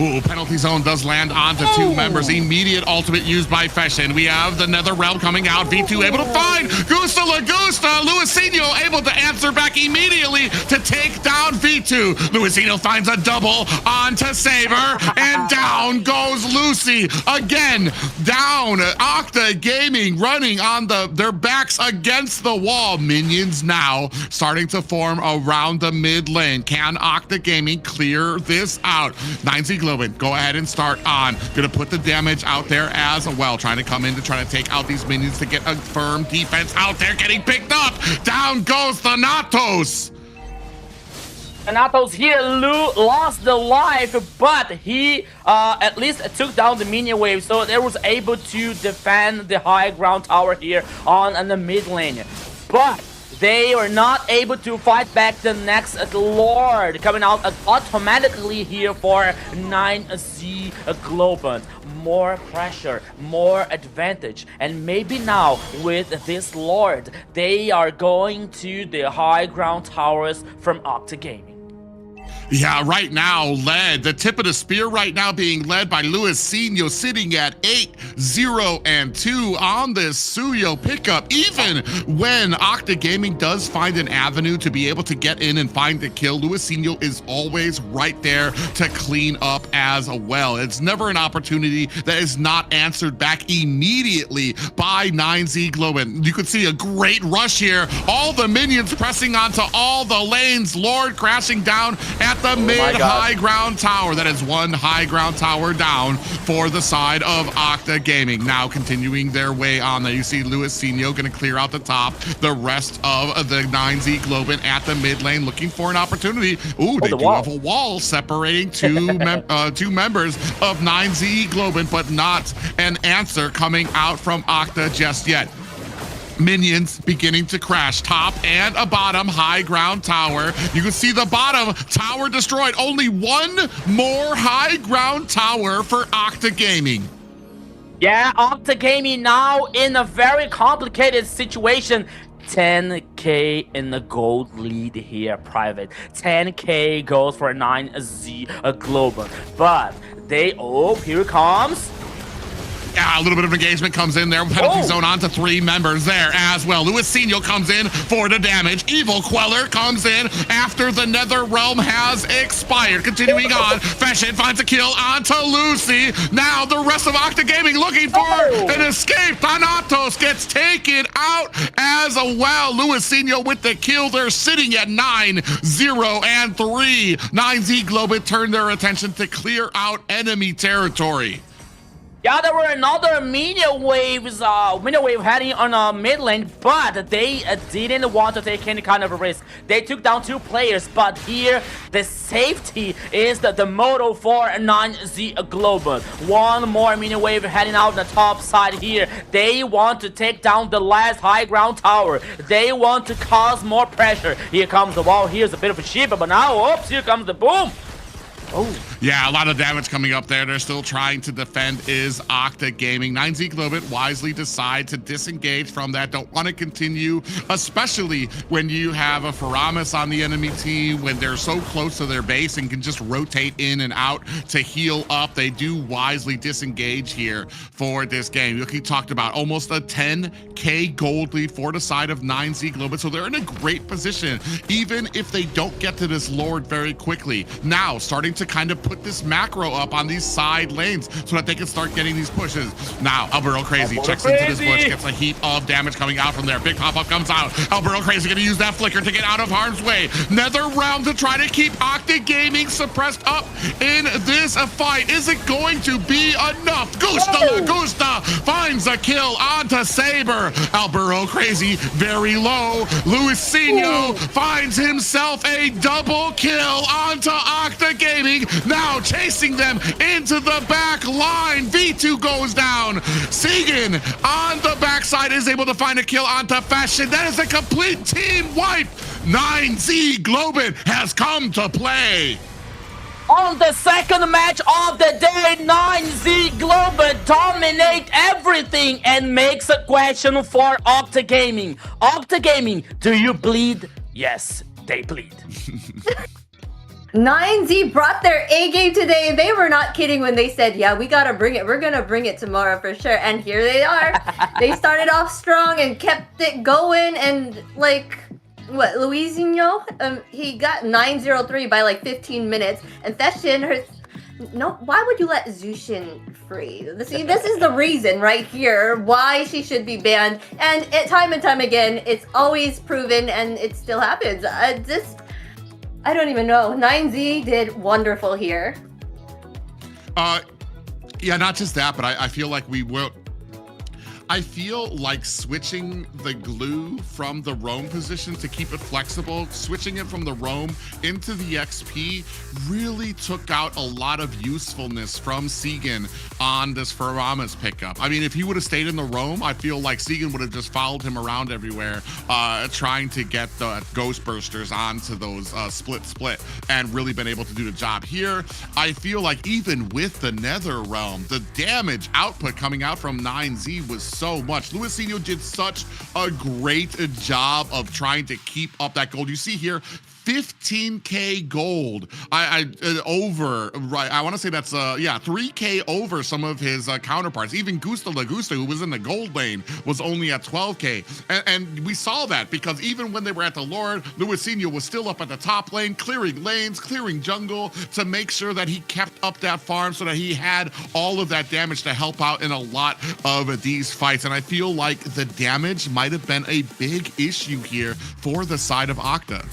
Ooh, penalty zone does land onto 2 members. Immediate ultimate used by Fashion. We have the Nether Realm coming out. V2 able to find Gusta Lagusta. Luisinho able to answer back immediately to take down V2. Luisinho finds a double onto Saber, and down goes Lucy. Again, down. Octa Gaming running on their backs against the wall. Minions now starting to form around the mid lane. Can Octa Gaming clear this out? 9Z Globin, go ahead and start on. Gonna put the damage out there as well. Trying to come in to try to take out these minions to get a firm defense out there. Getting picked up. Down goes Thanatos.
Thanatos here lost the life, but he at least took down the minion wave, so they was able to defend the high ground tower here on the mid lane. But they are not able to fight back the next Lord coming out automatically here for 9Z Globant. More pressure, more advantage, and maybe now with this Lord, they are going to the high ground towers from Octa Gaming.
Yeah, right now the tip of the spear right now being led by Luisinho, sitting at 8-0-2 on this Suyo pickup. Even when Octa Gaming does find an avenue to be able to get in and find the kill, Luisinho is always right there to clean up as well. It's never an opportunity that is not answered back immediately by 9Z Globant. You could see a great rush here. All the minions pressing onto all the lanes. Lord crashing down at the mid-high ground tower. That is one high ground tower down for the side of Octa Gaming. Now continuing their way on there. You see Luisinho going to clear out the top. The rest of the 9Z Globant at the mid lane looking for an opportunity. Ooh, they do have a wall separating two members of 9Z Globant, but not an answer coming out from Octa just yet. Minions beginning to crash. Top and a bottom high ground tower. You can see the bottom tower destroyed. Only one more high ground tower for Octa Gaming.
Yeah, Octa Gaming now in a very complicated situation. 10k in the gold lead here, Private. 10k goes for 9Z Global. But they, oh, here it comes.
Yeah, a little bit of engagement comes in there. Penalty zone onto 3 members there as well. Luisinho comes in for the damage. Evil Queller comes in after the Nether Realm has expired. Continuing on, Fashion finds a kill onto Lucy. Now the rest of Octa Gaming looking for an escape. Thanatos gets taken out as well. Luisinho with the kill. They're sitting at 9-0-3. 9Z Globant turned their attention to clear out enemy territory.
Yeah, there were another minion wave heading on a mid lane, but they didn't want to take any kind of a risk. They took down 2 players, but here the safety is the motto for 9Z Global. One more minion wave heading out the top side here. They want to take down the last high ground tower. They want to cause more pressure. Here comes the wall. Here's a bit of a shiver, but now, oops, here comes the boom. Oh.
Yeah, a lot of damage coming up there. They're still trying to defend is Octa Gaming. 9Z Globant wisely decide to disengage from that. Don't want to continue, especially when you have a Faramis on the enemy team, when they're so close to their base and can just rotate in and out to heal up. They do wisely disengage here for this game. Look, he talked about almost a 10k gold lead for the side of 9Z Globant. So they're in a great position, even if they don't get to this Lord very quickly. Now, starting to kind of put this macro up on these side lanes so that they can start getting these pushes. Now, Albero Crazy checks into this bush, gets a heap of damage coming out from there. Big pop-up comes out. Albero Crazy gonna use that flicker to get out of harm's way. Nether Realm to try to keep Octa Gaming suppressed up in this fight. Is it going to be enough? Gusta finds a kill onto Saber. Albero Crazy very low. Luisinho finds himself a double kill onto Octa Gaming. Now chasing them into the back line. V2 goes down. Segan on the backside is able to find a kill onto Fashion. That is a complete team wipe. 9Z Globant has come to play.
On the second match of the day, 9Z Globant dominate everything and makes a question for Octa Gaming. Octa Gaming, do you bleed? Yes, they bleed.
9Z brought their A game today. They were not kidding when they said, yeah, we gotta bring it. We're gonna bring it tomorrow for sure. And here they are. They started off strong and kept it going. And like, what, Luisinho? He got 9-0-3 by like 15 minutes. And Fashion, no, why would you let Zushin free? See, this is the reason right here why she should be banned. And time again, it's always proven and it still happens. I don't even know. 9Z did wonderful here.
Yeah, not just that, but I feel like we will. I feel like switching the glue from the roam position to keep it flexible, switching it from the roam into the XP really took out a lot of usefulness from Segan on this Faramas pickup. I mean, if he would have stayed in the roam, I feel like Segan would have just followed him around everywhere, trying to get the Ghost Bursters onto those split, and really been able to do the job here. I feel like even with the Nether Realm, the damage output coming out from 9Z was so much. Luisinho did such a great job of trying to keep up that gold. You see here, 15K gold. Over, right? I want to say that's 3K over some of his counterparts. Even Gusta Lagusta, who was in the gold lane, was only at 12K, and we saw that because even when they were at the Lord, Luisinho was still up at the top lane, clearing lanes, clearing jungle to make sure that he kept up that farm so that he had all of that damage to help out in a lot of these fights. And I feel like the damage might have been a big issue here for the side of Octa.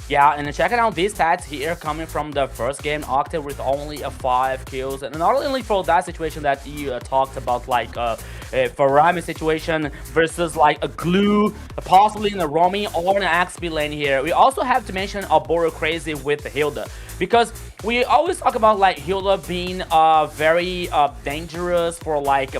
Yeah, and checking out these stats here coming from the first game, Octa with only 5 kills, and not only for that situation that you talked about, like a Farami situation versus like a glue, possibly in the roaming or an XP lane here. We also have to mention a Boro Crazy with Hilda, because we always talk about like Hilda being very dangerous for like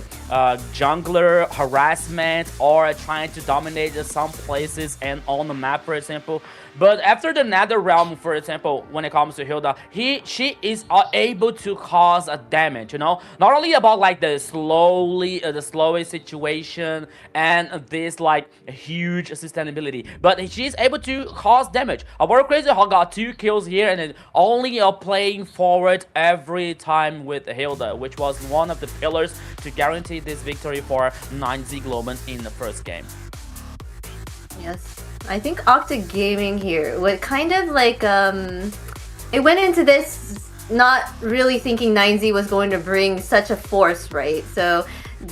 jungler harassment or trying to dominate some places and on the map, for example. But after the Nether Realm, for example, when it comes to Hilda, she is able to cause a damage, you know, not only about like the slowest situation and this like huge sustainability, but she's able to cause damage. Our Crazy got 2 kills here and then only playing forward every time with Hilda, which was one of the pillars to guarantee this victory for 9Z Globen in the first game.
Yes. I think Octa Gaming here would kind of like it went into this not really thinking 9Z was going to bring such a force, right? So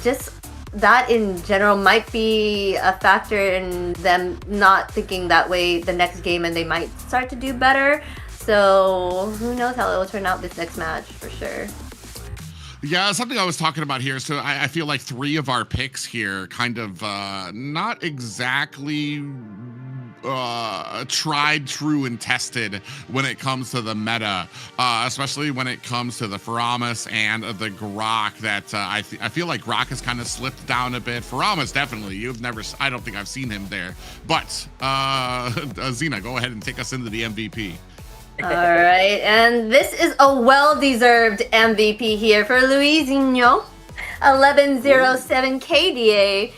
just that in general might be a factor in them not thinking that way the next game, and they might start to do better. So who knows how it will turn out this next match for sure.
Yeah, something I was talking about here. So I feel like 3 of our picks here kind of not exactly tried, true, and tested when it comes to the meta, especially when it comes to the Faramas and the Grok. That I feel like Grok has kind of slipped down a bit. Faramas definitely. I don't think I've seen him there. But Xena, go ahead and take us into the MVP.
All right, and this is a well-deserved MVP here for Luisinho. 1107 KDA,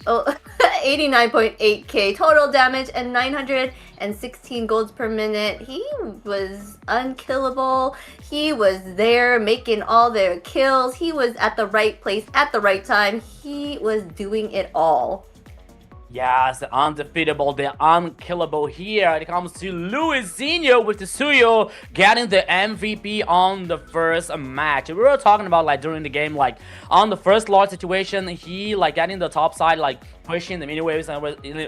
89.8k total damage, and 916 golds per minute. He was unkillable. He was there making all their kills. He was at the right place at the right time. He was doing it all.
Yes, the undefeatable, the unkillable here. It comes to Luisinho with the Suyo getting the MVP on the first match. We were talking about like during the game, like on the first Lord situation, he like getting the top side, like pushing the mini waves, and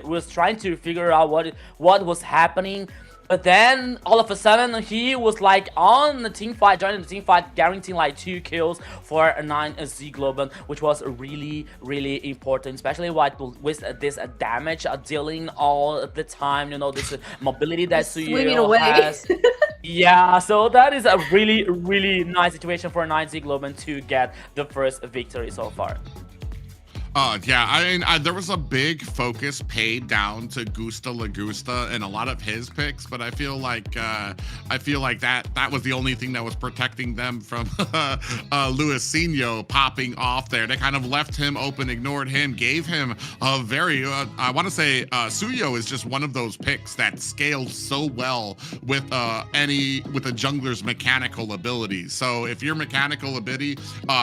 was trying to figure out what was happening. But then all of a sudden he was like on the team fight, joining the team fight, guaranteeing like 2 kills for 9Z Globen, which was really, really important, especially with this damage dealing all the time, you know, this mobility that Suyo has. Yeah, so that is a really, really nice situation for 9Z Globen to get the first victory so far.
Yeah, I mean, there was a big focus paid down to Gusta Lagusta and a lot of his picks, but I feel like that was the only thing that was protecting them from Luisinho popping off there. They kind of left him open, ignored him, gave him a very, I want to say, Suyo is just one of those picks that scales so well with a jungler's mechanical abilities. So if your mechanical ability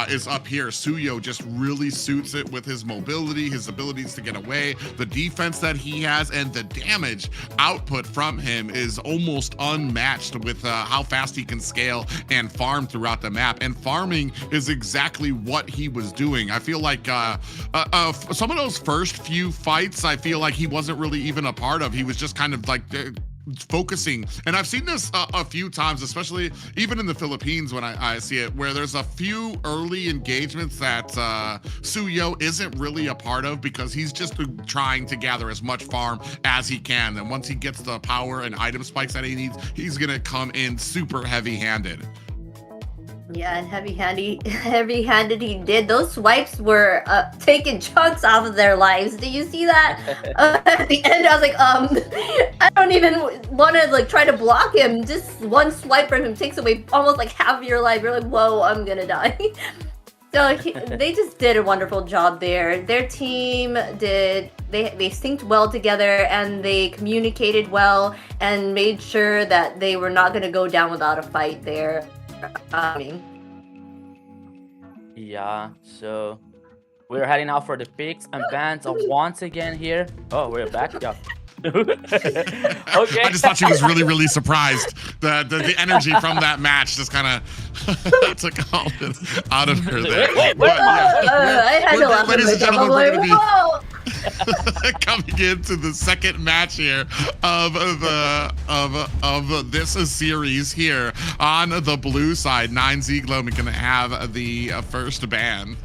is up here, Suyo just really suits it with his mobility, his abilities to get away, the defense that he has, and the damage output from him is almost unmatched with how fast he can scale and farm throughout the map. And farming is exactly what he was doing. I feel like some of those first few fights, I feel like he wasn't really even a part of. He was just kind of like focusing, and I've seen this a few times, especially even in the Philippines when I see it, where there's a few early engagements that Suyo isn't really a part of because he's just trying to gather as much farm as he can. And once he gets the power and item spikes that he needs, he's gonna come in super heavy-handed.
Yeah, and heavy-handed he did. Those swipes were taking chunks off of their lives. Did you see that? At the end, I was like, I don't even want to like try to block him. Just one swipe from him takes away almost like half of your life. You're like, whoa, I'm gonna die. So they just did a wonderful job there. Their team did. They synced well together and they communicated well and made sure that they were not gonna go down without a fight there.
Yeah, so we're heading out for the picks and bans once again here. Oh, we're back. Yeah. Okay.
I just thought she was really surprised. The energy from that match just kind of took all out of her there. Ladies and gentlemen, we're going to be coming into the second match here of this series here on the blue side. 9Z Globe going to have the first ban.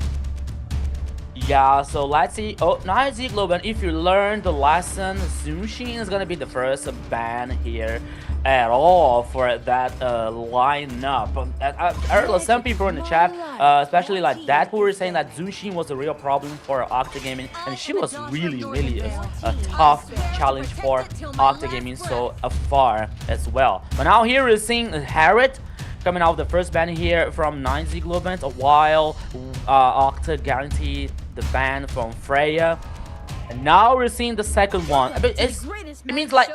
Yeah, so let's see. Oh, 9Z Globe, and if you learn the lesson, Zunshin is gonna be the first ban here at all for that lineup. I heard some people in the chat, especially like Deadpool, were saying that Zunshin was a real problem for Octa Gaming, and she was really a tough challenge for Octa Gaming so far as well. But now here we're seeing Harriet coming out with the first ban here from 9Z Globant, while Octa guaranteed the ban from Freya. And now we're seeing the second one. I mean, it means like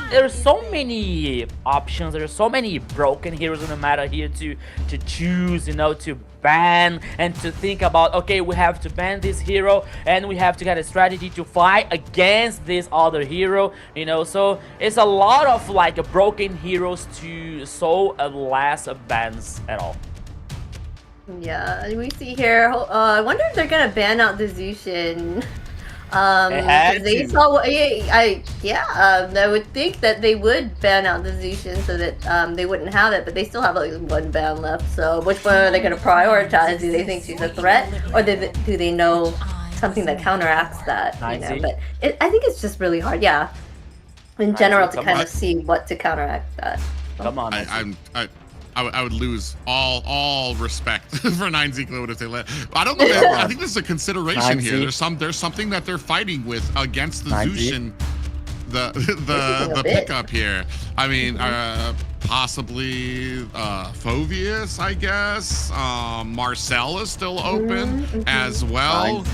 there's so many options, there's so many broken heroes in the meta here to choose, you know, to ban and to think about, okay, we have to ban this hero and we have to get a strategy to fight against this other hero, you know. So it's a lot of like broken heroes to so less bans at all.
Yeah, we see here. I wonder if they're gonna ban out the Zushin. They saw. I would think that they would ban out the Zushin so that they wouldn't have it, but they still have like one ban left. So which one are they gonna prioritize? Do they think she's a threat, or do they know something that counteracts that? You know? But I think it's just really hard. Yeah, in general, to kind of see what to counteract that.
Come on,
I would lose all respect for 9Z Globe if they let. I don't know. I think this is a consideration here. There's something that they're fighting with against the Zushin, the pickup here. I mean, possibly Phoveus, I guess. Marcel is still open as well.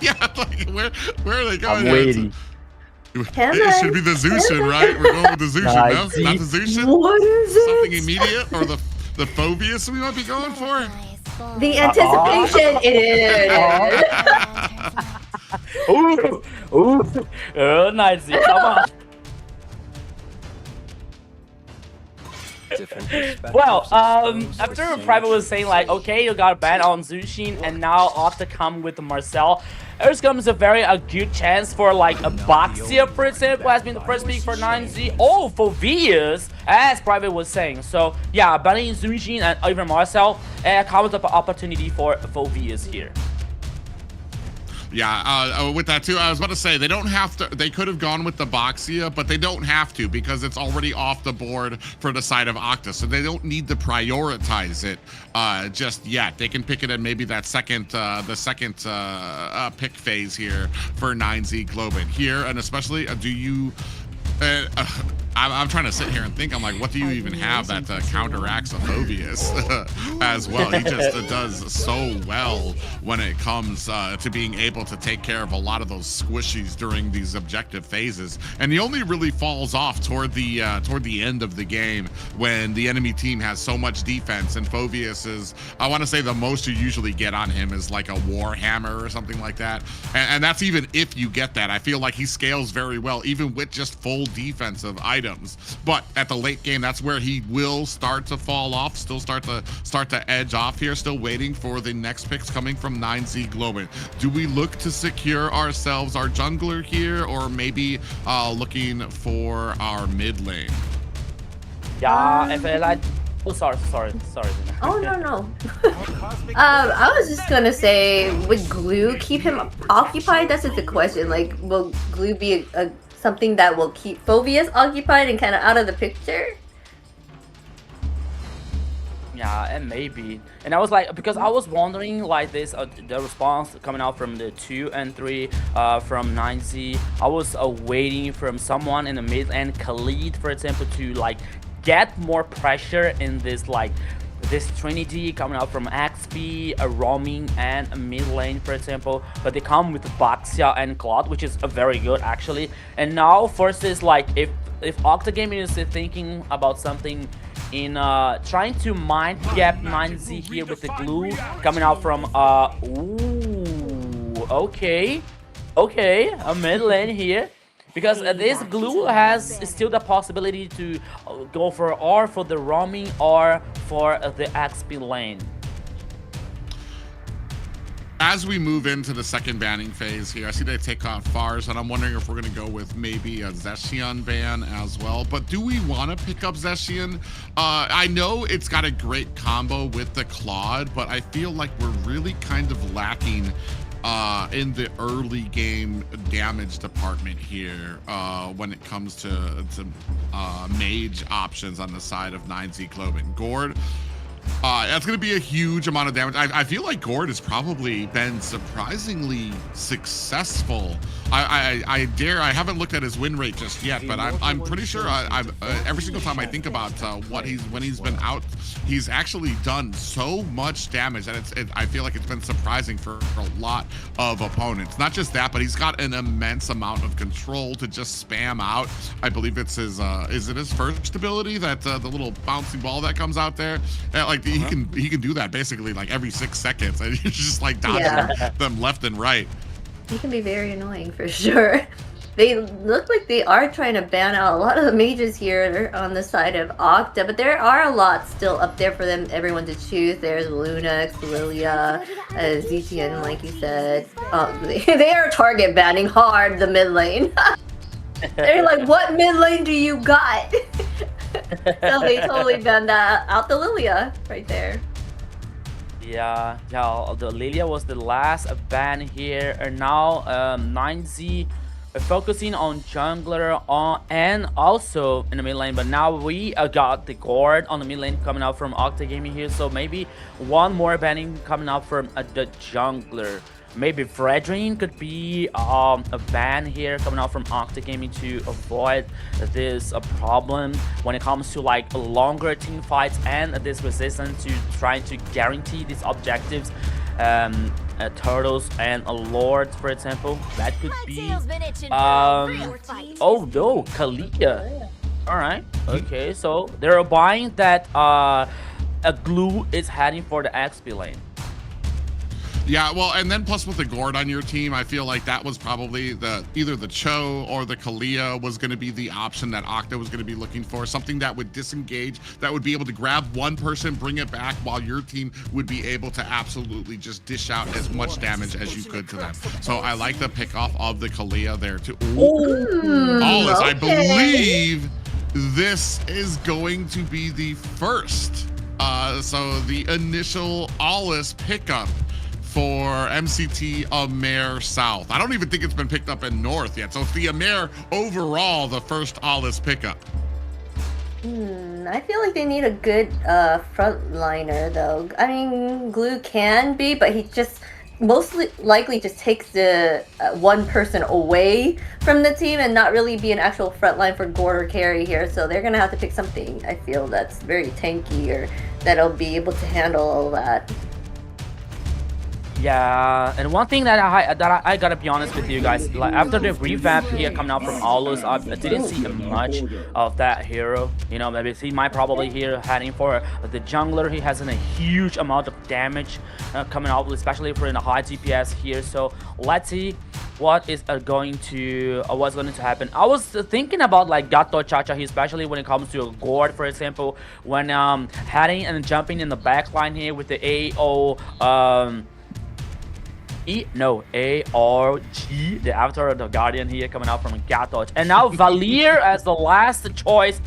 Yeah, like where are they going?
I'm waiting.
It should be the Zushin, right? We're going with the Zushin, no? Not the Zushin?
What is it?
Something immediate? Or the Phoveus we might be going for?
The anticipation
Ooh, nice. Come on. Well, after Private was saying like, okay, you got a ban on Zushin, and now Octa come with Marcel, there's comes a very good chance for like a Baxia, for example, has been the first pick for 9Z. Oh, for Vias, as Private was saying. So yeah, banning Zushin and even Marcel comes up an opportunity for Vias here.
Yeah, with that too, I was about to say, they don't have to, they could have gone with the Baxia, but they don't have to because it's already off the board for the side of Octa, so they don't need to prioritize it just yet. They can pick it in maybe that second, pick phase here for 9Z Globin here, and especially, do you... I'm trying to sit here and think. I'm like, what do you even have that counteracts a Phoveus as well? He just does so well when it comes to being able to take care of a lot of those squishies during these objective phases. And he only really falls off toward the end of the game when the enemy team has so much defense. And Phoveus is, I want to say, the most you usually get on him is like a Warhammer or something like that. And that's even if you get that. I feel like he scales very well, even with just full defensive items. items. But at the late game, that's where he will start to fall off, still start to edge off here, still waiting for the next picks coming from 9Z Globin. Do we look to secure ourselves our jungler here, or maybe looking for our mid lane?
Yeah, I feel like... Oh, sorry.
Oh, no. I was just gonna say, would Glue keep him occupied? That's just the question. Like, will Glue be something that will keep Phobius occupied and kind of out of the picture?
Yeah, and maybe. And I was like, because I was wondering like this, the response coming out from the 2 and 3 from 9Z. I was waiting from someone in the mid and Khalid, for example, to like get more pressure in this like this trinity coming out from XP, a roaming and a mid lane, for example. But they come with Baxia and Claude, which is very good actually. And now first is like if Octa Gaming is thinking about something in trying to mind gap 9Z here with the glue coming out from ooh, okay, a mid lane here. Because this glue has still the possibility to go for the roaming or for the XP lane.
As we move into the second banning phase here, I see they take on Fars, and I'm wondering if we're going to go with maybe a Zeshion ban as well. But do we want to pick up Zeshion? I know it's got a great combo with the Claude, but I feel like we're really kind of lacking in the early game damage department here when it comes to mage options on the side of 9Z Globin. Gord, that's going to be a huge amount of damage. I feel like Gord has probably been surprisingly successful. I haven't looked at his win rate just yet, but I'm pretty sure every single time I think about when he's been out, he's actually done so much damage that I feel like it's been surprising for a lot of opponents. Not just that, but he's got an immense amount of control to just spam out. I believe it's his is it his first ability, that the little bouncy ball that comes out there? Like he can do that basically like every 6 seconds, and you're just like dodging them left and right.
He can be very annoying for sure. They look like they are trying to ban out a lot of the mages here on the side of Octa, but there are a lot still up there for everyone to choose. There's Lunax, Lilia, ZTN, like you said. They are target banning hard the mid lane. They're like, what mid lane do you got? So they totally banned out the Lilia right there.
Yeah, the Lilia was the last ban here, and now 9Z focusing on jungler and also in the mid lane. But now we got the Gord on the mid lane coming out from Octa Gaming here, so maybe one more banning coming out from the jungler. Maybe Fredrin could be a ban here coming out from Octa Gaming to avoid this problem when it comes to like longer team fights and this resistance to trying to guarantee these objectives. Turtles and Lords, for example, that could be oh no, Kalia. All right, okay, so they're buying that a glue is heading for the XP lane.
Yeah, well, and then plus with the Gord on your team, I feel like that was probably either the Cho or the Kalia was going to be the option that Octa was going to be looking for. Something that would disengage, that would be able to grab one person, bring it back, while your team would be able to absolutely just dish out as much damage as you could to them. So I like the pick off of the Kalia there too. Allis, I believe this is going to be the first. So the initial Allis pickup for MCT AMER South. I don't even think it's been picked up in North yet. So it's the AMER overall, the first Allis pickup.
I feel like they need a good frontliner though. I mean, Glue can be, but he just mostly likely just takes the one person away from the team and not really be an actual frontline for Gord or carry here. So they're gonna have to pick something, I feel, that's very tanky or that'll be able to handle all that.
Yeah, and one thing that I gotta be honest with you guys, like after the revamp here coming out from Allis, I didn't see much of that hero. You know, maybe he might probably here heading for the jungler. He has a huge amount of damage coming out, especially for in a high DPS here. So let's see what's going to happen. I was thinking about like Gato Chacha, especially when it comes to a Gord, for example, when heading and jumping in the back line here with the ARG, the Avatar of the Guardian here coming out from Gato. And now Valier as the last choice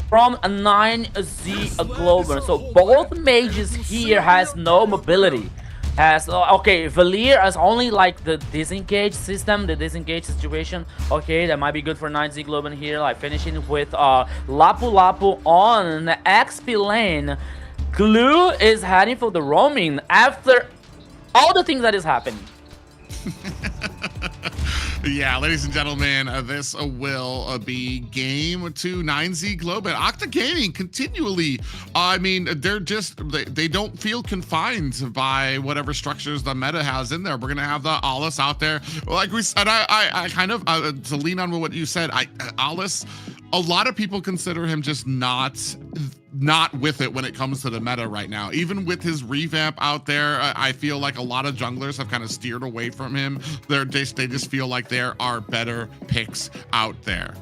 from a 9Z Global. So both mages here has no mobility. Okay, Valier has only like the disengage system, the disengage situation. Okay, that might be good for 9Z Global here, like finishing with Lapu Lapu on the XP lane. Glue is heading for the roaming after all the things that is happening.
Yeah, ladies and gentlemen, this will be game 2, 9Z Global. Octa Gaming continually, I mean, they don't feel confined by whatever structures the meta has in there. We're going to have the Alice out there. Like we said, I kind of, to lean on what you said, Alice, a lot of people consider him just not with it when it comes to the meta right now. Even with his revamp out there, I feel like a lot of junglers have kind of steered away from him. They just feel like there are better picks out there.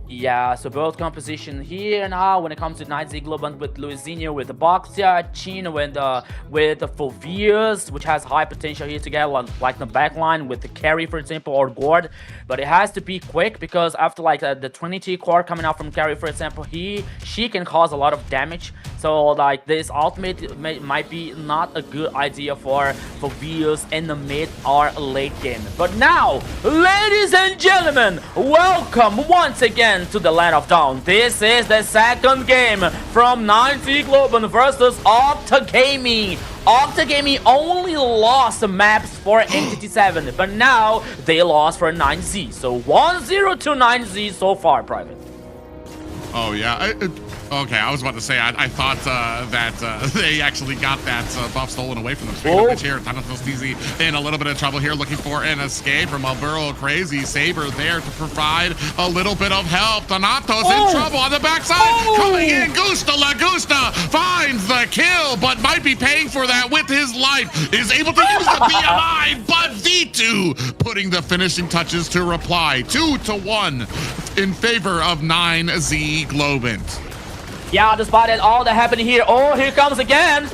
Yeah, so both composition here now when it comes to 9Z Global with Luizinho, with the Boxia, Chin with the Fulvius, which has high potential here to get like the backline with the carry, for example, or Gord. But it has to be quick because after like the 20T core coming out from carry, for example, she can cause a lot of damage. So like this ultimate might be not a good idea for Fulvius in the mid or late game. But now, ladies and gentlemen, welcome once again to the Land of Dawn. This is the second game from 9Z Global versus Octa Gaming. Octa Gaming only lost maps for Entity 7, but now they lost for 9Z. So 1-0 to 9Z so far, Private.
Oh yeah, okay, I was about to say, I thought that they actually got that buff stolen away from them. Straight up here, Thanatos Easy in a little bit of trouble here, looking for an escape from Alburo Crazy. Saber there to provide a little bit of help. Thanatos in trouble on the backside, coming in, Gusta Lagusta finds the kill, but might be paying for that with his life. Is able to use the BMI, but V2 putting the finishing touches to reply. 2-1 in favor of 9Z Globant.
Yeah, despite all that happening here, here comes again.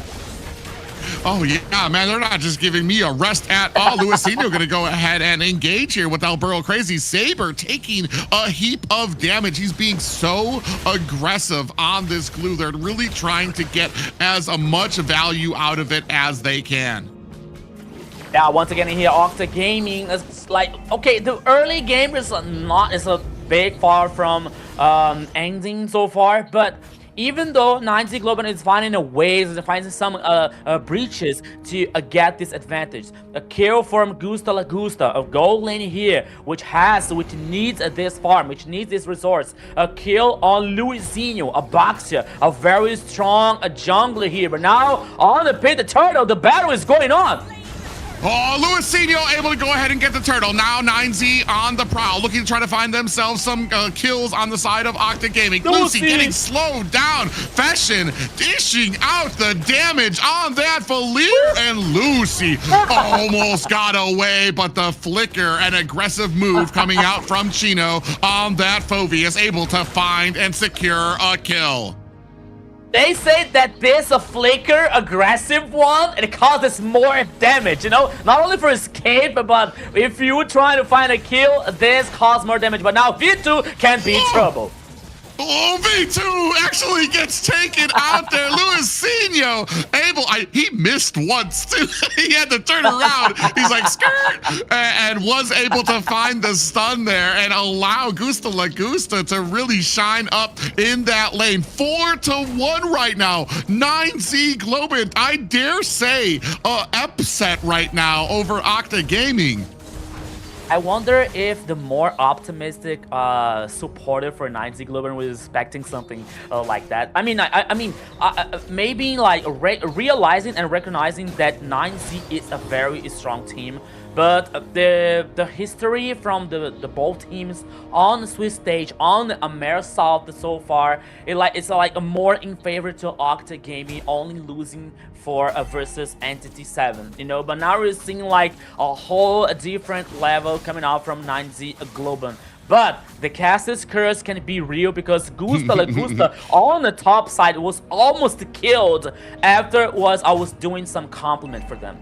Oh yeah, man, they're not just giving me a rest at all. Luizinho gonna go ahead and engage here with Alburo Crazy. Saber taking a heap of damage. He's being so aggressive on this glue. They're really trying to get as much value out of it as they can.
Yeah, once again in here, Octa Gaming is like, okay, the early game is a big far from ending so far, but even though 9Z Global is finding a ways to find some breaches to get this advantage. A kill from Gusta Lagusta, a gold lane here, which needs this farm, which needs this resource. A kill on Luizinho, a Boxia, a very strong jungler here. But now on the pit, the turtle, the battle is going on.
Oh, Luizinho able to go ahead and get the turtle. Now 9Z on the prowl, looking to try to find themselves some kills on the side of Octa Gaming. Lucy getting slowed down. Fashion dishing out the damage on that Valier, and Lucy almost got away, but the flicker and aggressive move coming out from Chino on that Phoveus, able to find and secure a kill.
They say that this flicker aggressive one, it causes more damage, you know, not only for escape, but if you try to find a kill, this causes more damage. But now V2 can be trouble.
Oh, V2 actually gets taken out there. Luizinho he missed once too. He had to turn around. He's like, skirt, and was able to find the stun there and allow Gusta Lagusta to really shine up in that lane. 4-1 right now. 9Z Globant, I dare say, upset right now over Octa Gaming.
I wonder if the more optimistic supporter for 9Z Global was expecting something like that. I mean, maybe like realizing and recognizing that 9Z is a very strong team. But the history from the both teams on the Swiss stage on the AMER South so far, it's like a more in favor to Octa Gaming, only losing for versus Entity 7, you know. But now we're seeing like a whole different level coming out from 9Z Global. But the Cassis curse can be real because Gusta Lagusta on the top side was almost killed after I was doing some compliment for them.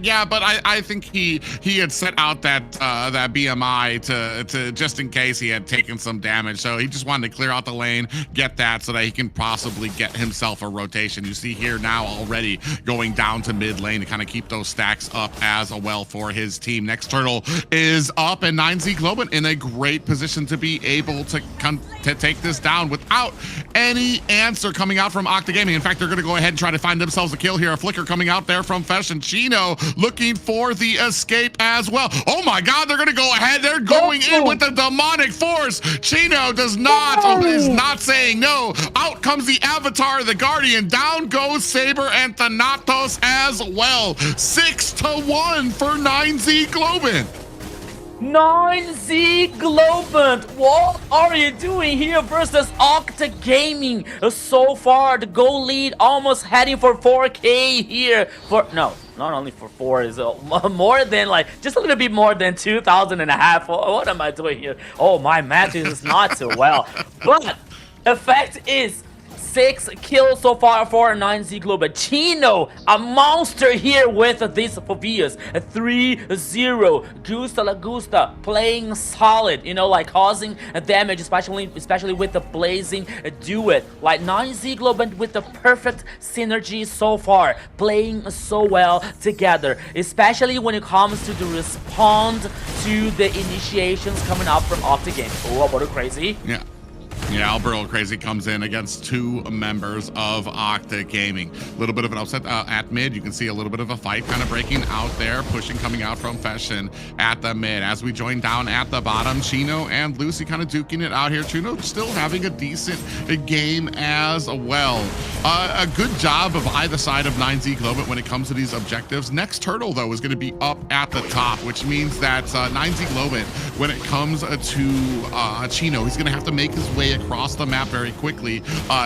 Yeah, but I think he had set out that that BMI to just in case he had taken some damage, so he just wanted to clear out the lane, get that, so that he can possibly get himself a rotation. You see here now already going down to mid lane to kind of keep those stacks up as well for his team. Next turtle is up, and 9Z Global in a great position to be able to take this down without any answer coming out from Octa Gaming. In fact, they're going to go ahead and try to find themselves a kill here. A flicker coming out there from Fesh and Chino looking for the escape as well. Oh my god, they're going to go ahead. They're going in with the demonic force. Chino is not saying no. Out comes the Avatar, the Guardian. Down goes Saber and Thanatos as well. 6-1 for 9Z Global.
9Z Global, what are you doing here versus Octa Gaming? So far, the goal lead almost heading for 4K here. No, not only for 4, is more than like just a little bit more than 2,000 and a half. What am I doing here? Oh, my math is not so well. But the fact is, 6 kills so far for 9Z Global. Chino, a monster here with these Phobias. 3-0. Gusta Lagusta playing solid, you know, like causing damage, especially with the blazing duet. Like 9Z Global with the perfect synergy so far, playing so well together, especially when it comes to the respond to the initiations coming up from Octa Gaming. Oh, what a crazy.
Yeah, Albero Crazy comes in against 2 members of Octa Gaming. A little bit of an upset at mid. You can see a little bit of a fight kind of breaking out there, pushing coming out from Fashion at the mid. As we join down at the bottom, Chino and Lucy kind of duking it out here. Chino still having a decent game as well. A good job of either side of 9Z Global when it comes to these objectives. Next turtle, though, is going to be up at the top, which means that 9Z Global, when it comes to Chino, he's going to have to make his way across the map very quickly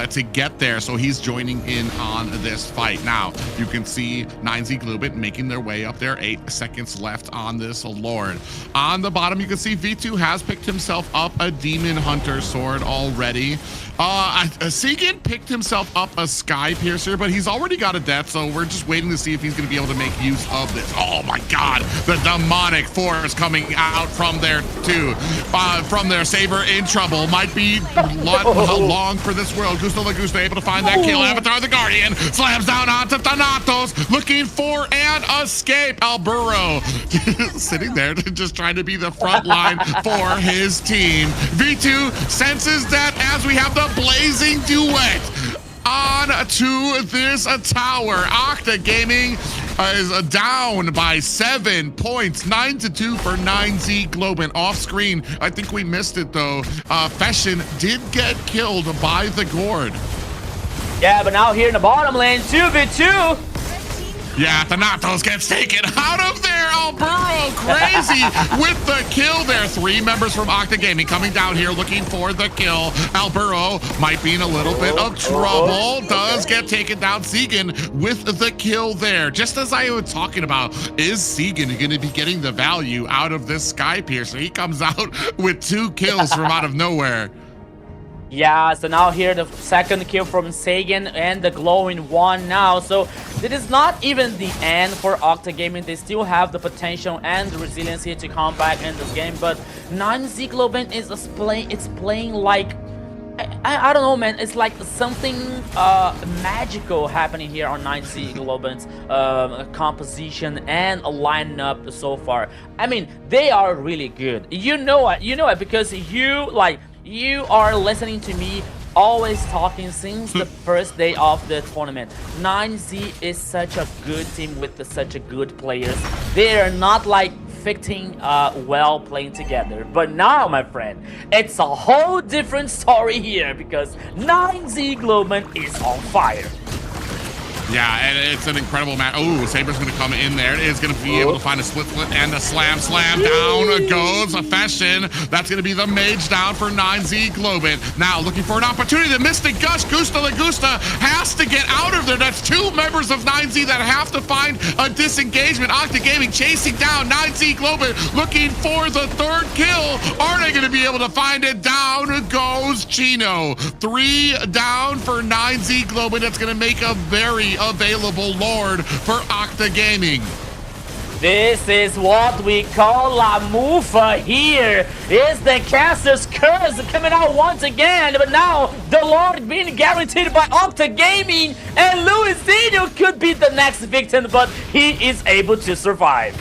to get there, so he's joining in on this fight. Now you can see 9Z Global making their way up there. 8 seconds left on this Lord. On the bottom, you can see V2 has picked himself up a Demon Hunter sword already. Segan picked himself up a Sky Piercer, but he's already got a death, so we're just waiting to see if he's going to be able to make use of this. Oh my god, the demonic force coming out from there too. From their Saber in trouble. Might be long for this world. Gusta Lagusta able to find that kill. Avatar the Guardian slams down onto Thanatos, looking for an escape. Albero sitting there just trying to be the front line for his team. V2 senses that as we have the blazing duet on to this tower. Octa Gaming is down by 7 points, 9-2 for 9Z Global. Off screen, I think we missed it though. Fashion did get killed by the Gourd.
Yeah, but now here in the bottom lane, 2v2.
Yeah, Thanatos gets taken out of there. Albero Crazy with the kill there. 3 members from Octa Gaming coming down here looking for the kill. Albero might be in a little bit of trouble. Does get taken down. Segan with the kill there. Just as I was talking about, is Segan going to be getting the value out of this Sky Piercer? He comes out with 2 kills from out of nowhere.
Yeah, so now here the second kill from Sagan and the glowing one now. So it is not even the end for Octa Gaming. They still have the potential and the resiliency to come back in this game. But 9Z Global is playing like I don't know, man. It's like something magical happening here on 9Z Global's composition and lineup so far. I mean, they are really good. You know it because you are listening to me always talking since the first day of the tournament. 9Z is such a good team with such a good players. They are not like fitting well playing together. But now, my friend, it's a whole different story here because 9Z Global is on fire.
Yeah, and it's an incredible match. Oh, Saber's going to come in there. Is going to be able to find a split and a slam. Down goes a Fashion. That's going to be the mage down for 9Z Globin. Now looking for an opportunity. The Mystic Gush, Gusta Lagusta has to get out of there. That's 2 members of 9Z that have to find a disengagement. Octa Gaming chasing down 9Z Globin, looking for the 3rd kill. Are they going to be able to find it? Down goes Chino. 3 down for 9Z Globin. That's going to make a very available Lord for Octa Gaming.
This is what we call La Mufa here. Is the caster's curse coming out once again, but now the Lord being guaranteed by Octa Gaming, and Luisinho could be the next victim, but he is able to survive.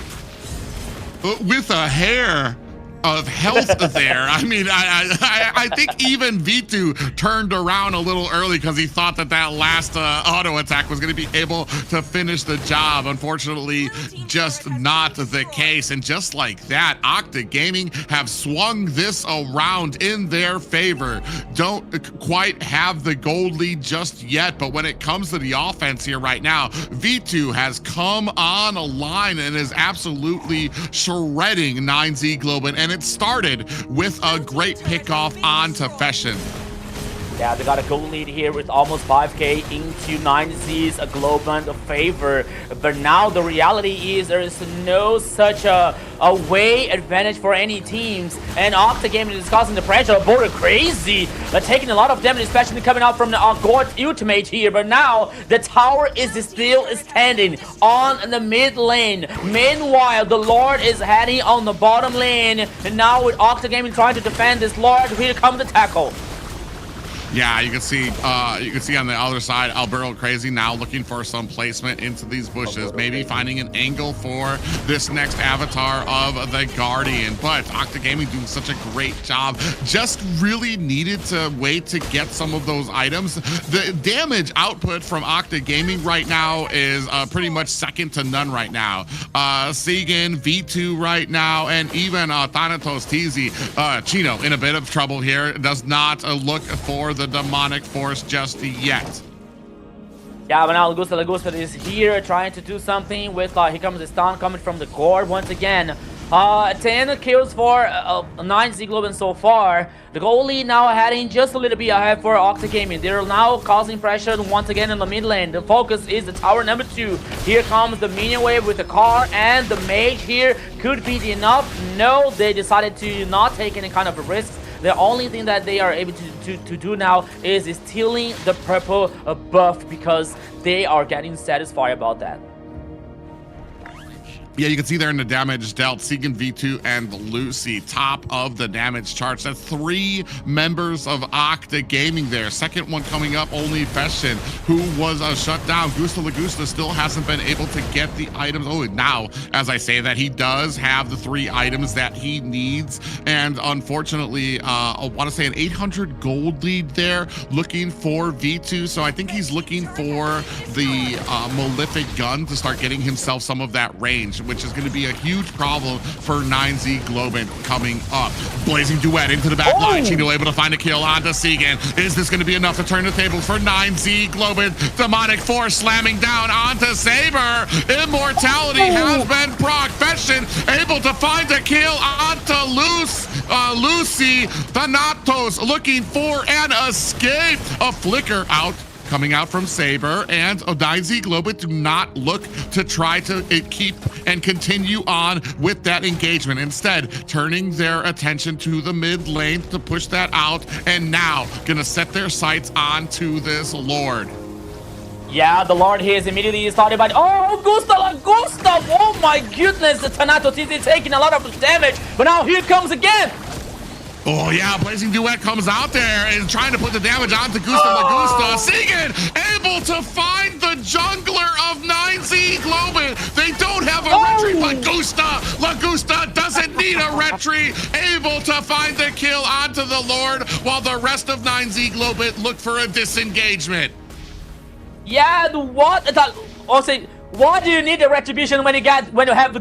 With a hair of health there. I mean, I think even V2 turned around a little early because he thought that last auto attack was going to be able to finish the job. Unfortunately, just not the case. And just like that, Octa Gaming have swung this around in their favor. Don't quite have the gold lead just yet, but when it comes to the offense here right now, V2 has come on a line and is absolutely shredding 9Z Globin, and it started with a great pickoff onto Fashion.
Yeah, they got a goal lead here with almost 5k into 9Z's Globin favor. But now the reality is there is no such a way advantage for any teams. And Octa Gaming is causing the pressure. Border crazy. They're taking a lot of damage, especially coming out from the Gort ultimate here. But now the tower is still standing on the mid lane. Meanwhile, the Lord is heading on the bottom lane. And now with Octa Gaming trying to defend this Lord, here comes the tackle.
Yeah, you can see on the other side, Alberto Crazy now looking for some placement into these bushes, maybe finding an angle for this next avatar of the Guardian. But Octa Gaming doing such a great job. Just really needed to wait to get some of those items. The damage output from Octa Gaming right now is pretty much second to none right now. Segan, V2 right now, and even Thanatos TZ. Chino in a bit of trouble here. Does not look for the demonic force just yet.
Yeah, but now Lagusta is here trying to do something with, here comes the stun coming from the core once again. 10 kills for 9Z Globin so far. The goalie now heading just a little bit ahead for Octa Gaming. They're now causing pressure once again in the mid lane. The focus is the tower number 2. Here comes the minion wave with the car, and the mage here could be enough. No, they decided to not take any kind of risks. The only thing that they are able to do now is stealing the purple buff, because they are getting satisfied about that.
Yeah, you can see there in the damage dealt, Segan, V2, and Lucy, top of the damage charts. That's 3 members of Octa Gaming there. Second one coming up, only Fashion, who was shut down. Gusta Lagusta still hasn't been able to get the items. Oh, now, as I say that, he does have the 3 items that he needs. And unfortunately, I want to say an 800 gold lead there, looking for V2. So I think he's looking for the Malefic gun to start getting himself some of that range, which is going to be a huge problem for 9Z Globin coming up. Blazing duet into the back line. Chino able to find a kill onto Segan. Is this going to be enough to turn the tables for 9Z Globin? Demonic Force slamming down onto Saber. Immortality has been proc. Fashion able to find a kill onto Lucy. Thanatos looking for an escape. A flicker out. Coming out from Saber, and 9Z Globin do not look to try to keep and continue on with that engagement. Instead, turning their attention to the mid lane to push that out, and now gonna set their sights onto this Lord.
Yeah, the Lord here is immediately started by... Oh, Gustav! Oh my goodness, the Thanatos is taking a lot of damage, but now here comes again!
Oh yeah, Blazing Duet comes out there and trying to put the damage onto Gusta Lagusta. Segan able to find the jungler of 9Z Globin. They don't have a retreat, but Gusta Lagusta doesn't need a retreat. Able to find the kill onto the Lord, while the rest of 9Z Globin look for a disengagement.
Yeah, what? Also, Why do you need the retribution when you have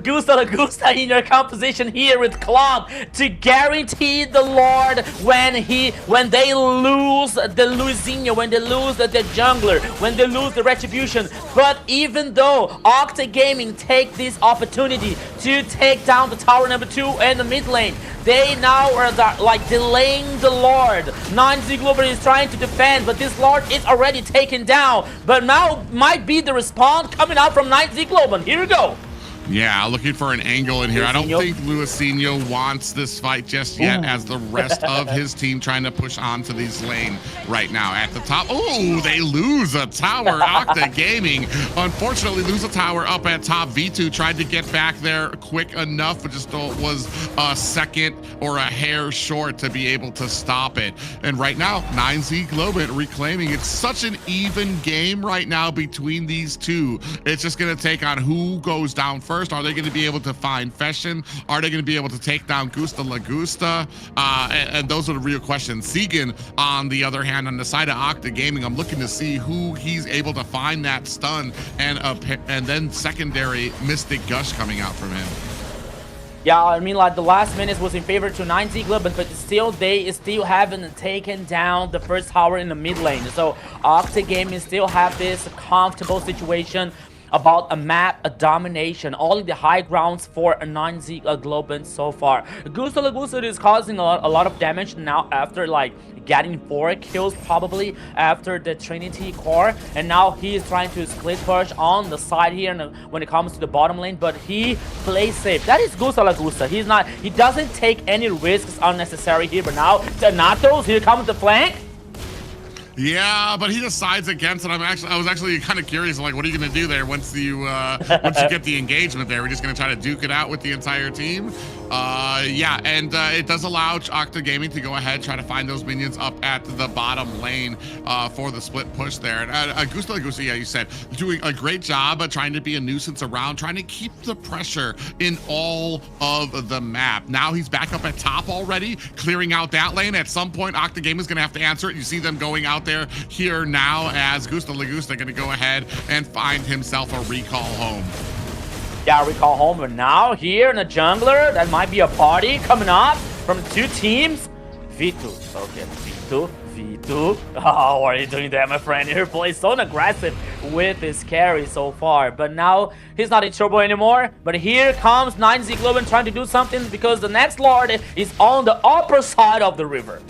Gusta Lagusta in your composition here with Claude to guarantee the Lord when they lose the Luizinho, when they lose the jungler, when they lose the retribution? But even though Octa Gaming take this opportunity to take down the tower number 2 and the mid lane, they now are like delaying the Lord. 9Z Global is trying to defend, but this Lord is already taken down. But now might be the response coming out from 9Z Global. Here we go.
Yeah, looking for an angle in here. I don't think Luizinho wants this fight just yet, as the rest of his team trying to push onto these lane right now. At the top, oh, they lose a tower. Octa Gaming, unfortunately, lose a tower up at top. V2 tried to get back there quick enough, but just was a second or a hair short to be able to stop it. And right now, 9Z Global reclaiming. It's such an even game right now between these two. It's just going to take on who goes down first. Are they going to be able to find Fashion? Are they going to be able to take down Gusta Lagusta? And those are the real questions. Segan, on the other hand, on the side of Octa Gaming, I'm looking to see who he's able to find that stun and then secondary Mystic Gush coming out from him.
Yeah, I mean, like the last minute was in favor to 9Z Global, but still they still haven't taken down the first tower in the mid lane. So Octa Gaming still have this comfortable situation about a map, a domination, all of the high grounds for a 9Z Global so far. Gusta Lagusta is causing a lot of damage now after like getting 4 kills probably after the Trinity core, and now he is trying to split push on the side here when it comes to the bottom lane, but he plays safe. That is Gusta Lagusta. He doesn't take any risks unnecessary here, but now Thanatos, here comes the flank.
Yeah, but he decides against it. I was actually kind of curious, like, what are you going to do there once you get the engagement there? We're just going to try to duke it out with the entire team. Yeah, and it does allow Octa Gaming to go ahead, try to find those minions up at the bottom lane for the split push there. And Gusta Lagusta, yeah, you said, doing a great job of trying to be a nuisance around, trying to keep the pressure in all of the map. Now he's back up at top already, clearing out that lane. At some point, Octa Gaming is going to have to answer it. You see them going out there here now as Gusta Lagusta going to go ahead and find himself a recall home.
Yeah, recall home, but now here in the jungler, that might be a party coming up from the 2 teams. V2, okay, V2. Oh, how are you doing that, my friend? He plays so aggressive with his carry so far, but now he's not in trouble anymore. But here comes 9Z Global trying to do something because the next Lord is on the upper side of the river.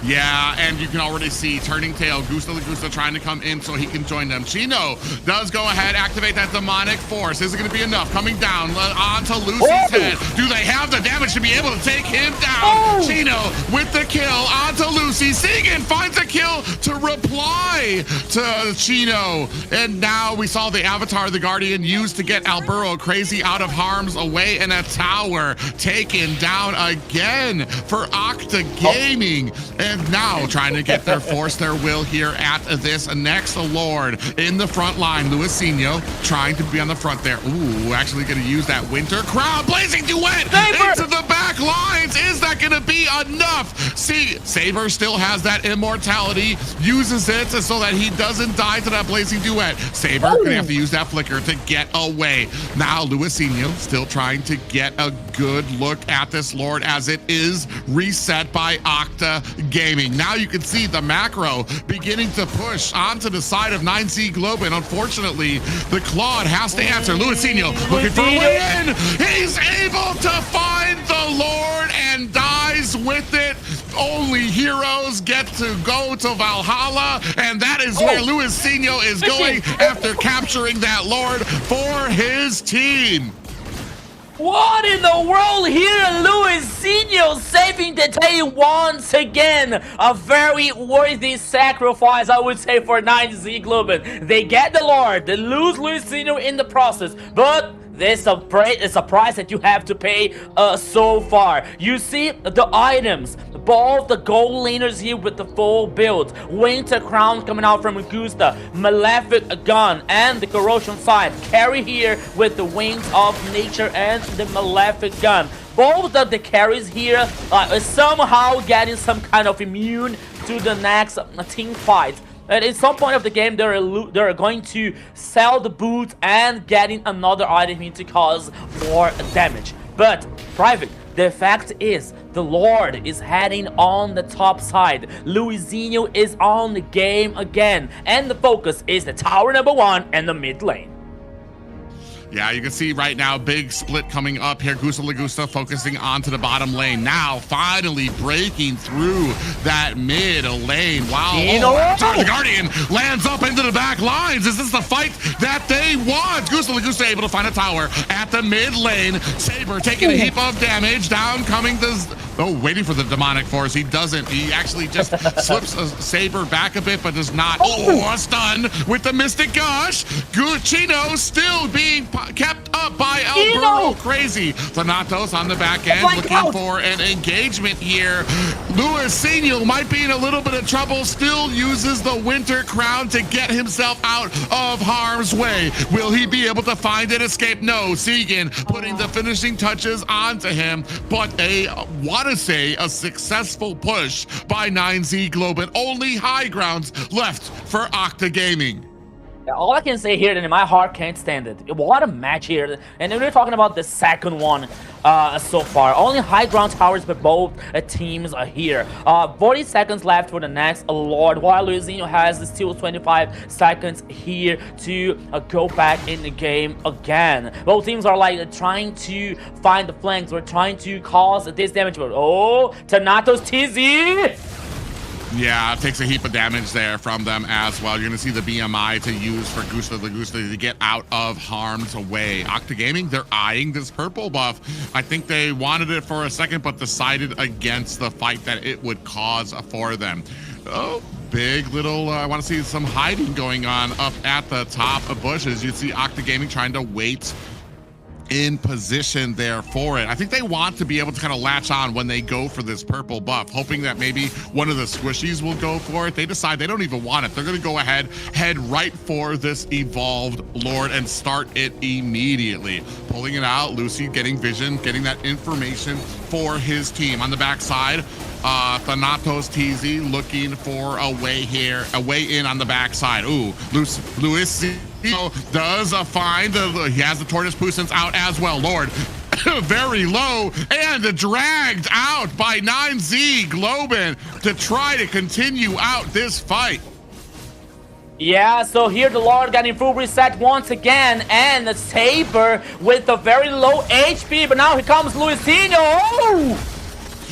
Yeah, and you can already see turning tail, Gusta Lagusta trying to come in so he can join them. Chino does go ahead, activate that demonic force. Is it going to be enough? Coming down onto Lucy's head. Do they have the damage to be able to take him down? Chino with the kill onto Lucy. Segan finds a kill to reply to Chino. And now we saw the Avatar, the Guardian, used to get Alburo crazy out of harm's way, and a tower taken down again for Octa Gaming. And now trying to get force their will here at this next Lord in the front line. Luizinho trying to be on the front there. Ooh, actually going to use that Winter Crown. Blazing Duet into the back lines. Is that going to be enough? See, Saber still has that immortality, uses it so that he doesn't die to that Blazing Duet. Saber going to have to use that flicker to get away. Now Luizinho still trying to get a good look at this Lord as it is reset by Octa Gaming. Now you can see the macro beginning to push onto the side of 9Z Global, and unfortunately the Claude has to answer. Luizinho looking for a way in. He's able to find the Lord and dies with it. Only heroes get to go to Valhalla, and that is where Luizinho is going after capturing that Lord for his team.
What in the world here? Luizinho saving the day once again. A very worthy sacrifice, I would say, for 9Z Global. They get the Lord, they lose Luizinho in the process, but it's a price that you have to pay so far. You see the items, both the gold laners here with the full build, Winter Crown coming out from Gusta, Malefic Gun, and the Corrosion side. Carry here with the Wings of Nature and the Malefic Gun. Both of the carries here are somehow getting some kind of immune to the next team fight. And at some point of the game, they're going to sell the boots and getting another item in to cause more damage. But Private, the fact is, the Lord is heading on the top side. Luizinho is on the game again. And the focus is the tower number 1 and the mid lane.
Yeah, you can see right now, big split coming up here. Gusta Lagusta focusing onto the bottom lane. Now, finally breaking through that mid lane. Wow. The Guardian lands up into the back lines. Is this the fight that they want? Gusta Lagusta able to find a tower at the mid lane. Saber taking a heap of damage. Down coming the... Oh, waiting for the demonic force. He doesn't. He actually just slips a Saber back a bit, but does not. Oh, a stun with the Mystic Gush. Chino still being kept up by El Burro. Crazy. Thanatos on the back end looking for an engagement here. Luizinho might be in a little bit of trouble. Still uses the Winter Crown to get himself out of harm's way. Will he be able to find an escape? No. Segan putting the finishing touches onto him, but want to say a successful push by 9Z Globin. Only high grounds left for Octa Gaming.
All I can say here, and my heart can't stand it. What a match here. And we're talking about the second one so far. Only high ground towers for both teams are here. 40 seconds left for the next Lord, while Luizinho has still 25 seconds here to go back in the game again. Both teams are like trying to find the flanks. We're trying to cause this damage. Oh, Thanatos TZ!
Yeah, it takes a heap of damage there from them as well. You're going to see the BMI to use for Gusta Lagusta to get out of harm's way. Octa Gaming, they're eyeing this purple buff. I think they wanted it for a second, but decided against the fight that it would cause for them. Oh, big little, I want to see some hiding going on up at the top of bushes. You see Octa Gaming trying to wait in position there for it. I think they want to be able to kind of latch on when they go for this purple buff, hoping that maybe one of the squishies will go for it. They decide they don't even want it. They're going to go ahead, head right for this evolved Lord and start it immediately. Pulling it out, Lucy getting vision, getting that information for his team. On the backside, Thanatos TZ looking for a way here, a way in on the backside. Ooh, Luis does find he has the Tortoise Pusins out as well. Lord very low and dragged out by 9Z Globin to try to continue out this fight.
Yeah, so here the Lord getting full reset once again, and the Saber with a very low HP, but now here comes Luizinho. Oh!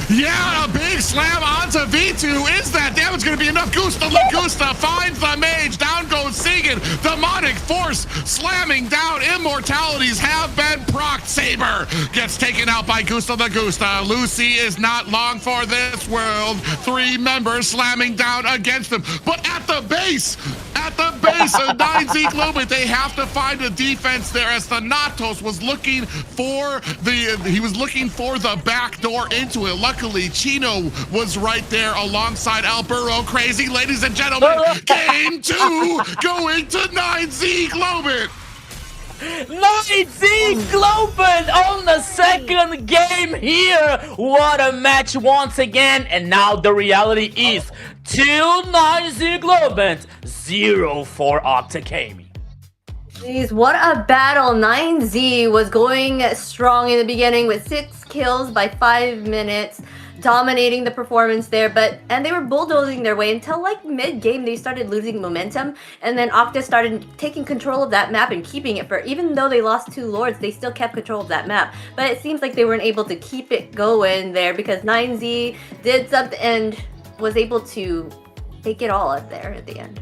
Yeah, a big slam onto V2. Is that damage going to be enough? Gusta Lagusta finds the mage. Down goes Segan. Demonic force slamming down. Immortalities have been procced. Saber gets taken out by Gusta Lagusta. Lucy is not long for this world. 3 members slamming down against him. But at the base of 9Z Globin, they have to find a defense there as Thanatos was looking for the back door into it. Luckily, Chino was right there alongside El Burro. Crazy, ladies and gentlemen, game 2 going to 9Z Globin.
9Z Globin on the second game here. What a match once again. And now the reality is 2 9Z Globin, 0 for Octa Gaming.
Jeez, what a battle. 9Z was going strong in the beginning with 6 kills by 5 minutes, dominating the performance there, and they were bulldozing their way until like mid-game they started losing momentum, and then Octa started taking control of that map and keeping it for, even though they lost 2 lords, they still kept control of that map. But it seems like they weren't able to keep it going there because 9Z did something and was able to take it all up there at the end.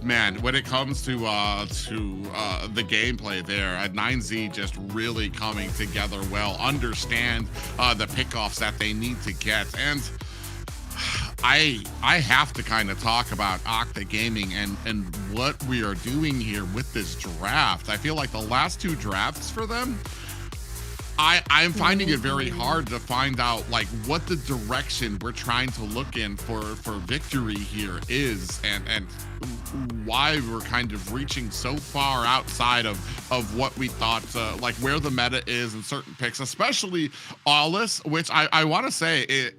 Man, when it comes to the gameplay there, 9Z just really coming together well, understand the pickoffs that they need to get, and I have to kind of talk about Octa Gaming and what we are doing here with this draft. I feel like the last 2 drafts for them, I'm finding it very hard to find out like what the direction we're trying to look in for victory here is, and why we're kind of reaching so far outside of what we thought, like where the meta is in certain picks, especially Aulis, which I want to say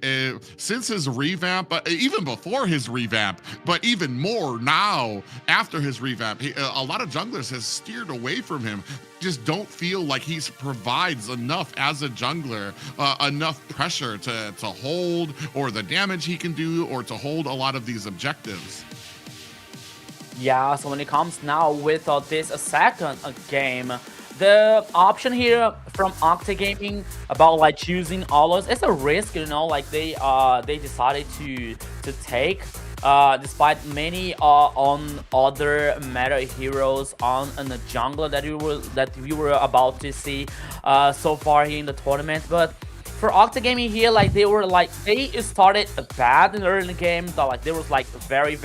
since his revamp, but even before his revamp, but even more now after his revamp, a lot of junglers has steered away from him. Just don't feel like he provides enough as a jungler, enough pressure to hold, or the damage he can do, or to hold a lot of these objectives.
Yeah, so when it comes now with this second game, the option here from Octa Gaming about like choosing Aulis, it's a risk, you know, like they decided to take. Despite many on other meta heroes on the jungler that we were about to see so far here in the tournament, but for Octa Gaming here, like they started bad in the early game, that like they was like very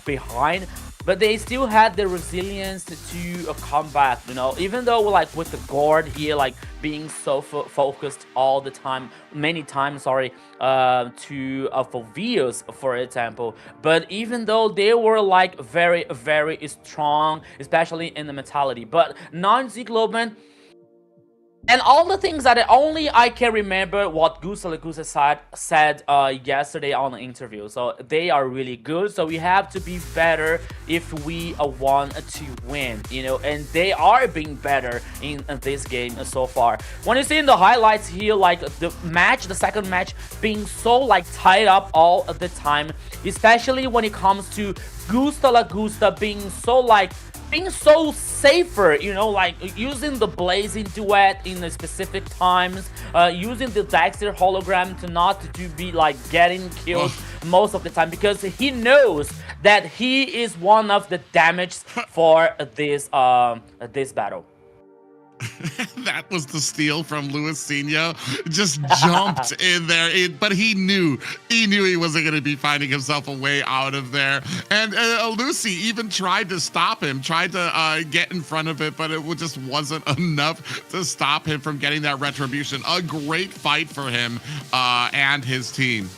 behind, but they still had the resilience to come back, you know, even though like with the guard here like being so focused all the time, many times, sorry, to for Vios, for example. But even though they were like very strong, especially in the mentality, but non-Zigloben, and all the things that only I can remember what Gusta said yesterday on the interview. So they are really good. So we have to be better if we want to win, you know. And they are being better in this game so far. When you see in the highlights here, like the second match being so like tied up all the time, especially when it comes to Gusta being so safer, you know, like using the blazing duet in the specific times, using the Dexter hologram to be like getting killed most of the time, because he knows that he is one of the damage for this battle.
That was the steal from Luisinho. Just jumped in there, but he knew he wasn't going to be finding himself a way out of there. And Lucy even tried to stop him, tried to get in front of it, but it just wasn't enough to stop him from getting that retribution. A great fight for him and his team.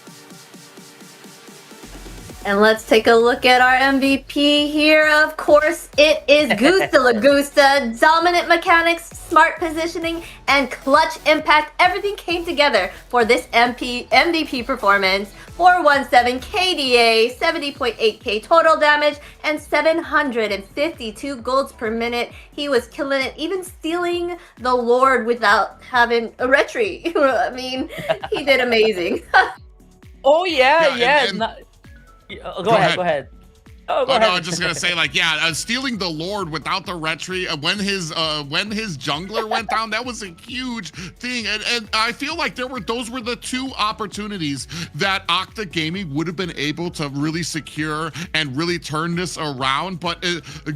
And let's take a look at our MVP here. Of course, it is Gusta Lagusta. Dominant mechanics, smart positioning, and clutch impact. Everything came together for this MVP performance. 417 KDA, 70.8k total damage, and 752 golds per minute. He was killing it, even stealing the Lord without having a retreat. I mean, he did amazing.
Oh yeah. Go ahead. Oh,
no, I was just gonna say, like, yeah, stealing the Lord without the retry, when his jungler went down, that was a huge thing, and I feel like those were the two opportunities that Octa Gaming would have been able to really secure and really turn this around. But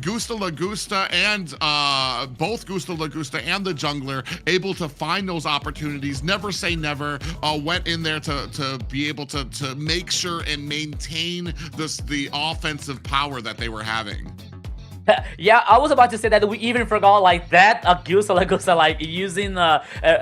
Gusta Lagusta and both Gusta Lagusta and the jungler able to find those opportunities. Never say never. Went in there to be able to make sure and maintain the offensive power that they were having.
Yeah, I was about to say that we even forgot like that Gusta Lagusta like using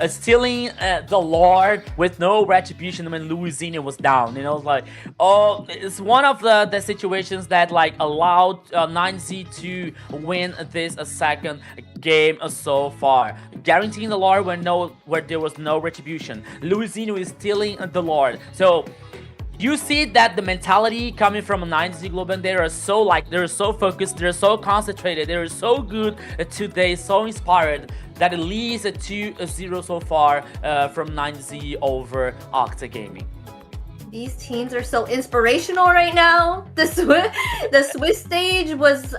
stealing the Lord with no retribution when Luisinho was down. You know, like, oh, it's one of the situations that like allowed 9Z to win this second game so far, guaranteeing the Lord where there was no retribution. Luisinho is stealing the Lord, so you see that the mentality coming from 9Z Global, they're so focused, they're so concentrated, they're so good today, so inspired, that it leads to 2-0 so far from 9Z over Octa Gaming.
These teams are so inspirational right now. The Swiss stage was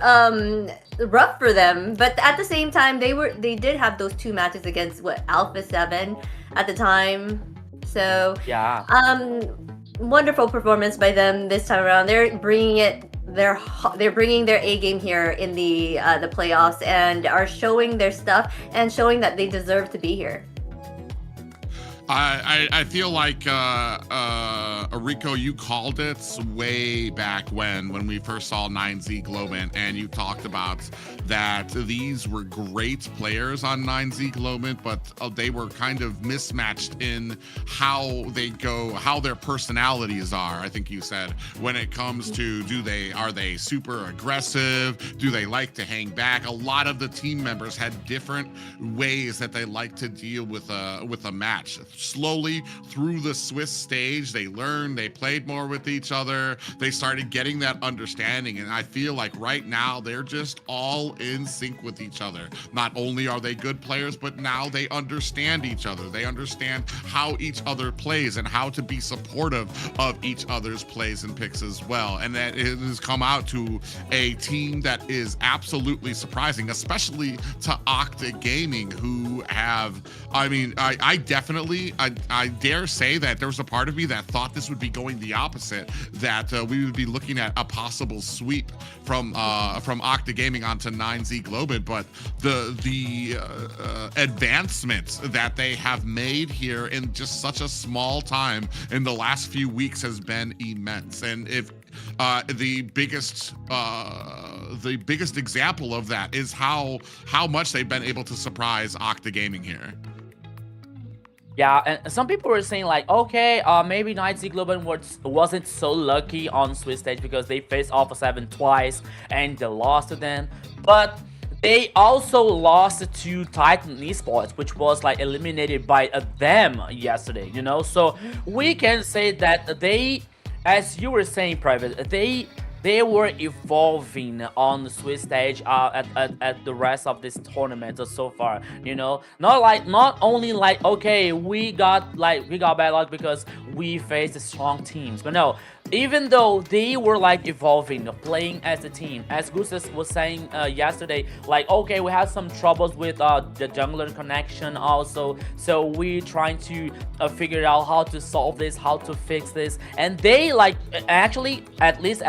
rough for them, but at the same time they did have those two matches against Alpha 7 at the time. So
yeah.
Wonderful performance by them this time around. They're bringing their A game here in the playoffs, and are showing their stuff and showing that they deserve to be here.
I feel like Rico, you called it way back when we first saw 9Z Globant, and you talked about that these were great players on 9Z Globant, but they were kind of mismatched in how they go, how their personalities are. I think you said when it comes to are they super aggressive? Do they like to hang back? A lot of the team members had different ways that they like to deal with a match. Slowly through the Swiss stage, they learned, they played more with each other, they started getting that understanding, and I feel like right now they're just all in sync with each other. Not only are they good players, but now they understand each other. They understand how each other plays and how to be supportive of each other's plays and picks as well. And that it has come out to a team that is absolutely surprising, especially to Octa Gaming, who have, I mean, I definitely, I dare say that there was a part of me that thought this would be going the opposite, that we would be looking at a possible sweep from Octa Gaming onto 9Z Globant, but the advancements that they have made here in just such a small time in the last few weeks has been immense. And if the biggest example of that is how much they've been able to surprise Octa Gaming here.
Yeah, and some people were saying like, okay, maybe 9Z Globant wasn't so lucky on Swiss stage because they faced Alpha 7 twice and they lost to them. But they also lost to Titan Esports, which was like eliminated by them yesterday, you know? So we can say that they, as you were saying, Private, they were evolving on the Swiss stage at the rest of this tournament so far, you know, not only like, okay, we got bad luck because we faced strong teams, but no, even though they were like evolving, playing as a team, as Gustas was saying yesterday, like, okay, we had some troubles with the jungler connection also, so we trying to figure out how to solve this, how to fix this, and they like actually, at least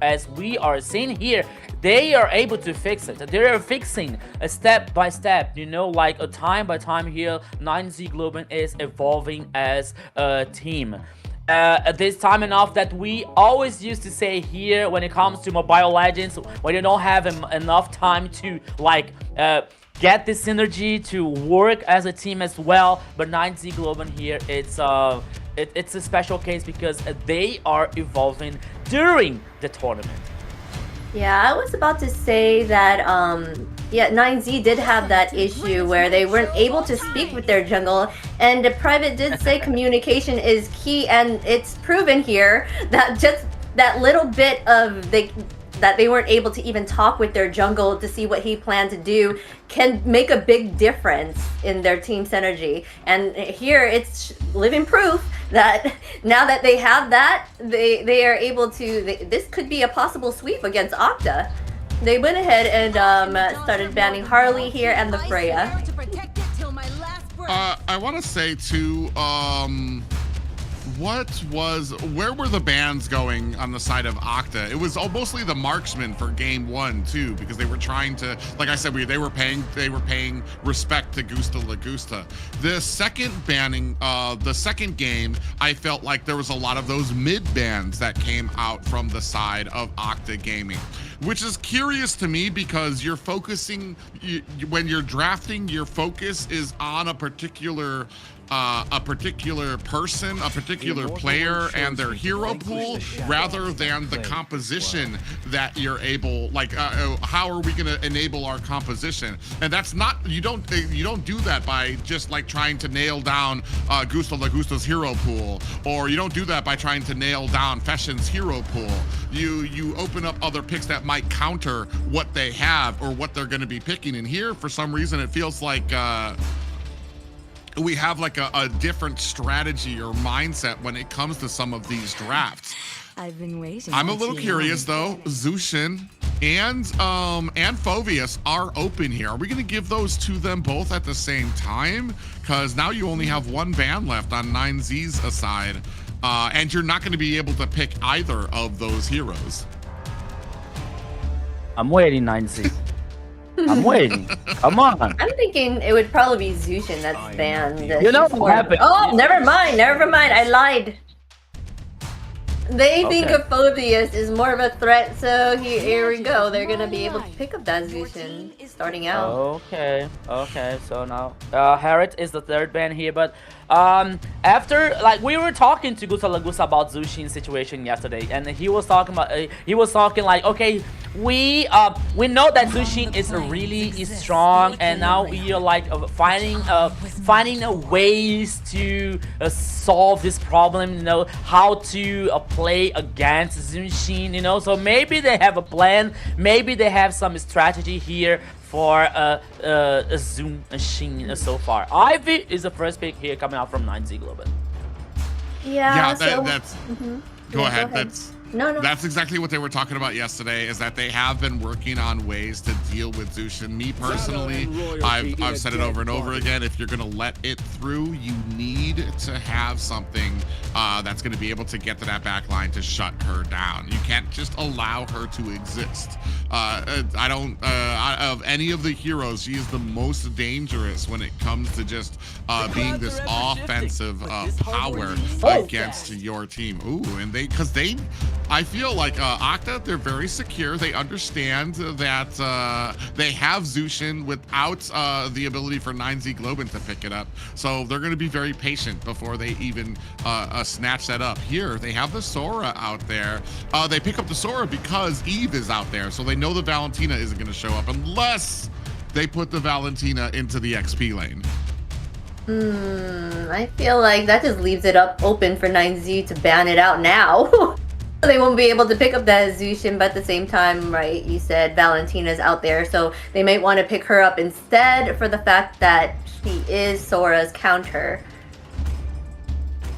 as we are seeing here, they are able to fix it. They are fixing a step by step, you know, like a time by time here. 9Z Globant is evolving as a team. This time enough that we always used to say here when it comes to Mobile Legends, when you don't have enough time to like get this synergy to work as a team as well. But 9Z Globant here, it's a special case because they are evolving during the tournament.
Yeah, I was about to say that, yeah, 9Z did have that issue where they weren't able to speak with their jungle, and the Private did say communication is key, and it's proven here that just that little bit of that they weren't able to even talk with their jungle to see what he planned to do can make a big difference in their team synergy. And here it's living proof that now that they have that, they are able to, this could be a possible sweep against Octa. They went ahead and started banning Harley here and the Freya.
I want to say too, where were the bans going on the side of Octa? It was mostly the marksman for game one too, because they were trying to, like I said, they were paying respect to Gusta Lagusta. The second banning, the second game, I felt like there was a lot of those mid bans that came out from the side of Octa Gaming, which is curious to me because you're focusing, when you're drafting, your focus is on a particular person, a particular player and their hero pool, rather than the composition that you're able, like, how are we going to enable our composition? And that's not, you don't do that by just like trying to nail down Gusta Lagusta's hero pool, or you don't do that by trying to nail down Fashions hero pool. You open up other picks that might counter what they have or what they're going to be picking. And here, for some reason, it feels like we have like a different strategy or mindset when it comes to some of these drafts.
I've been waiting.
I'm a little curious though. Zushin and Phoveus are open here. Are we going to give those to them both at the same time? Because now you only have one ban left on 9Z's side, and you're not going to be able to pick either of those heroes.
I'm waiting, 9Z. I'm waiting. Come on.
I'm thinking it would probably be Zushin that's banned.
You know what happened?
Oh, never mind. I lied. They think
Okay.
Phobius is more of a threat, so here we go. They're gonna be able to pick up that Zushin starting out.
Okay. So now, Harriet is the third ban here, but after like we were talking to Gusa Lagusa about Zushin's situation yesterday, and he was talking like, okay, we know that Zushin is really strong, and now we are like finding ways to solve this problem. You know how to play against Zushin. You know, so maybe they have a plan. Maybe they have some strategy here for Zushin so far. Ivy is the first pick here coming out from 9Z Global.
Yeah.
That's. Go ahead.
No.
That's exactly what they were talking about yesterday, is that they have been working on ways to deal with Zushin. Me personally, I've said it over and over again, if you're going to let it through, you need to have something that's going to be able to get to that back line to shut her down. You can't just allow her to exist. Of any of the heroes, she is the most dangerous when it comes to just being this offensive power against your team. Ooh, and I feel like Octa, they're very secure. They understand that they have Zushin without the ability for 9Z Globin to pick it up. So they're going to be very patient before they even snatch that up. Here, they have the Sora out there. They pick up the Sora because Eve is out there. So they know the Valentina isn't going to show up unless they put the Valentina into the XP lane.
I feel like that just leaves it open for 9Z to ban it out now. They won't be able to pick up that Zushin, but at the same time, right, you said Valentina's out there, so they might want to pick her up instead for the fact that she is Sora's counter.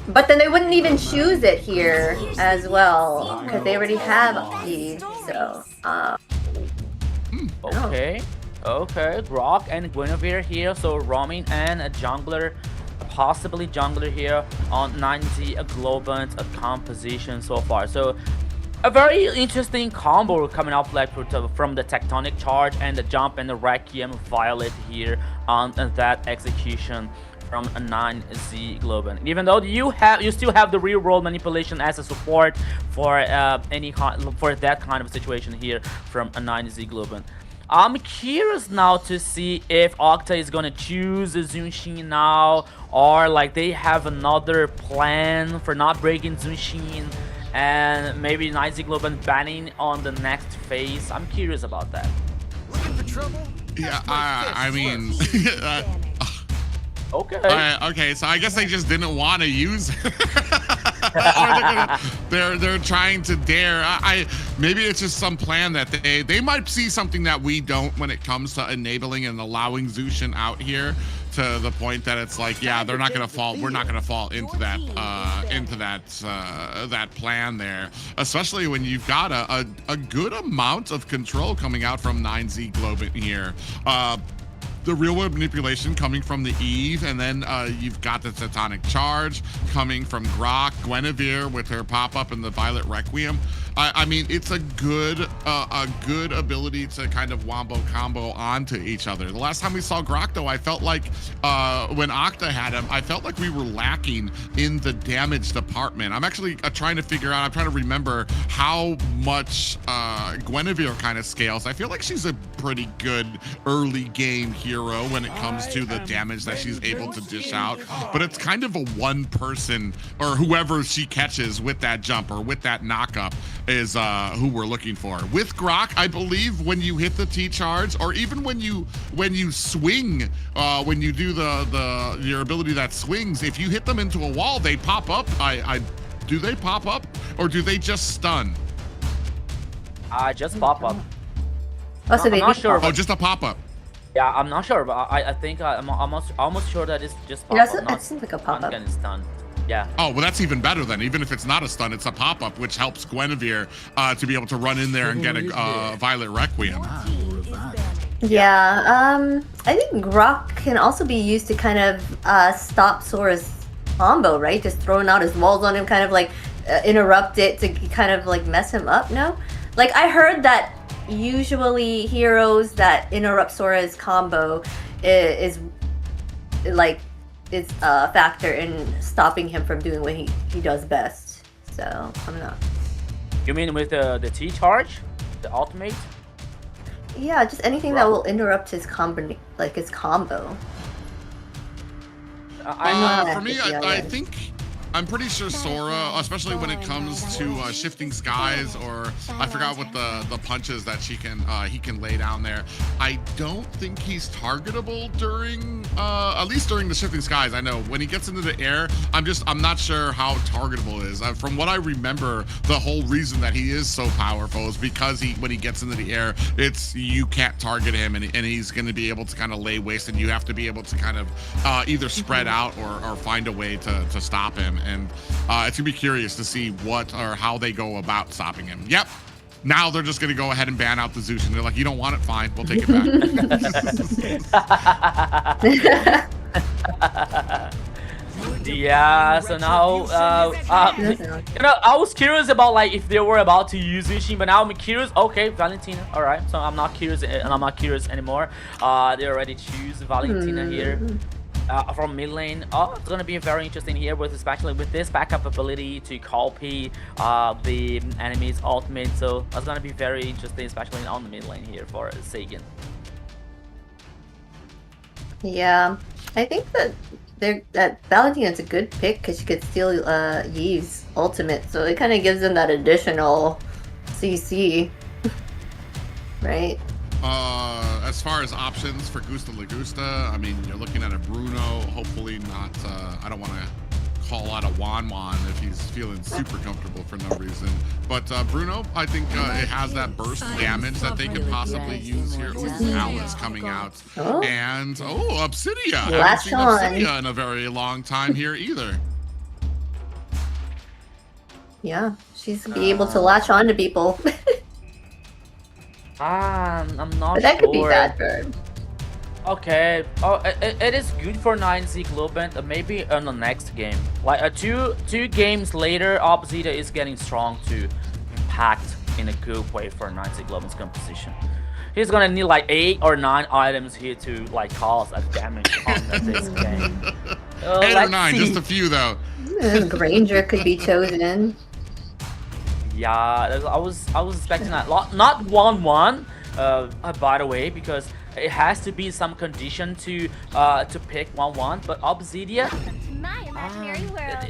But then they wouldn't even choose it here as well, because they already have Eve, so...
Okay, Grok and Guinevere here, so roaming and a jungler, possibly jungler here on 9Z Globant composition so far. So a very interesting combo coming up like from the Tectonic Charge and the Jump and the Requiem Violet here on that execution from a 9Z Globant. Even though you still have the real world manipulation as a support for that kind of situation here from a 9Z Globant. I'm curious now to see if Octa is gonna choose Zushin now, or like they have another plan for not breaking Zushin, and maybe 9Z Global banning on the next phase. I'm curious about that.
Yeah, I mean,
okay,
so I guess they just didn't want to use it. Or they're trying to dare. Maybe it's just some plan that they might see something that we don't when it comes to enabling and allowing Zushin out here, to the point that it's like, yeah, they're not gonna fall. We're not gonna fall into that that plan there, especially when you've got a good amount of control coming out from 9Z Globant here. The real world manipulation coming from the Eve, and then you've got the Tectonic Charge coming from Grok, Guinevere with her pop-up and the Violet Requiem. I mean, it's a good ability to kind of wombo combo onto each other. The last time we saw Grok, though, I felt like when Octa had him, I felt like we were lacking in the damage department. I'm actually trying to remember how much Guinevere kind of scales. I feel like she's a pretty good early game hero when it comes to the damage that she's able to dish out, but it's kind of a one person or whoever she catches with that jump or with that knockup is who we're looking for. With Grok, I believe when you hit the T charge, or even when you swing, when you do your ability that swings, if you hit them into a wall, they pop up. Do they pop up, or do they just stun?
Just pop up.
Oh, so
I'm not sure.
Oh, just a pop up.
Yeah, I'm not sure, but I think I'm almost sure that it's just pop up.
It seems like a pop up.
Not getting stunned. Yeah.
Oh, well, that's even better then. Even if it's not a stun, it's a pop-up, which helps Guinevere to be able to run in there and get a Violet Requiem.
Yeah, I think Grok can also be used to kind of stop Sora's combo, right? Just throwing out his walls on him, kind of like interrupt it to kind of like mess him up, no? Like, I heard that usually heroes that interrupt Sora's combo is a factor in stopping him from doing what he does best. So I'm not.
You mean with the T charge, the ultimate?
Yeah, just anything that will interrupt his combo, like his combo.
For me, I think I'm pretty sure Sora, especially when it comes to shifting skies, or I forgot what the punches that he can lay down there. I don't think he's targetable during, at least during the shifting skies. I know when he gets into the air, I'm not sure how targetable it is. From what I remember, the whole reason that he is so powerful is because when he gets into the air, you can't target him, and he's going to be able to kind of lay waste, and you have to be able to kind of either spread out or find a way to stop him. And it's gonna be curious to see what or how they go about stopping him. Yep. Now they're just gonna go ahead and ban out the Zeus, and they're like, "You don't want it? Fine, we'll take it back."
Yeah. So now, I was curious about like if they were about to use Zushin, but now I'm curious. Okay, Valentina. All right. So I'm not curious, and I'm not curious anymore. They already choose Valentina here. From mid lane. It's gonna be very interesting here, especially with this backup ability to copy the enemy's ultimate. So it's gonna be very interesting, especially on the mid lane here for Sagan.
Yeah, I think that Valentina's a good pick because she could still use ultimate, so it kind of gives them that additional CC, right?
As far as options for Gusta Lagusta, I mean, you're looking at a Bruno, hopefully not, I don't want to call out a Wan if he's feeling super comfortable for no reason. But Bruno, I think it has that burst damage that they could possibly use here. Ooh, Alice coming out. And, Obsidia. Haven't seen Obsidia in a very long time here either.
Yeah, she's be able to latch on to people.
I'm not
but that
sure.
could be bad for her.
Okay. It is good for 9Z Globant. Maybe on the next game. Like two games later, Obsidia is getting strong to impact in a good way for 9Z Globant's composition. He's gonna need like 8 or 9 items here to like cause a damage on this game.
8 or 9, just a few though.
Granger could be chosen.
Yeah, I was expecting that. Not 1-1, by the way, because it has to be some condition to pick 1-1. But Obsidia,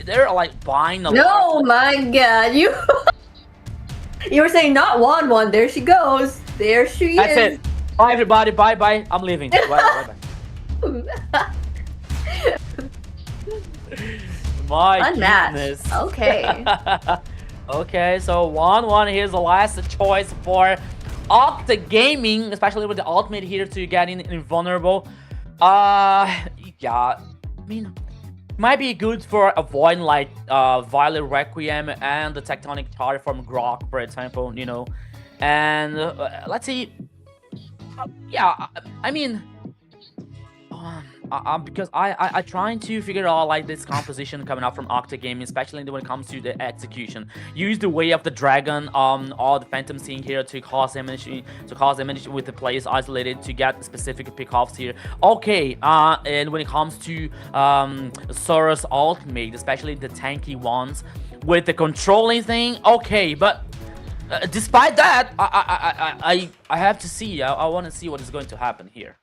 they're like buying a lot.
Oh my god, you were saying not 1-1. There she goes. There she is.
That's it. Bye everybody. Bye. I'm leaving. Bye. My goodness.
Okay.
Okay, so 1-1. Here's the last choice for Octa Gaming, especially with the ultimate here to get invulnerable. Yeah, I mean, might be good for avoiding like Violet Requiem and the Tectonic Charge from Grok, for example, you know. And let's see. Yeah, I mean, because I trying to figure out like this composition coming up from Octa Gaming, especially when it comes to the execution. Use the Way of the Dragon, or the Phantom Scene here to cause damage with the players isolated to get specific pickoffs here. Okay, and when it comes to Sora's ultimate, especially the tanky ones with the controlling thing, okay, but despite that, I have to see. I want to see what is going to happen here.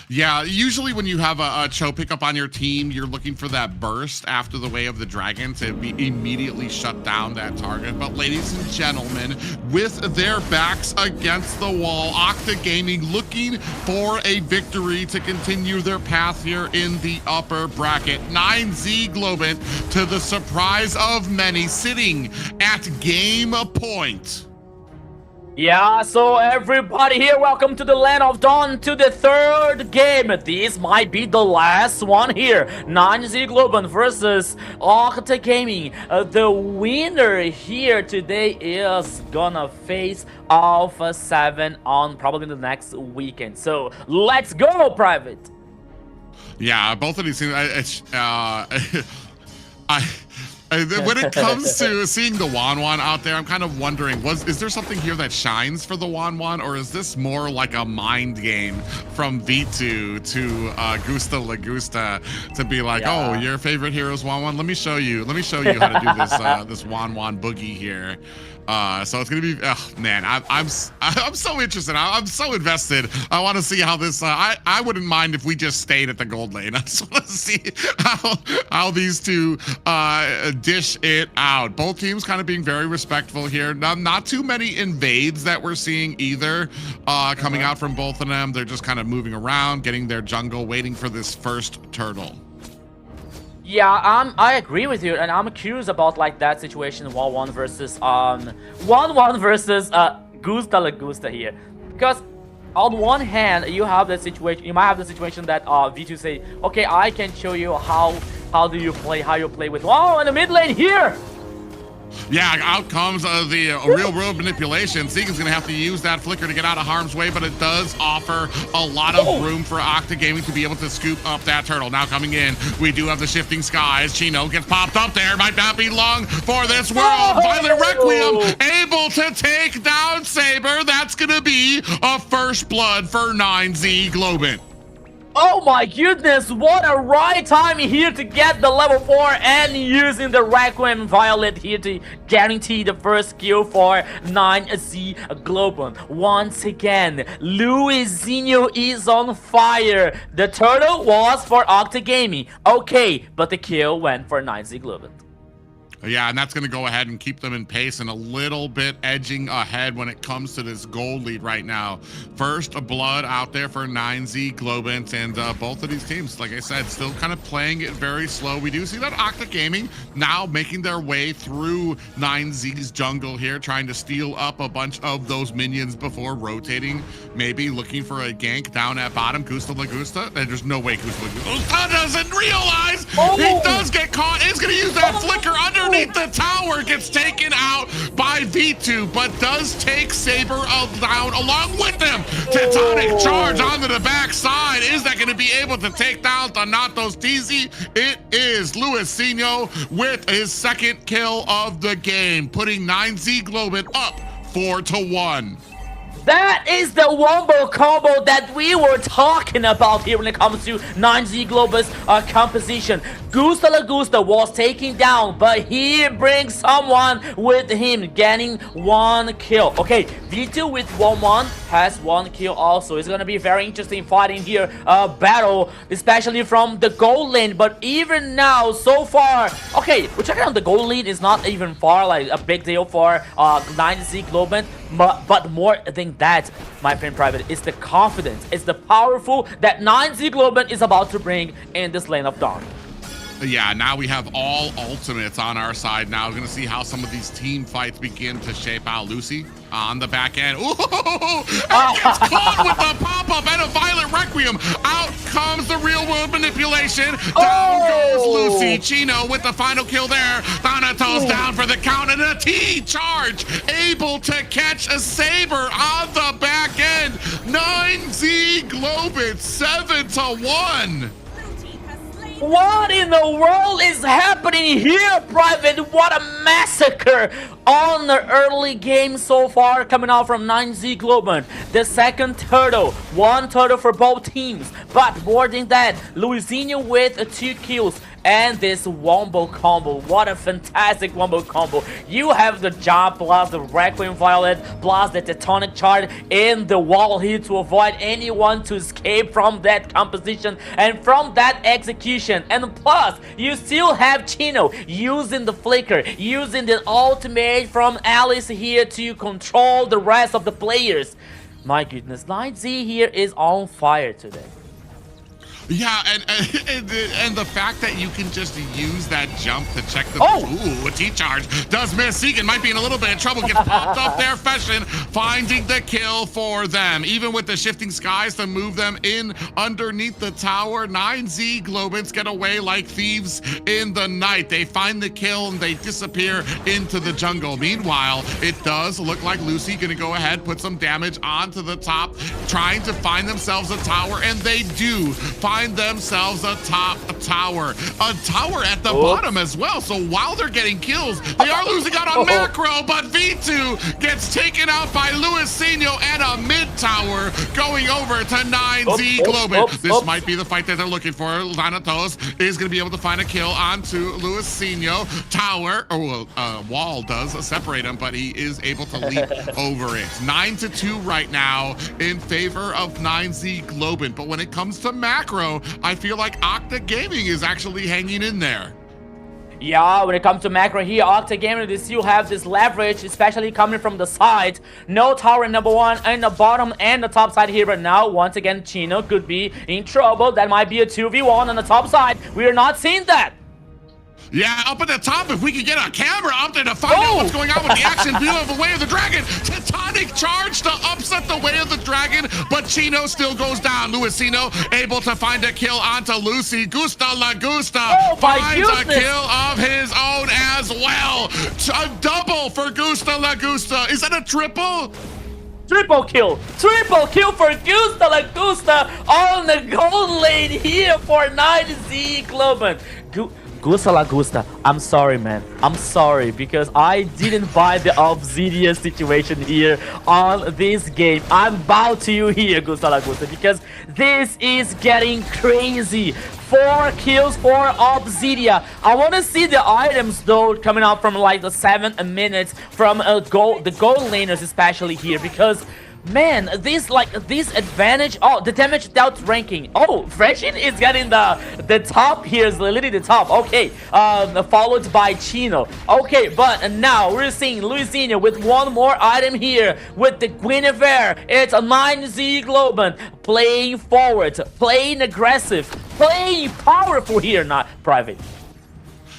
Yeah, usually when you have a Cho pickup on your team, you're looking for that burst after the Way of the Dragon to immediately shut down that target. But ladies and gentlemen, with their backs against the wall, Octa Gaming looking for a victory to continue their path here in the upper bracket. 9Z Globant, to the surprise of many, sitting at game point.
Yeah, so everybody here, welcome to the Land of Dawn, to the third game. This might be the last one here. 9Z Globant versus Octa Gaming. The winner here today is gonna face Alpha 7 on probably the next weekend. So let's go, Private.
Yeah, both of these things, When it comes to seeing the Wanwan out there, I'm kind of wondering, is there something here that shines for the Wanwan, or is this more like a mind game from V2 to Gusta Lagusta to be like, oh, your favorite hero is Wanwan? Let me show you how to do this this Wanwan boogie here. So it's gonna be, oh man, I'm so interested. I'm so invested. I want to see how this. I wouldn't mind if we just stayed at the gold lane. I just want to see how these two dish it out. Both teams kind of being very respectful here. Not too many invades that we're seeing either coming out from both of them. They're just kind of moving around, getting their jungle, waiting for this first turtle.
Yeah, I agree with you, and I'm curious about like that situation, 1-1 versus Gusta Lagusta here, because on one hand you have the situation, you might have the situation that V2 say, okay, I can show you how you play with in the mid lane here.
Yeah, out comes the real world manipulation. Seegan's gonna have to use that flicker to get out of harm's way, but it does offer a lot of room for Octa Gaming to be able to scoop up that turtle. Now coming in, we do have the shifting skies. Chino gets popped up there. Might not be long for this world. Violet Requiem able to take down Saber. That's gonna be a first blood for 9Z Globin.
Oh my goodness, what a right time here to get the level 4 and using the Requiem Violet here to guarantee the first kill for 9Z Global. Once again, Luizinho is on fire. The turtle was for Octa Gaming. Okay, but the kill went for 9Z Global.
Yeah, and that's going to go ahead and keep them in pace and a little bit edging ahead when it comes to this gold lead right now. First blood out there for 9Z Globant, and both of these teams, like I said, still kind of playing it very slow. We do see that Octa Gaming now making their way through 9Z's jungle here, trying to steal up a bunch of those minions before rotating, maybe looking for a gank down at bottom. Gusta Lagusta, and there's no way Gusta Lagusta doesn't realize he does get caught. Is going to use that flicker underneath the tower, gets taken out by V2, but does take Saber down along with him. Tectonic charge onto the backside. Is that going to be able to take down Thanatos TZ? It is Luizinho with his second kill of the game, putting 9Z Globin up 4-1.
That is the wombo combo that we were talking about here when it comes to 9Z Global's composition. Gusta Lagusta was taken down, but he brings someone with him, getting 1 kill. Okay, V2 with 1-1 has 1 kill also. It's gonna be very interesting fighting here, battle, especially from the gold lane. But even now, so far, okay, we're checking out the gold lane is not even far, like a big deal for 9Z Global. But more than that, my friend Private, is the confidence, it's the powerful that 9Z Global is about to bring in this lane of dawn.
Yeah, now we have all ultimates on our side now. We're going to see how some of these team fights begin to shape out. Lucy on the back end. Ooh! And gets caught with the pop-up and a Violet Requiem. Out comes the real-world manipulation. Down goes Lucy. Chino with the final kill there. Thanatos down for the count, and a T-charge. Able to catch a Saber on the back end. 9Z Globin 7-1.
What in the world is happening here, Private? What a massacre on the early game so far coming out from 9Z Global. The second turtle, 1 turtle for both teams, but more than that, Luizinho with 2 kills. And this wombo combo, what a fantastic wombo combo. You have the jump plus the Requiem Violet plus the Tectonic Charge in the wall here to avoid anyone to escape from that composition and from that execution. And plus, you still have Chino using the flicker, using the ultimate from Alice here to control the rest of the players. My goodness, 9Z here is on fire today.
Yeah, and the fact that you can just use that jump to check the... Ooh, a T-charge does miss. Segan might be in a little bit of trouble. Gets popped up there. Fashion finding the kill for them. Even with the shifting skies to move them in underneath the tower, 9Z Globins get away like thieves in the night. They find the kill and they disappear into the jungle. Meanwhile, it does look like Lucy gonna go ahead, put some damage onto the top, trying to find themselves a tower, and they do find find themselves a top tower. A tower at the bottom as well. So while they're getting kills, they are losing out on macro, but V2 gets taken out by Luisinho and a mid tower going over to 9Z Globin. This might be the fight that they're looking for. Thanatos is going to be able to find a kill onto Luisinho. Tower, or wall does separate him, but he is able to leap over it. 9-2 right now in favor of 9Z Globin. But when it comes to macro, I feel like Octa Gaming is actually hanging in there.
Yeah, when it comes to macro here, Octa Gaming, they still have this leverage, especially coming from the side. No tower in number 1 in the bottom and the top side here, but now once again Chino could be in trouble. That might be a 2v1 on the top side. We are not seeing that.
Yeah, up at the top, if we could get a camera up there to find out what's going on with the action view of the Way of the Dragon. Titanic charge to upset the Way of the Dragon, but Chino still goes down. Luisino able to find a kill onto Lucy. Gusta La Gusta finds a kill of his own as well. A double for Gusta La Gusta. Is that a triple?
Triple kill for Gusta La Gusta on the gold lane here for 9Z Globin. Gusta La Gusta, I'm sorry, man. I'm sorry because I didn't buy the Obsidian situation here on this game. I'm bow to you here, Gusta La Gusta, because this is getting crazy. 4 kills for Obsidia. I want to see the items though coming out from like the 7 minutes from the gold laners especially here, because man, this advantage. Oh, the damage dealt ranking. Oh, Freshin is getting the top here, is literally the top. Okay, followed by Chino. Okay, but now we're seeing Luisinho with one more item here with the Guinevere. It's a 9Z Globin playing forward, playing aggressive, playing powerful here, not private.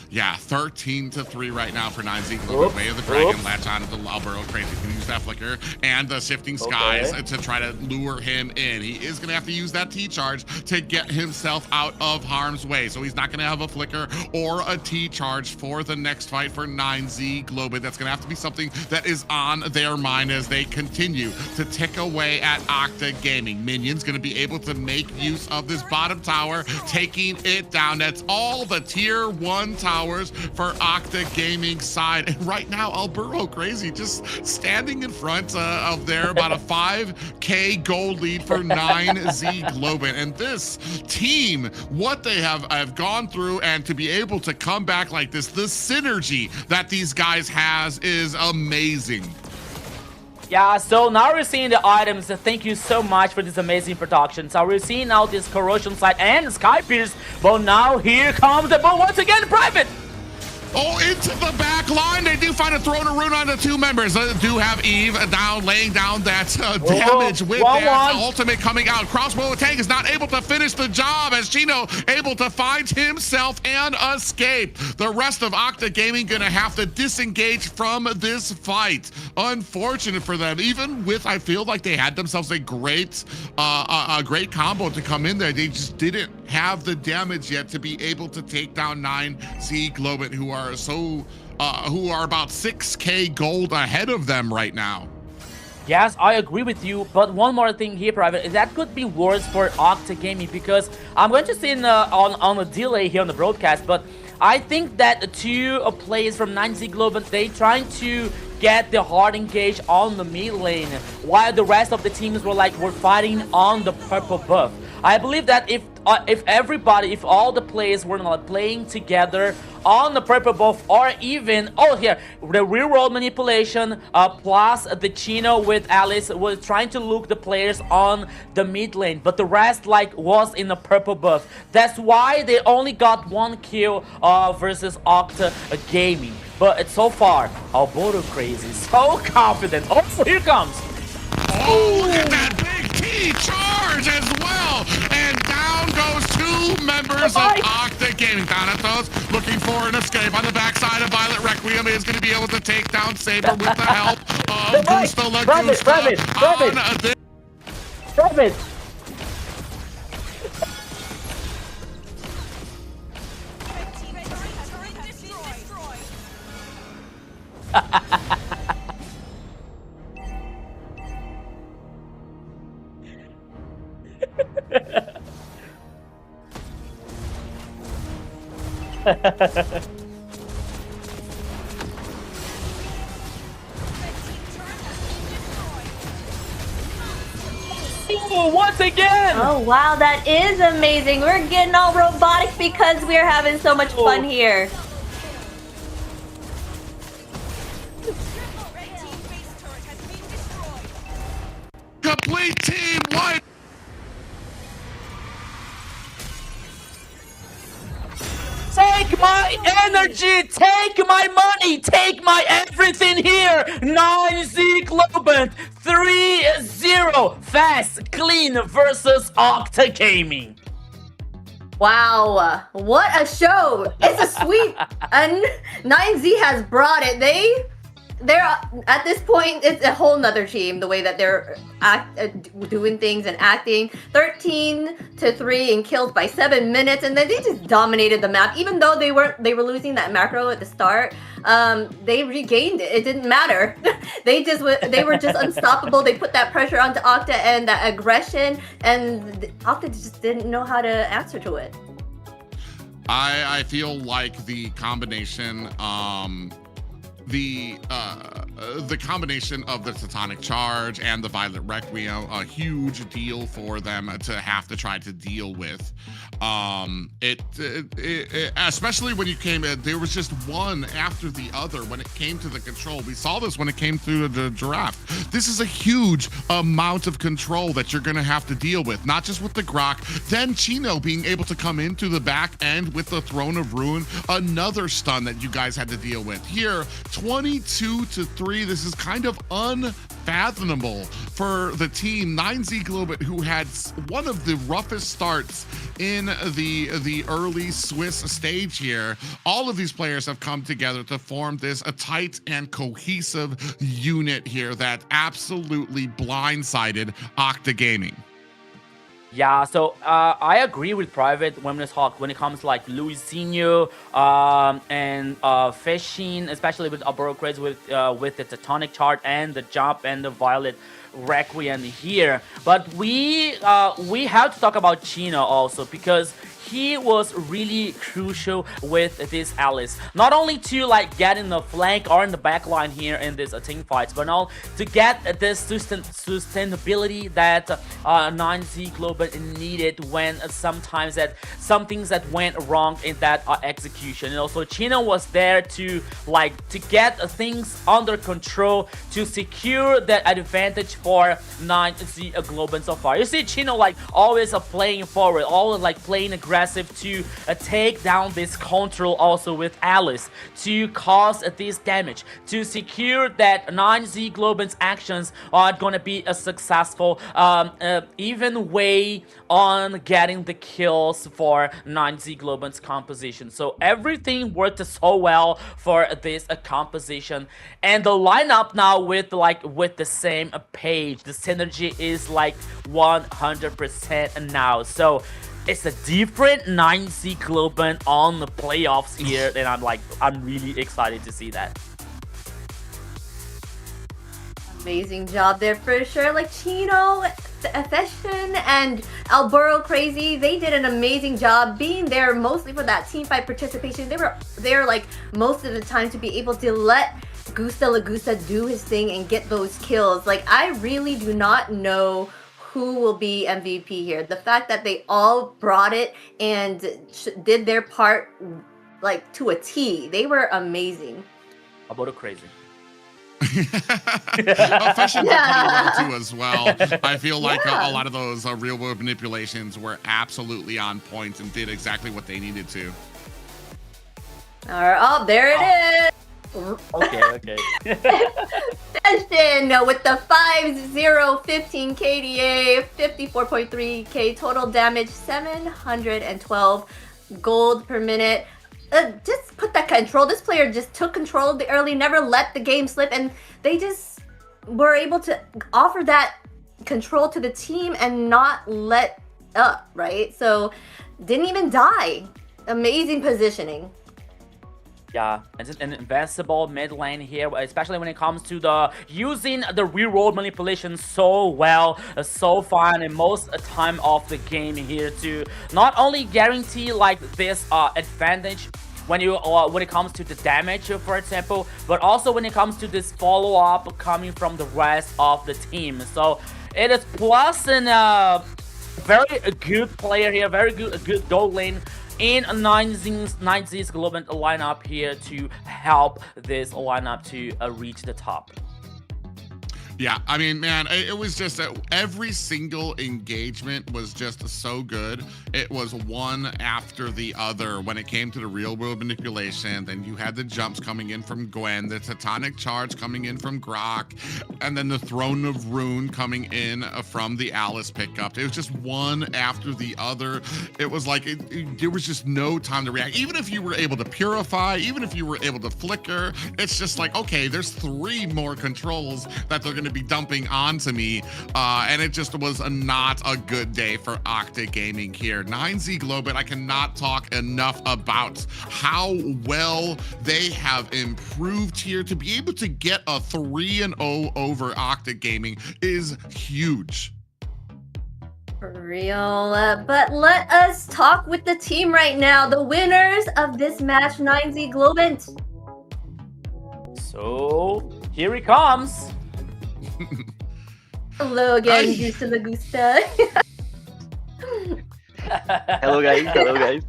Yeah, 13-3 right now for 9Z Globin. Way of the Dragon, latch on to the Albero Crazy. Can use that flicker and the shifting skies to try to lure him in. He is going to have to use that T-charge to get himself out of harm's way. So he's not going to have a flicker or a T-charge for the next fight for 9Z Globin. That's going to have to be something that is on their mind as they continue to tick away at Octa Gaming. Minion's going to be able to make use of this bottom tower, taking it down. That's all the tier 1 tower for Octa Gaming side. And right now, Albero Crazy just standing in front of there, about a 5K gold lead for 9Z Globin. And this team, what they have gone through, and to be able to come back like this, the synergy that these guys has is amazing.
Yeah, so now we're seeing the items. Thank you so much for this amazing production. So we're seeing now this corrosion side and Sky Pierce. But now here comes the but once again private.
Oh, into the back line. They do find a thrown a rune on the 2 members. They do have Eve down, laying down that damage with that ultimate coming out. Crossbow tank is not able to finish the job as Chino able to find himself and escape. The rest of Octa Gaming gonna have to disengage from this fight. Unfortunate for them. Even with, I feel like they had themselves a great combo to come in there. They just didn't have the damage yet to be able to take down 9Z Globin, who are about 6K gold ahead of them right now.
Yes, I agree with you, but one more thing here, Private, that could be worse for Octa Gaming, because I'm going to see on a delay here on the broadcast, but I think that the 2 players from 9Z Globin, they trying to get the hard engage on the mid lane, while the rest of the teams were fighting on the purple buff. I believe that if all the players were not playing together on the purple buff, or even the real world manipulation plus the Chino with Alice was trying to look the players on the mid lane, but the rest was in the purple buff. That's why they only got 1 kill versus Octa Gaming. But so far, Albero Crazy so confident. Oh, here comes.
Oh, look at that big T-charge as well. And down goes 2 members of Octa Gaming. Thanatos looking for an escape on the backside of Violet Requiem. Is going to be able to take down Saber with the help of Gusta La Gusta.
Private. Once again!
Oh wow, that is amazing. We're getting all robotic because we're having so much fun here.
Complete team wipe.
Take my energy, take my money, take my everything here. 9Z Globant 3-0 fast clean versus Octa Gaming.
Wow, what a show! It's a sweep, and 9Z has brought it. They're at this point, it's a whole nother team. The way that they're doing things and acting, 13-3 and killed by 7 minutes, and then they just dominated the map. Even though they were losing that macro at the start, they regained it. It didn't matter. they were just unstoppable. They put that pressure onto Octa and that aggression, and Octa just didn't know how to answer to it.
I feel like the combination the combination of the Tectonic Charge and the Violet Requiem, a huge deal for them to have to try to deal with. Especially when you came in, there was just one after the other when it came to the control. We saw this when it came through the giraffe. This is a huge amount of control that you're going to have to deal with, not just with the Grok, then Chino being able to come into the back end with the Throne of Ruin, another stun that you guys had to deal with. Here, 22-3, this is kind of unfathomable for the team. 9Z Globant, who had one of the roughest starts in the early Swiss stage here. All of these players have come together to form this a tight and cohesive unit here that absolutely blindsided Octa Gaming.
Yeah, so I agree with Private when it comes to like Luisinho and Fishing, especially with Arboro Craze with the Tectonic Chart and the Jump and the Violet Requiem here. But we have to talk about Chino also, because he was really crucial with this Alice. Not only to like get in the flank or in the back line here in this team fights, but now to get this sustainability that 9Z Globant needed when sometimes some things that went wrong in that execution. And also Chino was there to get things under control, to secure that advantage for 9Z Globant so far. You see Chino like always playing forward, always like playing aggressive to take down this control also with Alice, to cause this damage, to secure that 9Z Globant's actions are gonna be a successful even way on getting the kills for 9Z Globant's composition. So everything worked so well for this composition, and the lineup now with the same page, the synergy is like 100% now. So it's a different 9Z Globant on the playoffs here, and I'm really excited to see that.
Amazing job there for sure. Like Chino, Fashion, and Arboro Crazy, they did an amazing job being there mostly for that team fight participation. They were there like most of the time to be able to let Gusta Lagusta do his thing and get those kills. Like, I really do not know who will be MVP here. The fact that they all brought it and did their part like to a T. They were amazing.
Arboro Crazy.
Fashion did pretty well too as well. I feel like a lot of those real world manipulations were absolutely on point and did exactly what they needed to.
All right, oh, there it is.
Okay.
Fashion with the 5-0-15 KDA, 54.3k total damage, 712 gold per minute. Just put that control. This player just took control of the early, never let the game slip, and they just were able to offer that control to the team and not let up, right? So didn't even die. Amazing positioning.
Yeah, it's an invincible mid lane here, especially when it comes to the using the reroll manipulation so well, so fun in most time of the game here to not only guarantee like this advantage when it comes to the damage, for example, but also when it comes to this follow-up coming from the rest of the team. So it is Plus and very good player here, very good gold lane in 9Z's global lineup here to help this lineup to reach the top.
Yeah, I mean, man, it was just every single engagement was just so good. It was one after the other when it came to the real world manipulation. Then you had the jumps coming in from Gwen, the Tectonic Charge coming in from Grok, and then the Throne of Rune coming in from the Alice pickup. It was just one after the other. It was like there was just no time to react. Even if you were able to purify, even if you were able to flicker, it's just like, okay, there's 3 more controls that they're going to be dumping onto me, and it just was not a good day for Octa Gaming here. 9Z Global, I cannot talk enough about how well they have improved here. To be able to get a 3-0 over Octa Gaming is huge.
For real. But let us talk with the team right now. The winners of this match, 9Z Globant.
So here he comes.
Hello again, Gusta La Gusta.
Hello guys, hello guys.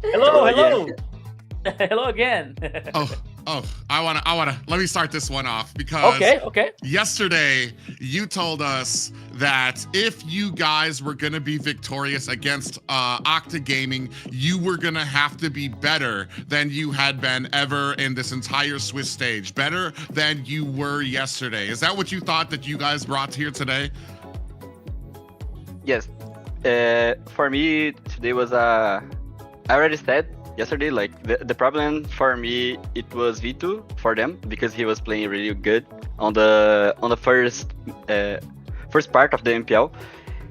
Hello. Hello again.
I wanna let me start this one off because
okay.
Yesterday you told us that if you guys were gonna be victorious against Octa Gaming, you were gonna have to be better than you had been ever in this entire Swiss stage, better than you were yesterday. Is that what you thought that you guys brought here today?
Yes. For me, today was I already said yesterday, like the problem for me, it was V2 for them because he was playing really good on the first part of the MPL,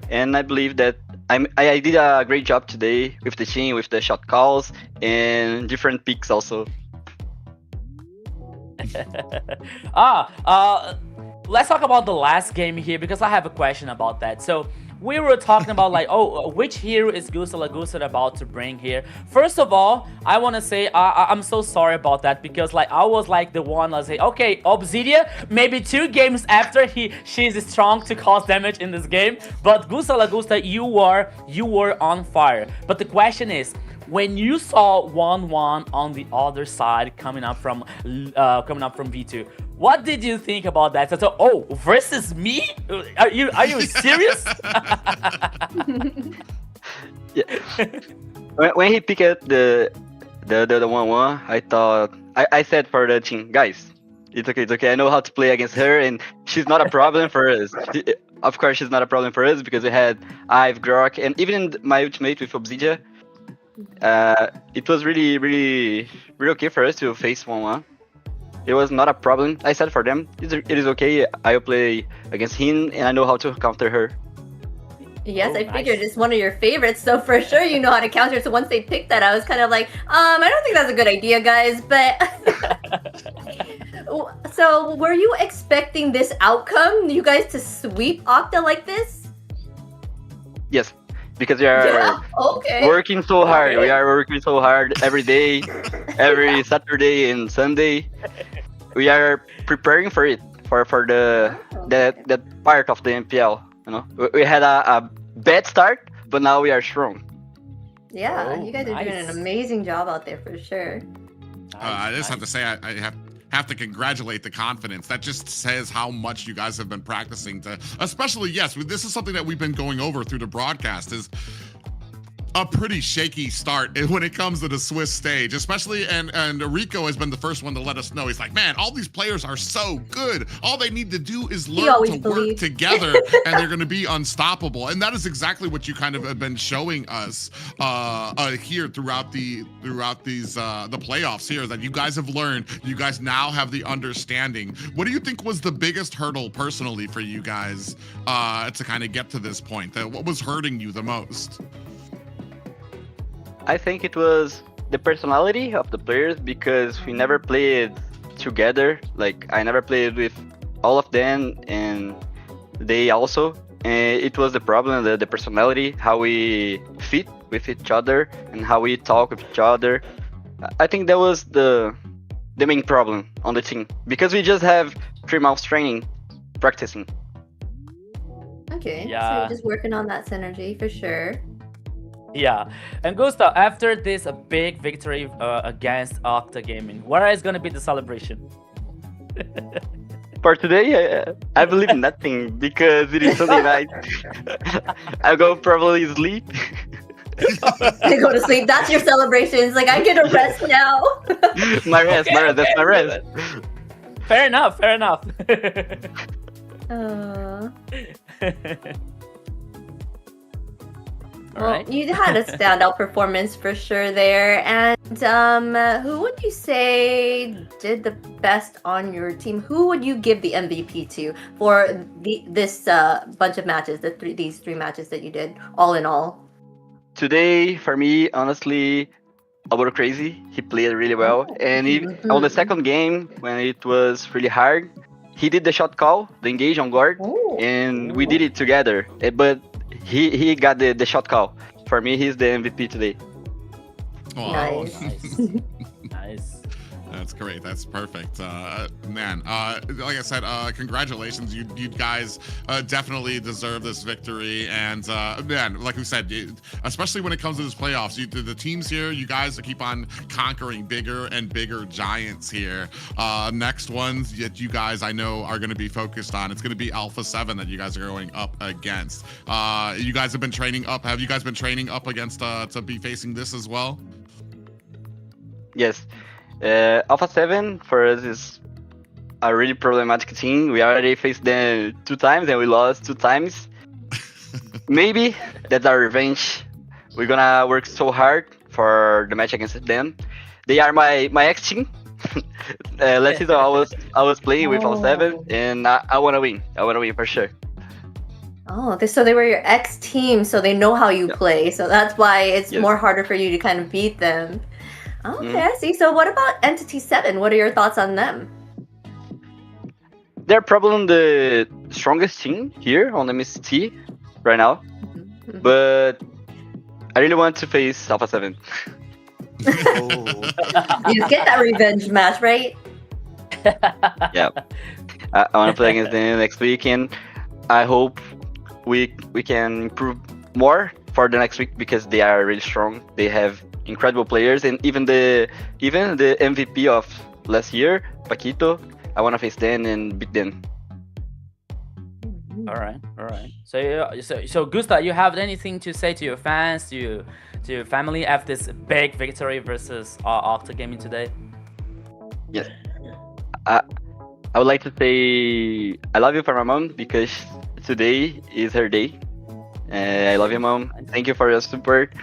and I believe that I did a great job today with the team, with the shot calls and different picks also.
Let's talk about the last game here because I have a question about that. So we were talking about like, which hero is Gusta La Gusta about to bring here? First of all, I want to say I'm so sorry about that because like I was like the one that say, okay, Obsidia, maybe 2 games after she's strong to cause damage in this game, but Gusta La Gusta, you were on fire. But the question is, when you saw 1-1 on the other side coming up from V2, what did you think about that? So, versus me? Are you serious?
Yeah. When he picked the 1-1, I thought I said for the team, guys, it's okay. I know how to play against her, and she's not a problem for us. Of course, she's not a problem for us because we had Ive, Grok, and even in my ultimate with Obsidia, it was really okay for us to face 1-1. It was not a problem. I said for them, it is okay. I'll play against him, and I know how to counter her.
Yes, I figured it's one of your favorites, so for sure you know how to counter. So once they picked that, I was kind of like, I don't think that's a good idea, guys. But so were you expecting this outcome? You guys to sweep Octa like this?
Yes, because we are working so hard. We are working so hard every day, every Saturday and Sunday. We are preparing for it, for that part of the MPL. You know, we had a bad start, but now we are strong.
Yeah, you guys are doing an amazing job out there for sure.
I just have to say, I have to congratulate the confidence. That just says how much you guys have been practicing to, especially, yes, this is something that we've been going over through the broadcast, is a pretty shaky start when it comes to the Swiss stage, especially, and Rico has been the first one to let us know. He's like, man, all these players are so good. All they need to do is learn to work together and they're going to be unstoppable. And that is exactly what you kind of have been showing us here throughout these the playoffs here, that you guys have learned. You guys now have the understanding. What do you think was the biggest hurdle personally for you guys to kind of get to this point? What was hurting you the most?
I think it was the personality of the players because we never played together. Like, I never played with all of them, and they also. And it was the problem, the personality, how we fit with each other and how we talk with each other. I think that was the main problem on the team because we just have 3 months training, practicing.
Okay, so
Yeah.
you're just working on that synergy for sure.
Yeah, and Gustav, after this big victory against Octa Gaming, where is gonna be the celebration?
For today, I believe nothing because it is Sunday night. I'll go probably sleep.
I go to sleep. That's your celebration. It's like I get a rest now.
my rest, that's my rest.
Fair enough, fair enough.
Well,
Alright.
you had a standout performance for sure there. And who would you say did the best on your team? Who would you give the MVP to for this bunch of matches, these 3 matches that you did, all in all?
Today, for me, honestly, Alberto Crazy. He played really well. And on the second game, when it was really hard, he did the shot call, the engage on guard, and we did it together. But he got the shot call. For me, he's the MVP today.
Wow.
Nice.
Nice.
That's great. That's perfect. Man, like I said, congratulations. You guys definitely deserve this victory. And man, like we said, especially when it comes to this playoffs, the teams here, you guys keep on conquering bigger and bigger giants here. Next ones that you guys I know are going to be focused on, it's going to be Alpha 7 that you guys are going up against. You guys have been training up. Have you guys been training up against to be facing this as well?
Yes. Alpha 7 for us is a really problematic team. We already faced them 2 times and we lost 2 times. Maybe that's our revenge. We're gonna work so hard for the match against them. They are my ex team. Last season I was playing with Alpha 7 and I wanna win. I wanna win for sure.
Oh, so they were your ex team, so they know how you play. So that's why it's more harder for you to kind of beat them. Okay, I see. So what about Entity 7? What are your thoughts on them?
They're probably the strongest team here on MCT right now. But I really want to face Alpha 7.
You get that revenge match, right?
Yeah. I want to play against them next week, and I hope we can improve more for the next week because they are really strong. They have incredible players, and even the MVP of last year, Paquito, I want to face them and beat them.
All right. So Gustav, you have anything to say to your fans, to your family after this big victory versus Octa Gaming today?
Yes. I would like to say I love you for my mom because today is her day. I love you, Mom. Thank you for your support.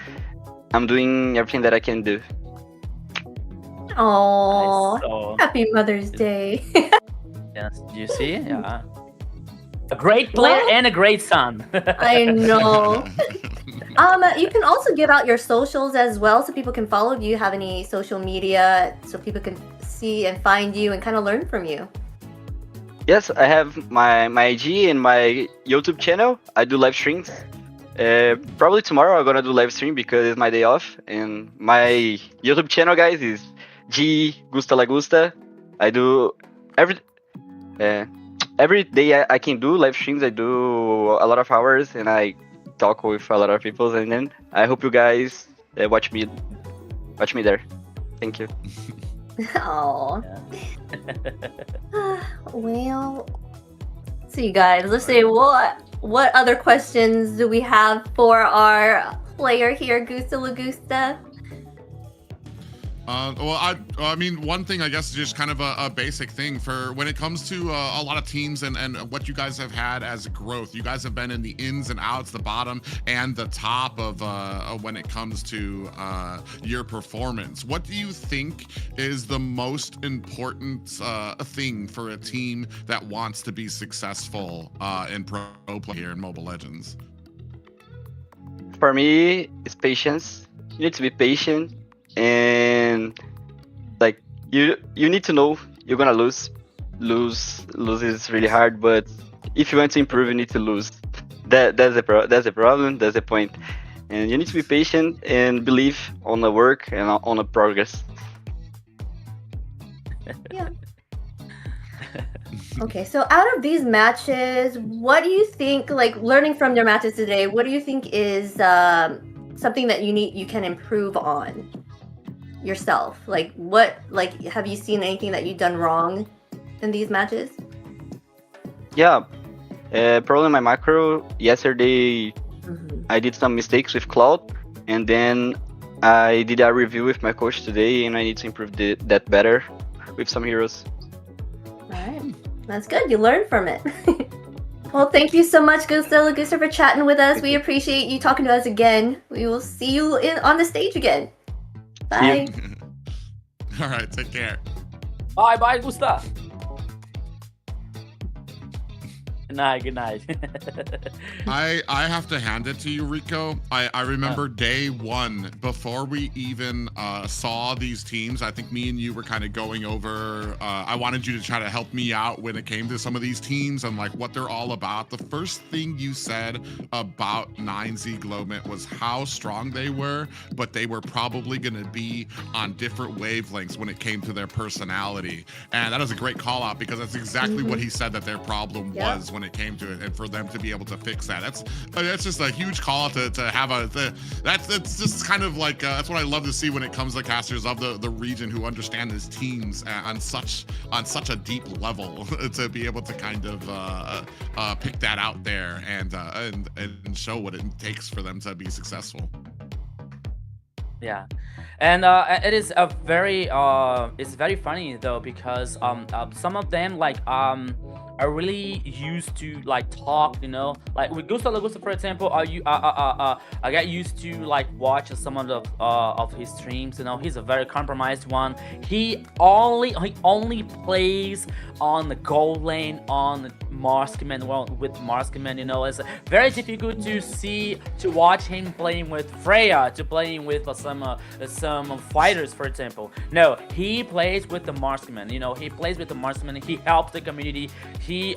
I'm doing everything that I can do.
Oh,
Nice. So,
happy Mother's Day.
yes, you see? Yeah. A great player and a great son.
I know. You can also give out your socials as well so people can follow you. Have any social media so people can see and find you and kind of learn from you?
Yes, I have my IG and my YouTube channel. I do live streams. Probably tomorrow I'm gonna do live stream because it's my day off. And my YouTube channel, guys, is G Gusta La Gusta. I do every day I can do live streams. I do a lot of hours and I talk with a lot of people. And then I hope you guys watch me there. Thank you.
Oh. Well, so you guys, let's see what other questions do we have for our player here, Gusta La Gusta?
Well, I mean, one thing I guess is just kind of a basic thing for when it comes to a lot of teams and what you guys have had as growth. You guys have been in the ins and outs, the bottom and the top of when it comes to your performance. What do you think is the most important thing for a team that wants to be successful in pro play here in Mobile Legends?
For me, it's patience. You need to be patient. And like you need to know you're gonna lose is really hard, but if you want to improve you need to lose. That's the problem, that's the point. And you need to be patient and believe on the work and on the progress.
Yeah. Okay, so out of these matches, what do you think, like learning from your matches today, what do you think is something that you can improve on yourself? Like have you seen anything that you've done wrong in these matches?
Yeah, probably my macro. Yesterday, I did some mistakes with Cloud, and then I did a review with my coach today, and I need to improve that better with some heroes.
Alright, that's good. You learned from it. Well, thank you so much, Gusta Lagusta, for chatting with us. We appreciate you talking to us again. We will see you on the stage again. Bye.
All right, take care.
Bye, Gusta. Good night.
I have to hand it to you, Rico. I remember day one, before we even saw these teams, I think me and you were kind of going over, I wanted you to try to help me out when it came to some of these teams and like what they're all about. The first thing you said about 9Z Glowmint was how strong they were, but they were probably going to be on different wavelengths when it came to their personality. And that is a great call out, because that's exactly what he said that their problem was when it came to it, and for them to be able to fix that, that's just a huge call out to have that's just kind of like that's what I love to see when it comes to casters of the region who understand his teams on such a deep level to be able to kind of pick that out there and show what it takes for them to be successful.
Yeah, and it is a very it's very funny though, because some of them like are really used to like talk, you know, like with Gusta Lagusta, for example. I got used to like watch some of his streams. You know, he's a very compromised one. He only plays on the gold lane on Marksman. Well, with Marksman, you know, it's very difficult to watch him playing with Freya, to playing with some fighters, for example. No, he plays with the Marksman. You know, he plays with the Marksman. He helps the community. He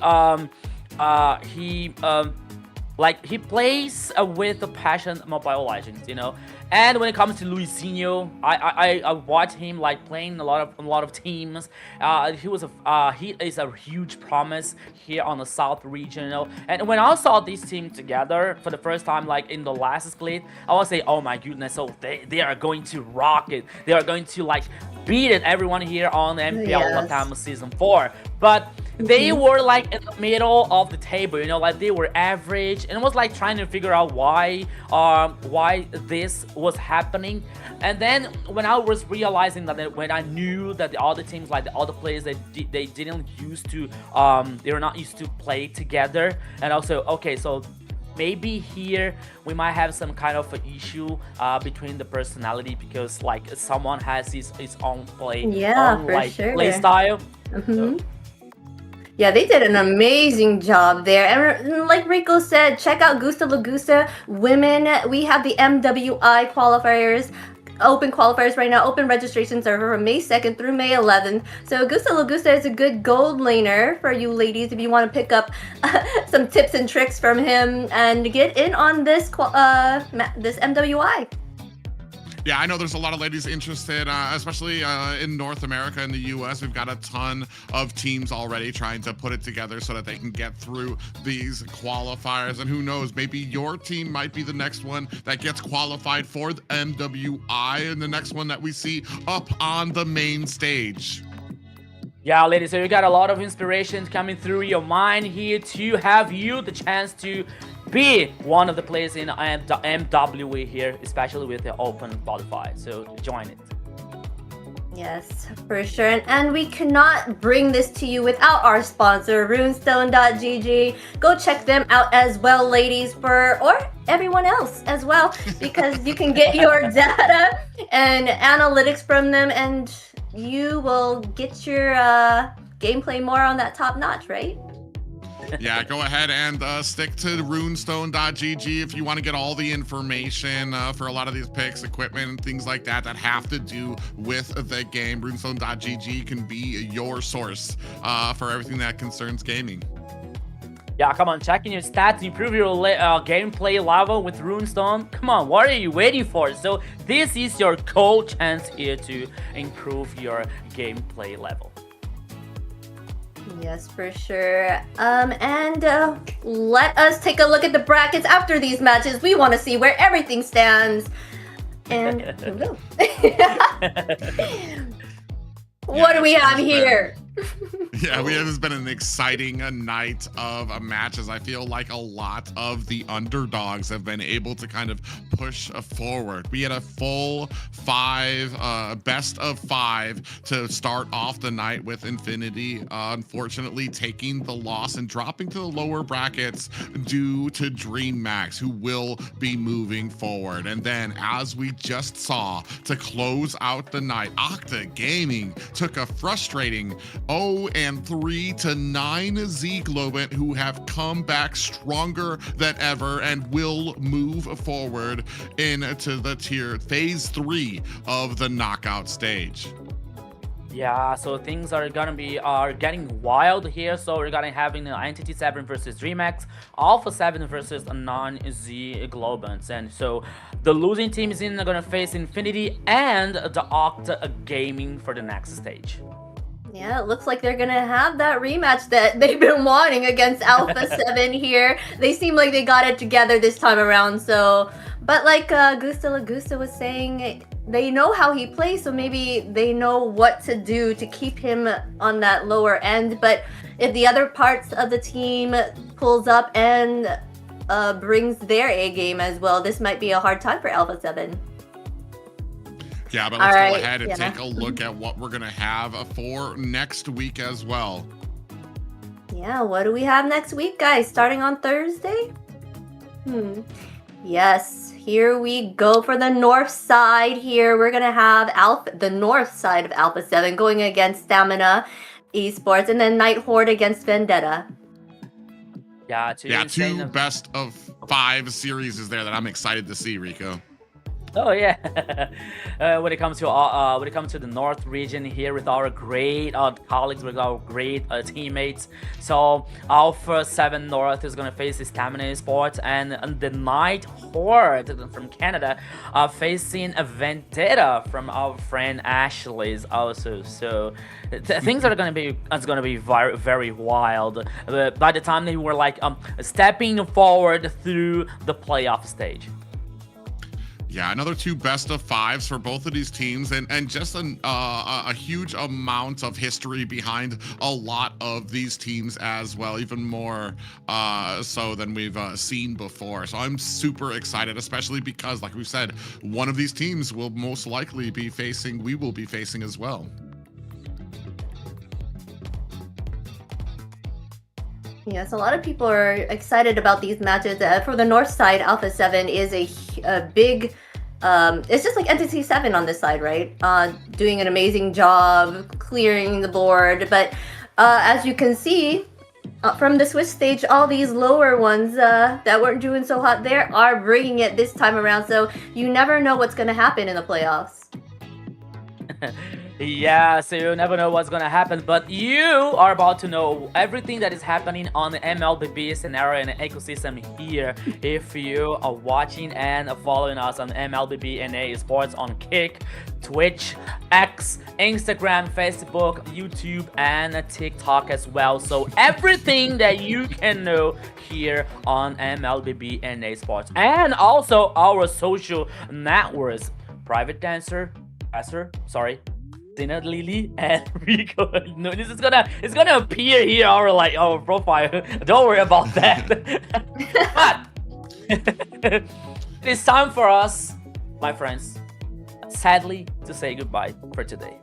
plays with the passion Mobile Legends, you know. And when it comes to Luisinho, I watch him like playing a lot of teams. He is a huge promise here on the South region, you know. And when I saw this team together for the first time, like in the last split, I was say, oh my goodness, so they are going to rock it. They are going to like beat it, everyone here on the MPL Latam Season 4. But they were like in the middle of the table, you know, like they were average, and it was like trying to figure out why this was happening. And then when I was realizing that, when I knew that the other teams, like the other players, they didn't used to they were not used to play together, and also okay, so maybe here we might have some kind of an issue between the personality, because like someone has his own play play style. So.
Yeah, they did an amazing job there. And like Rico said, check out Gusta Lagusta Women. We have the MWI qualifiers, open qualifiers right now. Open registrations are from May 2nd through May 11th. So Gusta Lagusta is a good gold laner for you ladies if you want to pick up some tips and tricks from him and get in on this this MWI.
Yeah, I know there's a lot of ladies interested, especially in North America and the US. We've got a ton of teams already trying to put it together so that they can get through these qualifiers. And who knows, maybe your team might be the next one that gets qualified for the MWI, and the next one that we see up on the main stage.
Yeah, ladies, so you got a lot of inspiration coming through your mind here to have you the chance to be one of the players in the MWE here, especially with the open qualifier. So join it.
Yes, for sure. And we cannot bring this to you without our sponsor, runestone.gg. Go check them out as well, ladies, or everyone else as well, because you can get your data and analytics from them, and you will get your gameplay more on that top notch, right?
Yeah, go ahead and stick to runestone.gg if you want to get all the information for a lot of these picks, equipment, and things like that have to do with the game. Runestone.gg can be your source for everything that concerns gaming.
Yeah, come on, checking your stats, improve your gameplay level with Runestone. Come on, what are you waiting for? So this is your gold chance here to improve your gameplay level.
Yes, for sure. Let us take a look at the brackets after these matches. We want to see where everything stands. And what do we have here?
Yeah, this has been an exciting night of matches. I feel like a lot of the underdogs have been able to kind of push forward. We had a full best of 5 to start off the night with Infinity, unfortunately taking the loss and dropping to the lower brackets due to DreamMax, who will be moving forward. And then, as we just saw, to close out the night, Octa Gaming took a frustrating 0-3 to 9 Z Globant, who have come back stronger than ever and will move forward into the phase 3 of the knockout stage.
Yeah, so things are getting wild here. So we're gonna having Entity 7 versus DreamX, Alpha 7 versus non-Z Globants, and so the losing team is gonna face Infinity and the Octa Gaming for the next stage.
Yeah, it looks like they're gonna have that rematch that they've been wanting against Alpha 7 here. They seem like they got it together this time around. So, but like Gusta Lagusta was saying, they know how he plays, so maybe they know what to do to keep him on that lower end. But if the other parts of the team pulls up and brings their A game as well, this might be a hard time for Alpha 7.
Yeah, but let's go ahead and take a look at what we're going to have for next week as well.
Yeah, what do we have next week, guys? Starting on Thursday? Yes, here we go for the north side here. We're going to have the north side of Alpha 7 going against Stamina Esports, and then Night Horde against Vendetta.
Yeah,
two best of 5 series is there that I'm excited to see, Rico.
Oh yeah. When it comes to the North region here with our great colleagues, with our great teammates. So Alpha 7 North is gonna face the Stamina Esports, and the Night Horde from Canada facing a Vendetta from our friend Ashley's also. So things are gonna be very, very wild. By the time they were like stepping forward through the playoff stage.
Yeah, another 2 best of 5s for both of these teams, and just a huge amount of history behind a lot of these teams as well, even more so than we've seen before. So I'm super excited, especially because, like we've said, one of these teams will most likely be facing, we will be facing as well.
Yes, a lot of people are excited about these matches. For the north side, Alpha 7 is a big... it's just like Entity 7 on this side, right? Doing an amazing job clearing the board. But as you can see, from the Swiss stage, all these lower ones that weren't doing so hot there are bringing it this time around. So you never know what's going to happen in the playoffs.
Yeah, so you never know what's gonna happen, but you are about to know everything that is happening on the MLBB scenario and ecosystem here if you are watching and following us on MLBB Esports on Kick, Twitch, X, Instagram, Facebook, YouTube, and TikTok as well. So everything that you can know here on MLBB Esports, and also our social networks, Private Dancer, sorry, Dina Lily and Rico. No, it's gonna appear here our profile. Don't worry about that. But it's time for us, my friends, sadly, to say goodbye for today.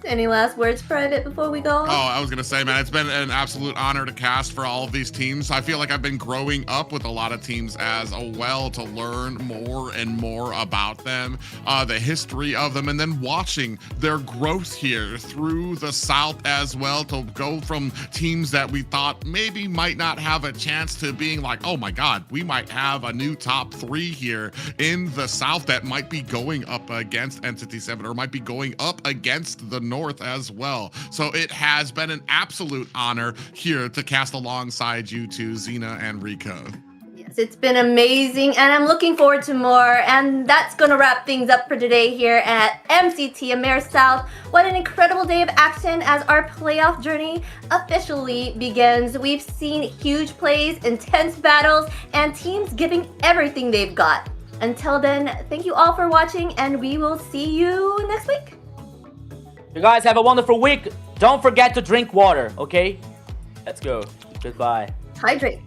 Any last words, Private, before we go?
Oh, I was gonna say, man, it's been an absolute honor to cast for all of these teams. I feel like I've been growing up with a lot of teams as well, to learn more and more about them, the history of them, and then watching their growth here through the South as well, to go from teams that we thought maybe might not have a chance to being like, oh my God, we might have a new top 3 here in the South that might be going up against Entity 7, or might be going up against the North as well. So it has been an absolute honor here to cast alongside you two, Xena and Rico.
Yes, it's been amazing, and I'm looking forward to more. And that's going to wrap things up for today here at MCT AMER South. What an incredible day of action as our playoff journey officially begins. We've seen huge plays, intense battles, and teams giving everything they've got. Until then, thank you all for watching, and we will see you next week.
You guys have a wonderful week. Don't forget to drink water, okay? Let's go. Goodbye.
Hydrate.